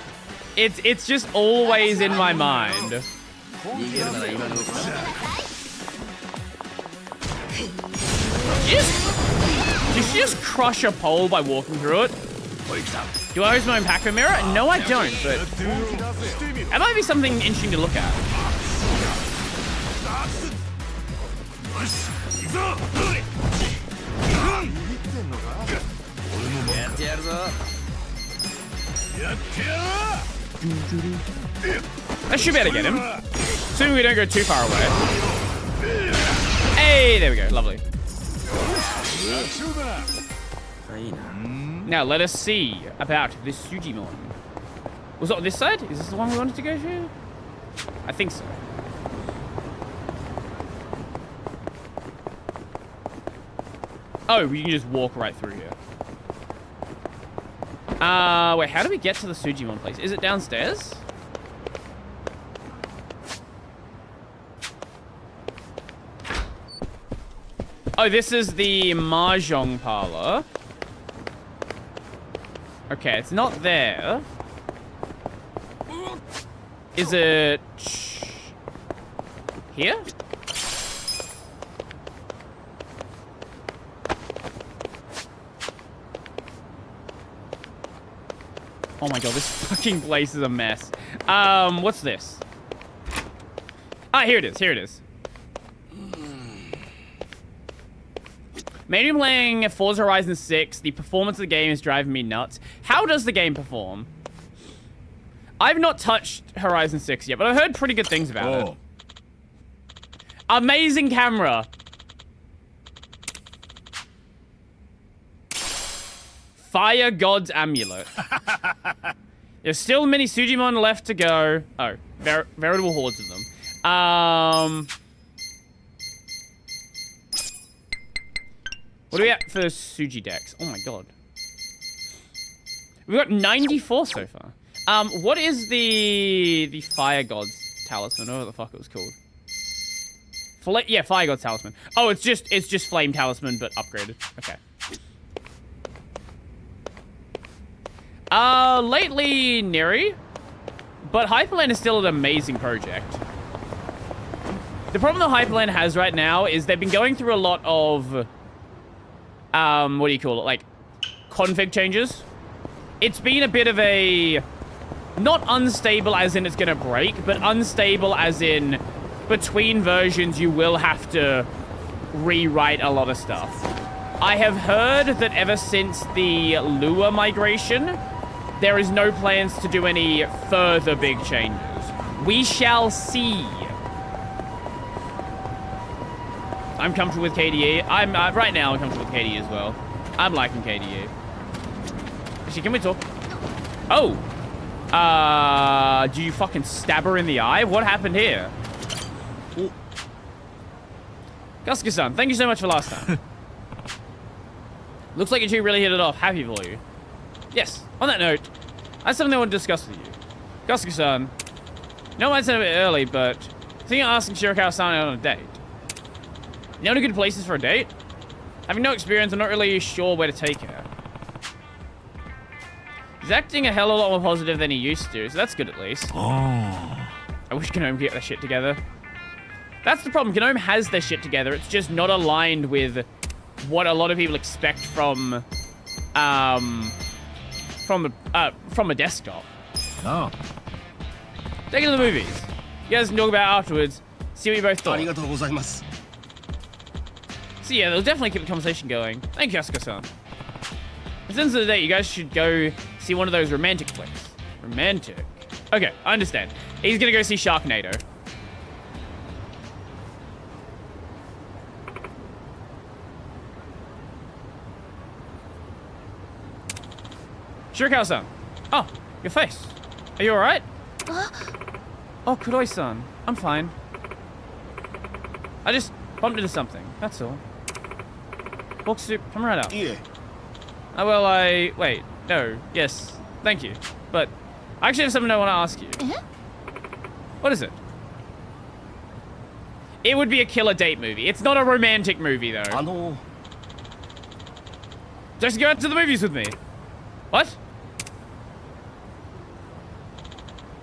it's just always in my mind. Did she just crush a pole by walking through it? Do I use my own Pac-Man mirror? No, I don't, but... That might be something interesting to look at. I should be able to get him. Assuming we don't go too far away. Hey, there we go. Lovely. Now let us see about this Sujimon. Was it on this side? Is this the one we wanted to go to? I think so. Oh, we can just walk right through here. Wait, how do we get to the Sujimon place? Is it downstairs? Oh, this is the Mahjong parlor. Okay, it's not there. Is it here? Oh my god, this fucking place is a mess. What's this? Ah, here it is, here it is. Maybe I'm playing Forza Horizon 6. The performance of the game is driving me nuts. How does the game perform? I've not touched Horizon 6 yet, but I've heard pretty good things about it. Amazing camera. Fire God's Amulet. There's still many Sujimon left to go. Oh, veritable hordes of them. What do we at for Suji decks? Oh my god. We've got 94 so far. What is the Fire God's Talisman? Or what the fuck it was called? Yeah, Fire God's Talisman. Oh, it's just Flame Talisman, but upgraded. Okay. Lately, Neri. But Hyperland is still an amazing project. The problem that Hyperland has right now is they've been going through a lot of... what do you call it? Like, config changes. It's been a bit of a... Not unstable as in it's gonna break, but unstable as in between versions you will have to rewrite a lot of stuff. I have heard that ever since the Lua migration, there is no plans to do any further big changes. We shall see. I'm comfortable with KDE. Right now I'm comfortable with KDE as well. I'm liking KDE. Actually, can we talk? Oh! Do you fucking stab her in the eye? What happened here? Guska-san, thank you so much for last time. Looks like you two really hit it off. Happy for you. Yes, on that note, I have something I want to discuss with you. Guska-san, no, I said a bit early, but thinking of asking Shirakawa-san out on a date. You know any good places for a date? Having no experience, I'm not really sure where to take her. He's acting a hell of a lot more positive than he used to, so that's good at least. Oh. I wish Gnome could get their shit together. That's the problem. Gnome has their shit together. It's just not aligned with what a lot of people expect from a desktop. Oh. Take it to the movies. You guys can talk about it afterwards. See what you both thought. So yeah, they'll definitely keep the conversation going. Thank you, Asuka-san. At the end of the day, you guys should go see one of those romantic flicks. Romantic. Okay, I understand. He's gonna go see Sharknado. Shirakawa-san. Oh, your face. Are you alright? Oh, Kuroi-san. I'm fine. I just bumped into something. That's all. Walk soup, come right out. Yeah. Oh, well, wait. No. Yes. Thank you. But I actually have something I want to ask you. What is it? It would be a killer date movie. It's not a romantic movie, though. Just go out to the movies with me. What?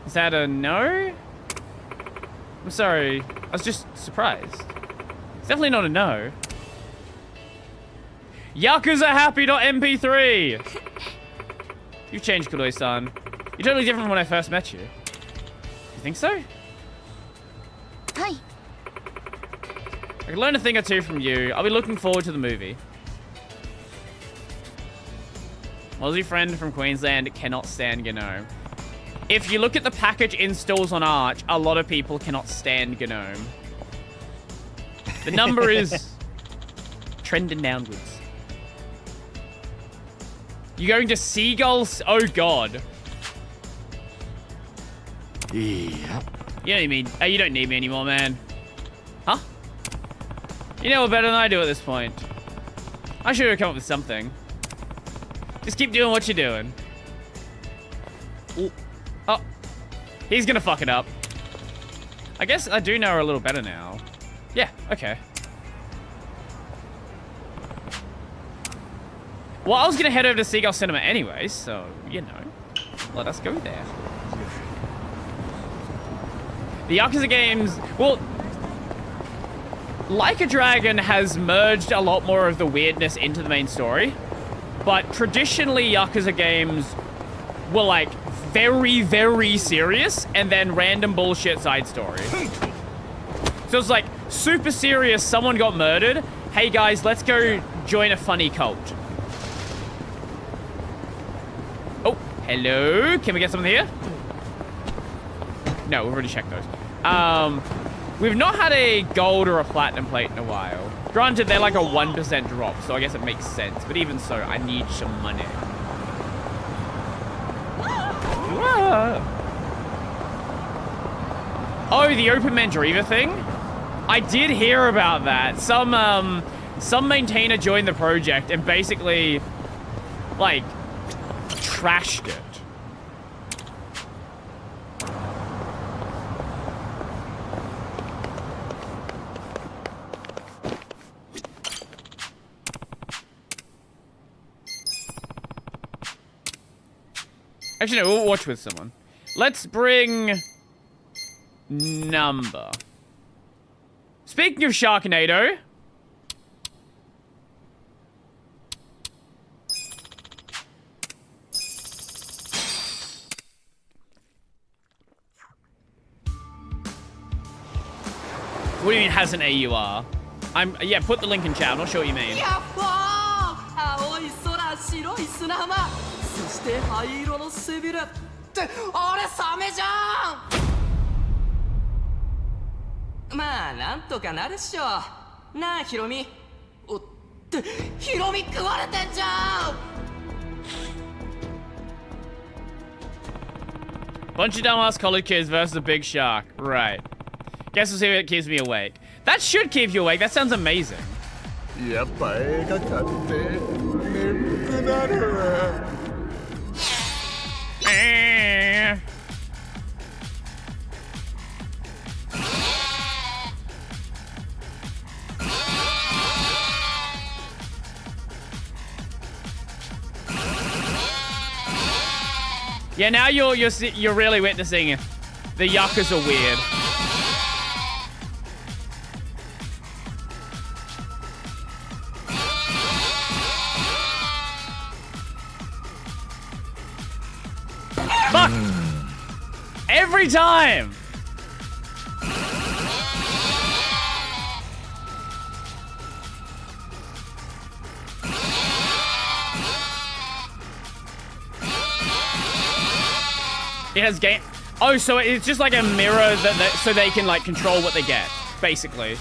Is that a no? I'm sorry. I was just surprised. It's definitely not a no. Yakuza happy.mp3. You've changed, Kuroi-san. You're totally different from when I first met you. You think so? Hi. I can learn a thing or two from you. I'll be looking forward to the movie. Aussie friend from Queensland cannot stand Gnome. If you look at the package installs on Arch, a lot of people cannot stand Gnome. The number is trending downwards. You going to Seagulls? Oh god. Yeah. You don't need me. You don't need me anymore, man. Huh? You know better than I do at this point. I should have come up with something. Just keep doing what you're doing. Ooh. Oh. He's gonna fuck it up. I guess I do know her a little better now. Yeah, okay. Well, I was gonna head over to Seagull Cinema anyway, so, you know. Let us go there. The Yakuza games... Well... Like a Dragon has merged a lot more of the weirdness into the main story. But traditionally, Yakuza games were, like, very, very serious, and then random bullshit side story. So it's like, super serious, someone got murdered. Hey guys, let's go join a funny cult. Oh, hello. Can we get something here? No, we've already checked those. We've not had a gold or a platinum plate in a while. Granted, they're like a 1% drop, so I guess it makes sense. But even so, I need some money. Oh, the Open Mandriva thing? I did hear about that. Some maintainer joined the project and basically, like, trashed it. Actually, no, we'll watch with someone. Let's bring... Number. Speaking of Sharknado... What do you mean has an AUR? Yeah, put the link in chat. I'm not sure what you mean. そして灰色の背びれってあれサメじゃん。まあなんとかなるっしょ。なあヒロミ。おってヒロミ食われてんじゃん。Bunch of dumbass college kids versus a big shark. Right. Guess we'll see if it keeps me awake. That should keep you awake. That sounds amazing. やっぱ映画館って眠くなる。Yeah, now you're really witnessing the Yakuza weird. Fuck! Every time! It has game. Oh, so it's just like a mirror so they can like control what they get, basically.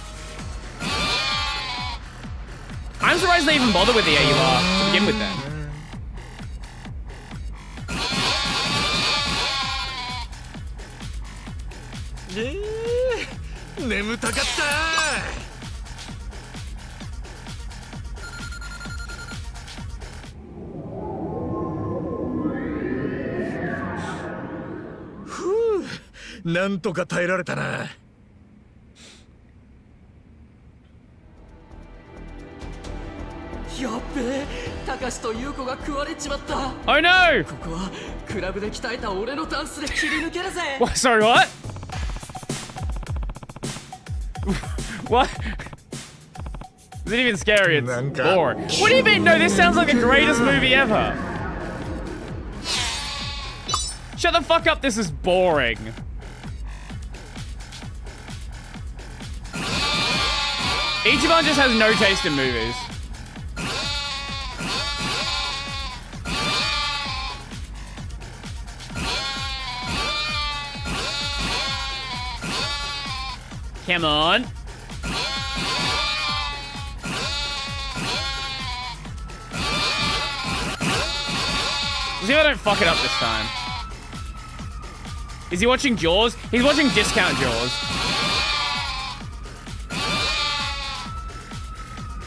I'm surprised they even bother with the AUR to begin with then. Whew, なんとか耐えられたな。やっべえ、タカシとユウコが食われちまった。Oh no! ここはクラブで鍛えた俺のダンスで切り抜けるぜ。What? Sorry, what? What? Is it even scary? It's boring. What do you mean? No, this sounds like the greatest movie ever. Shut the fuck up, this is boring. Ichiban just has no taste in movies. Come on. Let's see if I don't fuck it up this time. Is he watching Jaws? He's watching Discount Jaws.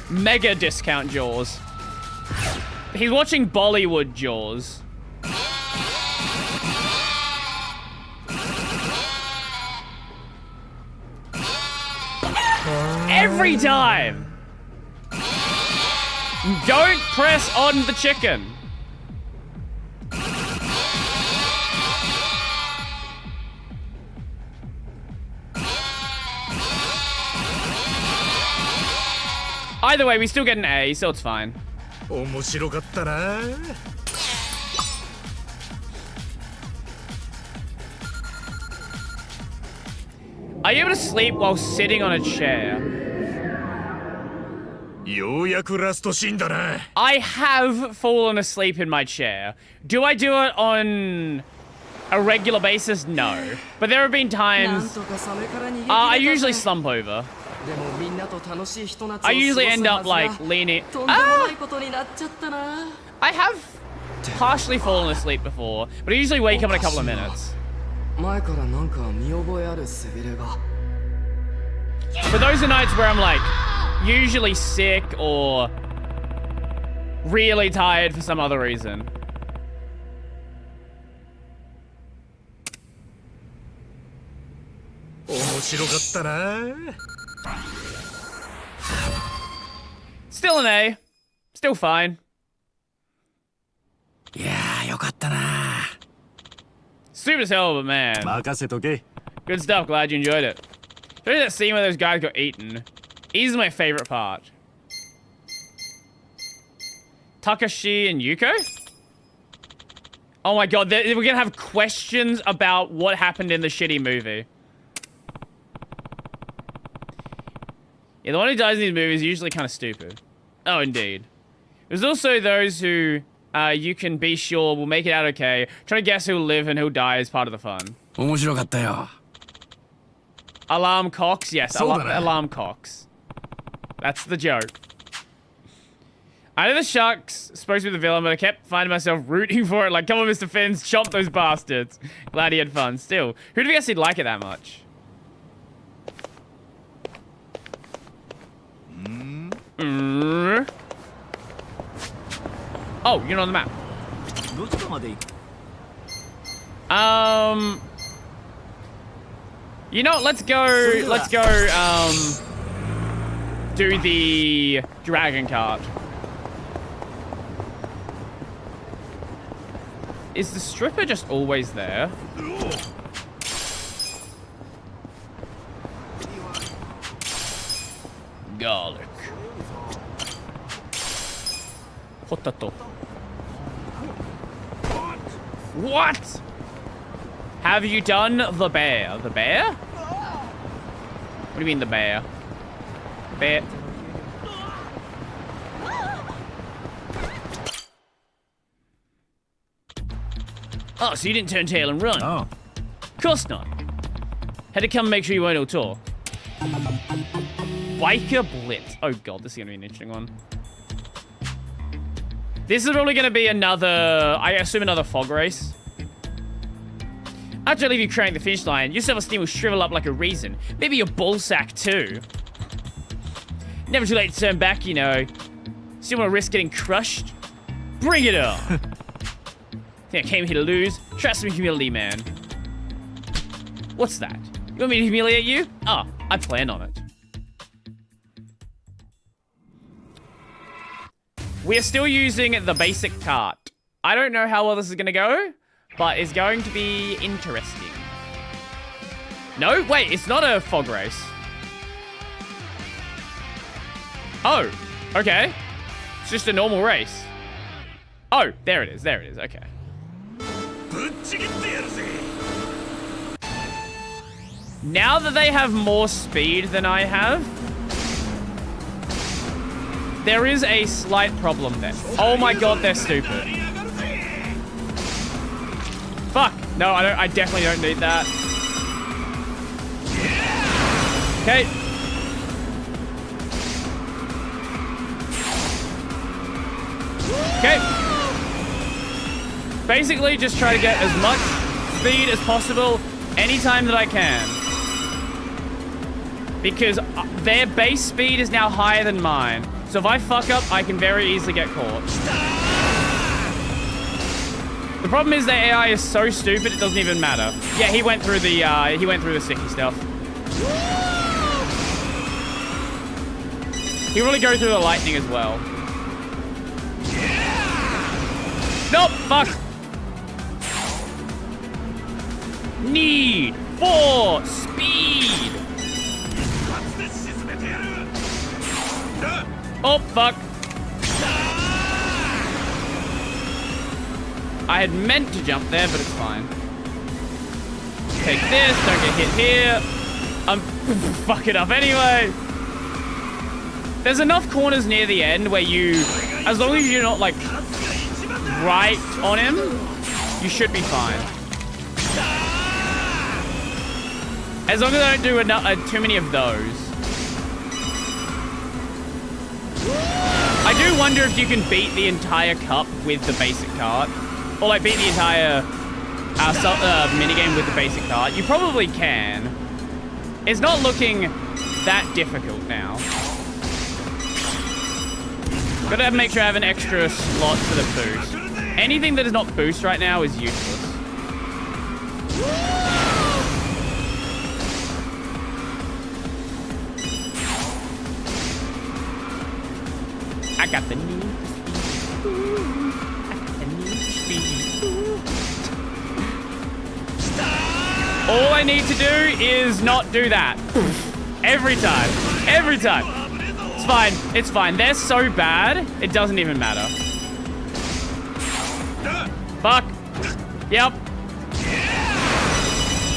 Mega Discount Jaws. He's watching Bollywood Jaws. Every time! Don't press on the chicken. Either way, we still get an A, so it's fine. 面白かったな。Are you able to sleep while sitting on a chair? ようやくラストシーンだな。I have fallen asleep in my chair. Do I do it on a regular basis? No. But there have been times I usually slump over. I usually end up like leaning. I have partially fallen asleep before, but I usually wake up in a couple of minutes. For those are nights where I'm like usually sick or really tired for some other reason. Still an A. Still fine. Yeah, よかったな。 Stupid as hell, but man. 任せとけ。 Good stuff. Glad you enjoyed it. Especially that scene where those guys got eaten. Is my favorite part. Takashi and Yuko? Oh my god, we're gonna have questions about what happened in the shitty movie. Yeah, the one who dies in these movies is usually kind of stupid. Oh, indeed. There's also those who you can be sure will make it out okay. Trying to guess who'll live and who'll die is part of the fun. 面白かったよ。 Alarm cocks? Yes, alarm cocks. That's the joke. I know the shark's supposed to be the villain, but I kept finding myself rooting for it. Like, come on, Mr. Fins, chomp those bastards. Glad he had fun. Still, who'd guess he'd like it that much? Oh, you're not on the map. You know what, let's go, do the dragon cart. Is the stripper just always there? Garlic. Potato. What? Have you done the bear? The bear? What do you mean the bear? Bear. Oh, so you didn't turn tail and run? Oh. Of course not. Had to come make sure you weren't all talk. Biker Blitz. Oh god, this is gonna be an interesting one. This is probably gonna be another, I assume another fog race. After I leave you crank the finish line, your self-esteem will shrivel up like a raisin. Maybe your ballsack too. Never too late to turn back, you know. Still wanna risk getting crushed? Bring it on! Think I came here to lose? Try some humility, man. What's that? You want me to humiliate you? Oh, I plan on it. We are still using the basic cart. I don't know how well this is gonna go, but it's going to be interesting. No, wait, it's not a fog race. Oh, okay. It's just a normal race. Oh, there it is, okay. Now that they have more speed than I have, There is a slight problem there. Oh my god, they're stupid. Fuck. No, I definitely don't need that. Okay. Okay. Basically, just try to get as much speed as possible anytime that I can. Because their base speed is now higher than mine. So if I fuck up, I can very easily get caught. The problem is their AI is so stupid it doesn't even matter. Yeah, he went through the sticky stuff. He really go through the lightning as well. Nope, fuck. Need for speed. Oh, fuck. I had meant to jump there, but it's fine. Take this, don't get hit here. I'm fuck it up anyway. There's enough corners near the end where you, as long as you're not like right on him, you should be fine. As long as I don't do too many of those. I do wonder if you can beat the entire cup with the basic cart. Or like beat the entire minigame with the basic cart. You probably can. It's not looking that difficult now. Gotta make sure I have an extra slot for the boost. Anything that is not boost right now is useless. I got the need for speed. I got the need for speed. All I need to do is not do that. Every time. Every time. It's fine. It's fine. They're so bad, it doesn't even matter. Fuck. Yep.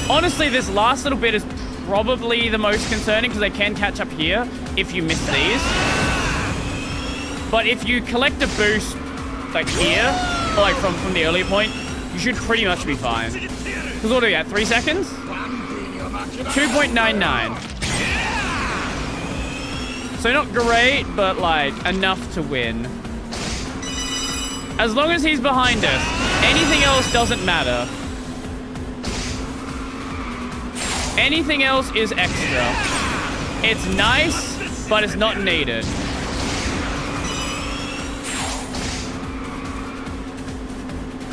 Honestly, this last little bit is probably the most concerning because they can catch up here if you miss these. But if you collect a boost, like here, or like from the earlier point, you should pretty much be fine. Because what are we at, 3 seconds? 2.99. So not great, but like enough to win. As long as he's behind us, anything else doesn't matter. Anything else is extra. It's nice, but it's not needed.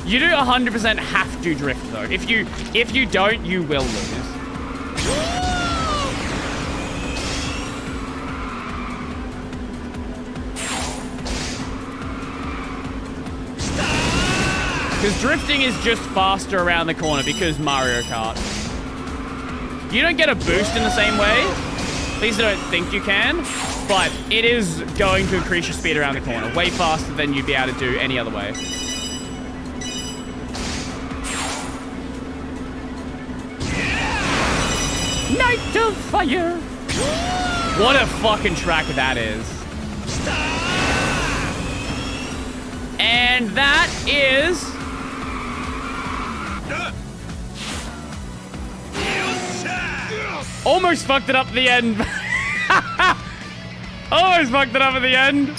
You do 100% have to drift though. If you don't, you will lose. Because drifting is just faster around the corner because Mario Kart. You don't get a boost in the same way. At least I don't think you can. But it is going to increase your speed around the corner way faster than you'd be able to do any other way. Night of Fire! What a fucking track that is. And that is... Almost fucked it up at the end. Almost fucked it up at the end.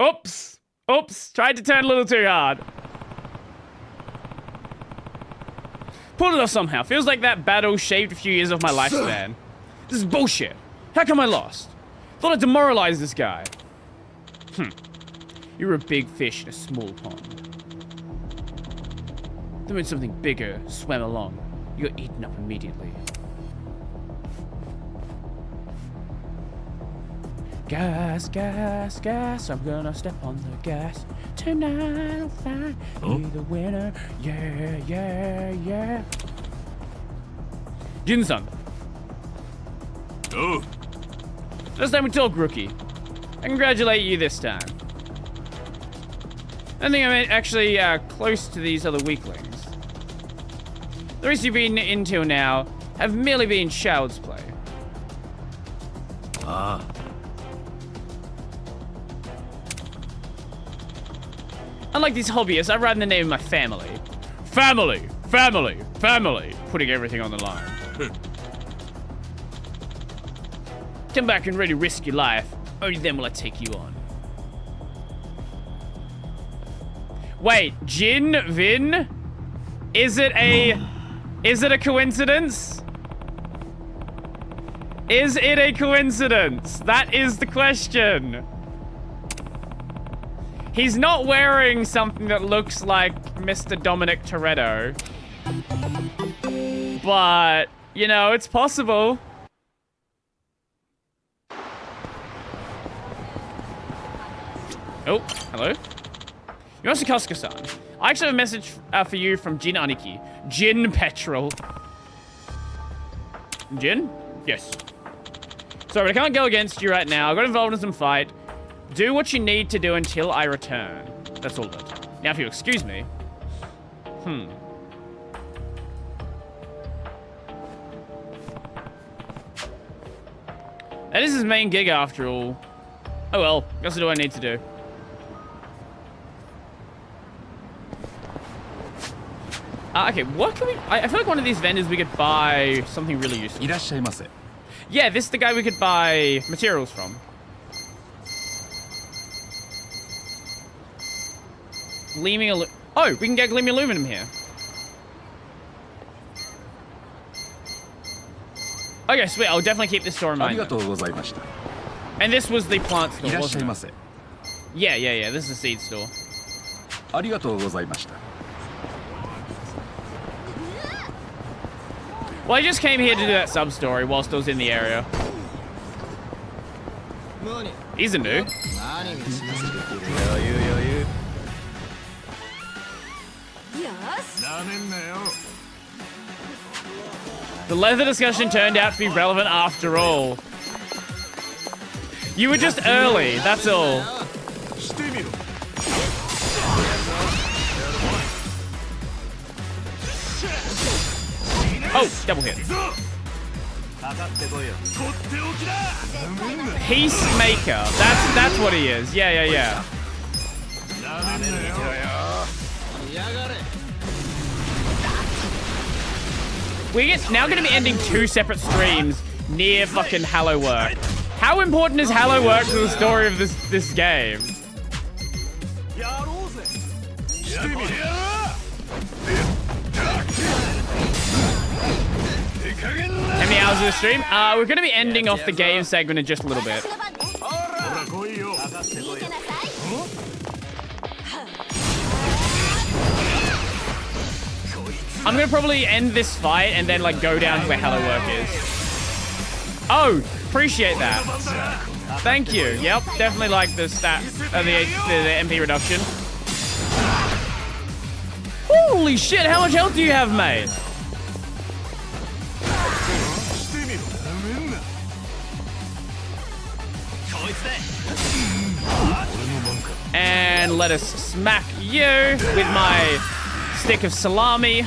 Oops. Oops. Tried to turn a little too hard. Pulled it off somehow. Feels like that battle shaved a few years off my lifespan. This is bullshit. How come I lost? Thought I demoralized this guy. You were a big fish in a small pond. Then when something bigger swam along, you got eaten up immediately. Gas, gas, gas. I'm gonna step on the gas. Tonight I'll find me the winner. Yeah, yeah, yeah. Jin-san. Oh. Last time we talked, rookie. I congratulate you this time. I think I'm actually close to these other weaklings. The rest you've been until now have merely been child's play. Ah. Unlike these hobbyists, I'd rather the name of my family. Family, family, family. Putting everything on the line. Come back and ready to risk your life. Only then will I take you on. Wait, Jin Vin? Is it a coincidence? Is it a coincidence? That is the question. He's not wearing something that looks like Mr. Dominic Toretto. But, you know, it's possible. Oh, hello. Yoshi Kosuke-san. I actually have a message for you from Jin Aniki. Jin Petrol. Jin? Yes. Sorry, but I can't go against you right now. I got involved in some fight. Do what you need to do until I return. That's all good. Now, if you excuse me. That is his main gig after all. Oh well, guess what do I need to do? Okay, what can we... I feel like one of these vendors we could buy something really useful. Yeah, this is the guy we could buy materials from. Gleaming oh, we can get gleaming aluminum here. Okay, sweet. I'll definitely keep this store in mind. And this was the plant store, wasn't it? Yeah. This is the seed store. Well, I just came here to do that sub-story whilst I was in the area. He's a new. The leather discussion turned out to be relevant after all. You were just early, that's all. Oh, double hit. Peacemaker. That's what he is. Yeah. We're now going to be ending 2 separate streams near fucking Halo Work. How important is Halo Work to the story of this game? How many hours of the stream? We're going to be ending off the game segment in just a little bit. I'm going to probably end this fight and then like go down to where Hello Work is. Oh, appreciate that. Thank you. Yep, definitely like the stat, the MP reduction. Holy shit, how much health do you have, mate? And let us smack you with my stick of salami.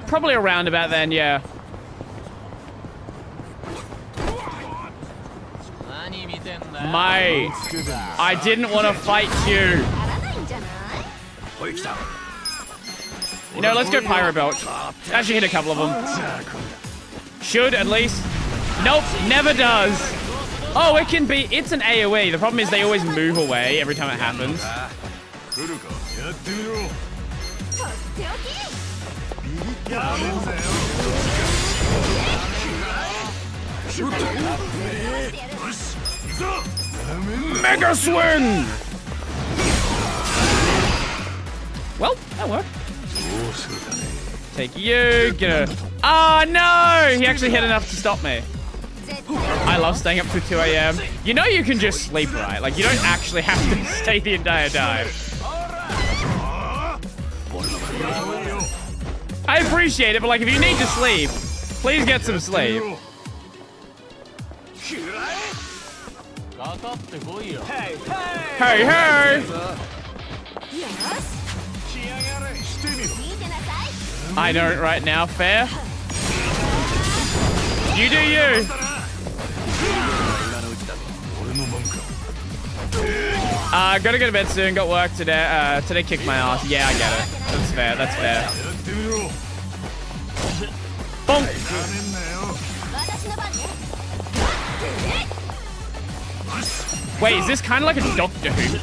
Probably around about then, yeah. Mate, I didn't want to fight you. You know, let's go Pyro Belt. Actually hit a couple of them. Should, at least. Nope, never does. Oh, it can be... It's an AoE. The problem is they always move away every time it happens. Mega swing! Well, that worked. Take you, get a... Oh, no! He actually hit enough to stop me. I love staying up till 2 a.m. You know you can just sleep, right? Like, you don't actually have to stay the entire time. I appreciate it, but, like, if you need to sleep, please get some sleep. Hey, hey! I don't right now. Fair. You do you. Gotta go to bed soon. Got work today. Today kicked my ass. Yeah, I get it. That's fair. That's fair. Bonk. Wait, is this kind of like a Doctor Who music?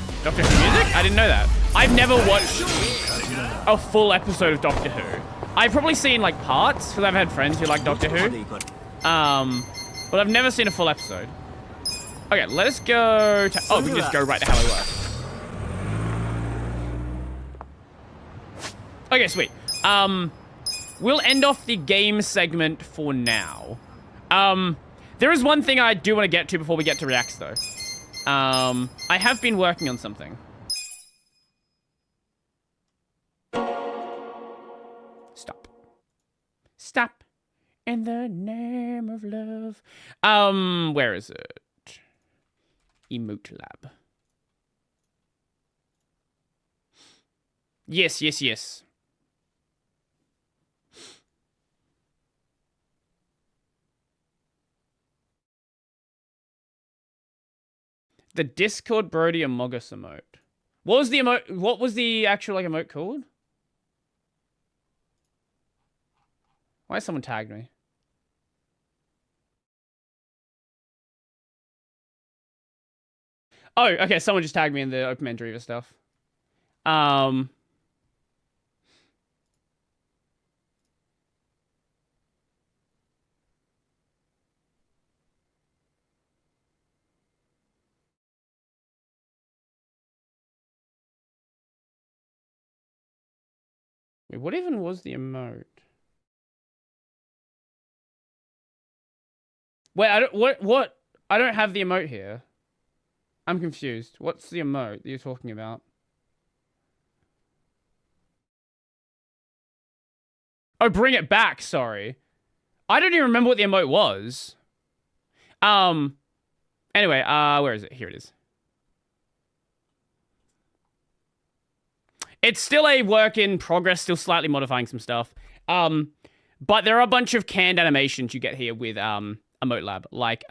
I didn't know that. I've never watched a full episode of Doctor Who. I've probably seen like parts because I've had friends who like Doctor Who. But I've never seen a full episode. Okay, let us go to... Oh, we can just go right to how it works. Okay, sweet. We'll end off the game segment for now. There is one thing I do want to get to before we get to reacts, though. I have been working on something. Stop. Stop. In the name of love. Where is it? Emote lab. Yes, yes, yes. The Discord Brody Amogus emote. What was the emote? What was the actual like emote called? Why has someone tagged me? Oh, okay. Someone just tagged me in the Open Mandriva stuff. Wait, what even was the emote? Wait, I don't. What? I don't have the emote here. I'm confused. What's the emote that you're talking about? Oh, bring it back. Sorry. I don't even remember what the emote was. Anyway, where is it? Here it is. It's still a work in progress, still slightly modifying some stuff. But there are a bunch of canned animations you get here with Emote Lab, like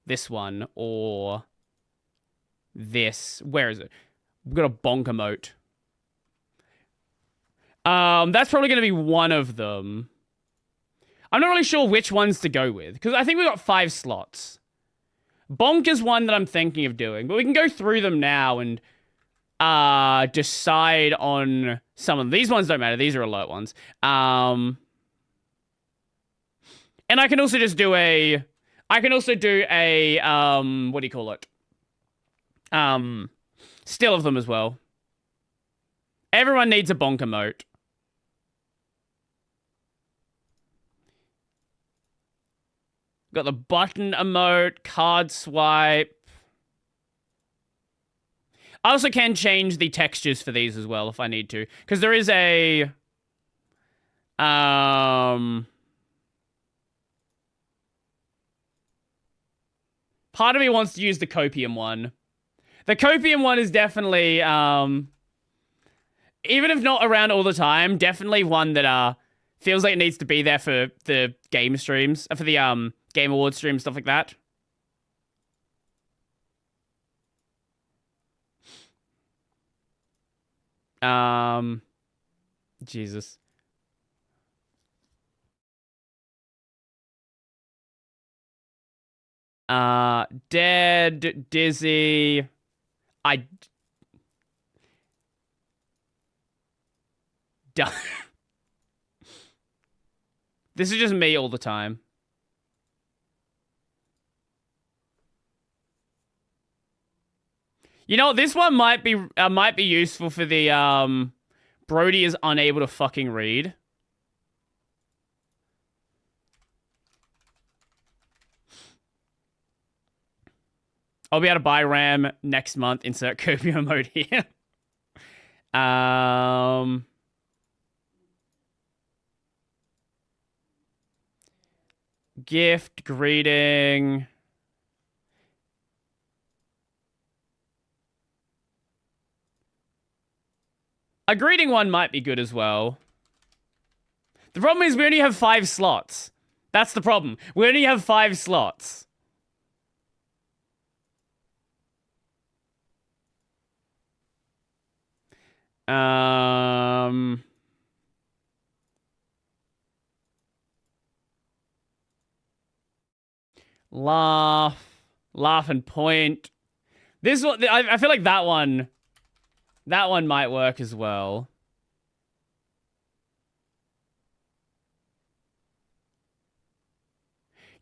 this one or this. Where is it? We've got a bonk emote. That's probably going to be one of them. I'm not really sure which ones to go with, because I think we've got 5 slots. Bonk is one that I'm thinking of doing, but we can go through them now and decide on some of them. These ones don't matter. These are alert ones. And I can also just do a... what do you call it? Still of them as well. Everyone needs a bonk emote. Got the button emote, card swipe. I also can change the textures for these as well if I need to. Because there is a... part of me wants to use the copium one. The copium one is definitely, even if not around all the time, definitely one that feels like it needs to be there for the game streams, for the Game Awards stream, stuff like that. Jesus. Dead, dizzy. Done. This is just me all the time. You know, this one might be useful for the Brody is unable to fucking read. I'll be able to buy RAM next month. Insert copium mode here. Gift, greeting. A greeting one might be good as well. The problem is we only have 5 slots. That's the problem. We only have 5 slots. Laugh and point. This one, I feel like that one might work as well.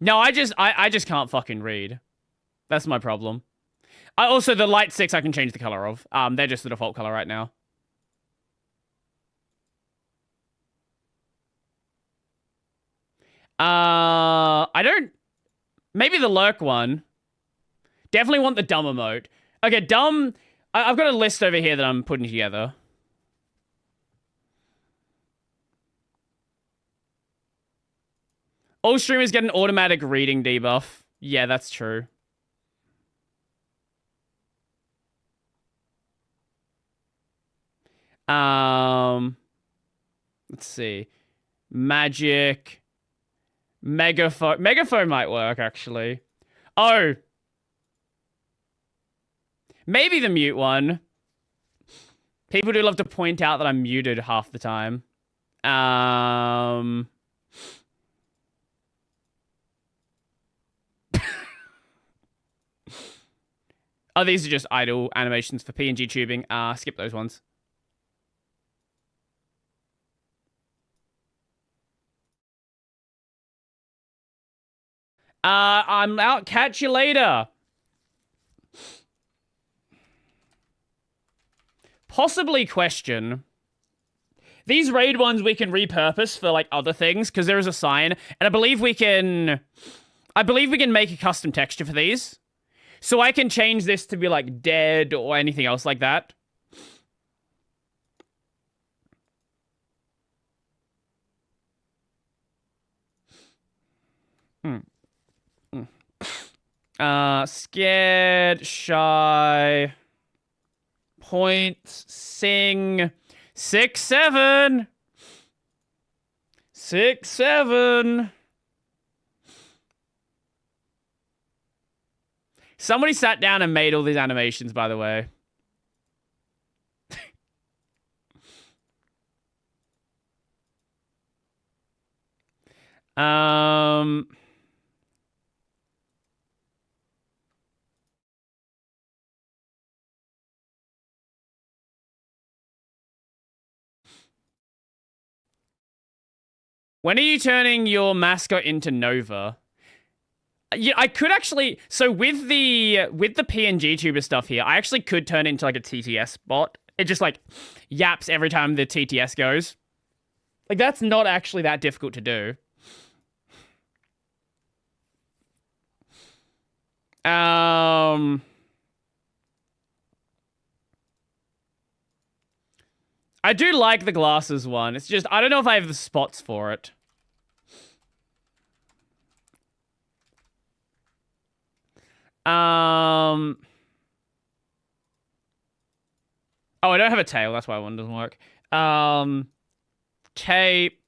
No, I just can't fucking read. That's my problem. Also, the light 6 I can change the color of. They're just the default color right now. I don't... Maybe the lurk one. Definitely want the dumb emote. Okay, dumb... I've got a list over here that I'm putting together. All streamers get an automatic reading debuff. Yeah, that's true. Let's see. Magic. Megaphone. Megaphone might work, actually. Oh. Maybe the mute one. People do love to point out that I'm muted half the time. Oh, these are just idle animations for PNG tubing. Skip those ones. I'm out. Catch you later. Possibly question. These raid ones we can repurpose for like other things because there is a sign, and I believe we can make a custom texture for these. So I can change this to be like dead or anything else like that. Scared, shy, points, sing, 6, 7. 6, 7. Somebody sat down and made all these animations, by the way. When are you turning your mascot into Nova? Yeah, I could actually... So with the PNG tuber stuff here, I actually could turn it into like a TTS bot. It just like yaps every time the TTS goes. Like that's not actually that difficult to do. I do like the glasses one. It's just, I don't know if I have the spots for it. Oh, I don't have a tail. That's why one doesn't work. Tape.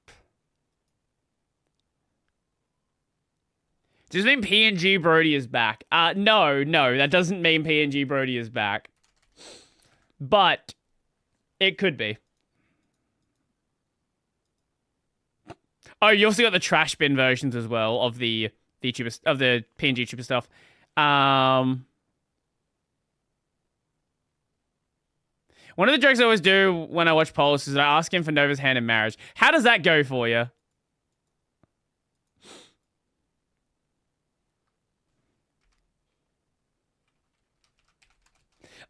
Does this mean PNG Brody is back? No, that doesn't mean PNG Brody is back. But it could be. Oh, you also got the trash bin versions as well of the PNG tuber stuff. One of the jokes I always do when I watch Pulse is that I ask him for Nova's hand in marriage. How does that go for you?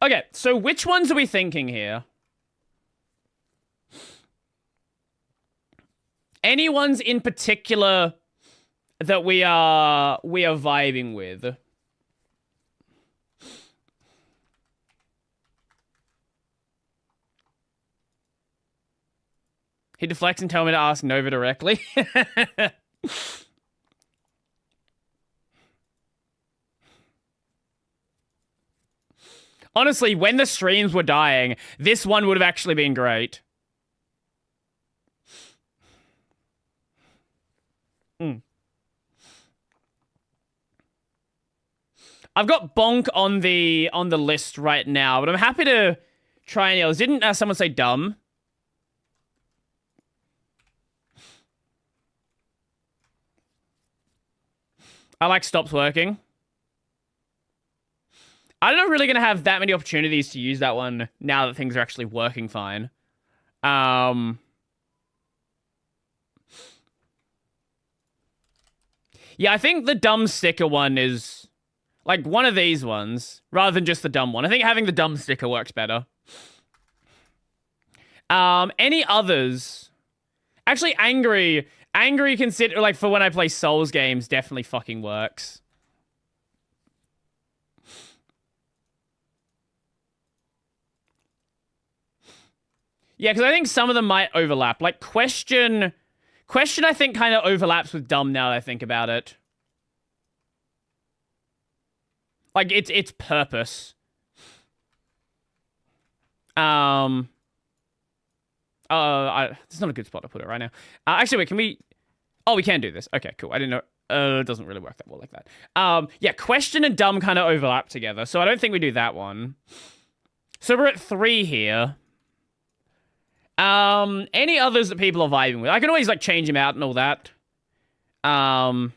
Okay, so which ones are we thinking here? Any ones in particular that we are vibing with? He deflects and tell me to ask Nova directly. Honestly, when the streams were dying, this one would have actually been great. I've got bonk on the list right now, but I'm happy to try any others. Didn't someone say dumb? I like stops working. I'm not really going to have that many opportunities to use that one now that things are actually working fine. Yeah, I think the dumb sticker one is like one of these ones rather than just the dumb one. I think having the dumb sticker works better. Any others? Actually, angry. Angry consider like for when I play Souls games definitely fucking works. Yeah, because I think some of them might overlap. Like question I think kind of overlaps with dumb now that I think about it. Like its purpose. It's not a good spot to put it right now. Actually, wait, can we? Oh, we can do this. Okay, cool. I didn't know. It doesn't really work that well like that. Yeah, question and dumb kind of overlap together, so I don't think we do that one. So we're at 3 here. Any others that people are vibing with? I can always like change them out and all that. I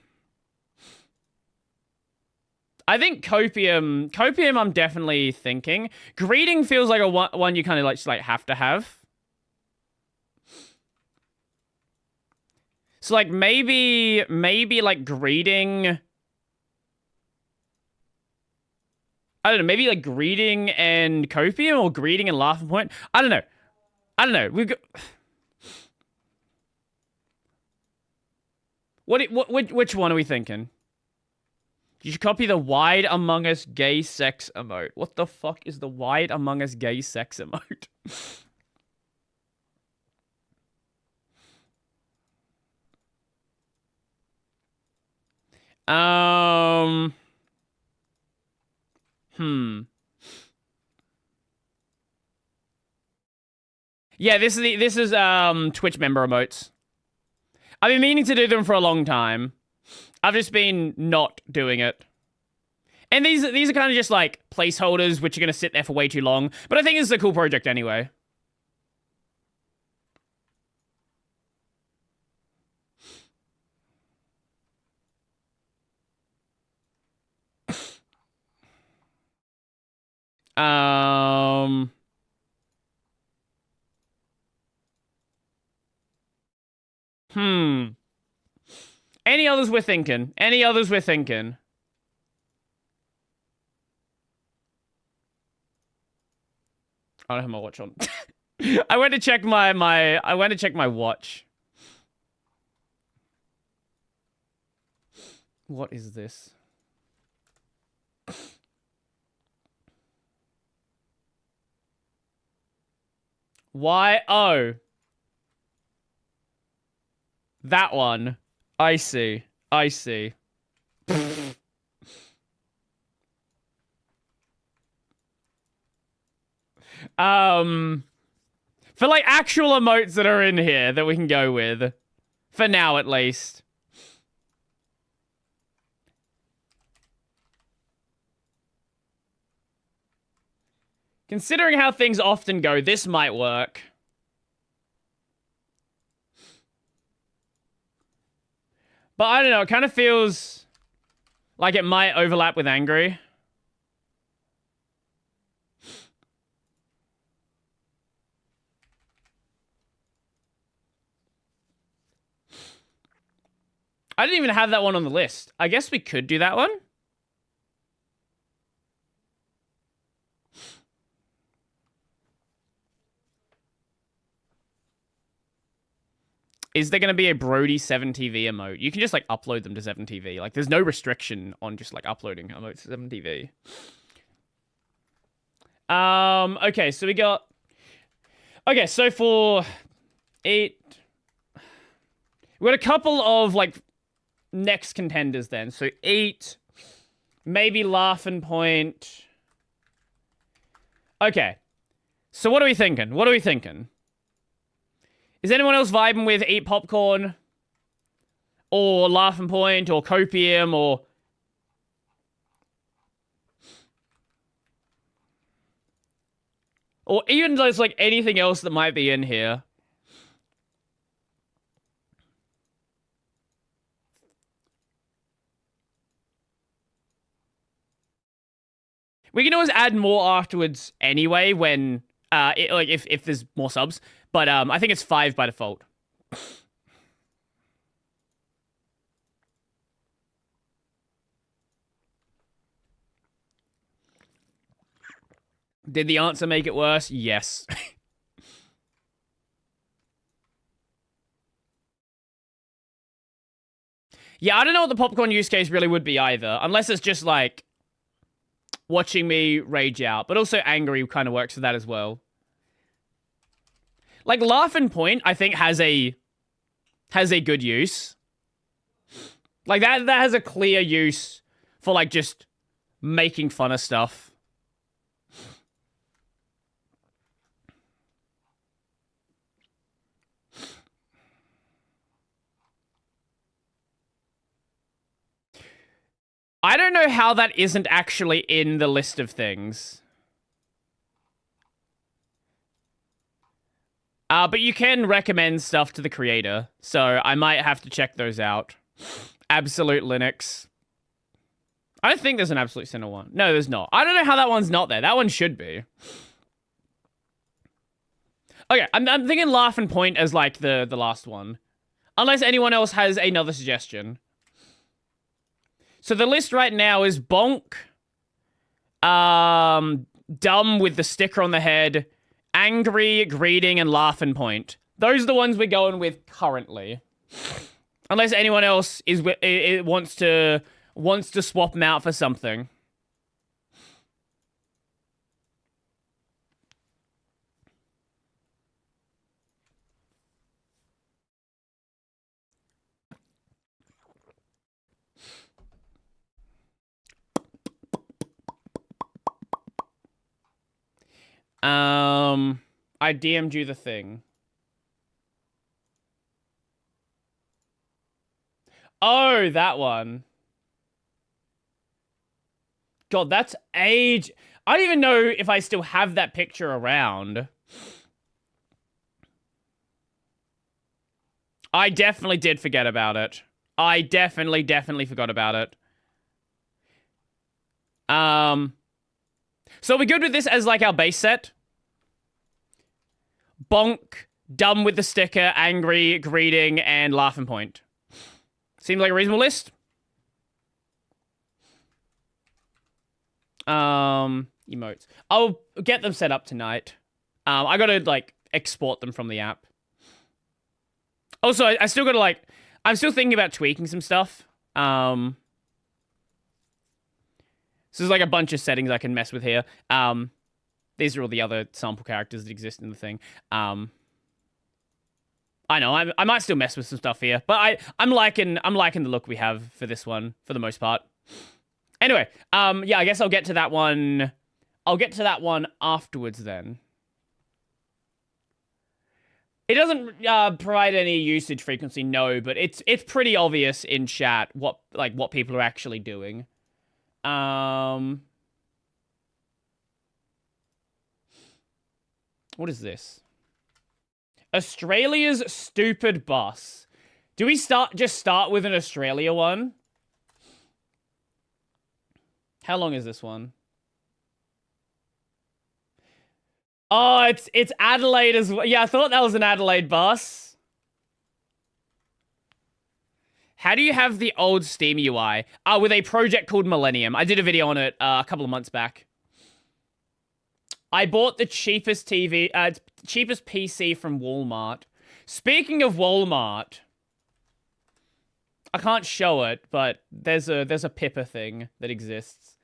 think copium I'm definitely thinking. Greeting feels like a one you kind of like just like have to have. So like maybe like greeting. I don't know, maybe like greeting and copium or greeting and laughing point. I don't know. We've got which one are we thinking? You should copy the wide Among Us gay sex emote. What the fuck is the wide Among Us gay sex emote? Yeah, this is Twitch member emotes. I've been meaning to do them for a long time. I've just been not doing it. And these are kind of just like placeholders which are going to sit there for way too long, but I think it's a cool project anyway. Any others we're thinking? Any others we're thinking? I don't have my watch on. I went to check my watch. What is this? Why? Oh. That one. I see. I see. For like actual emotes that are in here that we can go with. For now, at least. Considering how things often go, this might work. But I don't know, it kind of feels like it might overlap with angry. I didn't even have that one on the list. I guess we could do that one. Is there going to be a Brody 7TV emote? You can just like upload them to 7TV. Like there's no restriction on just like uploading emotes to 7TV. Okay, so we got... Okay, so for 8... We got a couple of like next contenders then. So 8, maybe Laughing Point. Okay. So what are we thinking? What are we thinking? Is anyone else vibing with Eat Popcorn? Or Laughing Point, or Copium, or... Or even just like anything else that might be in here. We can always add more afterwards anyway when if there's more subs. But I think it's 5 by default. Did the answer make it worse? Yes. Yeah, I don't know what the popcorn use case really would be either. Unless it's just like watching me rage out. But also angry kind of works for that as well. Like laugh and point, I think has a good use. Like that has a clear use for like just making fun of stuff. I don't know how that isn't actually in the list of things. But you can recommend stuff to the creator, so I might have to check those out. Absolute Linux. I don't think there's an Absolute Sinner one. No, there's not. I don't know how that one's not there. That one should be. Okay, I'm thinking Laugh and Point as like the last one. Unless anyone else has another suggestion. So the list right now is Bonk, Dumb with the sticker on the head, Angry, Greeting, and Laugh and Point. Those are the ones we're going with currently. Unless anyone else wants to swap them out for something. I DM'd you the thing. Oh, that one. God, that's age. I don't even know if I still have that picture around. I definitely did forget about it. I definitely forgot about it. So are we good with this as like our base set? Bonk, Dumb with the sticker, Angry, Greeting, and Laugh and Point. Seems like a reasonable list. Emotes. I'll get them set up tonight. I gotta like export them from the app. Also, I still gotta like, I'm still thinking about tweaking some stuff. So there's like a bunch of settings I can mess with here. These are all the other sample characters that exist in the thing. I know I might still mess with some stuff here, but I'm liking the look we have for this one for the most part. Anyway, yeah, I guess I'll get to that one. I'll get to that one afterwards then. It doesn't provide any usage frequency, no, but it's pretty obvious in chat what people are actually doing. What is this? Australia's stupid bus. Do we just start with an Australia one? How long is this one? Oh, it's Adelaide as well. Yeah, I thought that was an Adelaide bus. How do you have the old Steam UI? With a project called Millennium. I did a video on it a couple of months back. I bought the cheapest PC from Walmart. Speaking of Walmart, I can't show it, but there's a Pippa thing that exists.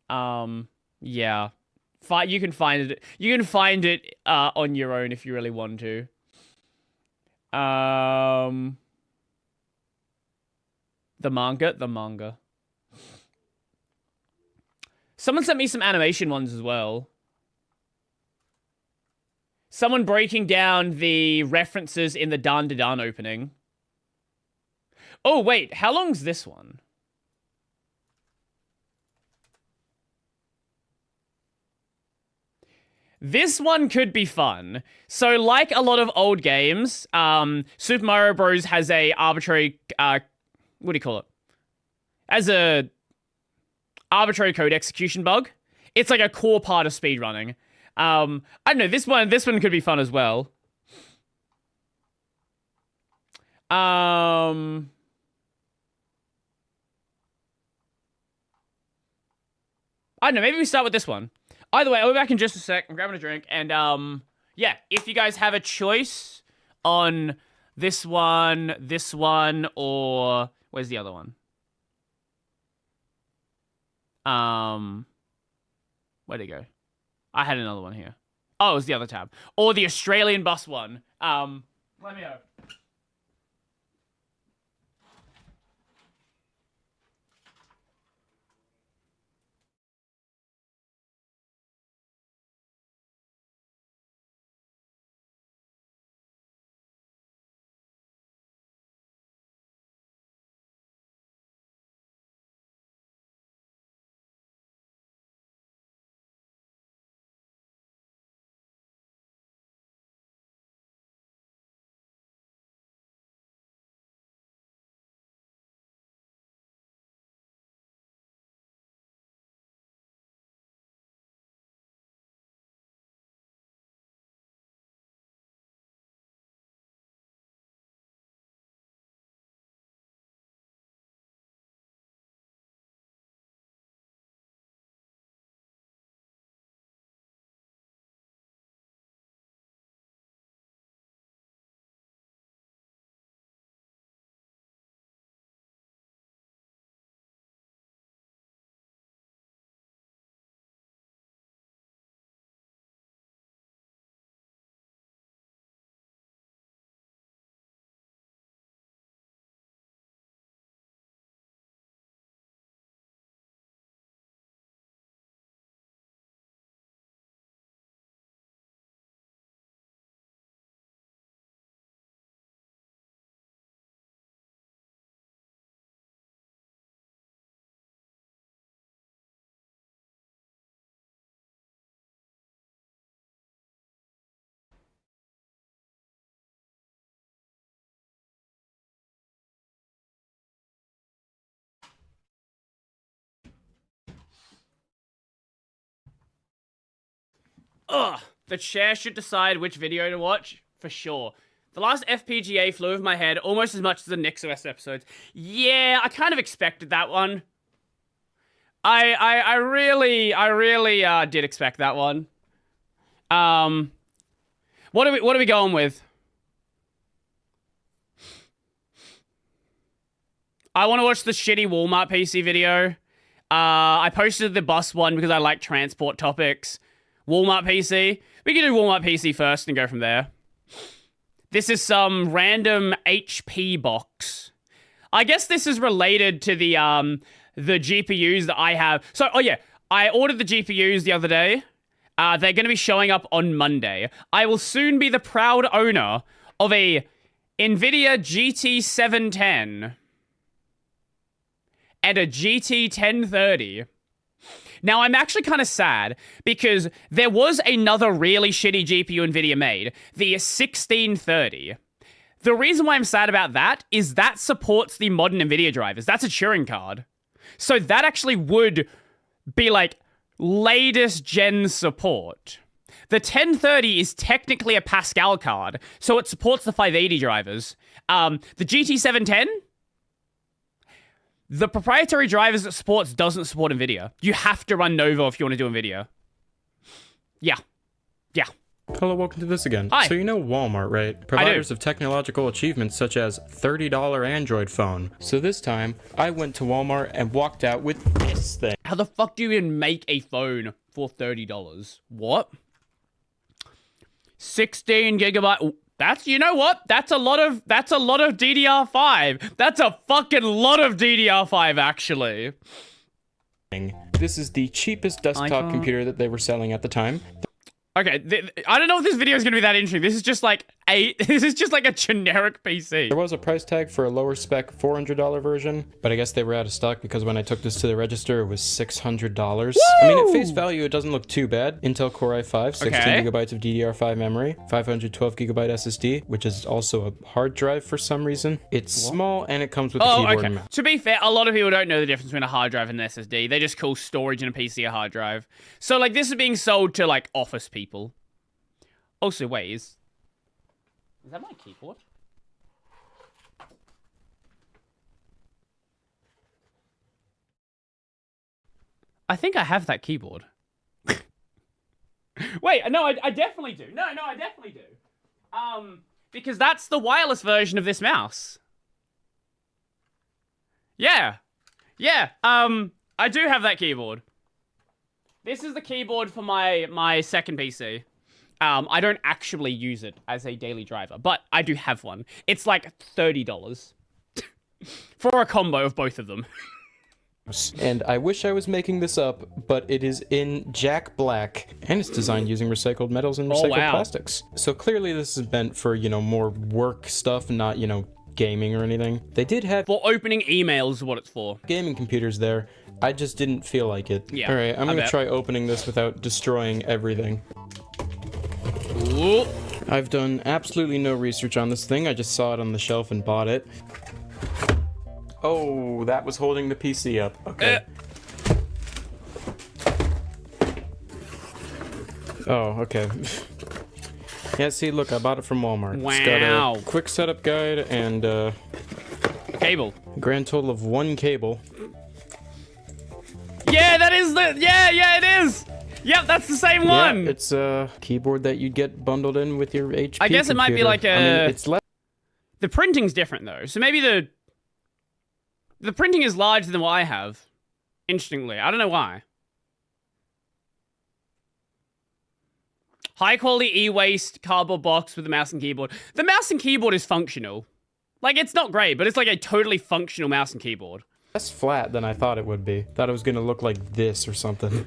Yeah. You can find it. You can find it on your own if you really want to. The manga. Someone sent me some animation ones as well. Someone breaking down the references in the Dan Da Dan opening. Oh, wait. How long's this one? This one could be fun. So, like a lot of old games, Super Mario Bros. Has a arbitrary, what do you call it? As a arbitrary code execution bug. It's like a core part of speedrunning. I don't know, this one could be fun as well. I don't know, maybe we start with this one. Either way, I'll be back in just a sec. I'm grabbing a drink. And, yeah, if you guys have a choice on this one, or... Where's the other one? Where'd it go? I had another one here. Oh, it was the other tab. Or the Australian bus one. Let me know. Ugh, the chair should decide which video to watch, for sure. The last FPGA flew over my head almost as much as the NixOS episodes. Yeah, I kind of expected that one. I really did expect that one. What are we going with? I want to watch the shitty Walmart PC video. I posted the bus one because I like transport topics. Walmart PC. We can do Walmart PC first and go from there. This is some random HP box. I guess this is related to the GPUs that I have. So, oh yeah, I ordered the GPUs the other day. They're going to be showing up on Monday. I will soon be the proud owner of a NVIDIA GT 710 and a GT 1030. Now, I'm actually kind of sad because there was another really shitty GPU NVIDIA made, the 1630. The reason why I'm sad about that is that supports the modern NVIDIA drivers. That's a Turing card. So that actually would be like latest gen support. The 1030 is technically a Pascal card, so it supports the 580 drivers. The GT 710... the proprietary drivers it supports doesn't support NVIDIA. You have to run Nova if you want to do NVIDIA. Yeah. Yeah. Hello, welcome to this again. Hi. So you know Walmart, right? Providers of technological achievements such as $30 Android phone. So this time, I went to Walmart and walked out with this thing. How the fuck do you even make a phone for $30? What? 16 gigabyte... That's, you know what? That's a lot of DDR5. That's a fucking lot of DDR5, actually. This is the cheapest desktop computer that they were selling at the time. Okay, I don't know if this video is going to be that interesting. This is just like this is just like a generic PC. There was a price tag for a lower spec $400 version, but I guess they were out of stock because when I took this to the register, it was $600. I mean, at face value, it doesn't look too bad. Intel Core i5, 16 gigabytes of DDR5 memory, 512 gigabyte SSD, which is also a hard drive for some reason. It's small and it comes with a keyboard and mouse. To be fair, a lot of people don't know the difference between a hard drive and an SSD. They just call storage in a PC a hard drive. So like this is being sold to like office people. Also, wait, is that my keyboard? I think I have that keyboard. Wait, no, I definitely do. No, I definitely do. Because that's the wireless version of this mouse. Yeah. I do have that keyboard. This is the keyboard for my second PC. I don't actually use it as a daily driver, but I do have one. It's like $30 for a combo of both of them. And I wish I was making this up, but it is in Jack Black, and it's designed using recycled metals and recycled plastics. So clearly this is meant for, you know, more work stuff, not, you know, gaming or anything. They did have... For opening emails is what it's for. Gaming computers there. I just didn't feel like it. Yeah, Alright, I'm gonna try opening this without destroying everything. Ooh. I've done absolutely no research on this thing. I just saw it on the shelf and bought it. Oh, that was holding the PC up. Okay. Oh, okay. Yeah, see, look, I bought it from Walmart. Wow. It's got a quick setup guide and a cable. Grand total of 1 cable. Yeah, that is the... Yeah, it is! Yep, that's the same one! Yeah, it's a keyboard that you'd get bundled in with your HP I guess computer. it might be like a... I mean, it's less... The printing's different, though. So maybe the printing is larger than what I have. Interestingly. I don't know why. High quality e-waste cardboard box with a mouse and keyboard. The mouse and keyboard is functional. Like, it's not great, but it's like a totally functional mouse and keyboard. Less flat than I thought it would be. Thought it was gonna look like this or something.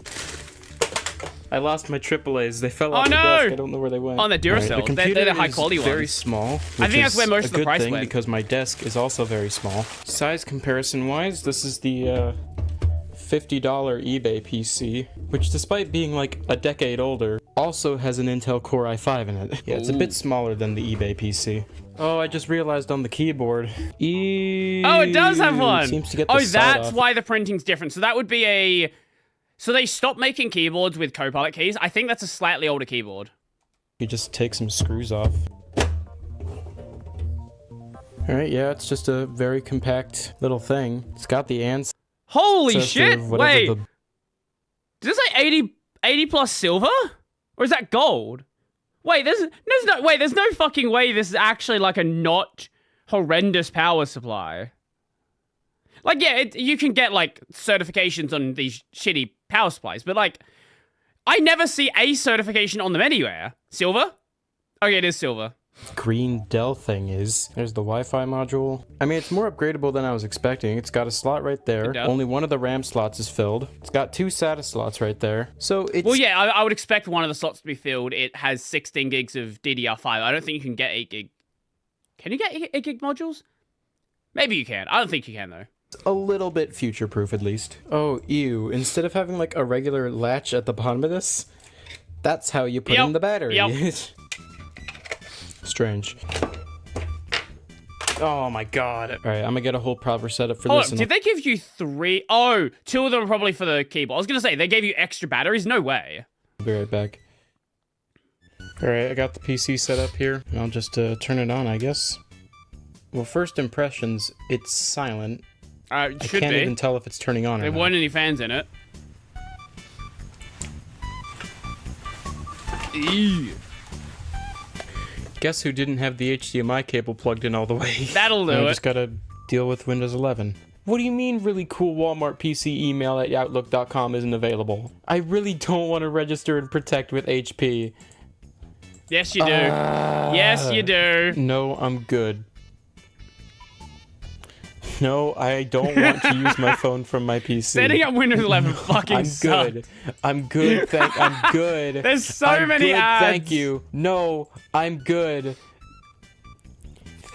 I lost my AAAs. They fell off the desk. I don't know where they went. Oh, they're Duracell. The computer they're the high quality is ones. very small. I think that's where most of the price thing went. Because my desk is also very small. Size comparison wise, this is the $50 eBay PC, which despite being like a decade older, also has an Intel Core i5 in it. Yeah, it's a bit smaller than the eBay PC. Oh, I just realized on the keyboard. Oh, it does have one. Seems to get the oh, side that's off. why the printing's different. So that would be a... So they stopped making keyboards with Copilot keys. I think that's a slightly older keyboard. You just take some screws off. Alright, yeah, it's just a very compact little thing. It's got the ans. Holy shit! Wait. The... Does it say 80 plus silver? Or is that gold? Wait, there's no fucking way this is actually like a not horrendous power supply. Like, yeah, you can get, like, certifications on these shitty power supplies, but, like, I never see a certification on them anywhere. Silver? Okay, it is silver. Green Dell thing is. There's the Wi-Fi module. I mean, it's more upgradable than I was expecting. It's got a slot right there. Only one of the RAM slots is filled. It's got 2 SATA slots right there. So it's... Well, yeah, I would expect one of the slots to be filled. It has 16 gigs of DDR5. I don't think you can get 8 gig. Can you get 8 gig modules? Maybe you can. I don't think you can, though. A little bit future-proof, at least. Oh, ew. Instead of having, like, a regular latch at the bottom of this, that's how you put in the battery. Yep. Strange. Oh, my God. All right, I'm gonna get a whole proper setup for this. Did they give you 3? Oh, 2 of them are probably for the keyboard. I was gonna say, they gave you extra batteries? No way. I'll be right back. All right, I got the PC set up here. I'll just turn it on, I guess. Well, first impressions, it's silent. It should I can't be. even tell if it's turning on or There not. weren't any fans in it. Ew. Guess who didn't have the HDMI cable plugged in all the way? That'll do I it. just gotta deal with Windows 11. What do you mean really cool Walmart PC email at Outlook.com isn't available? I really don't want to register and protect with HP. Yes, you do. Yes, you do. No, I'm good. No, I don't want to use my phone from my PC. Setting up Windows 11 fucking I'm good. I'm good. I'm good. There's so many ads. Thank you. No, I'm good.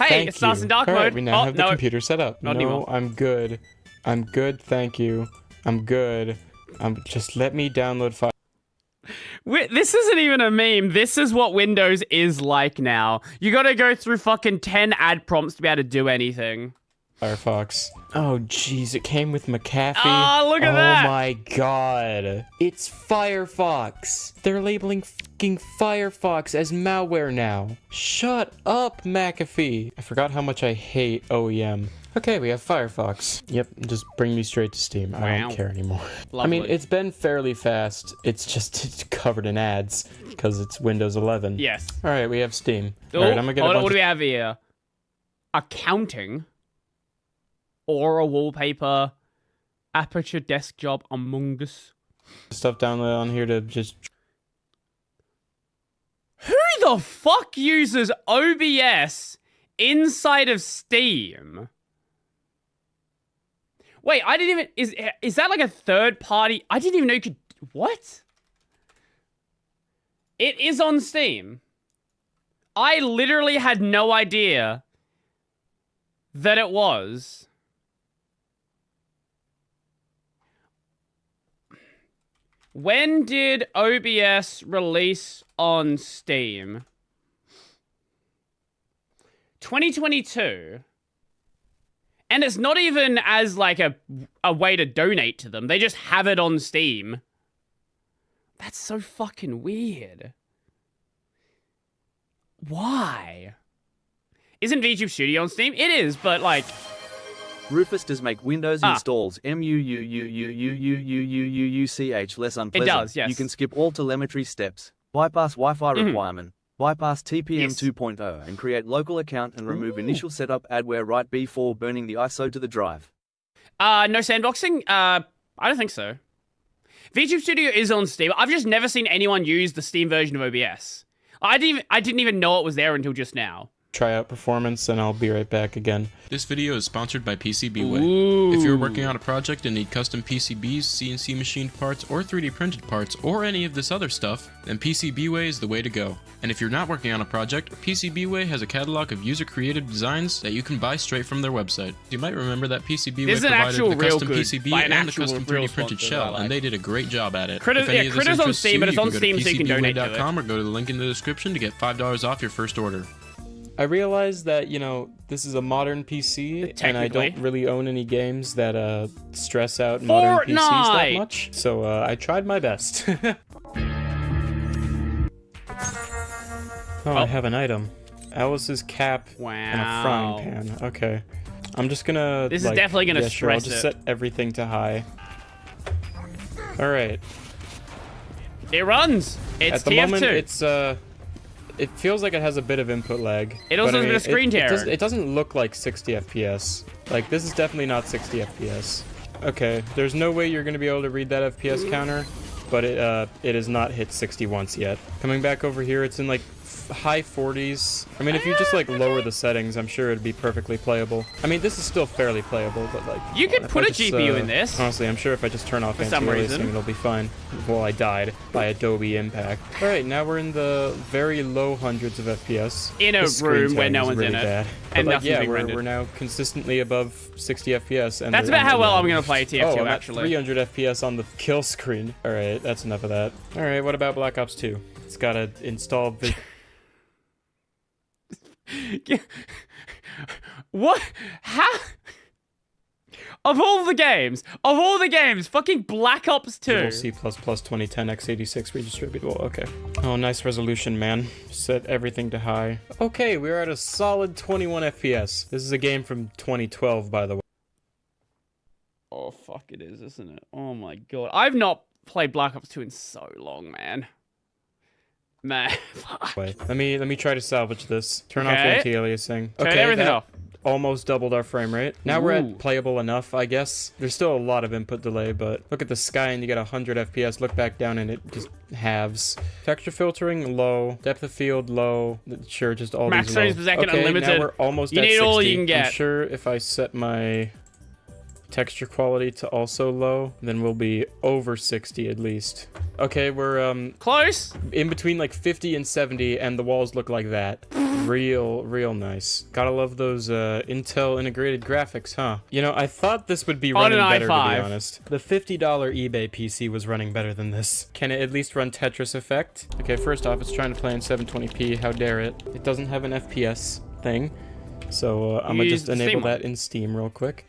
Hey, Thank it starts you. in dark All right, mode. we now Oh, have the no. computer set up. Not no, anymore. I'm good. I'm good, thank you. I'm good. Just let me download file. This isn't even a meme. This is what Windows is like now. You gotta go through fucking 10 ad prompts to be able to do anything. Firefox. Oh, jeez, it came with McAfee. Oh, look at that. Oh my god. It's Firefox. They're labeling fucking Firefox as malware now. Shut up, McAfee. I forgot how much I hate OEM. Okay, we have Firefox. Yep, just bring me straight to Steam. I don't care anymore. Lovely. I mean, it's been fairly fast. It's covered in ads because it's Windows 11. Yes. All right, we have Steam. Oh, All right, I'm gonna get a bunch what do we have here? Accounting. Aura wallpaper. Aperture desk job. Among Us. stuff downloaded on here to just... Who the fuck uses OBS inside of Steam? Wait, I didn't even... Is that like a third party? I didn't even know you could... What? It is on Steam. I literally had no idea that it was. When did OBS release on Steam? 2022. And it's not even as like a way to donate to them. They just have it on Steam. That's so fucking weird. Why? Isn't VTube Studio on Steam? It is, but like... Rufus does make Windows installs MUUUUUUUUUUCH less unpleasant. It does, yes. You can skip all telemetry steps, bypass Wi-Fi requirement, bypass TPM 2.0, and create local account and remove initial setup adware right before burning the ISO to the drive. No sandboxing? I don't think so. VTube Studio is on Steam. I've just never seen anyone use the Steam version of OBS. I didn't even know it was there until just now. Try out performance, and I'll be right back again. This video is sponsored by PCBWay. If you're working on a project and need custom PCBs, CNC machined parts, or 3D printed parts, or any of this other stuff, then PCBWay is the way to go. And if you're not working on a project, PCBWay has a catalog of user-created designs that you can buy straight from their website. You might remember that PCBWay provided the custom PCB and the custom 3D printed shell, and they did a great job at it. Critter's on Steam, but it's on Steam so you can donate to it. PCBWay.com or go to the link in the description to get $5 off your first order. I realized that, you know, this is a modern PC, and I don't really own any games that stress out modern PCs that much, so I tried my best. I have an item. Alice's cap and a frying pan. Okay. I'm just gonna... This is definitely gonna stress sure, I'll just set everything to high. Alright. It runs! It's At the TF2. moment, it's, it feels like it has a bit of input lag. It also has a bit of screen tearing. It doesn't look like 60 FPS. Like, this is definitely not 60 FPS. Okay, there's no way you're going to be able to read that FPS counter, but it has not hit 60 once yet. Coming back over here, it's in like high 40s. I mean, if you just like lower the settings, I'm sure it'd be perfectly playable. I mean, this is still fairly playable, but like... You could put a GPU in this. Honestly, I'm sure if I just turn off anti-aliasing, it'll be fine. Well, I died by Adobe Impact. Alright, now we're in the very low hundreds of FPS. In a room where no one's in it. Bad. And but, nothing's being rendered. We're now consistently above 60 FPS. And that's about how well I'm going to play TF2, I'm actually. At 300 FPS on the kill screen. Alright, that's enough of that. Alright, what about Black Ops 2? It's got to install... What? How? Of all the games, fucking Black Ops 2. C++ 2010 x86 redistributable. Okay. Oh, nice resolution, man. Set everything to high. Okay, we're at a solid 21 FPS. This is a game from 2012, by the way. Oh, fuck it is, isn't it? Oh my god. I've not played Black Ops 2 in so long, man. Man. Wait, let me try to salvage this. Turn off anti-aliasing. Turn everything off. Almost doubled our frame rate. Now we're at playable enough, I guess. There's still a lot of input delay, but look at the sky and you get 100 FPS. Look back down and it just halves. Texture filtering, low. Depth of field, low. Sure, just all Max these low. frames per second, okay, unlimited. Now we're almost you at need 60. all you can get. I'm sure if I set my texture quality to also low, then we'll be over 60 at least. Okay, we're close. In between like 50 and 70, and the walls look like that. Real nice. Gotta love those Intel integrated graphics, huh? You know, I thought this would be running better, to be honest. The $50 eBay PC was running better than this. Can it at least run Tetris Effect? Okay, first off, it's trying to play in 720p. How dare it? It doesn't have an FPS thing. So I'm gonna just enable that in Steam real quick.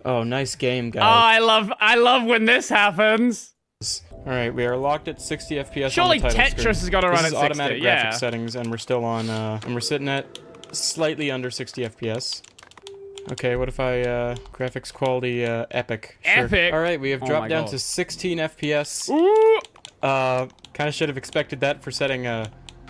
Oh, nice game, guys. Oh, I love when this happens. All right, we are locked at 60 FPS. Surely on the title Tetris screen. has got to run at 60. This is automatic yeah. graphics settings, and we're still on. And we're sitting at slightly under 60 FPS. Okay, what if I graphics quality epic? Sure. Epic. All right, we have dropped down to 16 FPS. Ooh. Kind of should have expected that for setting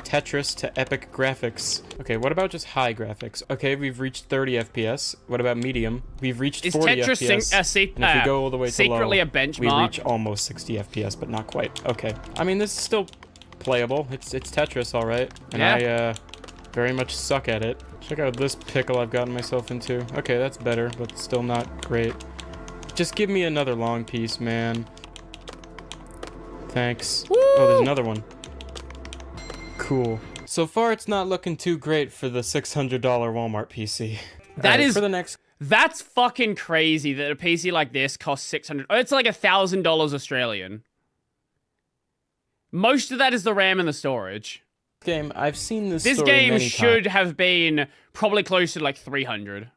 Tetris to epic graphics. Okay, what about just high graphics? Okay, we've reached 30 FPS. What about medium? We've reached 40 FPS. And if we go all the way to secretly low, a benchmark? we reach almost 60 FPS, but not quite. Okay. I mean, this is still playable. It's Tetris, all right. And I very much suck at it. Check out this pickle I've gotten myself into. Okay, that's better, but still not great. Just give me another long piece, man. Thanks. Woo! Oh, there's another one. Cool. So far, it's not looking too great for the $600 Walmart PC. That is for the next. That's fucking crazy that a PC like this costs $600. It's like $1,000 Australian. Most of that is the RAM and the storage. Game, I've seen this. This story game many should have been probably close to like 300.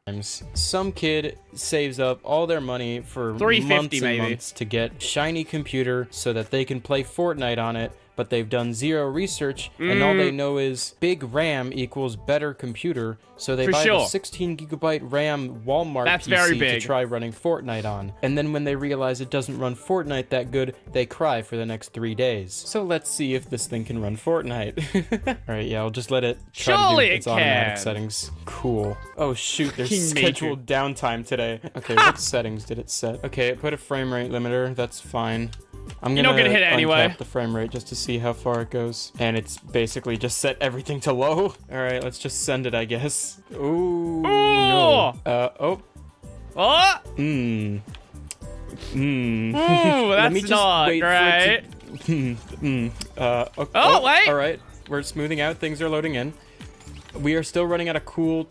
Some kid saves up all their money for 350 months and maybe months to get shiny computer so that they can play Fortnite on it. But they've done zero research, and all they know is big RAM equals better computer, so they buy the 16 gigabyte RAM Walmart PC to try running Fortnite on. And then when they realize it doesn't run Fortnite that good, they cry for the next 3 days. So let's see if this thing can run Fortnite. Alright, yeah, I'll just let it try to do its automatic settings. Cool. Oh shoot, there's scheduled downtime today. Okay, what settings did it set? Okay, it put a frame rate limiter, that's fine. You're not gonna hit it anyway. Uncap the frame rate just to see how far it goes. And it's basically just set everything to low. Alright, let's just send it, I guess. Ooh, no. Oh! Ooh, that's not right. Okay. Wait! Alright, we're smoothing out, things are loading in. We are still running at a cool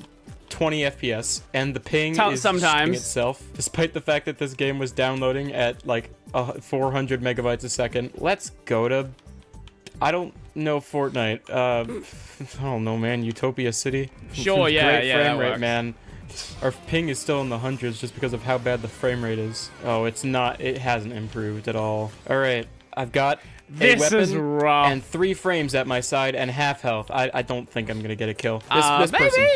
20 FPS, and the ping is sometimes itself, despite the fact that this game was downloading at like 400 megabytes a second. Let's go to, I don't know, Fortnite. I don't know, man. Utopia City. Sure, yeah, Great frame rate, man. Our ping is still in the hundreds just because of how bad the frame rate is. Oh, it's not. It hasn't improved at all. All right, I've got a weapon and 3 frames at my side and half health. I don't think I'm gonna get a kill. This person.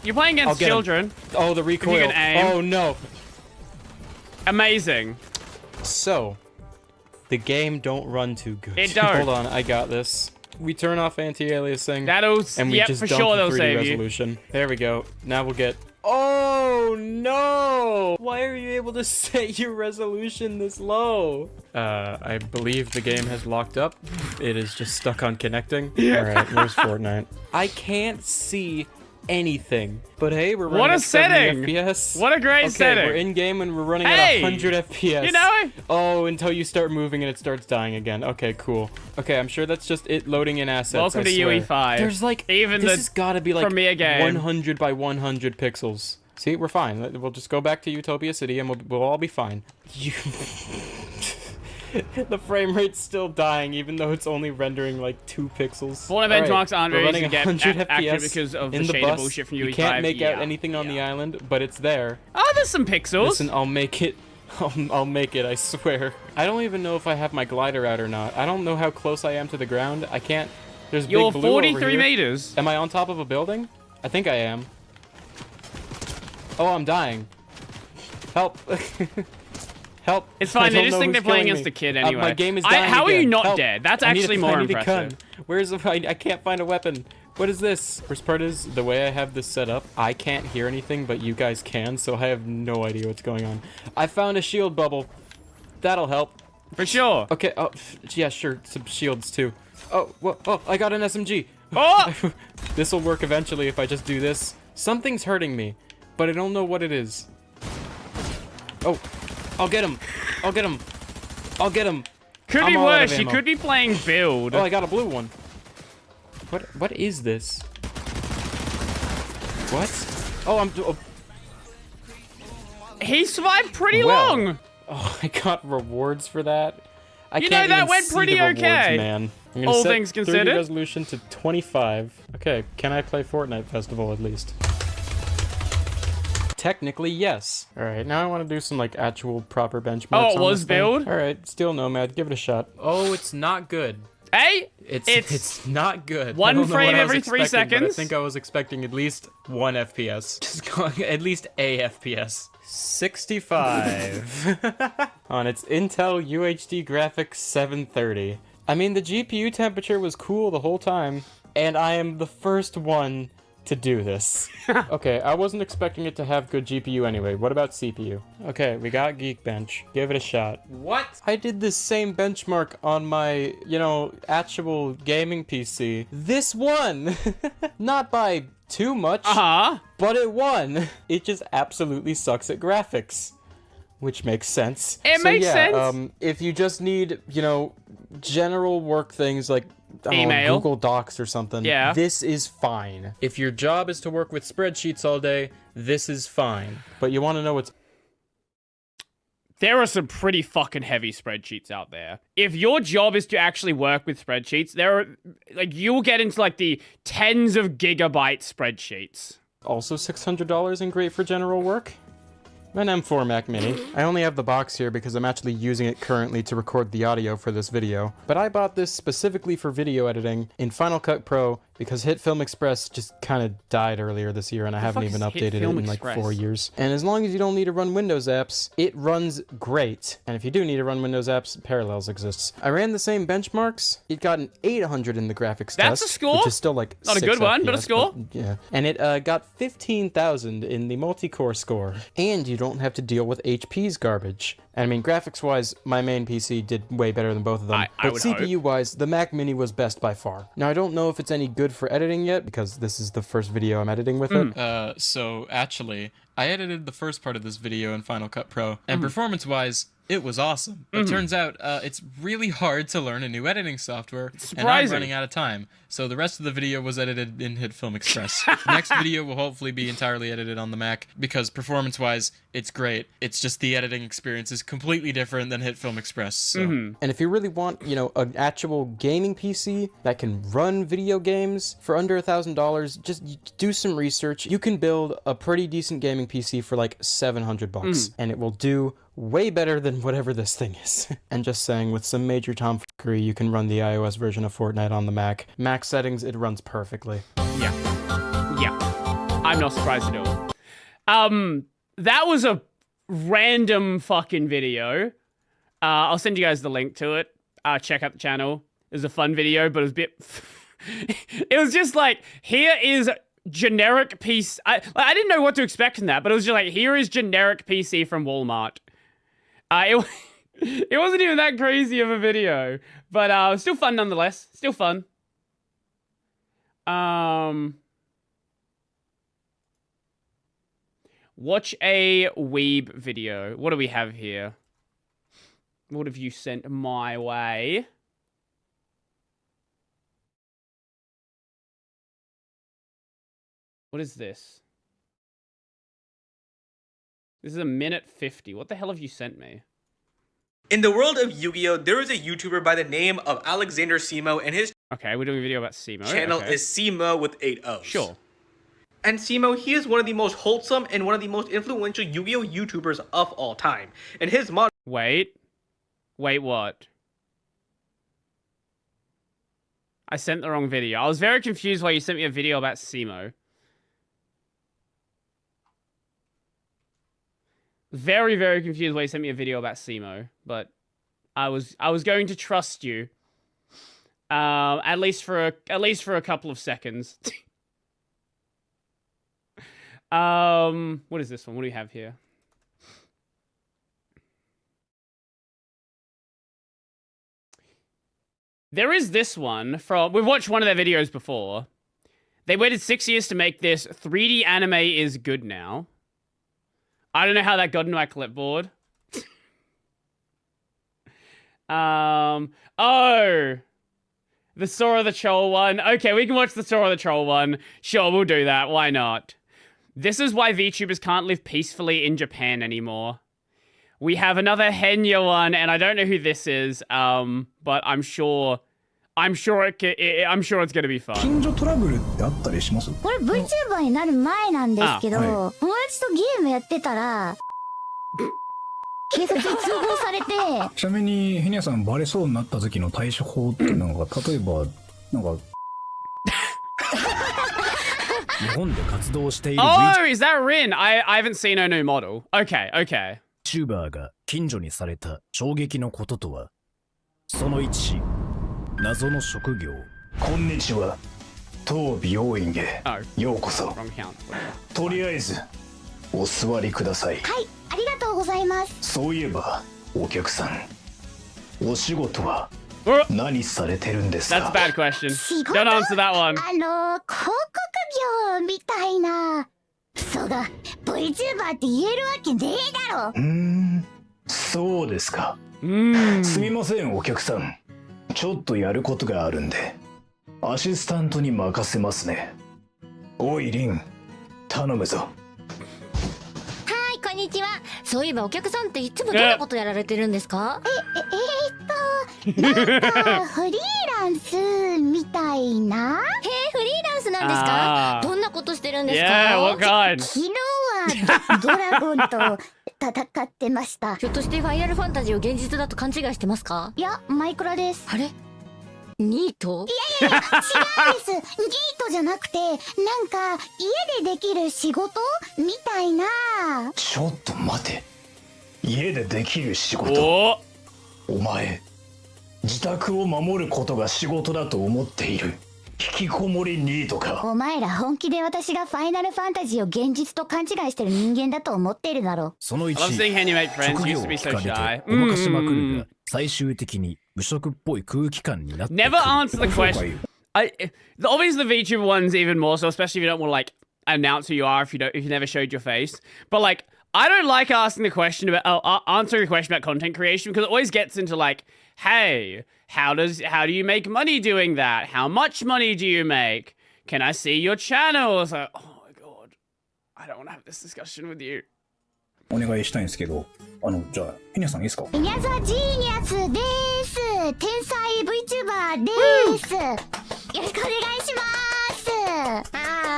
You're playing against children. Oh, the recoil. Oh no. Amazing. So, the game don't run too good. It don't. Hold on, I got this. We turn off anti-aliasing. And we just for sure dump they'll the 3D save resolution. You. There we go. Now we'll get. Oh no! Why are you able to set your resolution this low? I believe the game has locked up. It is just stuck on connecting. Alright, where's Fortnite? I can't see anything. But hey, we're running at 70 FPS. What a great setting. We're in game and we're running at 100 FPS. You know? Oh, until you start moving and it starts dying again. Okay, cool. Okay, I'm sure that's just it loading in assets. Welcome to UE5. There's like, even this has got to be like Premiere game. 100 by 100 pixels. See, we're fine. We'll just go back to Utopia City and we'll all be fine. The frame rate's still dying, even though it's only rendering like 2 pixels. Fortnite benchmarks aren't running to get 100 accurate FPS because of the in the shader bus. bullshit from UE5. You can't make out anything on the island, but it's there. Oh, there's some pixels. Listen, I'll make it. I'll make it, I swear. I don't even know if I have my glider out or not. I don't know how close I am to the ground. I can't. There's You're big blue over 43 here. meters. Am I on top of a building? I think I am. Oh, I'm dying. Help. Help. It's fine, they just think they're playing against a kid anyway. My game is dying How are you again. not Help. dead? That's I need actually a, more I need impressive. A gun. Where's the, I can't find a weapon. What is this? Worst part is, the way I have this set up, I can't hear anything, but you guys can, so I have no idea what's going on. I found a shield bubble. That'll help. For sure. Okay, oh, yeah, sure, some shields too. Oh, whoa, oh, I got an SMG. Oh! This'll work eventually if I just do this. Something's hurting me, but I don't know what it is. Oh, I'll get him. I'll get him. I'll get him. Could be worse. You could be playing build. Oh, I got a blue one. What is this? What? Oh, I'm... Oh. He survived pretty Well, long. Oh, I got rewards for that. I You can't know, that even went see pretty the rewards, okay. man. I'm gonna All set things 30 considered. resolution to 25. Okay, can I play Fortnite Festival at least? Technically, yes. All right, now I want to do some like actual proper benchmarks. Oh, it on was this thing. build? All right, Steel Nomad, give it a shot. Oh, it's not good. Hey, It's not good. one I don't know frame what I was every 3 expecting, but I seconds. think I was expecting at least 1 FPS. Just going at least a FPS. 65 on its Intel UHD graphics 730. I mean, the GPU temperature was cool the whole time, and I am the first one to do this. Okay, I wasn't expecting it to have good GPU anyway. What about CPU? Okay, we got Geekbench. Give it a shot. What? I did this same benchmark on my, actual gaming PC. This won! Not by too much, but it won. It just absolutely sucks at graphics. Which makes sense. It makes sense. If you just need, general work things like email, Google Docs or something, this is fine. If your job is to work with spreadsheets all day, this is fine. But you want to know what's... There are some pretty fucking heavy spreadsheets out there. If your job is to actually work with spreadsheets, there are, you'll get into, the tens of gigabyte spreadsheets. Also $600 and great for general work? An M4 Mac Mini. I only have the box here because I'm actually using it currently to record the audio for this video. But I bought this specifically for video editing in Final Cut Pro because HitFilm Express just kind of died earlier this year and I haven't even updated it in 4 years. And as long as you don't need to run Windows apps, it runs great. And if you do need to run Windows apps, Parallels exists. I ran the same benchmarks. It got an 800 in the graphics test. That's a score? Which is still not a good one, but a score. Yeah. And it got 15,000 in the multi-core score. And you don't have to deal with HP's garbage. And I mean, graphics-wise, my main PC did way better than both of them. But CPU-wise, the Mac Mini was best by far. Now, I don't know if it's any good for editing yet, because this is the first video I'm editing with it. So actually, I edited the first part of this video in Final Cut Pro, and performance-wise, it was awesome. But turns out, it's really hard to learn a new editing software, and I'm running out of time. So the rest of the video was edited in HitFilm Express. The next video will hopefully be entirely edited on the Mac, because performance-wise, it's great. It's just the editing experience is completely different than HitFilm Express. So. And if you really want, an actual gaming PC that can run video games for under $1,000, just do some research. You can build a pretty decent gaming PC for like $700, and it will do way better than whatever this thing is. And just saying, with some major tomfoolery, you can run the iOS version of Fortnite on the Mac. Mac settings, it runs perfectly. Yeah. I'm not surprised at all. That was a random fucking video. I'll send you guys the link to it. Check out the channel. It was a fun video, but it was a bit... it was just here is generic PC... I didn't know what to expect in that, but it was just here is generic PC from Walmart. It wasn't even that crazy of a video, but still fun nonetheless. Still fun. Watch a weeb video. What do we have here? What have you sent my way? What is this? This is 1:50. What the hell have you sent me? In the world of Yu-Gi-Oh, there is a YouTuber by the name of Alexander Simo, and his we're doing a video about Simo. Channel is Simo with 8 O's. Sure. And Simo, he is one of the most wholesome and one of the most influential Yu-Gi-Oh YouTubers of all time. And his mod... Wait, what? I sent the wrong video. I was very confused why you sent me a video about Simo. Very, very confused why you sent me a video about Simo, but I was going to trust you. At least for a couple of seconds. What is this one? What do we have here? There is this one from... We've watched one of their videos before. They waited 6 years to make this. 3D anime is good now. I don't know how that got into my clipboard. Oh! The Sora the Troll one. Okay, we can watch the Sora the Troll one. Sure, we'll do that. Why not? This is why VTubers can't live peacefully in Japan anymore. We have another Henya one, and I don't know who this is, but I'm sure it's gonna be fun. 近所トラブルってあったりします？これ VTuber になる前なんですけど、友達とゲームやってたら警察に通報されて。ちなみにヘニャさんバレそうになった時の対処法っていうのが、例えばなんか日本で活動している Oh, is that Rin? I haven't seen her new model. Okay, okay. VTuber が近所にされた衝撃のこととは。その1、謎の職業。こんにちは。当美容院へようこそ。とりあえずお座りください。はい、ありがとうございます。そういえばお客さん、お仕事は何されてるんですか？ That's a bad question. Don't answer that one. 広告業みたいな。そうが VTuber って言えるわけねえだろ。そうですか。すみませんお客さん。ちょっとやることがあるんで、アシスタントに任せますね。おいリン、頼むぞ。はい、こんにちは。そういえばお客さんっていつもどんなことやられてるんですか？なんかフリーランスみたいな。フリーランスなんですか？どんなことしてるんですか？ Yeah, what kind? 昨日はドラゴンと戦ってました。ひょっとしてファイナルファンタジーを現実だと勘違いしてますか？いや、マイクラです。あれ？ニート？いや違うんです。ニートじゃなくて、なんか家でできる仕事みたいな。ちょっと待て。家でできる仕事。お前、自宅を守ることが仕事だと思っている。引きこもりニートか。お前ら本気で私がファイナルファンタジーを現実と勘違いしてる人間だと思っているだろう。その1、 I love seeing Henya make friends. 職 Used 業 to を be 聞 so かれて shy. ごまかしまくるが、最終的に無色っぽい空気感になってくる。 Never answer the question. Obviously the VTuber one's even more so, especially if you don't want to like announce who you are if you never showed your face. But like, I don't like asking the question about answering the question about content creation because it always gets into like, hey, how do you make money doing that? How much money do you make? Can I see your channel? It's like, oh my god, I don't want to have this discussion with you. お願いしたいんですけど、じゃあヘニャさんいいですか？ヘニャザジーニアスです。天才 VTuber です。よろしくお願いします。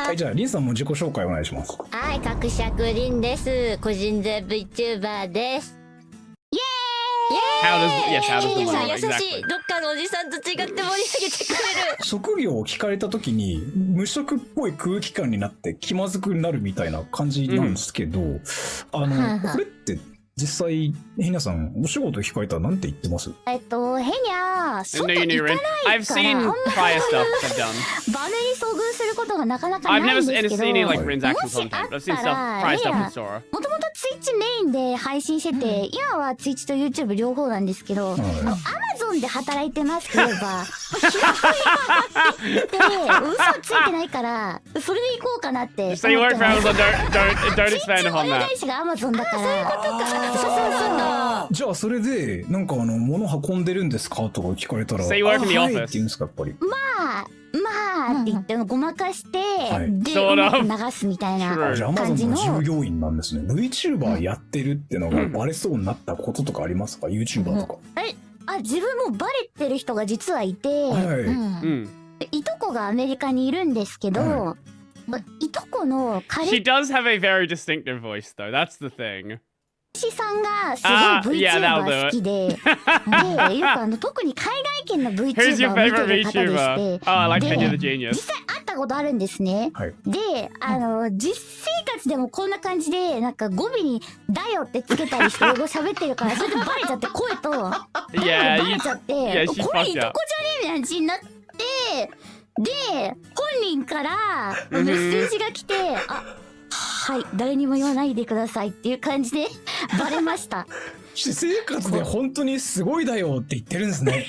はい、じゃあリンさんも自己紹介お願いします。はい、格尺リンです。個人税 VTuber です。イエーイ How does the ヘニャさん one 優しい。 exactly? どっかのおじさんと違って盛り上げてくれる。職業を聞かれた時に無色っぽい空気感になって気まずくなるみたいな感じなんですけど、これって実際ヘニャさんお仕事聞かれたらなんて言ってます？ヘニャ外 No, 行 you か knew な Rin. い I've から seen あんま prior stuff I've done. バネに遭遇することがなかなか I've ないん never ですけど、 seen any like Rin's も actual しあ content. っ I've seen た stuff, ら prior ヘニ stuff ャ with Sora. もともとツイッチメインで配信してて、今はツイッチと YouTube 両方なんですけど、Amazon で働いてますければで嘘ついてないからそれで行こうかなって。 Just say you work for Amazon. Don't expand upon 親 that. 会社が Amazon だから。そういうことか。そう。じゃあそれでなんか物運んでるんですかとか聞かれたら、 Say you work in the はい office. って言うんですかやっぱり。まあって言ってごまかして、で Sort of. うまく流すみたいなじゃあ感じ Amazon の。の従業員なんですね。VTuber やってるってのがバレそうになったこととかありますか？ YouTuber とか。自分もバレてる人が実はいて、いとこがアメリカにいるんですけど、いとこの彼 She does have a very distinctive voice though. That's the thing. 氏さんがすごい VTuber 好きで、で、よく特に海外圏の VTuber を見てる方でして、で、実際会ったことあるんですね。で、実生活でもこんな感じで、なんか語尾にだよってつけたりして英語喋ってるから、それでバレちゃって、声と、バレちゃって、これいとこじゃねえみたいな感じになって、で、本人からメッセージが来て、はい、誰にも言わないでくださいっていう感じでバレました。私生活で本当にすごいだよって言ってるんですね。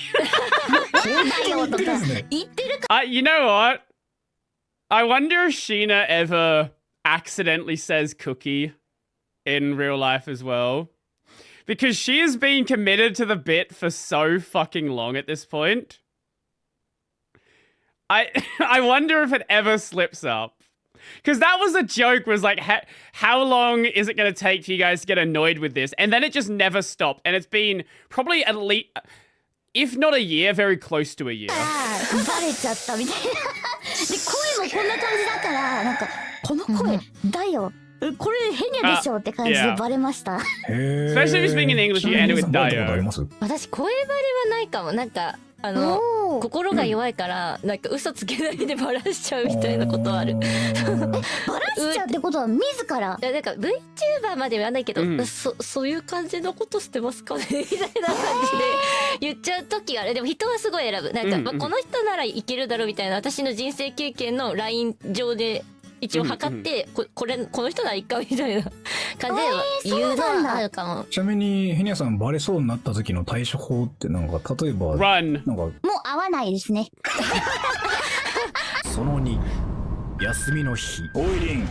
本当に言ってるんですね。言ってるか。You know what? I wonder if Sheena ever accidentally says cookie in real life as well. Because she has been committed to the bit for so fucking long at this point. I wonder if it ever slips up. Because that was a joke, was like, how long is it going to take for you guys to get annoyed with this? And then it just never stopped. And it's been probably at least, if not a year, very close to a year. バレちゃったみたいな。で、声もこんな感じだから、なんか、この声、だよ。これヘニャでしょって感じでバレました。Especially if you speak in English, you end it with Dio. 私、声バレはないかも。なんか、心が弱いから、なんか嘘つけないでバラしちゃうみたいなことはある。バラしちゃうってことは自ら。いやなんか VTuber までは言わないけど、そういう感じのことしてますかねみたいな感じで言っちゃう時がある。でも人はすごい選ぶ。なんか、この人ならいけるだろうみたいな私の人生経験のライン上で一応測って、この人ならいいかみたいな感じで言うのはあるかも。ちなみにヘニャさんバレそうになった時の対処法ってなんか例えばなんかもう合わないですね。その2、休みの日。おいリン、今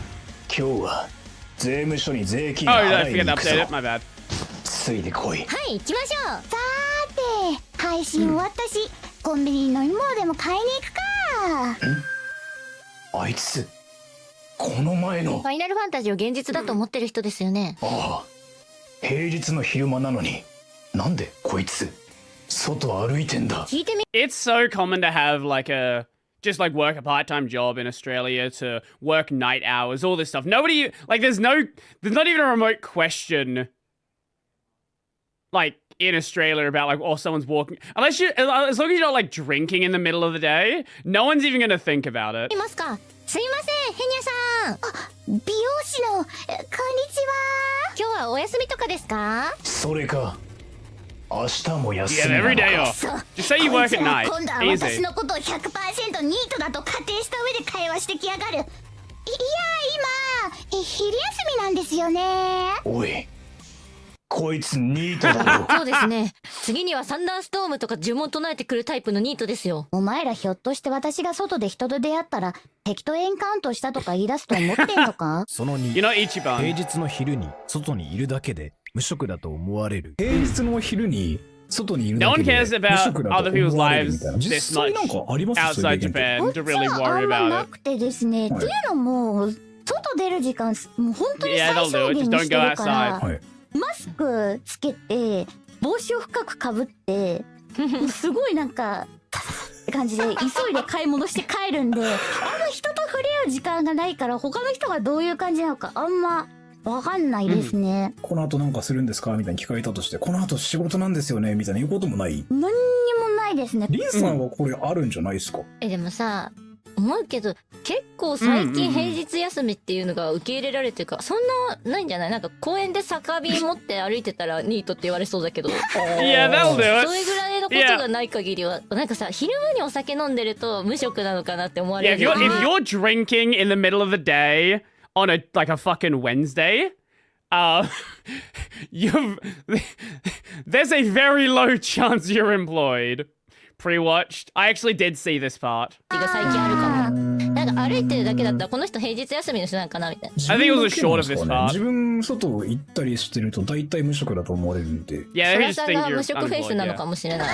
日は税務署に税金払いに行くぞ。ついてこい。はい、行きましょう。さーて、配信終わったし、コンビニの飲み物でも買いに行くか。あいつこの前のファイナルファンタジーを現実だと思ってる人ですよね。ああ、平日の昼間なのになんでこいつ外歩いてんだ。It's so common to have like just like work a part-time job in Australia, to work night hours, all this stuff. Nobody, like there's not even a remote question like in Australia about like, oh, someone's walking, as long as you're not like drinking in the middle of the day, no one's even gonna think about it. いますか。すいません、ヘニャさん。あ、美容師の、こんにちは。今日はお休みとかですか？それか。明日も休み Yeah, なの every day か。off. Just say you work at night. 今度は Easy. 私のことを 100% ニートだと仮定した上で会話してきやがる。いや、今、昼休みなんですよね。おい、こいつニートだろ。そうですね。次にはサンダーストームとか呪文唱えてくるタイプのニートですよ。お前らひょっとして私が外で人と出会ったら敵とエンカウントしたとか言い出すと思ってんのか？その2、平日の昼に外にいるだけで無職だと思われる。平日の昼に外にいるだけで無職だと思われるみたいな。実際なんかあります？ outside Japan to really あ worry んま about な it. くてですね。っていうのも外出る時間もう本当に最小限にしてるから。マスクつけて帽子を深くかぶってもうすごいなんかって感じで急いで買い物して帰るんで、あんま人と触れ合う時間がないから他の人がどういう感じなのかあんまわかんないですね。この後なんかするんですかみたいに聞かれたとして、この後仕事なんですよねみたいな言うこともない？何にもないですね。リンさんはこれあるんじゃないですか？でもさ、思うけど結構最近平日休みっていうのが受け入れられてるか、そんなないんじゃない？なんか公園で酒瓶持って歩いてたらニートって言われそうだけど。Yeah, that'll do it. それぐらいのことがない限りは、なんかさ、昼間にお酒飲んでると無職なのかなって思われる。Yeah, if you're drinking in the middle of the day on a fucking Wednesday, there's a very low chance you're employed. Pre-watched. I actually did see this part. が最近あるかも。なんか歩いてるだけだったらこの人平日休みの人なんかなみたいな。I think it was a short of this part. 自分外行ったりしてると大体無職だと思われるんで。Yeah, they just そ think れが you're 無職フェイスなのかもしれない。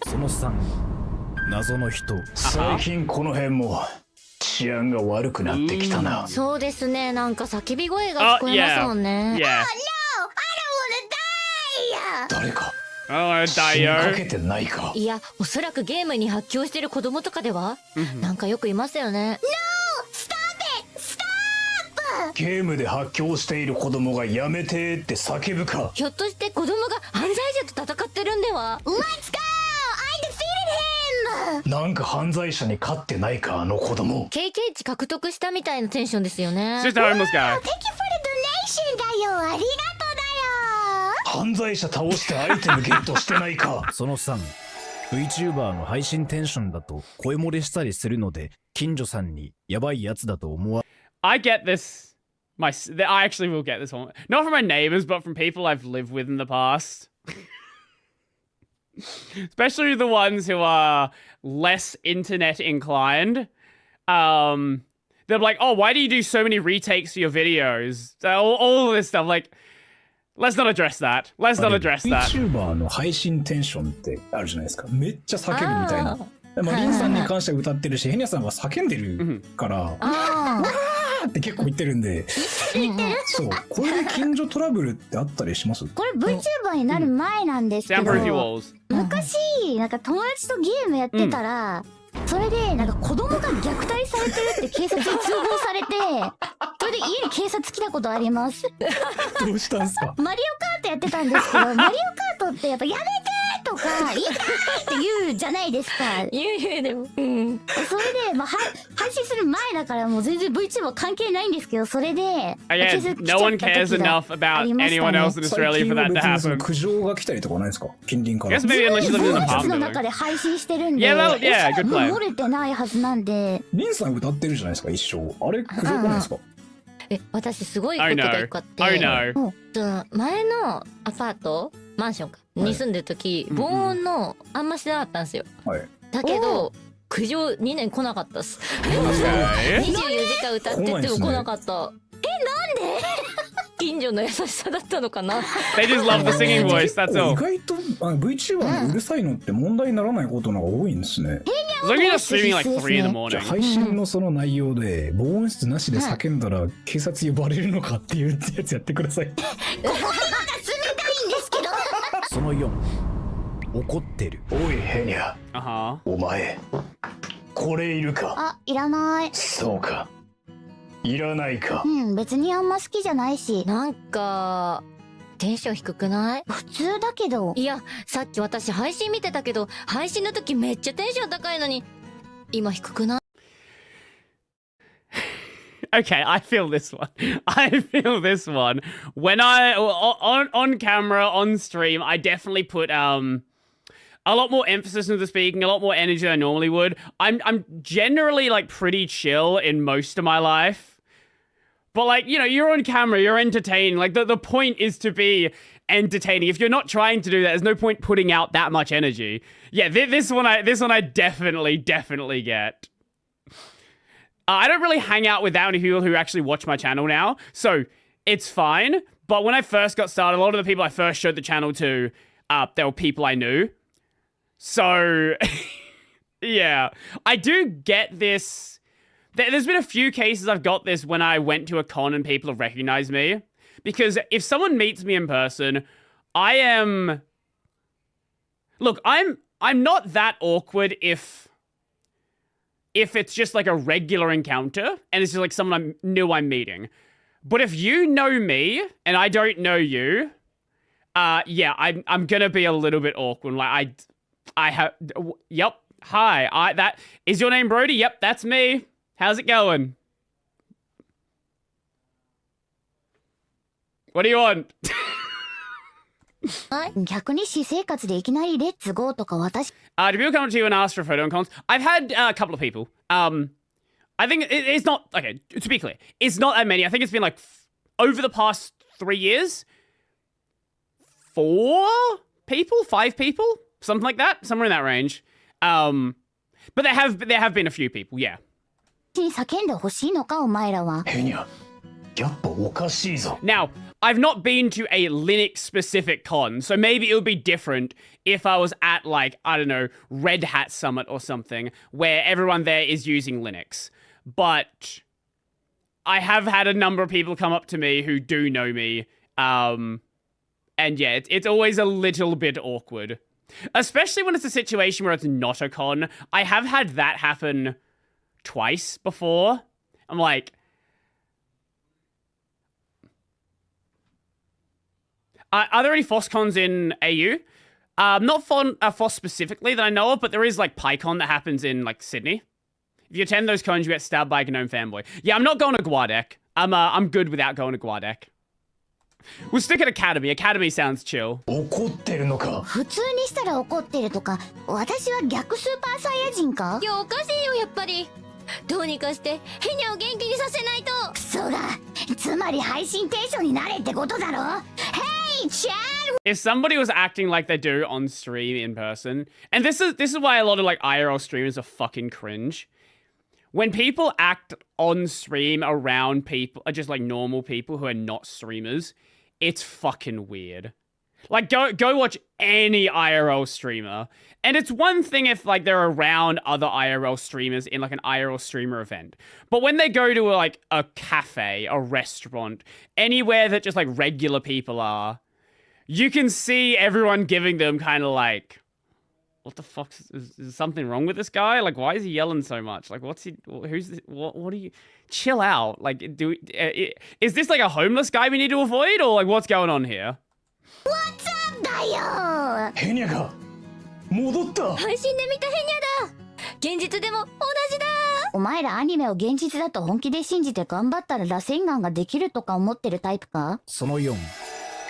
その3、謎の人。最近この辺も治安が悪くなってきたな。そうですね。なんか叫び声が聞こえますもんね。Yeah. Oh no, I don't wanna die! 誰か。死にかけてないか。いや、おそらくゲームに発狂してる子供とかでは、なんかよくいますよね。No! Stop it! Stop! ゲームで発狂している子供がやめてって叫ぶか。ひょっとして子供が犯罪者と戦ってるんでは？ Let's go! I defeated him! なんか犯罪者に勝ってないか、あの子供。経験値獲得したみたいなテンションですよね。Just a homeless guy. Thank you for the donation だよ。ありがとうだよ。犯罪者倒してアイテムゲットしてないか。その3、VTuber の配信テンションだと声漏れしたりするので、近所さんにやばいやつだと思わ。I get this. I actually will get this one. Not from my neighbors, but from people I've lived with in the past. Especially the ones who are less internet inclined. They're like, oh, why do you do so many retakes of your videos? All this stuff, like, let's not address that. Let's not address that. VTuber の配信テンションってあるじゃないですか。めっちゃ叫ぶみたいな。まあ、リンさんに関しては歌ってるし、ヘニャさんは叫んでるから、わーって結構言ってるんで。そう、これで近所トラブルってあったりします？これ VTuber になる前なんですけど、昔、なんか友達とゲームやってたら、それでなんか子供が虐待されてるって警察に通報されて、それで家に警察来たことあります。どうしたんすか？マリオカートやってたんですけど、マリオカートってやっぱやめてとか痛いって言うじゃないですか。言うでも。それでまあ配信する前だからもう全然 VTuber 関係ないんですけど、それで no one cares enough about anyone else in Australia for that to happen. 苦情が来たりとかないですか？近隣から。Yes, maybe unless you live in an ボイスの apartment. 中で配信してるんで、Yeah, good plan. 漏れてないはずなんで。リンさん歌ってるじゃないですか、一生。あれ苦情来ないですか？私すごいことが一個あって、前のアパートマンションかに住んでる時、防音のあんましてなかったんですよ。だけど苦情2年来なかったっす。24時間歌ってても来なかった。なんで？近所の優しさだったのかな。They just love the singing voice, that's all. 意外とVTuber のうるさいのって問題にならないことの方が多いんですね。As long as you're streaming like 3 in the morning. 配信のその内容で防音室なしで叫んだら警察呼ばれるのかっていうやつやってください。ここが冷たいんですけど。その4、怒ってる。おいヘニャ、お前これいるか？あ、いらない。そうか、いらないか。別にあんま好きじゃないし。なんかテンション低くない？普通だけど。いや、さっき私配信見てたけど、配信の時めっちゃテンション高いのに、今低くない？ Okay, I feel this one. When I on camera, on stream, I definitely put a lot more emphasis into the speaking, a lot more energy than I normally would. I'm generally like pretty chill in most of my life. But like, you know, you're on camera, you're entertaining. Like the point is to be entertaining. If you're not trying to do that, there's no point putting out that much energy. Yeah, this one I definitely get. I don't really hang out with that many people who actually watch my channel now, so it's fine. But when I first got started, a lot of the people I first showed the channel to, they were people I knew. So, yeah, I do get this. There's been a few cases I've got this when I went to a con and people have recognized me. Because if someone meets me in person, I am... Look, I'm not that awkward if it's just like a regular encounter and it's just like someone I'm meeting. But if you know me and I don't know you, yeah, I'm gonna be a little bit awkward. Like I have... Yep. Hi. That is your name, Brody? Yep, that's me. How's it going? What do you want? 逆に私生活でいきなりレッツゴーとか私。Do people come up to you and ask for a photo on cons? I've had a couple of people. I think it's not... Okay, to be clear, it's not that many. I think it's been like... over the past 3 years... 4 people? 5 people? Something like that? Somewhere in that range. But there have been a few people, yeah. 叫んでほしいのかお前らは。ヘニャ、やっぱおかしいぞ。 Now, I've not been to a Linux-specific con, so maybe it would be different if I was at, like, I don't know, Red Hat Summit or something, where everyone there is using Linux. But I have had a number of people come up to me who do know me, and yeah, it's always a little bit awkward. Especially when it's a situation where it's not a con. I have had that happen twice before. I'm like... are there any FOSCons in AU? Not FOSS specifically that I know of, but there is like PyCon that happens in like Sydney. If you attend those cons, you get stabbed by a GNOME fanboy. Yeah, I'm not going to Guadec. I'm good without going to Guadec. We'll stick at Academy. Academy sounds chill. 怒ってるのか。普通にしたら怒ってるとか、私は逆スーパーサイヤ人か？いや、おかしいよやっぱり。どうにかしてヘニャを元気にさせないと。クソが。つまり配信テンションになれってことだろ。Hey, Chad! If somebody was acting like they do on stream in person, and this is why a lot of like IRL streamers are fucking cringe. When people act on stream around people, just like normal people who are not streamers, it's fucking weird. Like, go watch any IRL streamer. And it's one thing if, like, they're around other IRL streamers in, like, an IRL streamer event. But when they go to, like, a cafe, a restaurant, anywhere that just, like, regular people are, you can see everyone giving them kind of, like, what the fuck? Is something wrong with this guy? Like, why is he yelling so much? Like, who's this? What are you... Chill out. Like, is this, like, a homeless guy we need to avoid? Or, like, what's going on here? What's up だよヘニャが戻った配信で見たヘニャだ現実でも同じだお前らアニメを現実だと本気で信じて頑張ったら螺旋岩ができるとか思ってるタイプかその4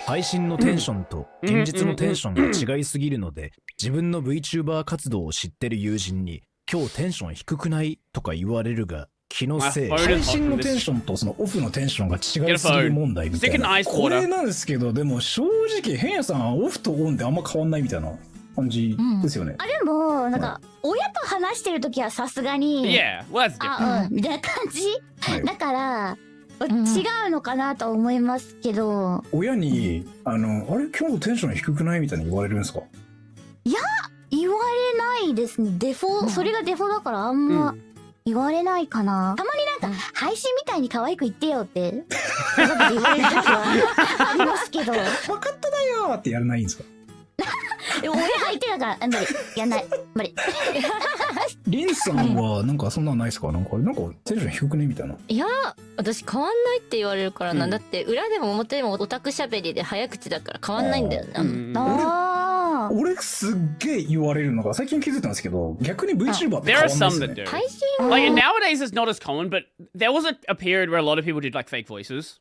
配信のテンションと現実のテンションが違いすぎるので自分の VTuber 活動を知ってる友人に今日テンション低くないとか言われるが気のせい配信のテンションとそのオフのテンションが違いすぎる問題みたいなこれなんですけどでも正直変やさんはオフとオンであんま変わんないみたいな感じですよね、あでもなんか親と話してる時はさすがにみたいな感じ、だから違うのかなと思いますけど親にあれ今日テンション低くないみたいに言われるんですかいや言われないですねそれがデフォだからあんま、言われないかなたまになんか配信みたいに可愛く言ってよって言われる時はありますけど分かっただよってやらないんですかでも俺相手だからあんまりやんない無理リンさんはなんかそんなのないですかなんかテンション低くねみたいないや私変わんないって言われるからな、だって裏でも表でもオタクしゃべりで早口だから変わんないんだよな俺すっげえ言われるのが最近気づいたんですけど逆に VTuber って変わんないですね There are some that do. Like nowadays it's not as common, but there was a period where a lot of people did like fake voices.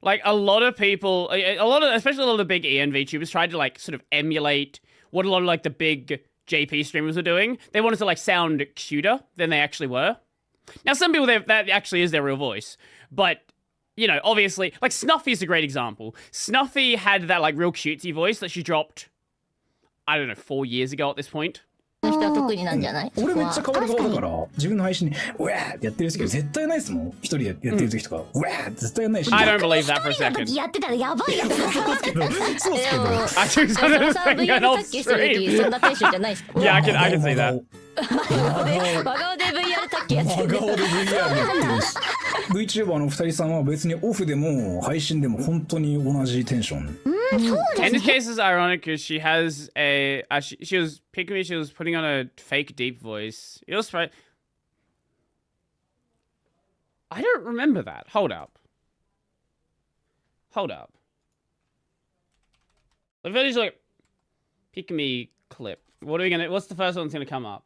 Like a lot of people, especially a lot of the big EN VTubers tried to like sort of emulate what a lot of like the big JP streamers were doing. They wanted to like sound cuter than they actually were. Now some people that actually is their real voice, but you know, obviously, like Snuffy is a great example. Snuffy had that like real cutesy voice that she dropped, I don't know, 4 years ago at this point. の人は特になんじゃない？俺めっちゃ変わる顔だから自分の配信にウェーってやってるんですけど絶対ないですもん一人でやってる時とかウェーって絶対やんないし I don't believe that for a second やってたらやばいやつそうですけどそうですけどそのさ VR 卓球してる時そんなテンションじゃないですか Yeah, I can say that 真顔で VR 卓球やってる真顔で VR やってるし VTuber の2人さんは別にオフでも配信でも本当に同じテンションIn this case, it's ironic because she has a. She was picking me. She was putting on a fake deep voice. It was right. I don't remember that. Hold up. The footage like pick me clip. What are we gonna? What's the first one that's gonna come up?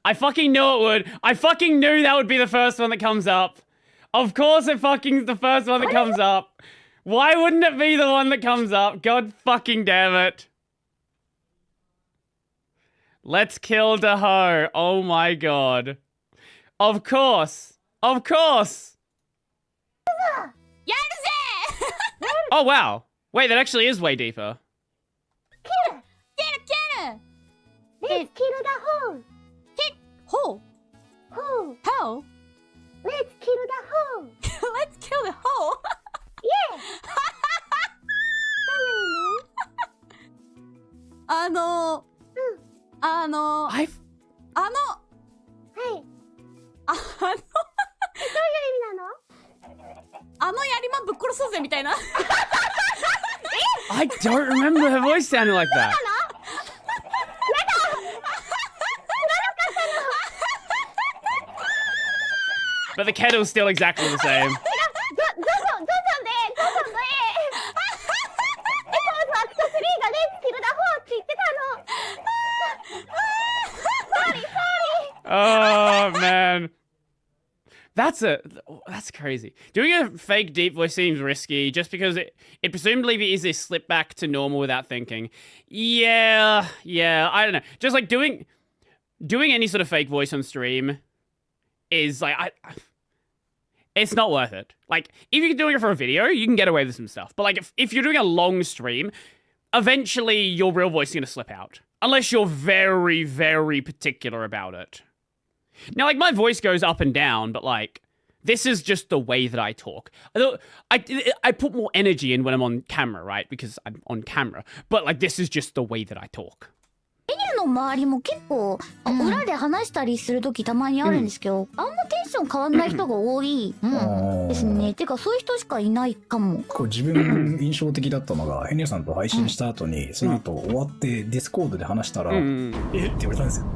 I fucking knew it would. I fucking knew that would be the first one that comes up. Of course, it fucking is the first one that comes up. Why wouldn't it be the one that comes up? God fucking damn it. Let's kill Daho. Oh my god. Of course. Oh wow. Wait, that actually is way deeper. Kill it! Let's kill the hole! Hole? How? Let's kill the hole! Let's kill the hole? Yeah! はいやりまんぶっ殺そうぜみたいな I don't remember her voice sounding like that. But the kettle's still exactly the same. Oh man, that's crazy. Doing a fake deep voice seems risky, just because it presumably be easy to slip back to normal without thinking. Yeah, I don't know. Just like doing any sort of fake voice on stream is like it's not worth it. Like if you're doing it for a video, you can get away with some stuff. But like if you're doing a long stream, eventually your real voice is gonna slip out, unless you're very, very particular about it. Now, like, my voice goes up and down, but, like, This is just the way that I talk. I put more energy in when I'm on camera, right? Because I'm on camera. But like, this is just the way that I talk. メニューの周りも結構裏で話したりする時たまにあるんですけど、あんまテンション変わんない人が多いですね。てかそういう人しかいないかも。こう自分印象的だったのがヘニャさんと配信した後に、その後終わってディスコードで話したら、えって言われたんですよ。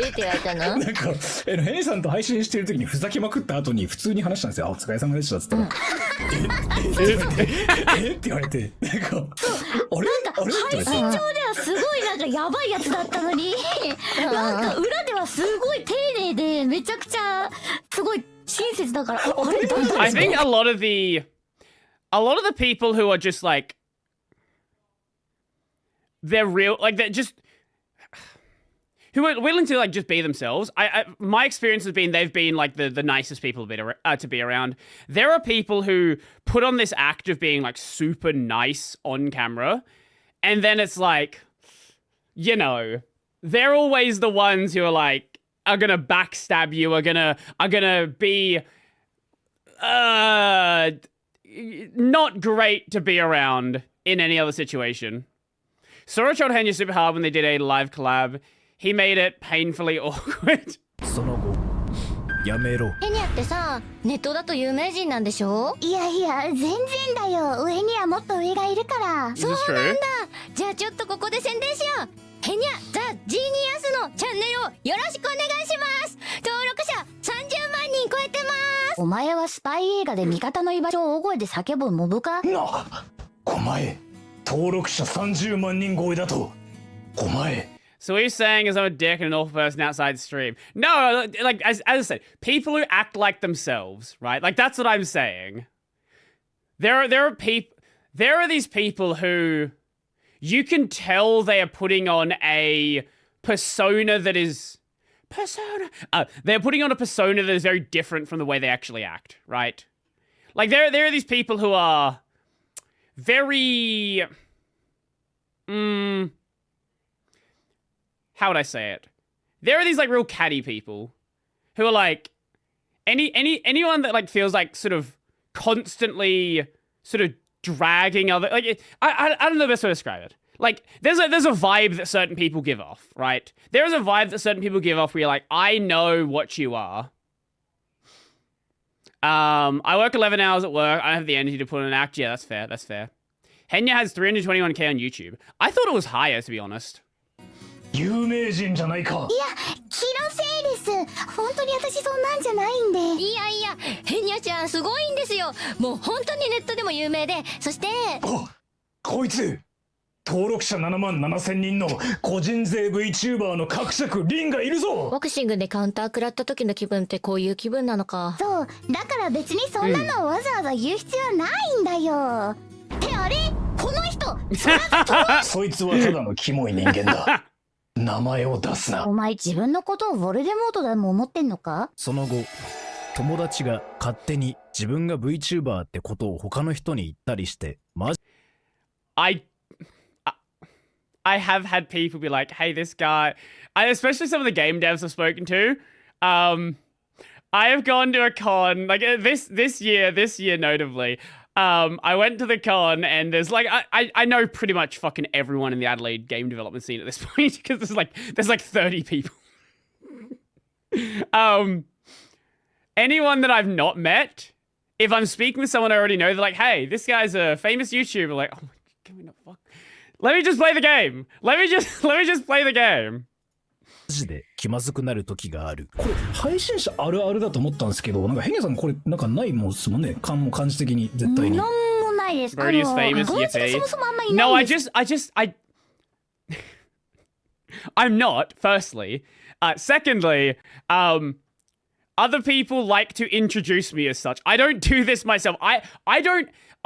えって言われたの？なんかヘニャさんと配信してる時にふざけまくった後に普通に話したんですよ。あ、お疲れ様でしたっつったら、えって言われて、なんか配信上ではすごいなんかやばいやつだったのに、なんか裏ではすごい丁寧でめちゃくちゃすごい親切だから。I think a lot of the people who are just like they're real, like they're just who are willing to like just be themselves. My experience has been they've been like the nicest people to be around. There are people who put on this act of being like super nice on camera, and then it's like, you know, they're always the ones who are gonna backstab you, are gonna be not great to be around in any other situation. Sora showed Henya super hard when they did a live collab. He made it painfully awkward. その後やめろ。ヘニャってさ、ネットだと有名人なんでしょ？いやいや、全然だよ。上にはもっと上がいるから。そうなんだ。じゃあちょっとここで宣伝しよう。ヘニャザ・ジーニアスのチャンネルをよろしくお願いします。登録者30万人超えてます。お前はスパイ映画で味方の居場所を大声で叫ぶモブか？お前、登録者30万人超えだと。お前。So what you're saying is I'm a dick and an awful person outside the stream. No, like as I said, people who act like themselves, right? Like that's what I'm saying. There are these people who you can tell they are putting on a persona that is they're putting on a persona that is very different from the way they actually act, right? Like there are these people who are very how would I say it? There are these like real catty people who are like anyone that like feels like sort of constantly sort of dragging other like I don't know the best way to describe it. Like there's a vibe that certain people give off, right? There is a vibe that certain people give off where you're like, I know what you are. I work 11 hours at work. I don't have the energy to put on an act. Yeah, that's fair. That's fair. Henya has 321k on YouTube. I thought it was higher, to be honest. 有名人じゃないか。いや、気のせいです。本当に私そんなんじゃないんで。いやいや、ヘニャちゃんすごいんですよ。もう本当にネットでも有名で、そしてこいつ登録者7万7千人の個人税 VTuber の格尺リンがいるぞ。ボクシングでカウンター食らった時の気分ってこういう気分なのか。そう、だから別にそんなのわざわざ言う必要ないんだよ。ってあれ？この人そいつはただのキモい人間だ。名前を出すな。お前自分のことをヴォルデモートだも思ってんのか？その後、友達が勝手に自分が VTuber ってことを他の人に言ったりして、マジ I have had people be like, hey, this guy, especially some of the game devs I've spoken to, I have gone to a con, like this year notably, I went to the con and there's like, I know pretty much fucking everyone in the Adelaide game development scene at this point because there's like 30 people. Anyone that I've not met, if I'm speaking with someone I already know, they're like, hey, this guy's a famous YouTuber. Like, oh my, can we not fuck? Let me just play the game. Let me just play the game. マジで気まずくなる時がある。これ配信者あるあるだと思ったんですけど、なんかヘニャさんこれなんかないもんですもんね。感じ的に絶対に。なんもないです。Birdie is famous, yippee. そもそもあんまいない No, I'm not, firstly. Secondly, other people like to introduce me as such. I don't do this myself.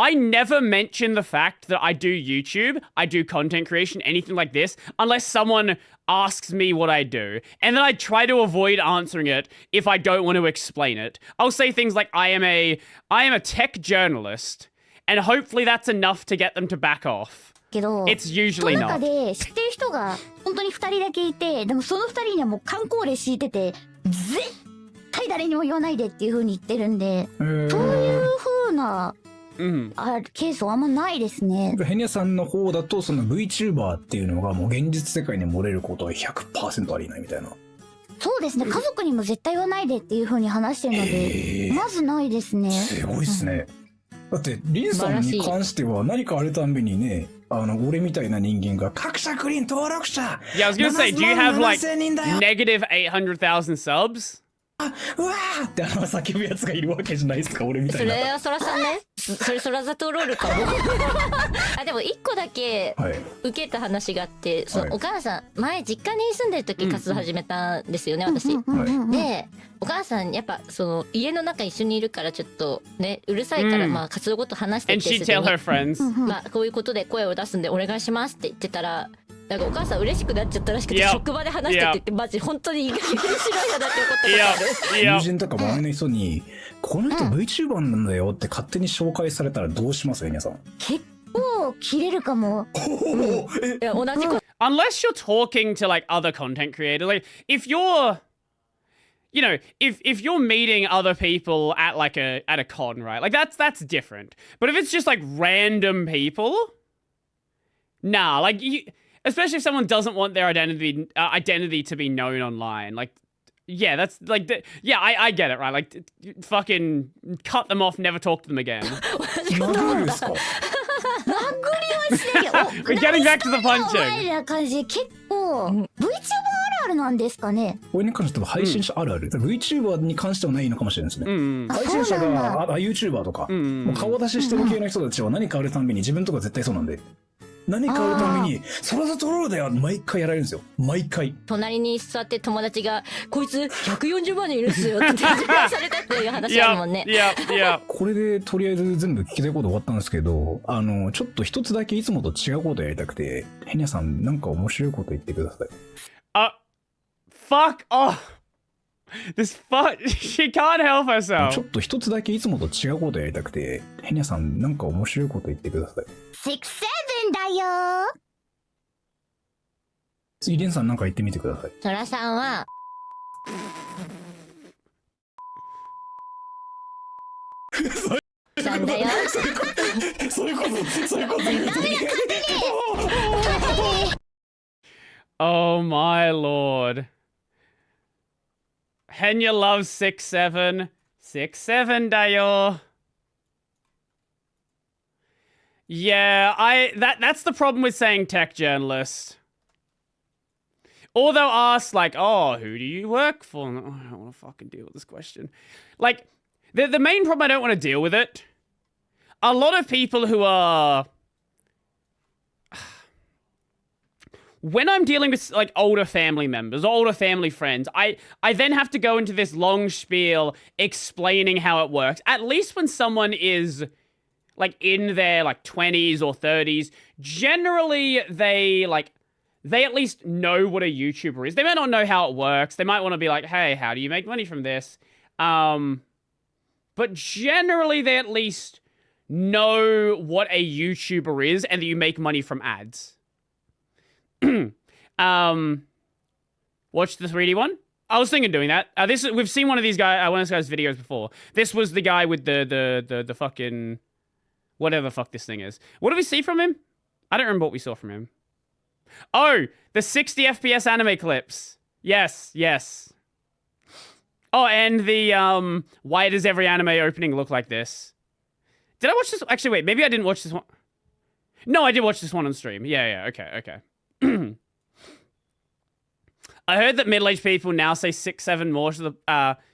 I never mention the fact that I do YouTube, I do content creation, anything like this, unless someone asks me what I do. And then I try to avoid answering it if I don't want to explain it. I'll say things like, I am a tech journalist, and hopefully that's enough to get them to back off. けど、 It's usually その中 not. で知ってる人が本当に2人だけいて、でもその2人にはもう観光例敷いてて、絶対誰にも言わないでっていう風に言ってるんで、そういう風なケースはあんまないですね。ヘニャさんの方だとその VTuber っていうのがもう現実世界に漏れることは 100% ありえないみたいな。そうですね、家族にも絶対言わないでっていう風に話してるので、まずないですね。すごいっすね。だってリンさんに関しては何かあるたんびにね、俺みたいな人間が各社クリーン登録者 Yeah, I was gonna say, do you have like negative 800,000 subs? うわーって叫ぶやつがいるわけじゃないですか、俺みたいな。それはそらさんね。それそらざとロールかも。あ、でも一個だけ受けた話があって、そのお母さん前実家に住んでる時活動始めたんですよね、私。で、お母さんやっぱその家の中一緒にいるからちょっとねうるさいから、まあ活動ごと話してて、And she'd tell her friends. まあこういうことで声を出すんでお願いしますって言ってたら。なんかお母さん嬉しくなっちゃったらしくて、職場で話してって言って、マジ本当に意外に白いなって怒ったことある。友人とか周りの人にこの人 VTuber なんだよって勝手に紹介されたらどうします皆さん。結構切れるかも。いや同じこと。Unless you're talking to like other content creators, like if you're, you know, if you're meeting other people at like a con, right? Like that's different. But if it's just like random people, nah, like you. Especially if someone doesn't want their identity to be known online, like, yeah, that's like, yeah, I get it, right? Like, fucking cut them off, never talk to them again. We're getting back to the punching. 結構 VTuber あるなんですかね。これに関しては配信者あるある。VTuber に関してはないのかもしれないですね。配信者がYouTuber とか、もう顔出ししてる系の人たちは何かあるたんびに自分とか絶対そうなんで。何かあるためにそれぞトロールだよ毎回やられるんですよ。毎回隣に座って友達がこいつ140万人いるっすよって説明されたっていう話あるもんね。これでとりあえず全部聞きたいこと終わったんですけど、ちょっと一つだけいつもと違うことやりたくて、ヘニャさんなんか面白いこと言ってください。Fuck off. This fuck, she can't help herself. ちょっと一つだけいつもと違うことやりたくて、ヘニャさんなんか面白いこと言ってください。6-7だよ。次レンさんなんか言ってみてください。トラさんはなんだよ。そういうこと言うといい。Oh my lord. Henya loves 6-7. 6-7 だよ. Yeah, that's the problem with saying tech journalist. Or they'll ask, like, oh, who do you work for? Oh, I don't want to fucking deal with this question. Like, the main problem, I don't want to deal with it. A lot of people who are... When I'm dealing with, like, older family members, older family friends, I then have to go into this long spiel explaining how it works. At least when someone is... like in their like 20s or 30s, generally they at least know what a YouTuber is. They might not know how it works. They might want to be like, hey, how do you make money from this? But generally they at least know what a YouTuber is and that you make money from ads. Watch the 3D one? I was thinking of doing that. We've seen one of these guy's videos before. This was the guy with the fucking... whatever the fuck this thing is. What did we see from him? I don't remember what we saw from him. Oh, the 60 FPS anime clips. Yes. Oh, and the, why does every anime opening look like this? Did I watch this? Actually, wait, maybe I didn't watch this one. No, I did watch this one on stream. Yeah, okay. I heard that middle-aged people now say 6-7 more to the,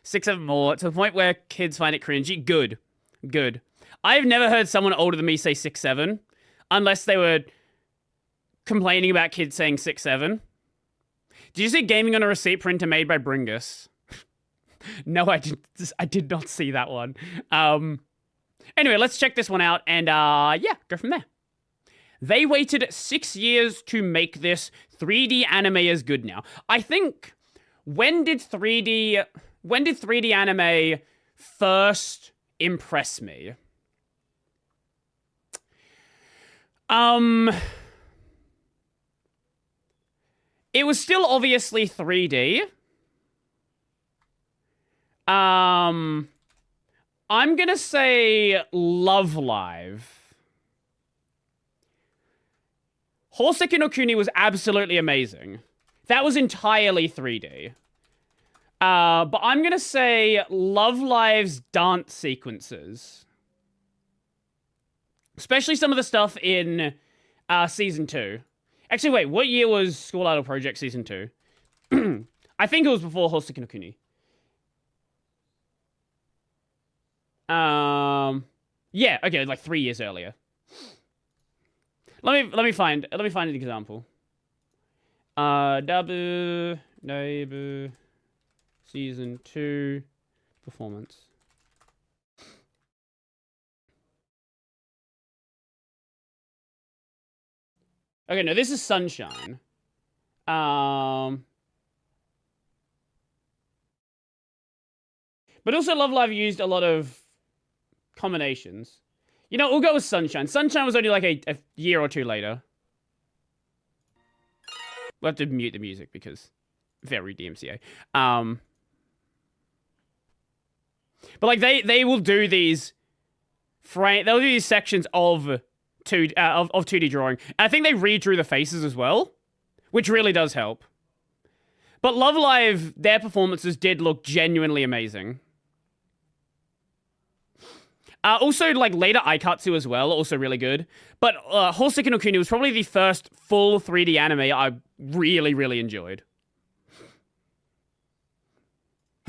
6-7 more to the point where kids find it cringy. Good. I've never heard someone older than me say 6-7, unless they were complaining about kids saying 6-7. Did you see gaming on a receipt printer made by Bringus? No, I did not see that one. Anyway, let's check this one out and yeah, go from there. They waited 6 years to make this. 3D anime is good now. I think when did 3D anime first impress me? It was still obviously 3D. I'm gonna say Love Live. Hoseki no Kuni was absolutely amazing. That was entirely 3D. But I'm gonna say Love Live's dance sequences. Especially some of the stuff in Season 2. Actually, wait, what year was School Idol Project Season 2? I think it was before Hoseki no Kuni. Yeah, okay, like 3 years earlier. Let me find an example. Dabu Neighbor Season 2 performance. Okay, no, this is Sunshine. But also Love Live used a lot of combinations. You know, we'll go with Sunshine. Sunshine was only like a year or two later. We'll have to mute the music because very DMCA. But like they will do these they'll do these sections of 2D drawing. I think they redrew the faces as well, which really does help. But Love Live, their performances did look genuinely amazing. Also, like, later Aikatsu as well, also really good. But Hoseki no Kuni was probably the first full 3D anime I really, really enjoyed.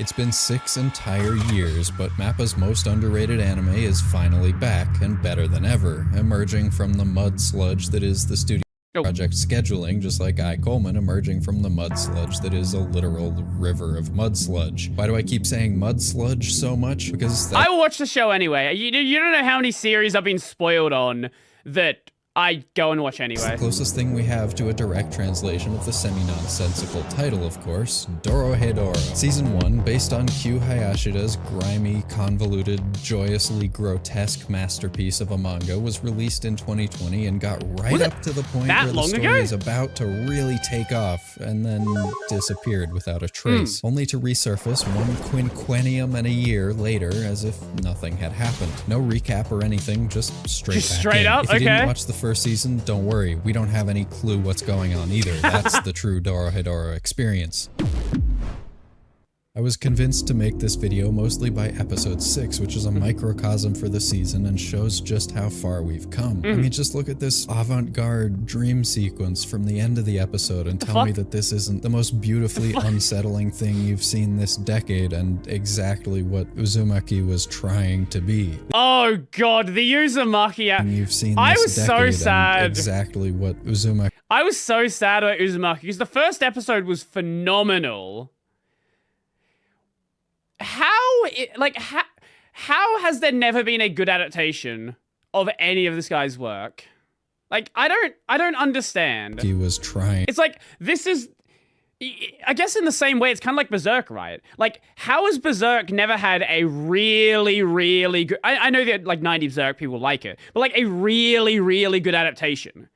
It's been 6 entire years, but Mappa's most underrated anime is finally back and better than ever, emerging from the mud sludge that is the studio project scheduling, just like I, Coleman, emerging from the mud sludge that is a literal river of mud sludge. Why do I keep saying mud sludge so much? Because I will watch the show anyway. You don't know how many series I've been spoiled on that I go and watch anyway. It's the closest thing we have to a direct translation of the semi-nonsensical title, of course, Dorohedoro. Season 1, based on Q Hayashida's grimy, convoluted, joyously grotesque masterpiece of a manga, was released in 2020 and got right up to the point where the story is about to really take off, and then disappeared without a trace, only to resurface 1 quinquennium and a year later as if nothing had happened. No recap or anything, just straight up, If you didn't watch the first season, don't worry, we don't have any clue what's going on either. That's the true Dorohedoro experience. I was convinced to make this video mostly by episode 6, which is a microcosm for the season and shows just how far we've come. I mean, just look at this avant-garde dream sequence from the end of the episode and tell me that this isn't the most beautifully unsettling thing you've seen this decade and exactly what Uzumaki was trying to be. Oh god, the Uzumaki. You've seen I was so sad. Exactly what Uzumaki. I was so sad about Uzumaki because the first episode was phenomenal. How has there never been a good adaptation of any of this guy's work? Like, I don't understand. He was trying. It's like, this is, I guess in the same way, it's kind of like Berserk, right? Like, how has Berserk never had a really, really good, I know that like 90 Berserk people like it, but like a really, really good adaptation.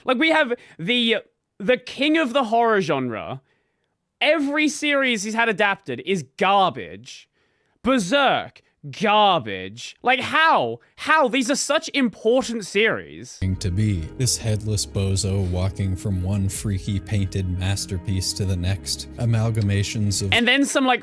Like, we have the king of the horror genre. Every series he's had adapted is garbage. Berserk, garbage. Like, how? How? These are such important series. To be this headless bozo walking from one freaky painted masterpiece to the next. Amalgamations of. And then some, like.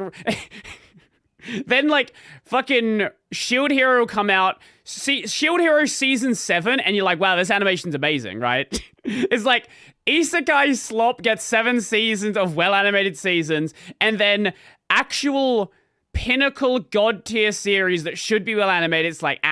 Then, like, fucking Shield Hero will come out. Shield Hero Season 7, and you're like, wow, this animation's amazing, right? It's like, Isekai Slop gets 7 seasons of well-animated seasons, and then actual pinnacle god-tier series that should be well-animated, it's like,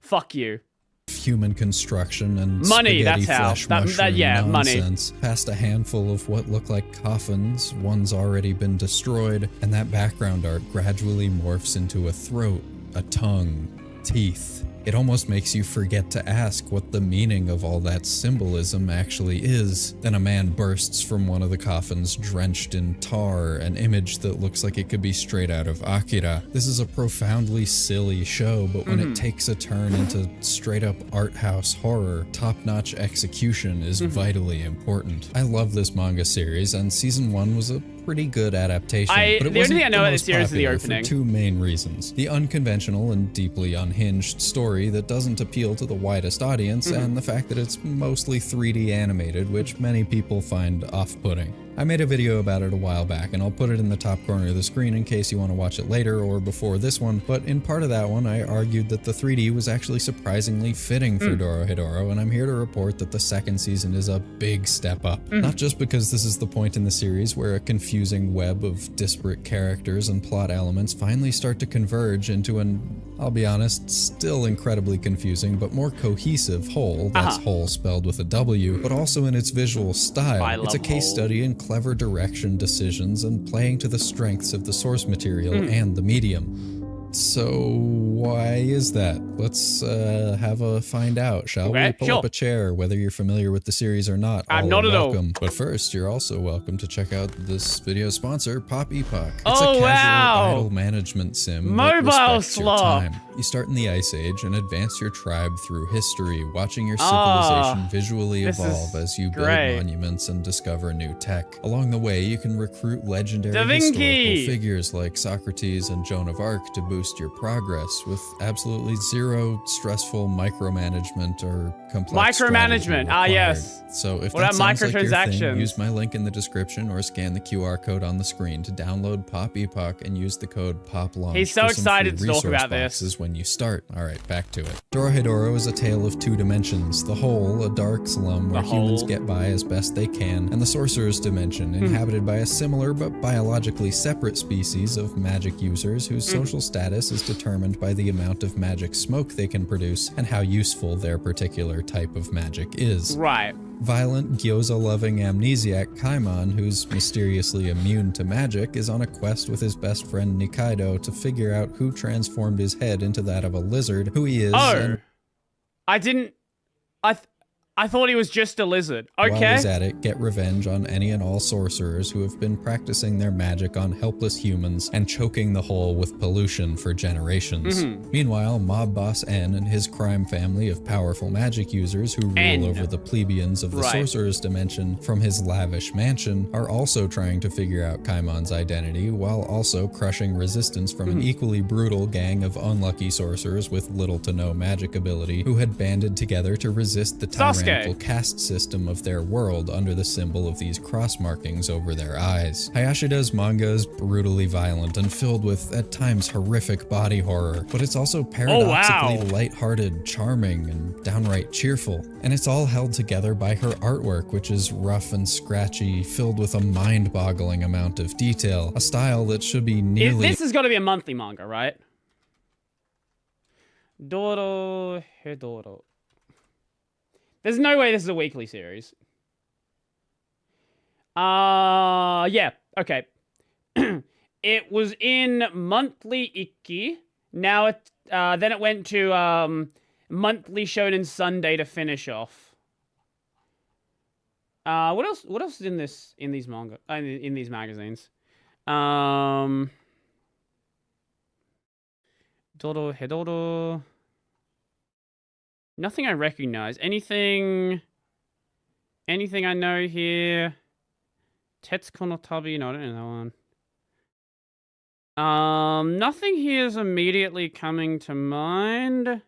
fuck you. Human construction and money, spaghetti that's flesh how. Yeah, nonsense. money. Past a handful of what look like coffins, one's already been destroyed, and that background art gradually morphs into a throat, a tongue, teeth, It almost makes you forget to ask what the meaning of all that symbolism actually is. Then a man bursts from one of the coffins drenched in tar, an image that looks like it could be straight out of Akira. This is a profoundly silly show, but when it takes a turn into straight up art house horror, top-notch execution is vitally important. I love this manga series, and season 1 was a pretty good adaptation, but it the only thing I know about this most series is the popular opening. for two main reasons. The unconventional and deeply unhinged story that doesn't appeal to the widest audience, and the fact that it's mostly 3D animated, which many people find off-putting. I made a video about it a while back, and I'll put it in the top corner of the screen in case you want to watch it later or before this one, but in part of that one I argued that the 3D was actually surprisingly fitting for Dorohedoro, and I'm here to report that the second season is a big step up. Not just because this is the point in the series where a confusing web of disparate characters and plot elements finally start to converge into an, I'll be honest, still incredibly confusing but more cohesive whole, that's whole spelled with a W, but also in its visual style. It's a case study in clever direction decisions and playing to the strengths of the source material and the medium. So why is that? Let's have a find out, shall we? Pull up a chair, whether you're familiar with the series or not. I'm not at all. But first, you're also welcome to check out this video sponsor, Pop Epoch. It's Oh, a casual wow. idle management sim that Mobile respects your slot. time. You start in the Ice Age and advance your tribe through history, watching your civilization visually this evolve is as you build great. monuments and discover new tech. Along the way, you can recruit legendary Da Vinci. historical figures like Socrates and Joan of Arc to boost your progress with absolutely zero stressful micromanagement or complex strategy required. yes. So if What that about sounds like your thing, microtransactions? use my link in the description or scan the QR code on the screen to download Pop Epoch and use the code POPLAUNCH. He's so for some excited free to talk resource about this. boxes when you start. Alright, back to it. Dorohedoro is a tale of two dimensions. The Hole, a dark slum where humans get by as best they can, and the Sorcerer's Dimension, inhabited by a similar but biologically separate species of magic users whose social status is determined by the amount of magic smoke they can produce and how useful their particular type of magic is. Right. Violent, gyoza-loving amnesiac Kaimon, who's mysteriously immune to magic, is on a quest with his best friend Nikaido to figure out who transformed his head into that of a lizard, who he is, and I thought he was just a lizard. Okay. while he's at it, get revenge on any and all sorcerers who have been practicing their magic on helpless humans and choking the Hole with pollution for generations. Meanwhile, Mob Boss N and his crime family of powerful magic users who rule over the plebeians of the Sorcerer's Dimension from his lavish mansion are also trying to figure out Kaimon's identity while also crushing resistance from an equally brutal gang of unlucky sorcerers with little to no magic ability who had banded together to resist the tyrannical caste system of their world under the symbol of these cross markings over their eyes. Hayashida's manga is brutally violent and filled with, at times, horrific body horror, but it's also paradoxically lighthearted, charming, and downright cheerful. And it's all held together by her artwork, which is rough and scratchy, filled with a mind-boggling amount of detail, a style that should be nearly— This has got to be a monthly manga, right? Dorohedoro. There's no way this is a weekly series. Yeah, okay. It was in monthly Ikki. Now it, then it went to, monthly Shonen Sunday to finish off. What else is in these manga, in these magazines? Dorohedoro. Nothing I recognize. Anything I know here? Tetsuko no Tabi. No, I don't know that one. Nothing here is immediately coming to mind.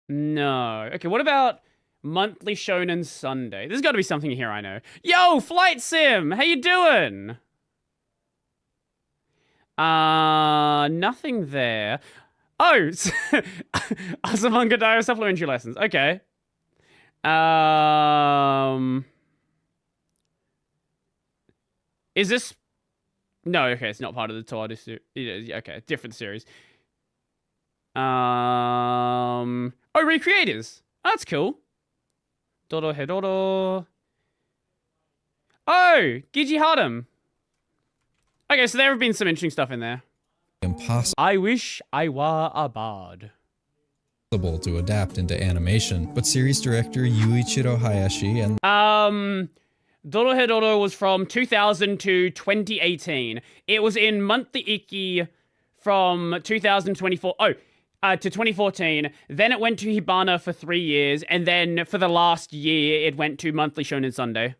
No. Okay, what about monthly Shonen Sunday? There's got to be something here I know. Yo, Flight Sim! How you doing? Nothing there. Oh, Asamanga Dio supplementary lessons. Okay. Is this? No, okay, it's not part of the Toadu series. Okay, different series. Oh, Recreators. Oh, that's cool. Dorohedoro. Oh, Giji Harum. Okay, so there have been some interesting stuff in there. impossible. I wish I were a bard. To adapt into animation, but series director Yuichiro Hayashi and Dorohedoro was from 2000 to 2018. It was in monthly Ikki from 2024 to 2014. Then it went to Hibana for 3 years, and then for the last year, it went to monthly Shonen Sunday.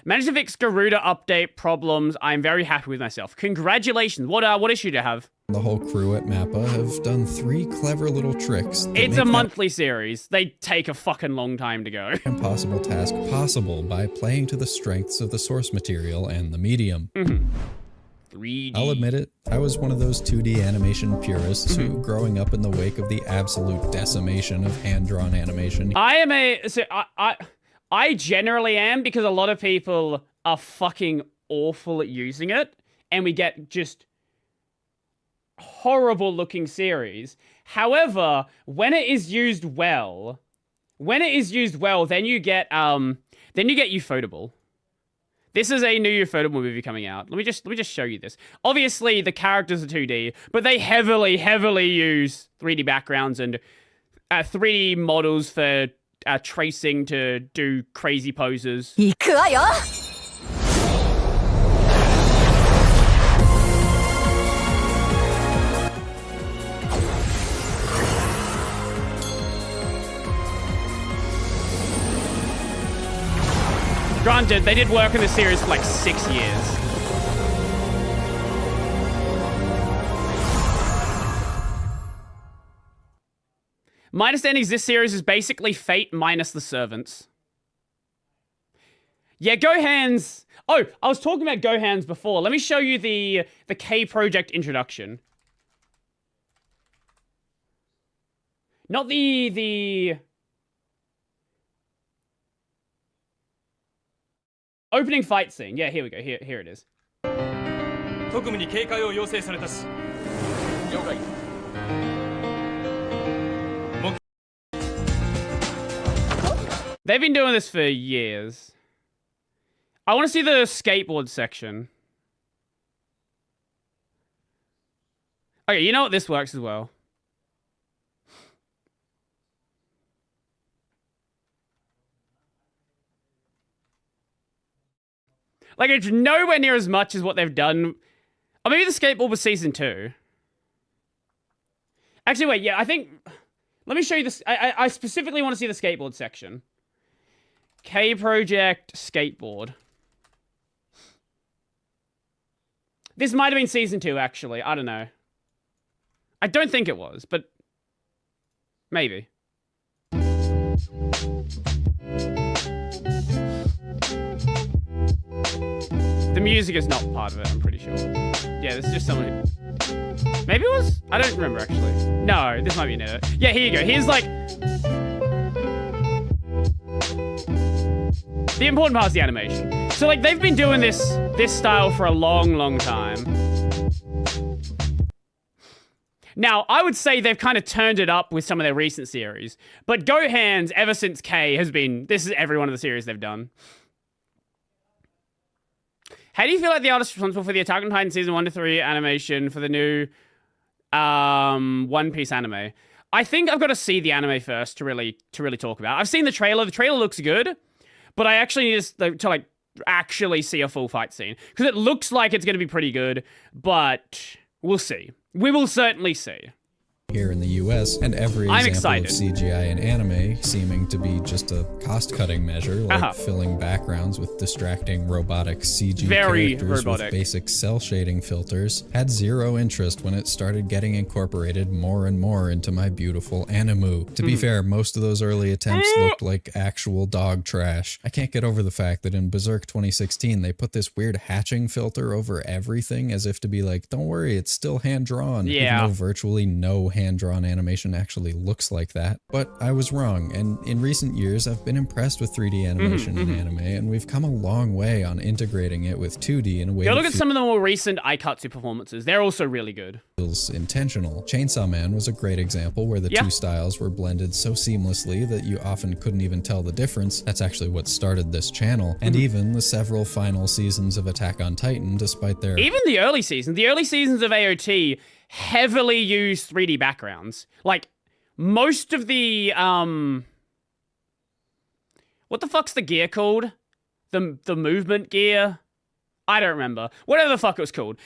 Managed to fix Garuda update problems. I'm very happy with myself. Congratulations. What issue do you have? the whole crew at Mappa have done 3 clever little tricks. It's a monthly series. They take a fucking long time to go. Impossible task possible by playing to the strengths of the source material and the medium. 3D. I'll admit it, I was one of those 2D animation purists who, growing up in the wake of the absolute decimation of hand-drawn animation... I generally am, because a lot of people are fucking awful at using it, and we get just horrible looking series. However, when it is used well, then you get Ufotable. This is a new Ufotable movie coming out. Let me just show you this. Obviously, the characters are 2D, but they heavily use 3D backgrounds and 3D models for tracing to do crazy poses. Granted, they did work in the series for like 6 years. My understanding is this series is basically Fate minus the servants. Yeah, Gohan's... Oh, I was talking about Gohan's before. Let me show you the K Project introduction. Not the opening fight scene. Yeah, here we go. Here it is. They've been doing this for years. I want to see the skateboard section. Okay, you know what? This works as well. Like, it's nowhere near as much as what they've done. Oh, maybe the skateboard was season 2. Actually, wait, yeah, I think... Let me show you this. I specifically want to see the skateboard section. K Project skateboard. This might have been season 2, actually. I don't know. I don't think it was, but... maybe. The music is not part of it, I'm pretty sure. Yeah, this is just someone who... Maybe it was? I don't remember, actually. No, this might be an edit. Yeah, here you go. Here's, like... the important part is the animation. So, like, they've been doing this style for a long, long time. Now, I would say they've kind of turned it up with some of their recent series. But Gohan's, ever since K, has been... this is every one of the series they've done. How do you feel like the artist responsible for the Attack on Titan Season 1 to 3 animation for the new One Piece anime? I think I've got to see the anime first to really talk about it. I've seen the trailer. The trailer looks good, but I actually need to like actually see a full fight scene, because it looks like it's going to be pretty good, but we'll see. We will certainly see. Here in the US, and every example of CGI in anime seeming to be just a cost-cutting measure, like filling backgrounds with distracting robotic CG characters with basic cell shading filters, had zero interest when it started getting incorporated more and more into my beautiful animu. To be fair, most of those early attempts looked like actual dog trash. I can't get over the fact that in Berserk 2016, they put this weird hatching filter over everything as if to be like, don't worry, it's still hand-drawn, even though virtually no hand hand-drawn animation actually looks like that. But I was wrong, and in recent years I've been impressed with 3D animation in anime, and we've come a long way on integrating it with 2D in a way Go look at some of the more recent Aikatsu performances. They're also really good. Feels intentional. Chainsaw Man was a great example where the two styles were blended so seamlessly that you often couldn't even tell the difference. That's actually what started this channel. And even the several final seasons of Attack on Titan, despite their... Even the early seasons of AOT heavily used 3D backgrounds. Like, most of the, what the fuck's the gear called? The movement gear? I don't remember. Whatever the fuck it was called.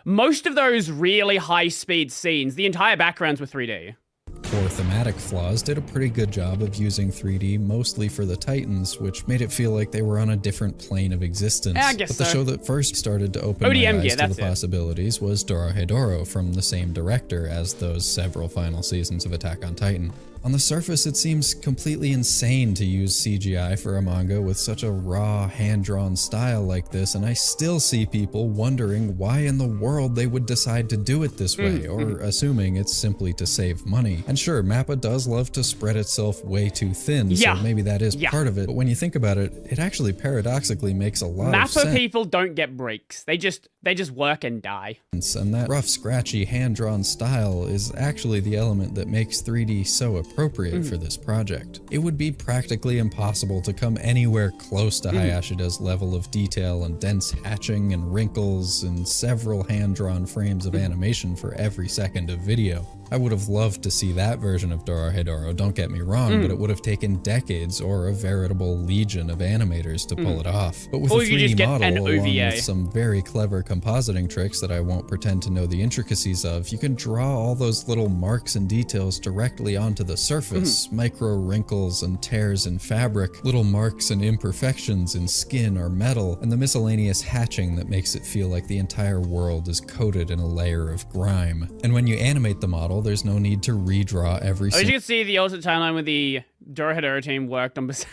Most of those really high-speed scenes, the entire backgrounds were 3D. Core thematic flaws did a pretty good job of using 3D, mostly for the Titans, which made it feel like they were on a different plane of existence. I guess but the show that first started to open my eyes to the possibilities was Dorohedoro, from the same director as those several final seasons of Attack on Titan. On the surface, it seems completely insane to use CGI for a manga with such a raw, hand-drawn style like this, and I still see people wondering why in the world they would decide to do it this way, or assuming it's simply to save money. And sure, MAPPA does love to spread itself way too thin, so maybe that is part of it, but when you think about it, it actually paradoxically makes a lot of sense. MAPPA people don't get breaks. They just work and die. And that rough, scratchy, hand-drawn style is actually the element that makes 3D so appropriate for this project. It would be practically impossible to come anywhere close to Hayashida's level of detail and dense hatching and wrinkles and several hand-drawn frames of animation for every second of video. I would have loved to see that version of Dorohedoro, don't get me wrong, but it would have taken decades or a veritable legion of animators to pull it off. But with a 3D model, along with some very clever compositing tricks that I won't pretend to know the intricacies of, you can draw all those little marks and details directly onto the surface, micro wrinkles and tears in fabric, little marks and imperfections in skin or metal, and the miscellaneous hatching that makes it feel like the entire world is coated in a layer of grime. And when you animate the model, there's no need to redraw every As you can see, the alternate timeline with the Dorohedoro team worked on Berserk.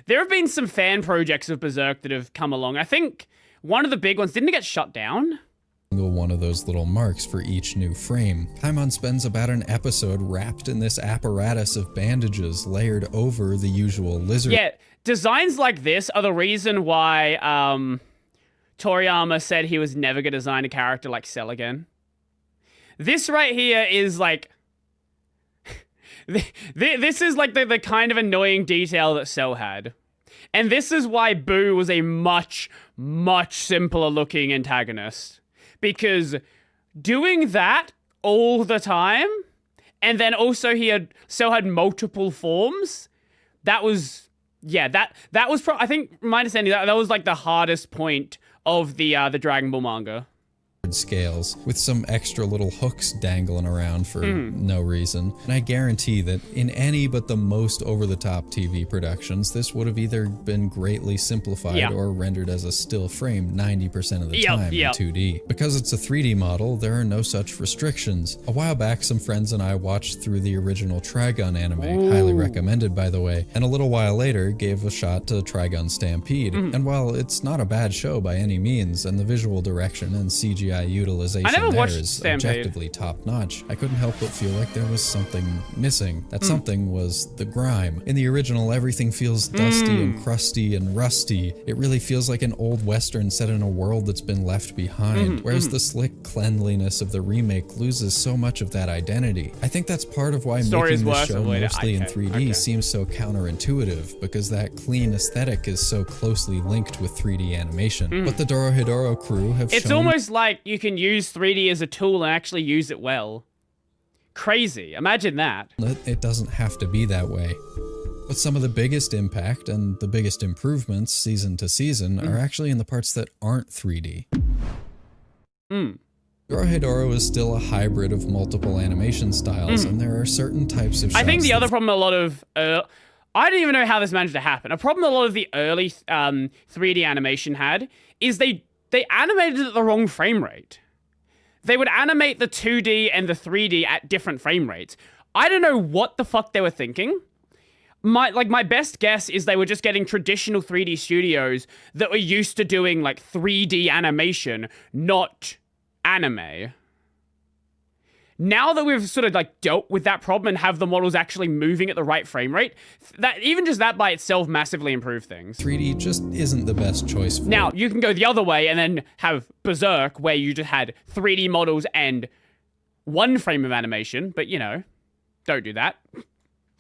There have been some fan projects of Berserk that have come along. I think one of the big ones, didn't it get shut down? One of those little marks for each new frame. Paimon spends about an episode wrapped in this apparatus of bandages layered over the usual lizard. Yeah, designs like this are the reason why Toriyama said he was never going to design a character like Cell again. This right here is like... this is like the kind of annoying detail that Cell had. And this is why Boo was a much, much simpler looking antagonist. Because doing that all the time, and then also Cell had multiple forms, that was... Yeah, that was... I think, my understanding, that was like the hardest point of the Dragon Ball manga. Scales with some extra little hooks dangling around for no reason. And I guarantee that in any but the most over-the-top TV productions, this would have either been greatly simplified or rendered as a still frame 90% of the time in 2D. Because it's a 3D model, there are no such restrictions. A while back, some friends and I watched through the original Trigun anime, highly recommended by the way, and a little while later gave a shot to Trigun Stampede. And while it's not a bad show by any means, and the visual direction and CGI utilization there is objectively top-notch, I couldn't help but feel like there was something missing. That something was the grime. In the original, everything feels dusty and crusty and rusty. It really feels like an old western set in a world that's been left behind, whereas the slick cleanliness of the remake loses so much of that identity. I think that's part of why making this show mostly in 3D seems so counterintuitive, because that clean aesthetic is so closely linked with 3D animation. But the Dorohedoro crew have It's almost like you can use 3D as a tool and actually use it well. Crazy. Imagine that. It doesn't have to be that way. But some of the biggest impact and the biggest improvements season to season are actually in the parts that aren't 3D. Dorohedoro is still a hybrid of multiple animation styles, and there are certain types of shots. I think the other problem a lot of... I don't even know how this managed to happen. A problem a lot of the early 3D animation had is they animated at the wrong frame rate. They would animate the 2D and the 3D at different frame rates. I don't know what the fuck they were thinking. My best guess is they were just getting traditional 3D studios that were used to doing like 3D animation, not anime. now that we've sort of like dealt with that problem and have the models actually moving at the right frame rate, that even just that by itself massively improved things. 3D just isn't the best choice for Now, you can go the other way and then have Berserk, where you just had 3D models and 1 frame of animation, but you know, don't do that.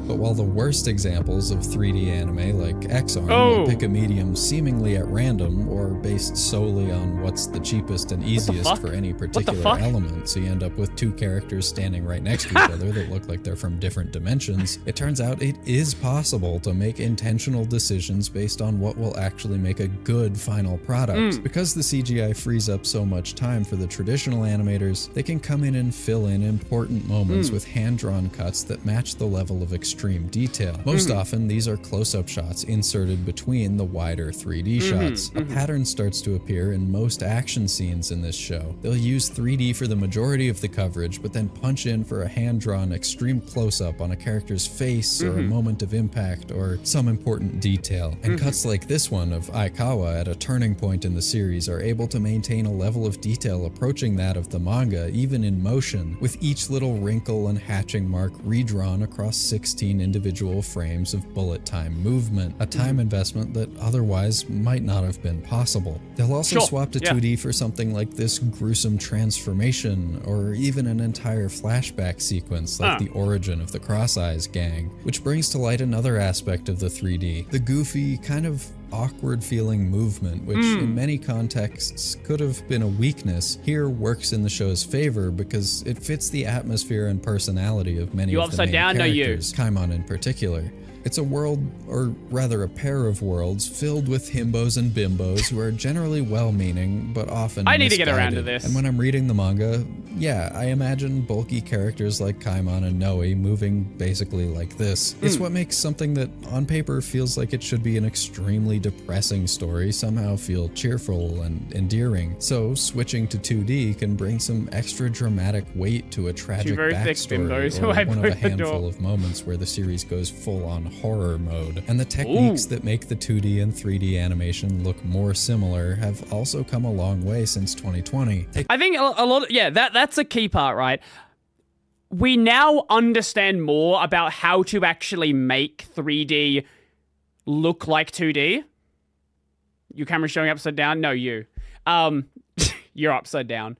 But while the worst examples of 3D anime like X-Arm will pick a medium seemingly at random or based solely on what's the cheapest and easiest for any particular element, so you end up with 2 characters standing right next to each other that look like they're from different dimensions, it turns out it is possible to make intentional decisions based on what will actually make a good final product. Because the CGI frees up so much time for the traditional animators, they can come in and fill in important moments with hand-drawn cuts that match the level of extreme detail. Most often, these are close-up shots inserted between the wider 3D shots. A pattern starts to appear in most action scenes in this show. They'll use 3D for the majority of the coverage, but then punch in for a hand-drawn extreme close-up on a character's face or a moment of impact or some important detail. And cuts like this one of Aikawa at a turning point in the series are able to maintain a level of detail approaching that of the manga, even in motion, with each little wrinkle and hatching mark redrawn across 16 individual frames of bullet time movement, a time investment that otherwise might not have been possible. They'll also swap to 2D for something like this gruesome transformation, or even an entire flashback sequence like the origin of the Cross Eyes gang, which brings to light another aspect of the 3D, the goofy, kind of awkward feeling movement, which in many contexts could have been a weakness, here works in the show's favor because it fits the atmosphere and personality of many of the main characters, Kaimon in particular. It's a world, or rather a pair of worlds, filled with himbos and bimbos who are generally well-meaning, but often I need to get misguided. around to this. And when I'm reading the manga, yeah, I imagine bulky characters like Kaimon and Noe moving basically like this. It's what makes something that on paper feels like it should be an extremely depressing story somehow feel cheerful and endearing. So switching to 2D can bring some extra dramatic weight to a tragic backstory, or one of a handful of moments where the series goes full-on horror mode. And the techniques that make the 2D and 3D animation look more similar have also come a long way since 2020. I think a lot of, that's a key part, right? We now understand more about how to actually make 3D look like 2D. Your camera's showing upside down? No, you. You're upside down.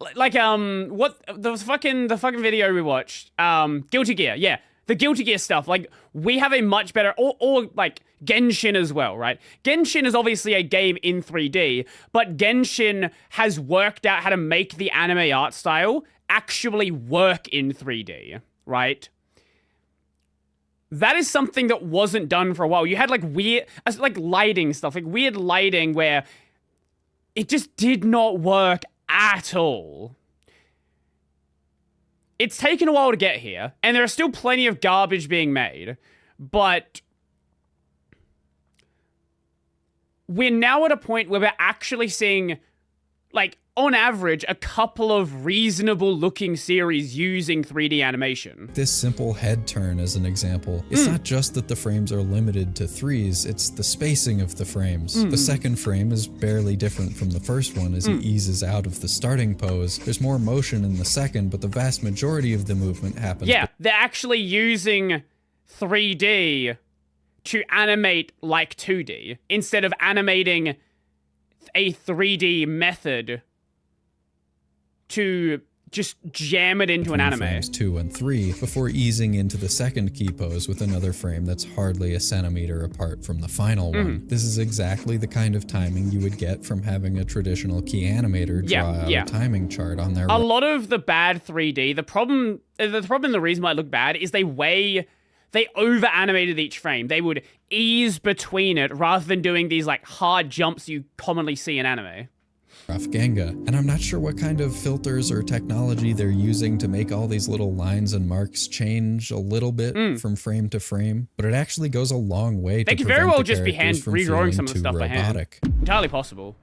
What the fucking video we watched, Guilty Gear, yeah, the Guilty Gear stuff. Like, we have a much better, or like Genshin as well, right? Genshin is obviously a game in 3D, but Genshin has worked out how to make the anime art style actually work in 3D, right? That is something that wasn't done for a while. You had like weird, like lighting stuff, like weird lighting where it just did not work at all. It's taken a while to get here, and there are still plenty of garbage being made, but we're now at a point where we're actually seeing, like, on average, a couple of reasonable looking series using 3D animation. This simple head turn as an example. It's not just that the frames are limited to 3s, it's the spacing of the frames. The second frame is barely different from the first one as he eases out of the starting pose. There's more motion in the second, but the vast majority of the movement happens. Yeah, they're actually using 3D to animate like 2D instead of animating a 3D method to just jam it into an anime. Frames 2 and 3 before easing into the second key pose with another frame that's hardly a centimeter apart from the final one. This is exactly the kind of timing you would get from having a traditional key animator draw out a timing chart on their... A lot of the bad 3D, the problem, the reason why it looked bad is they over-animated each frame. They would ease between it rather than doing these like hard jumps you commonly see in anime. Genga, and I'm not sure what kind of filters or technology they're using to make all these little lines and marks change a little bit from frame to frame, but it actually goes a long way to they could very well the just be characters from redrawing some of the feeling stuff too by hand. robotic. Entirely possible.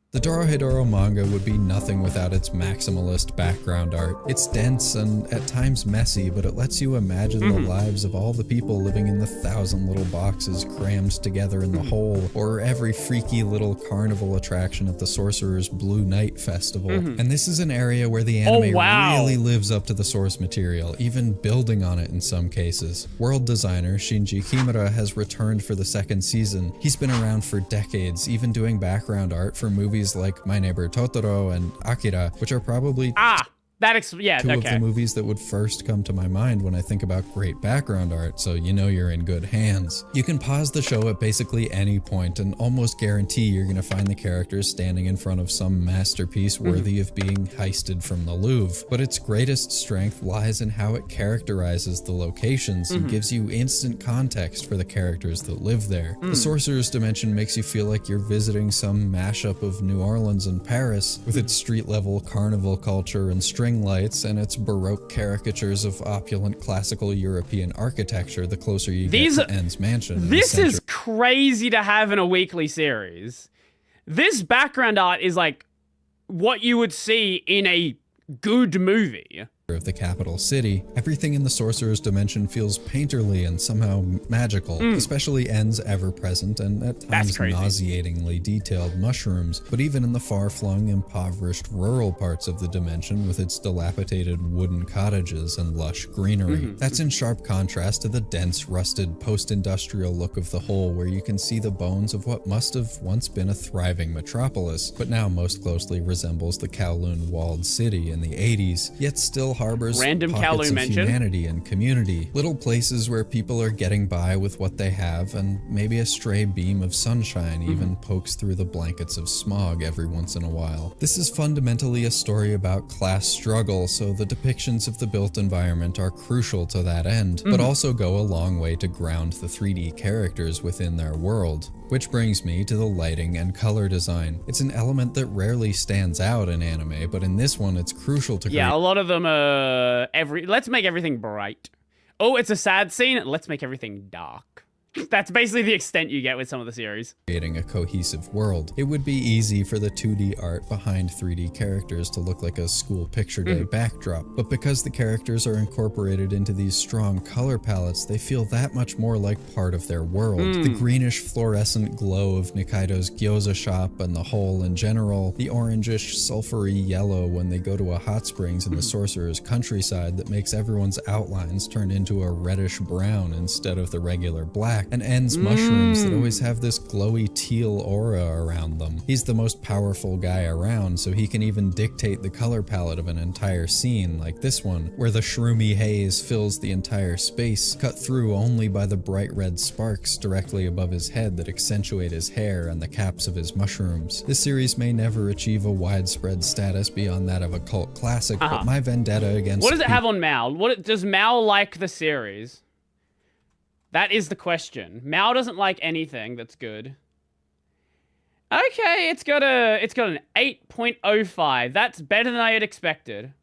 The Dorohedoro manga would be nothing without its maximalist background art. It's dense and at times messy, but it lets you imagine the lives of all the people living in the 1,000 little boxes crammed together in the whole, or every freaky little carnival attraction at the Sorcerer's Blue Night Festival. And this is an area where the anime really lives up to the source material, even building on it in some cases. World designer Shinji Kimura has returned for the second season. He's been around for decades, even doing background art for movies like My Neighbor Totoro and Akira, which are probably two of the movies that would first come to my mind when I think about great background art, so you know you're in good hands. You can pause the show at basically any point and almost guarantee you're going to find the characters standing in front of some masterpiece worthy of being heisted from the Louvre. But its greatest strength lies in how it characterizes the locations and gives you instant context for the characters that live there. The Sorcerer's Dimension makes you feel like you're visiting some mashup of New Orleans and Paris, with its street-level carnival culture and string lights and its Baroque caricatures of opulent classical European architecture the closer you get to En's mansion. This is crazy to have in a weekly series. This background art is like what you would see in a good movie. Of the capital city, everything in the Sorcerer's Dimension feels painterly and somehow magical, especially En's ever-present and at times nauseatingly detailed mushrooms, but even in the far-flung, impoverished rural parts of the dimension with its dilapidated wooden cottages and lush greenery. That's in sharp contrast to the dense, rusted, post-industrial look of the whole, where you can see the bones of what must have once been a thriving metropolis, but now most closely resembles the Kowloon walled city in the 80s, yet still harbors pockets of humanity and community. Little places where people are getting by with what they have, and maybe a stray beam of sunshine even pokes through the blankets of smog every once in a while. This is fundamentally a story about class struggle, so the depictions of the built environment are crucial to that end, but also go a long way to ground the 3D characters within their world. Which brings me to the lighting and color design. It's an element that rarely stands out in anime, but in this one it's crucial to a lot of them are let's make everything bright. Oh, it's a sad scene, let's make everything dark. That's basically the extent you get with some of the series. Creating a cohesive world. It would be easy for the 2D art behind 3D characters to look like a school picture day backdrop, but because the characters are incorporated into these strong color palettes, they feel that much more like part of their world. The greenish fluorescent glow of Nikaido's gyoza shop and the whole in general, the orangish sulfury yellow when they go to a hot springs in the Sorcerer's countryside that makes everyone's outlines turn into a reddish brown instead of the regular black. And En's mushrooms that always have this glowy teal aura around them. He's the most powerful guy around, so he can even dictate the color palette of an entire scene, like this one, where the shroomy haze fills the entire space, cut through only by the bright red sparks directly above his head that accentuate his hair and the caps of his mushrooms. This series may never achieve a widespread status beyond that of a cult classic, but my vendetta against— What does it have on Mal? Does Mal like the series? That is the question. Mao doesn't like anything that's good. Okay, it's got an 8.05. That's better than I had expected.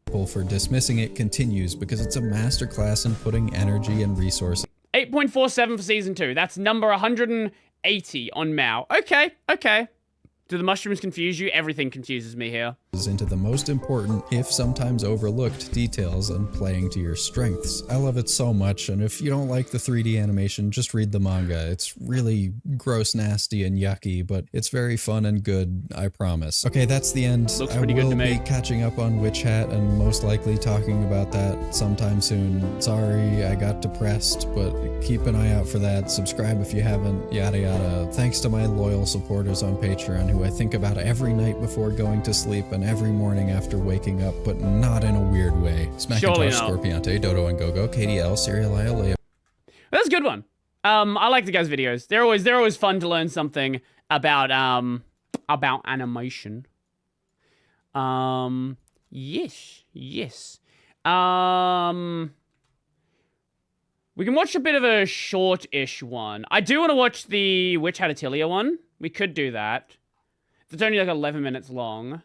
For dismissing it continues because it's a masterclass in putting energy and resources. 8.47 for season 2. That's number 180 on Mao. Okay. Do the mushrooms confuse you? Everything confuses me here. Into the most important, if sometimes overlooked, details and playing to your strengths. I love it so much, and if you don't like the 3D animation, just read the manga. It's really gross, nasty, and yucky, but it's very fun and good, I promise. Okay, that's the end. Looks pretty good to me. I will be catching up on Witch Hat and most likely talking about that sometime soon. Sorry, I got depressed, but keep an eye out for that. Subscribe if you haven't, yada yada. Thanks to my loyal supporters on Patreon, who I think about every night before going to sleep and every morning after waking up, but not in a weird way. Smacintosh, Scorpiante, Dodo and Gogo, KDL, Serial Leia. That's a good one. I like the guys' videos. They're always fun to learn something about animation. Yes. We can watch a bit of a short-ish one. I do want to watch the Witch Hat Atelier one. We could do that. It's only like 11 minutes long.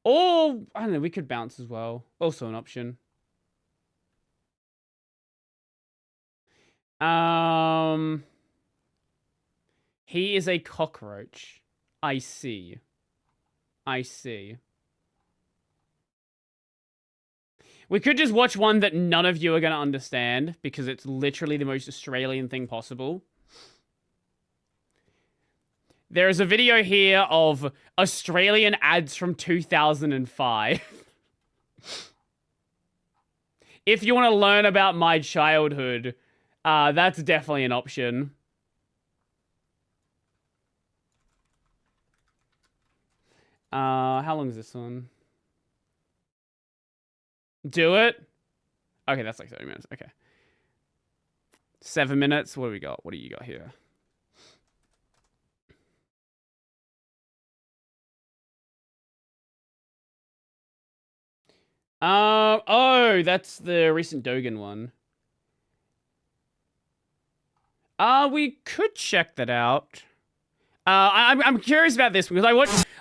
Or, I don't know, we could bounce as well. Also an option. He is a cockroach. I see. I see. We could just watch one that none of you are going to understand because it's literally the most Australian thing possible. There is a video here of Australian ads from 2005. If you want to learn about my childhood, that's definitely an option. How long is this one? Do it? Okay, that's like 30 minutes. Okay. 7 minutes. What do we got? What do you got here? Oh, that's the recent Dogen one. We could check that out. I'm curious about this because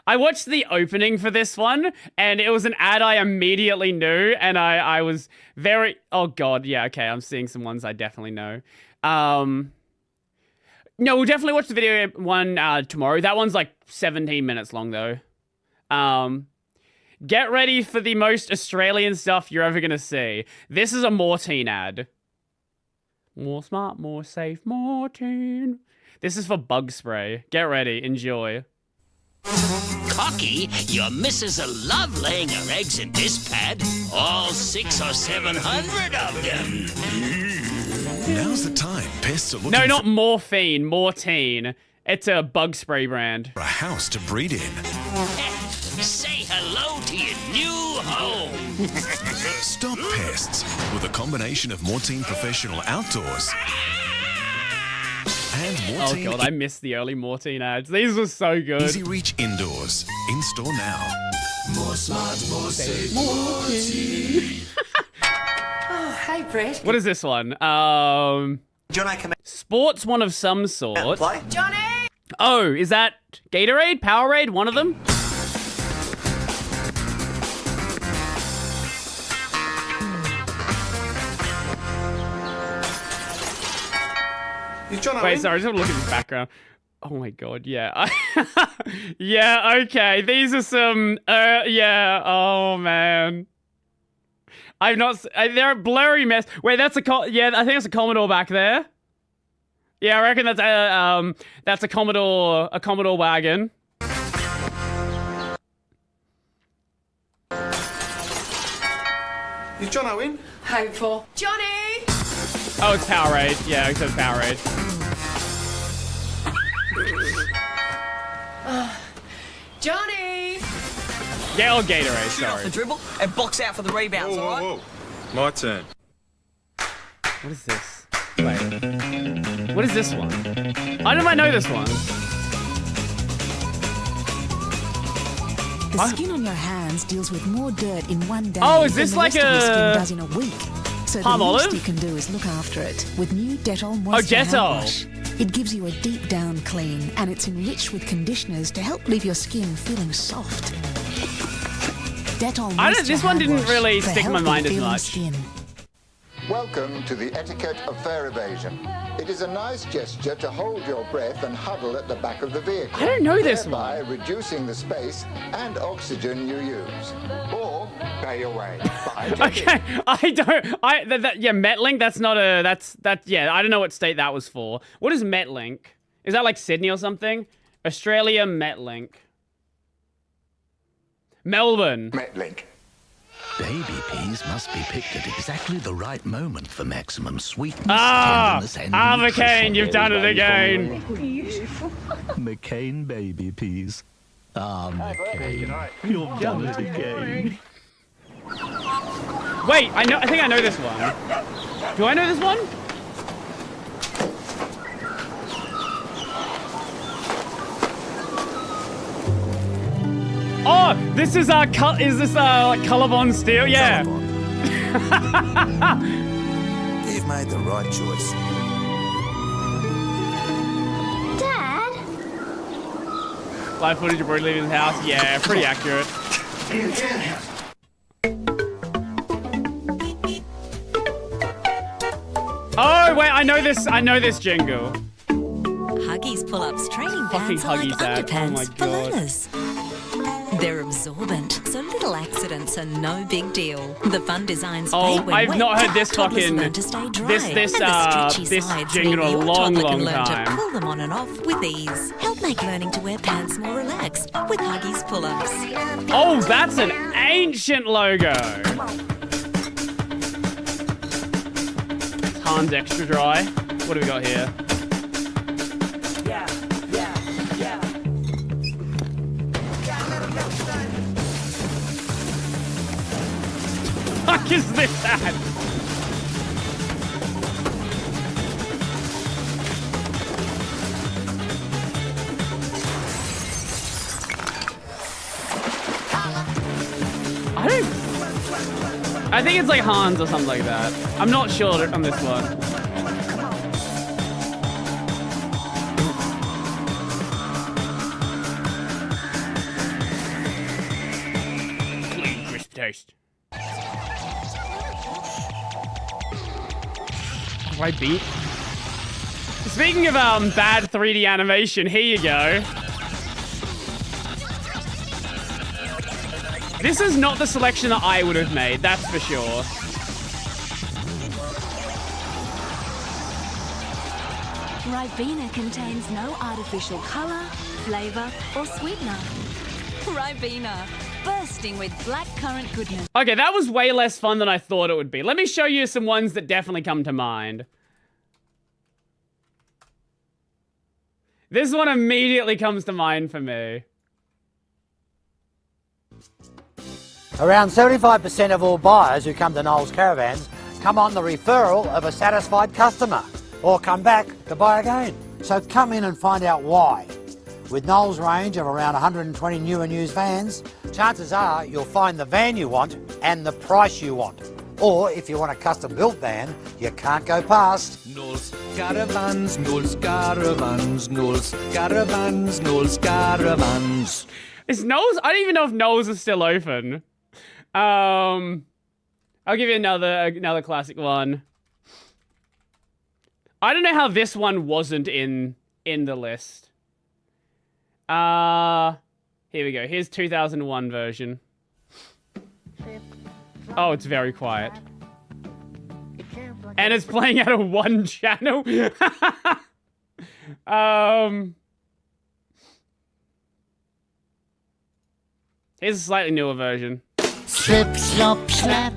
I watched the opening for this one and it was an ad I immediately knew and I was very, oh god, yeah, okay, I'm seeing some ones I definitely know. No, we'll definitely watch the video one tomorrow. That one's like 17 minutes long though. Get ready for the most Australian stuff you're ever gonna see. This is a Mortine ad. More smart, more safe, Mortine. This is for bug spray. Get ready, enjoy. Cocky, your missus will love laying her eggs in this pad. All 600 or 700 of them. Now's the time. Pests are looking No, not morphine, Mortine. It's a bug spray brand. for a house to breed in. Say hello to your new home. Stop pests with a combination of Mortine Professional Outdoors and Mortine Oh god, I missed the early Mortine ads. These were so good. Easy Reach Indoors. In store now. More smart, more safe, Mortine. Oh, hey, Brett. What is this one? Sports one of some sort. Play? Johnny! Oh, is that Gatorade? Powerade? One of them? Wait, sorry, just have a look at this background. Oh my god, yeah. Yeah, okay. These are some, yeah, oh man. I've not, they're a blurry mess. Wait, that's a, yeah, I think it's a Commodore back there. Yeah, I reckon that's a Commodore wagon. Is John Owen? Hopeful. Johnny! Oh, it's Powerade. Yeah, it says Powerade. Johnny! Yeah, or Gatorade, Shoot off sorry. the dribble and box out for the rebounds, alright? My turn. What is this? Wait. What is this one? Why do I know this one? The skin on your hands deals with more dirt in one day Oh, is this than the like rest of your skin a does in a week. So the palm least olive? you can do is look after it with new Dettol Oh, Moisture Hand Dettol. Wash. It gives you a deep down clean and it's enriched with conditioners to help leave your skin feeling soft. Dettol Moisture this one Hand didn't Wash really for stick in my healthy mind as feeling much. Skin. Welcome to the etiquette of fare evasion. It is a nice gesture to hold your breath and huddle at the back of the vehicle. I don't know this thereby reducing the space and oxygen you use. Or pay your way. Okay, yeah, Metlink, that's not a, yeah, I don't know what state that was for. What is Metlink? Is that like Sydney or something? Australia, Metlink. Melbourne. Metlink. Baby peas must be picked at exactly the right moment for maximum sweetness, tenderness, and McCain, you've done it again. McCain baby peas. McCain, you've done it again. Wait, I think I know this one. Do I know this one? Oh, this is like Colorbond Steel? Yeah. You've made the right choice. Dad? Live footage of Brody leaving his house. Yeah, pretty accurate. Oh wait, I know this jingle. Huggies pull-ups training Fucking bands are like Huggies ad. Oh my underpants for God. learners. They're absorbent, so little accidents are no big deal. The fun designs Oh, fade when I've wet. not heard this Toddlers fucking learn to stay dry. this And the stretchy this sides jingle mean in a your long, toddler long can learn time. to pull them on and off with ease. Help make learning to wear pants more relaxed with Huggies pull-ups. Oh, that's an ancient logo. Hans Extra Dry. What do we got here? Fuck is this ad? I think it's like Hans or something like that. I'm not sure on this one. Clean, crisp taste. Right beat. Speaking of bad 3D animation, here you go. This is not the selection that I would have made, that's for sure. Ribena contains no artificial color, flavor, or sweetener. Ribena, bursting with blackcurrant goodness. Okay, that was way less fun than I thought it would be. Let me show you some ones that definitely come to mind. This one immediately comes to mind for me. Around 75% of all buyers who come to Noel's Caravans come on the referral of a satisfied customer or come back to buy again. So come in and find out why. With Noel's range of around 120 new and used vans, chances are you'll find the van you want and the price you want. Or if you want a custom built van, you can't go past Noel's Caravans, Noel's Caravans, Noel's Caravans, Noel's Caravans. Is Noel's? I don't even know if Noel's is still open. I'll give you another classic one. I don't know how this one wasn't in the list. Here we go. Here's 2001 version. Oh, it's very quiet. And it's playing out of one channel. Here's a slightly newer version. Slip, slop, slap,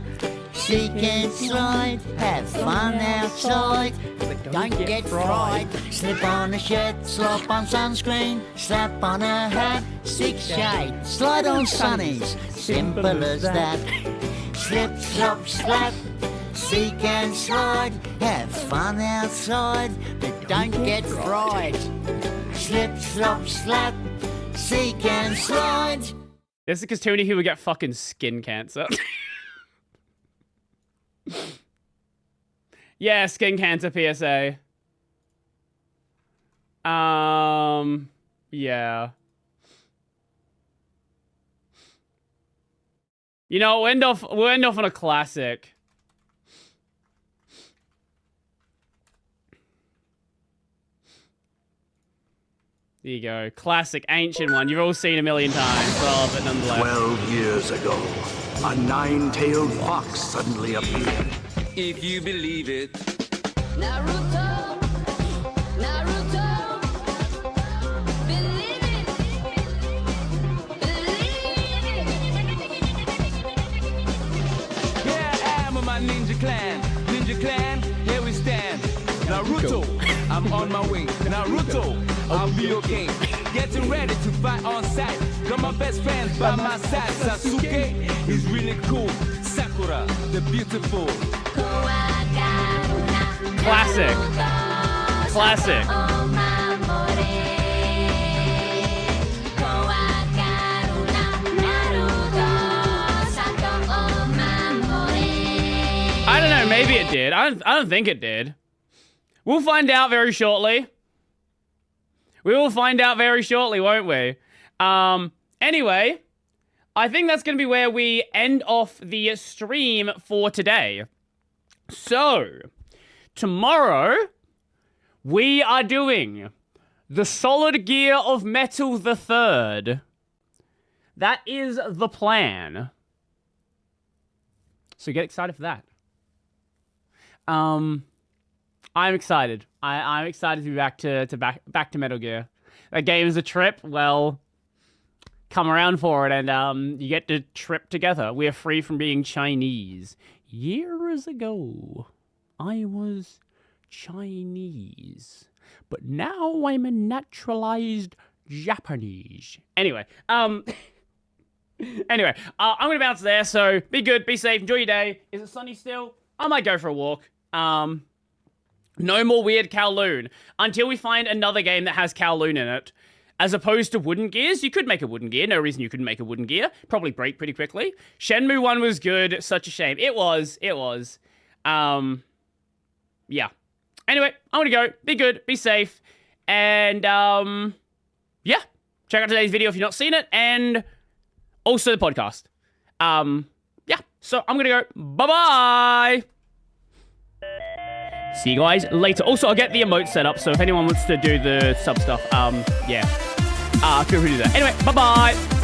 seek and slide, have fun outside, but don't get fried. Slip on a shirt, slop on sunscreen, slap on a hat, stick shade, slide on sunnies, simple as that. Slip, slop, slap, seek and slide, have fun outside, but don't get fried. Slip, slop, slap, seek and slide. This is because too many people get fucking skin cancer. Yeah, skin cancer PSA. Yeah. You know, we'll end off on a classic. There you go. Classic, ancient one. You've all seen a million times, but nonetheless. 12 years ago, a nine-tailed fox suddenly appeared. If you believe it. Naruto, Naruto, believe it, Here I am with my ninja clan. Ninja clan, here we stand. Naruto, I'm on my way. Naruto, I'll be your king. Getting ready to fight on sight. Got my best friend by my side. Sasuke is really cool. Sakura, the beautiful. Classic. Classic. I don't know, maybe it did. I don't think it did. We'll find out very shortly. We will find out very shortly, won't we? Anyway, I think that's going to be where we end off the stream for today. So, tomorrow, we are doing the Solid Gear of Metal the Third. That is the plan. So get excited for that. I'm excited. I'm excited to be back to Metal Gear. That game is a trip. Well, come around for it, and you get to trip together. We are free from being Chinese. Years ago, I was Chinese, but now I'm a naturalized Japanese. Anyway, I'm gonna bounce there. So be good, be safe, enjoy your day. Is it sunny still? I might go for a walk. No more weird Kowloon until we find another game that has Kowloon in it. As opposed to wooden gears, you could make a wooden gear. No reason you couldn't make a wooden gear. Probably break pretty quickly. Shenmue 1 was good. Such a shame. It was. Yeah. Anyway, I'm gonna go. Be good, be safe, and yeah. Check out today's video if you've not seen it, and also the podcast. Yeah. So I'm gonna go. Bye-bye. See you guys later. Also, I'll get the emote set up, so if anyone wants to do the sub stuff, yeah. Feel free to do that. Anyway, bye-bye.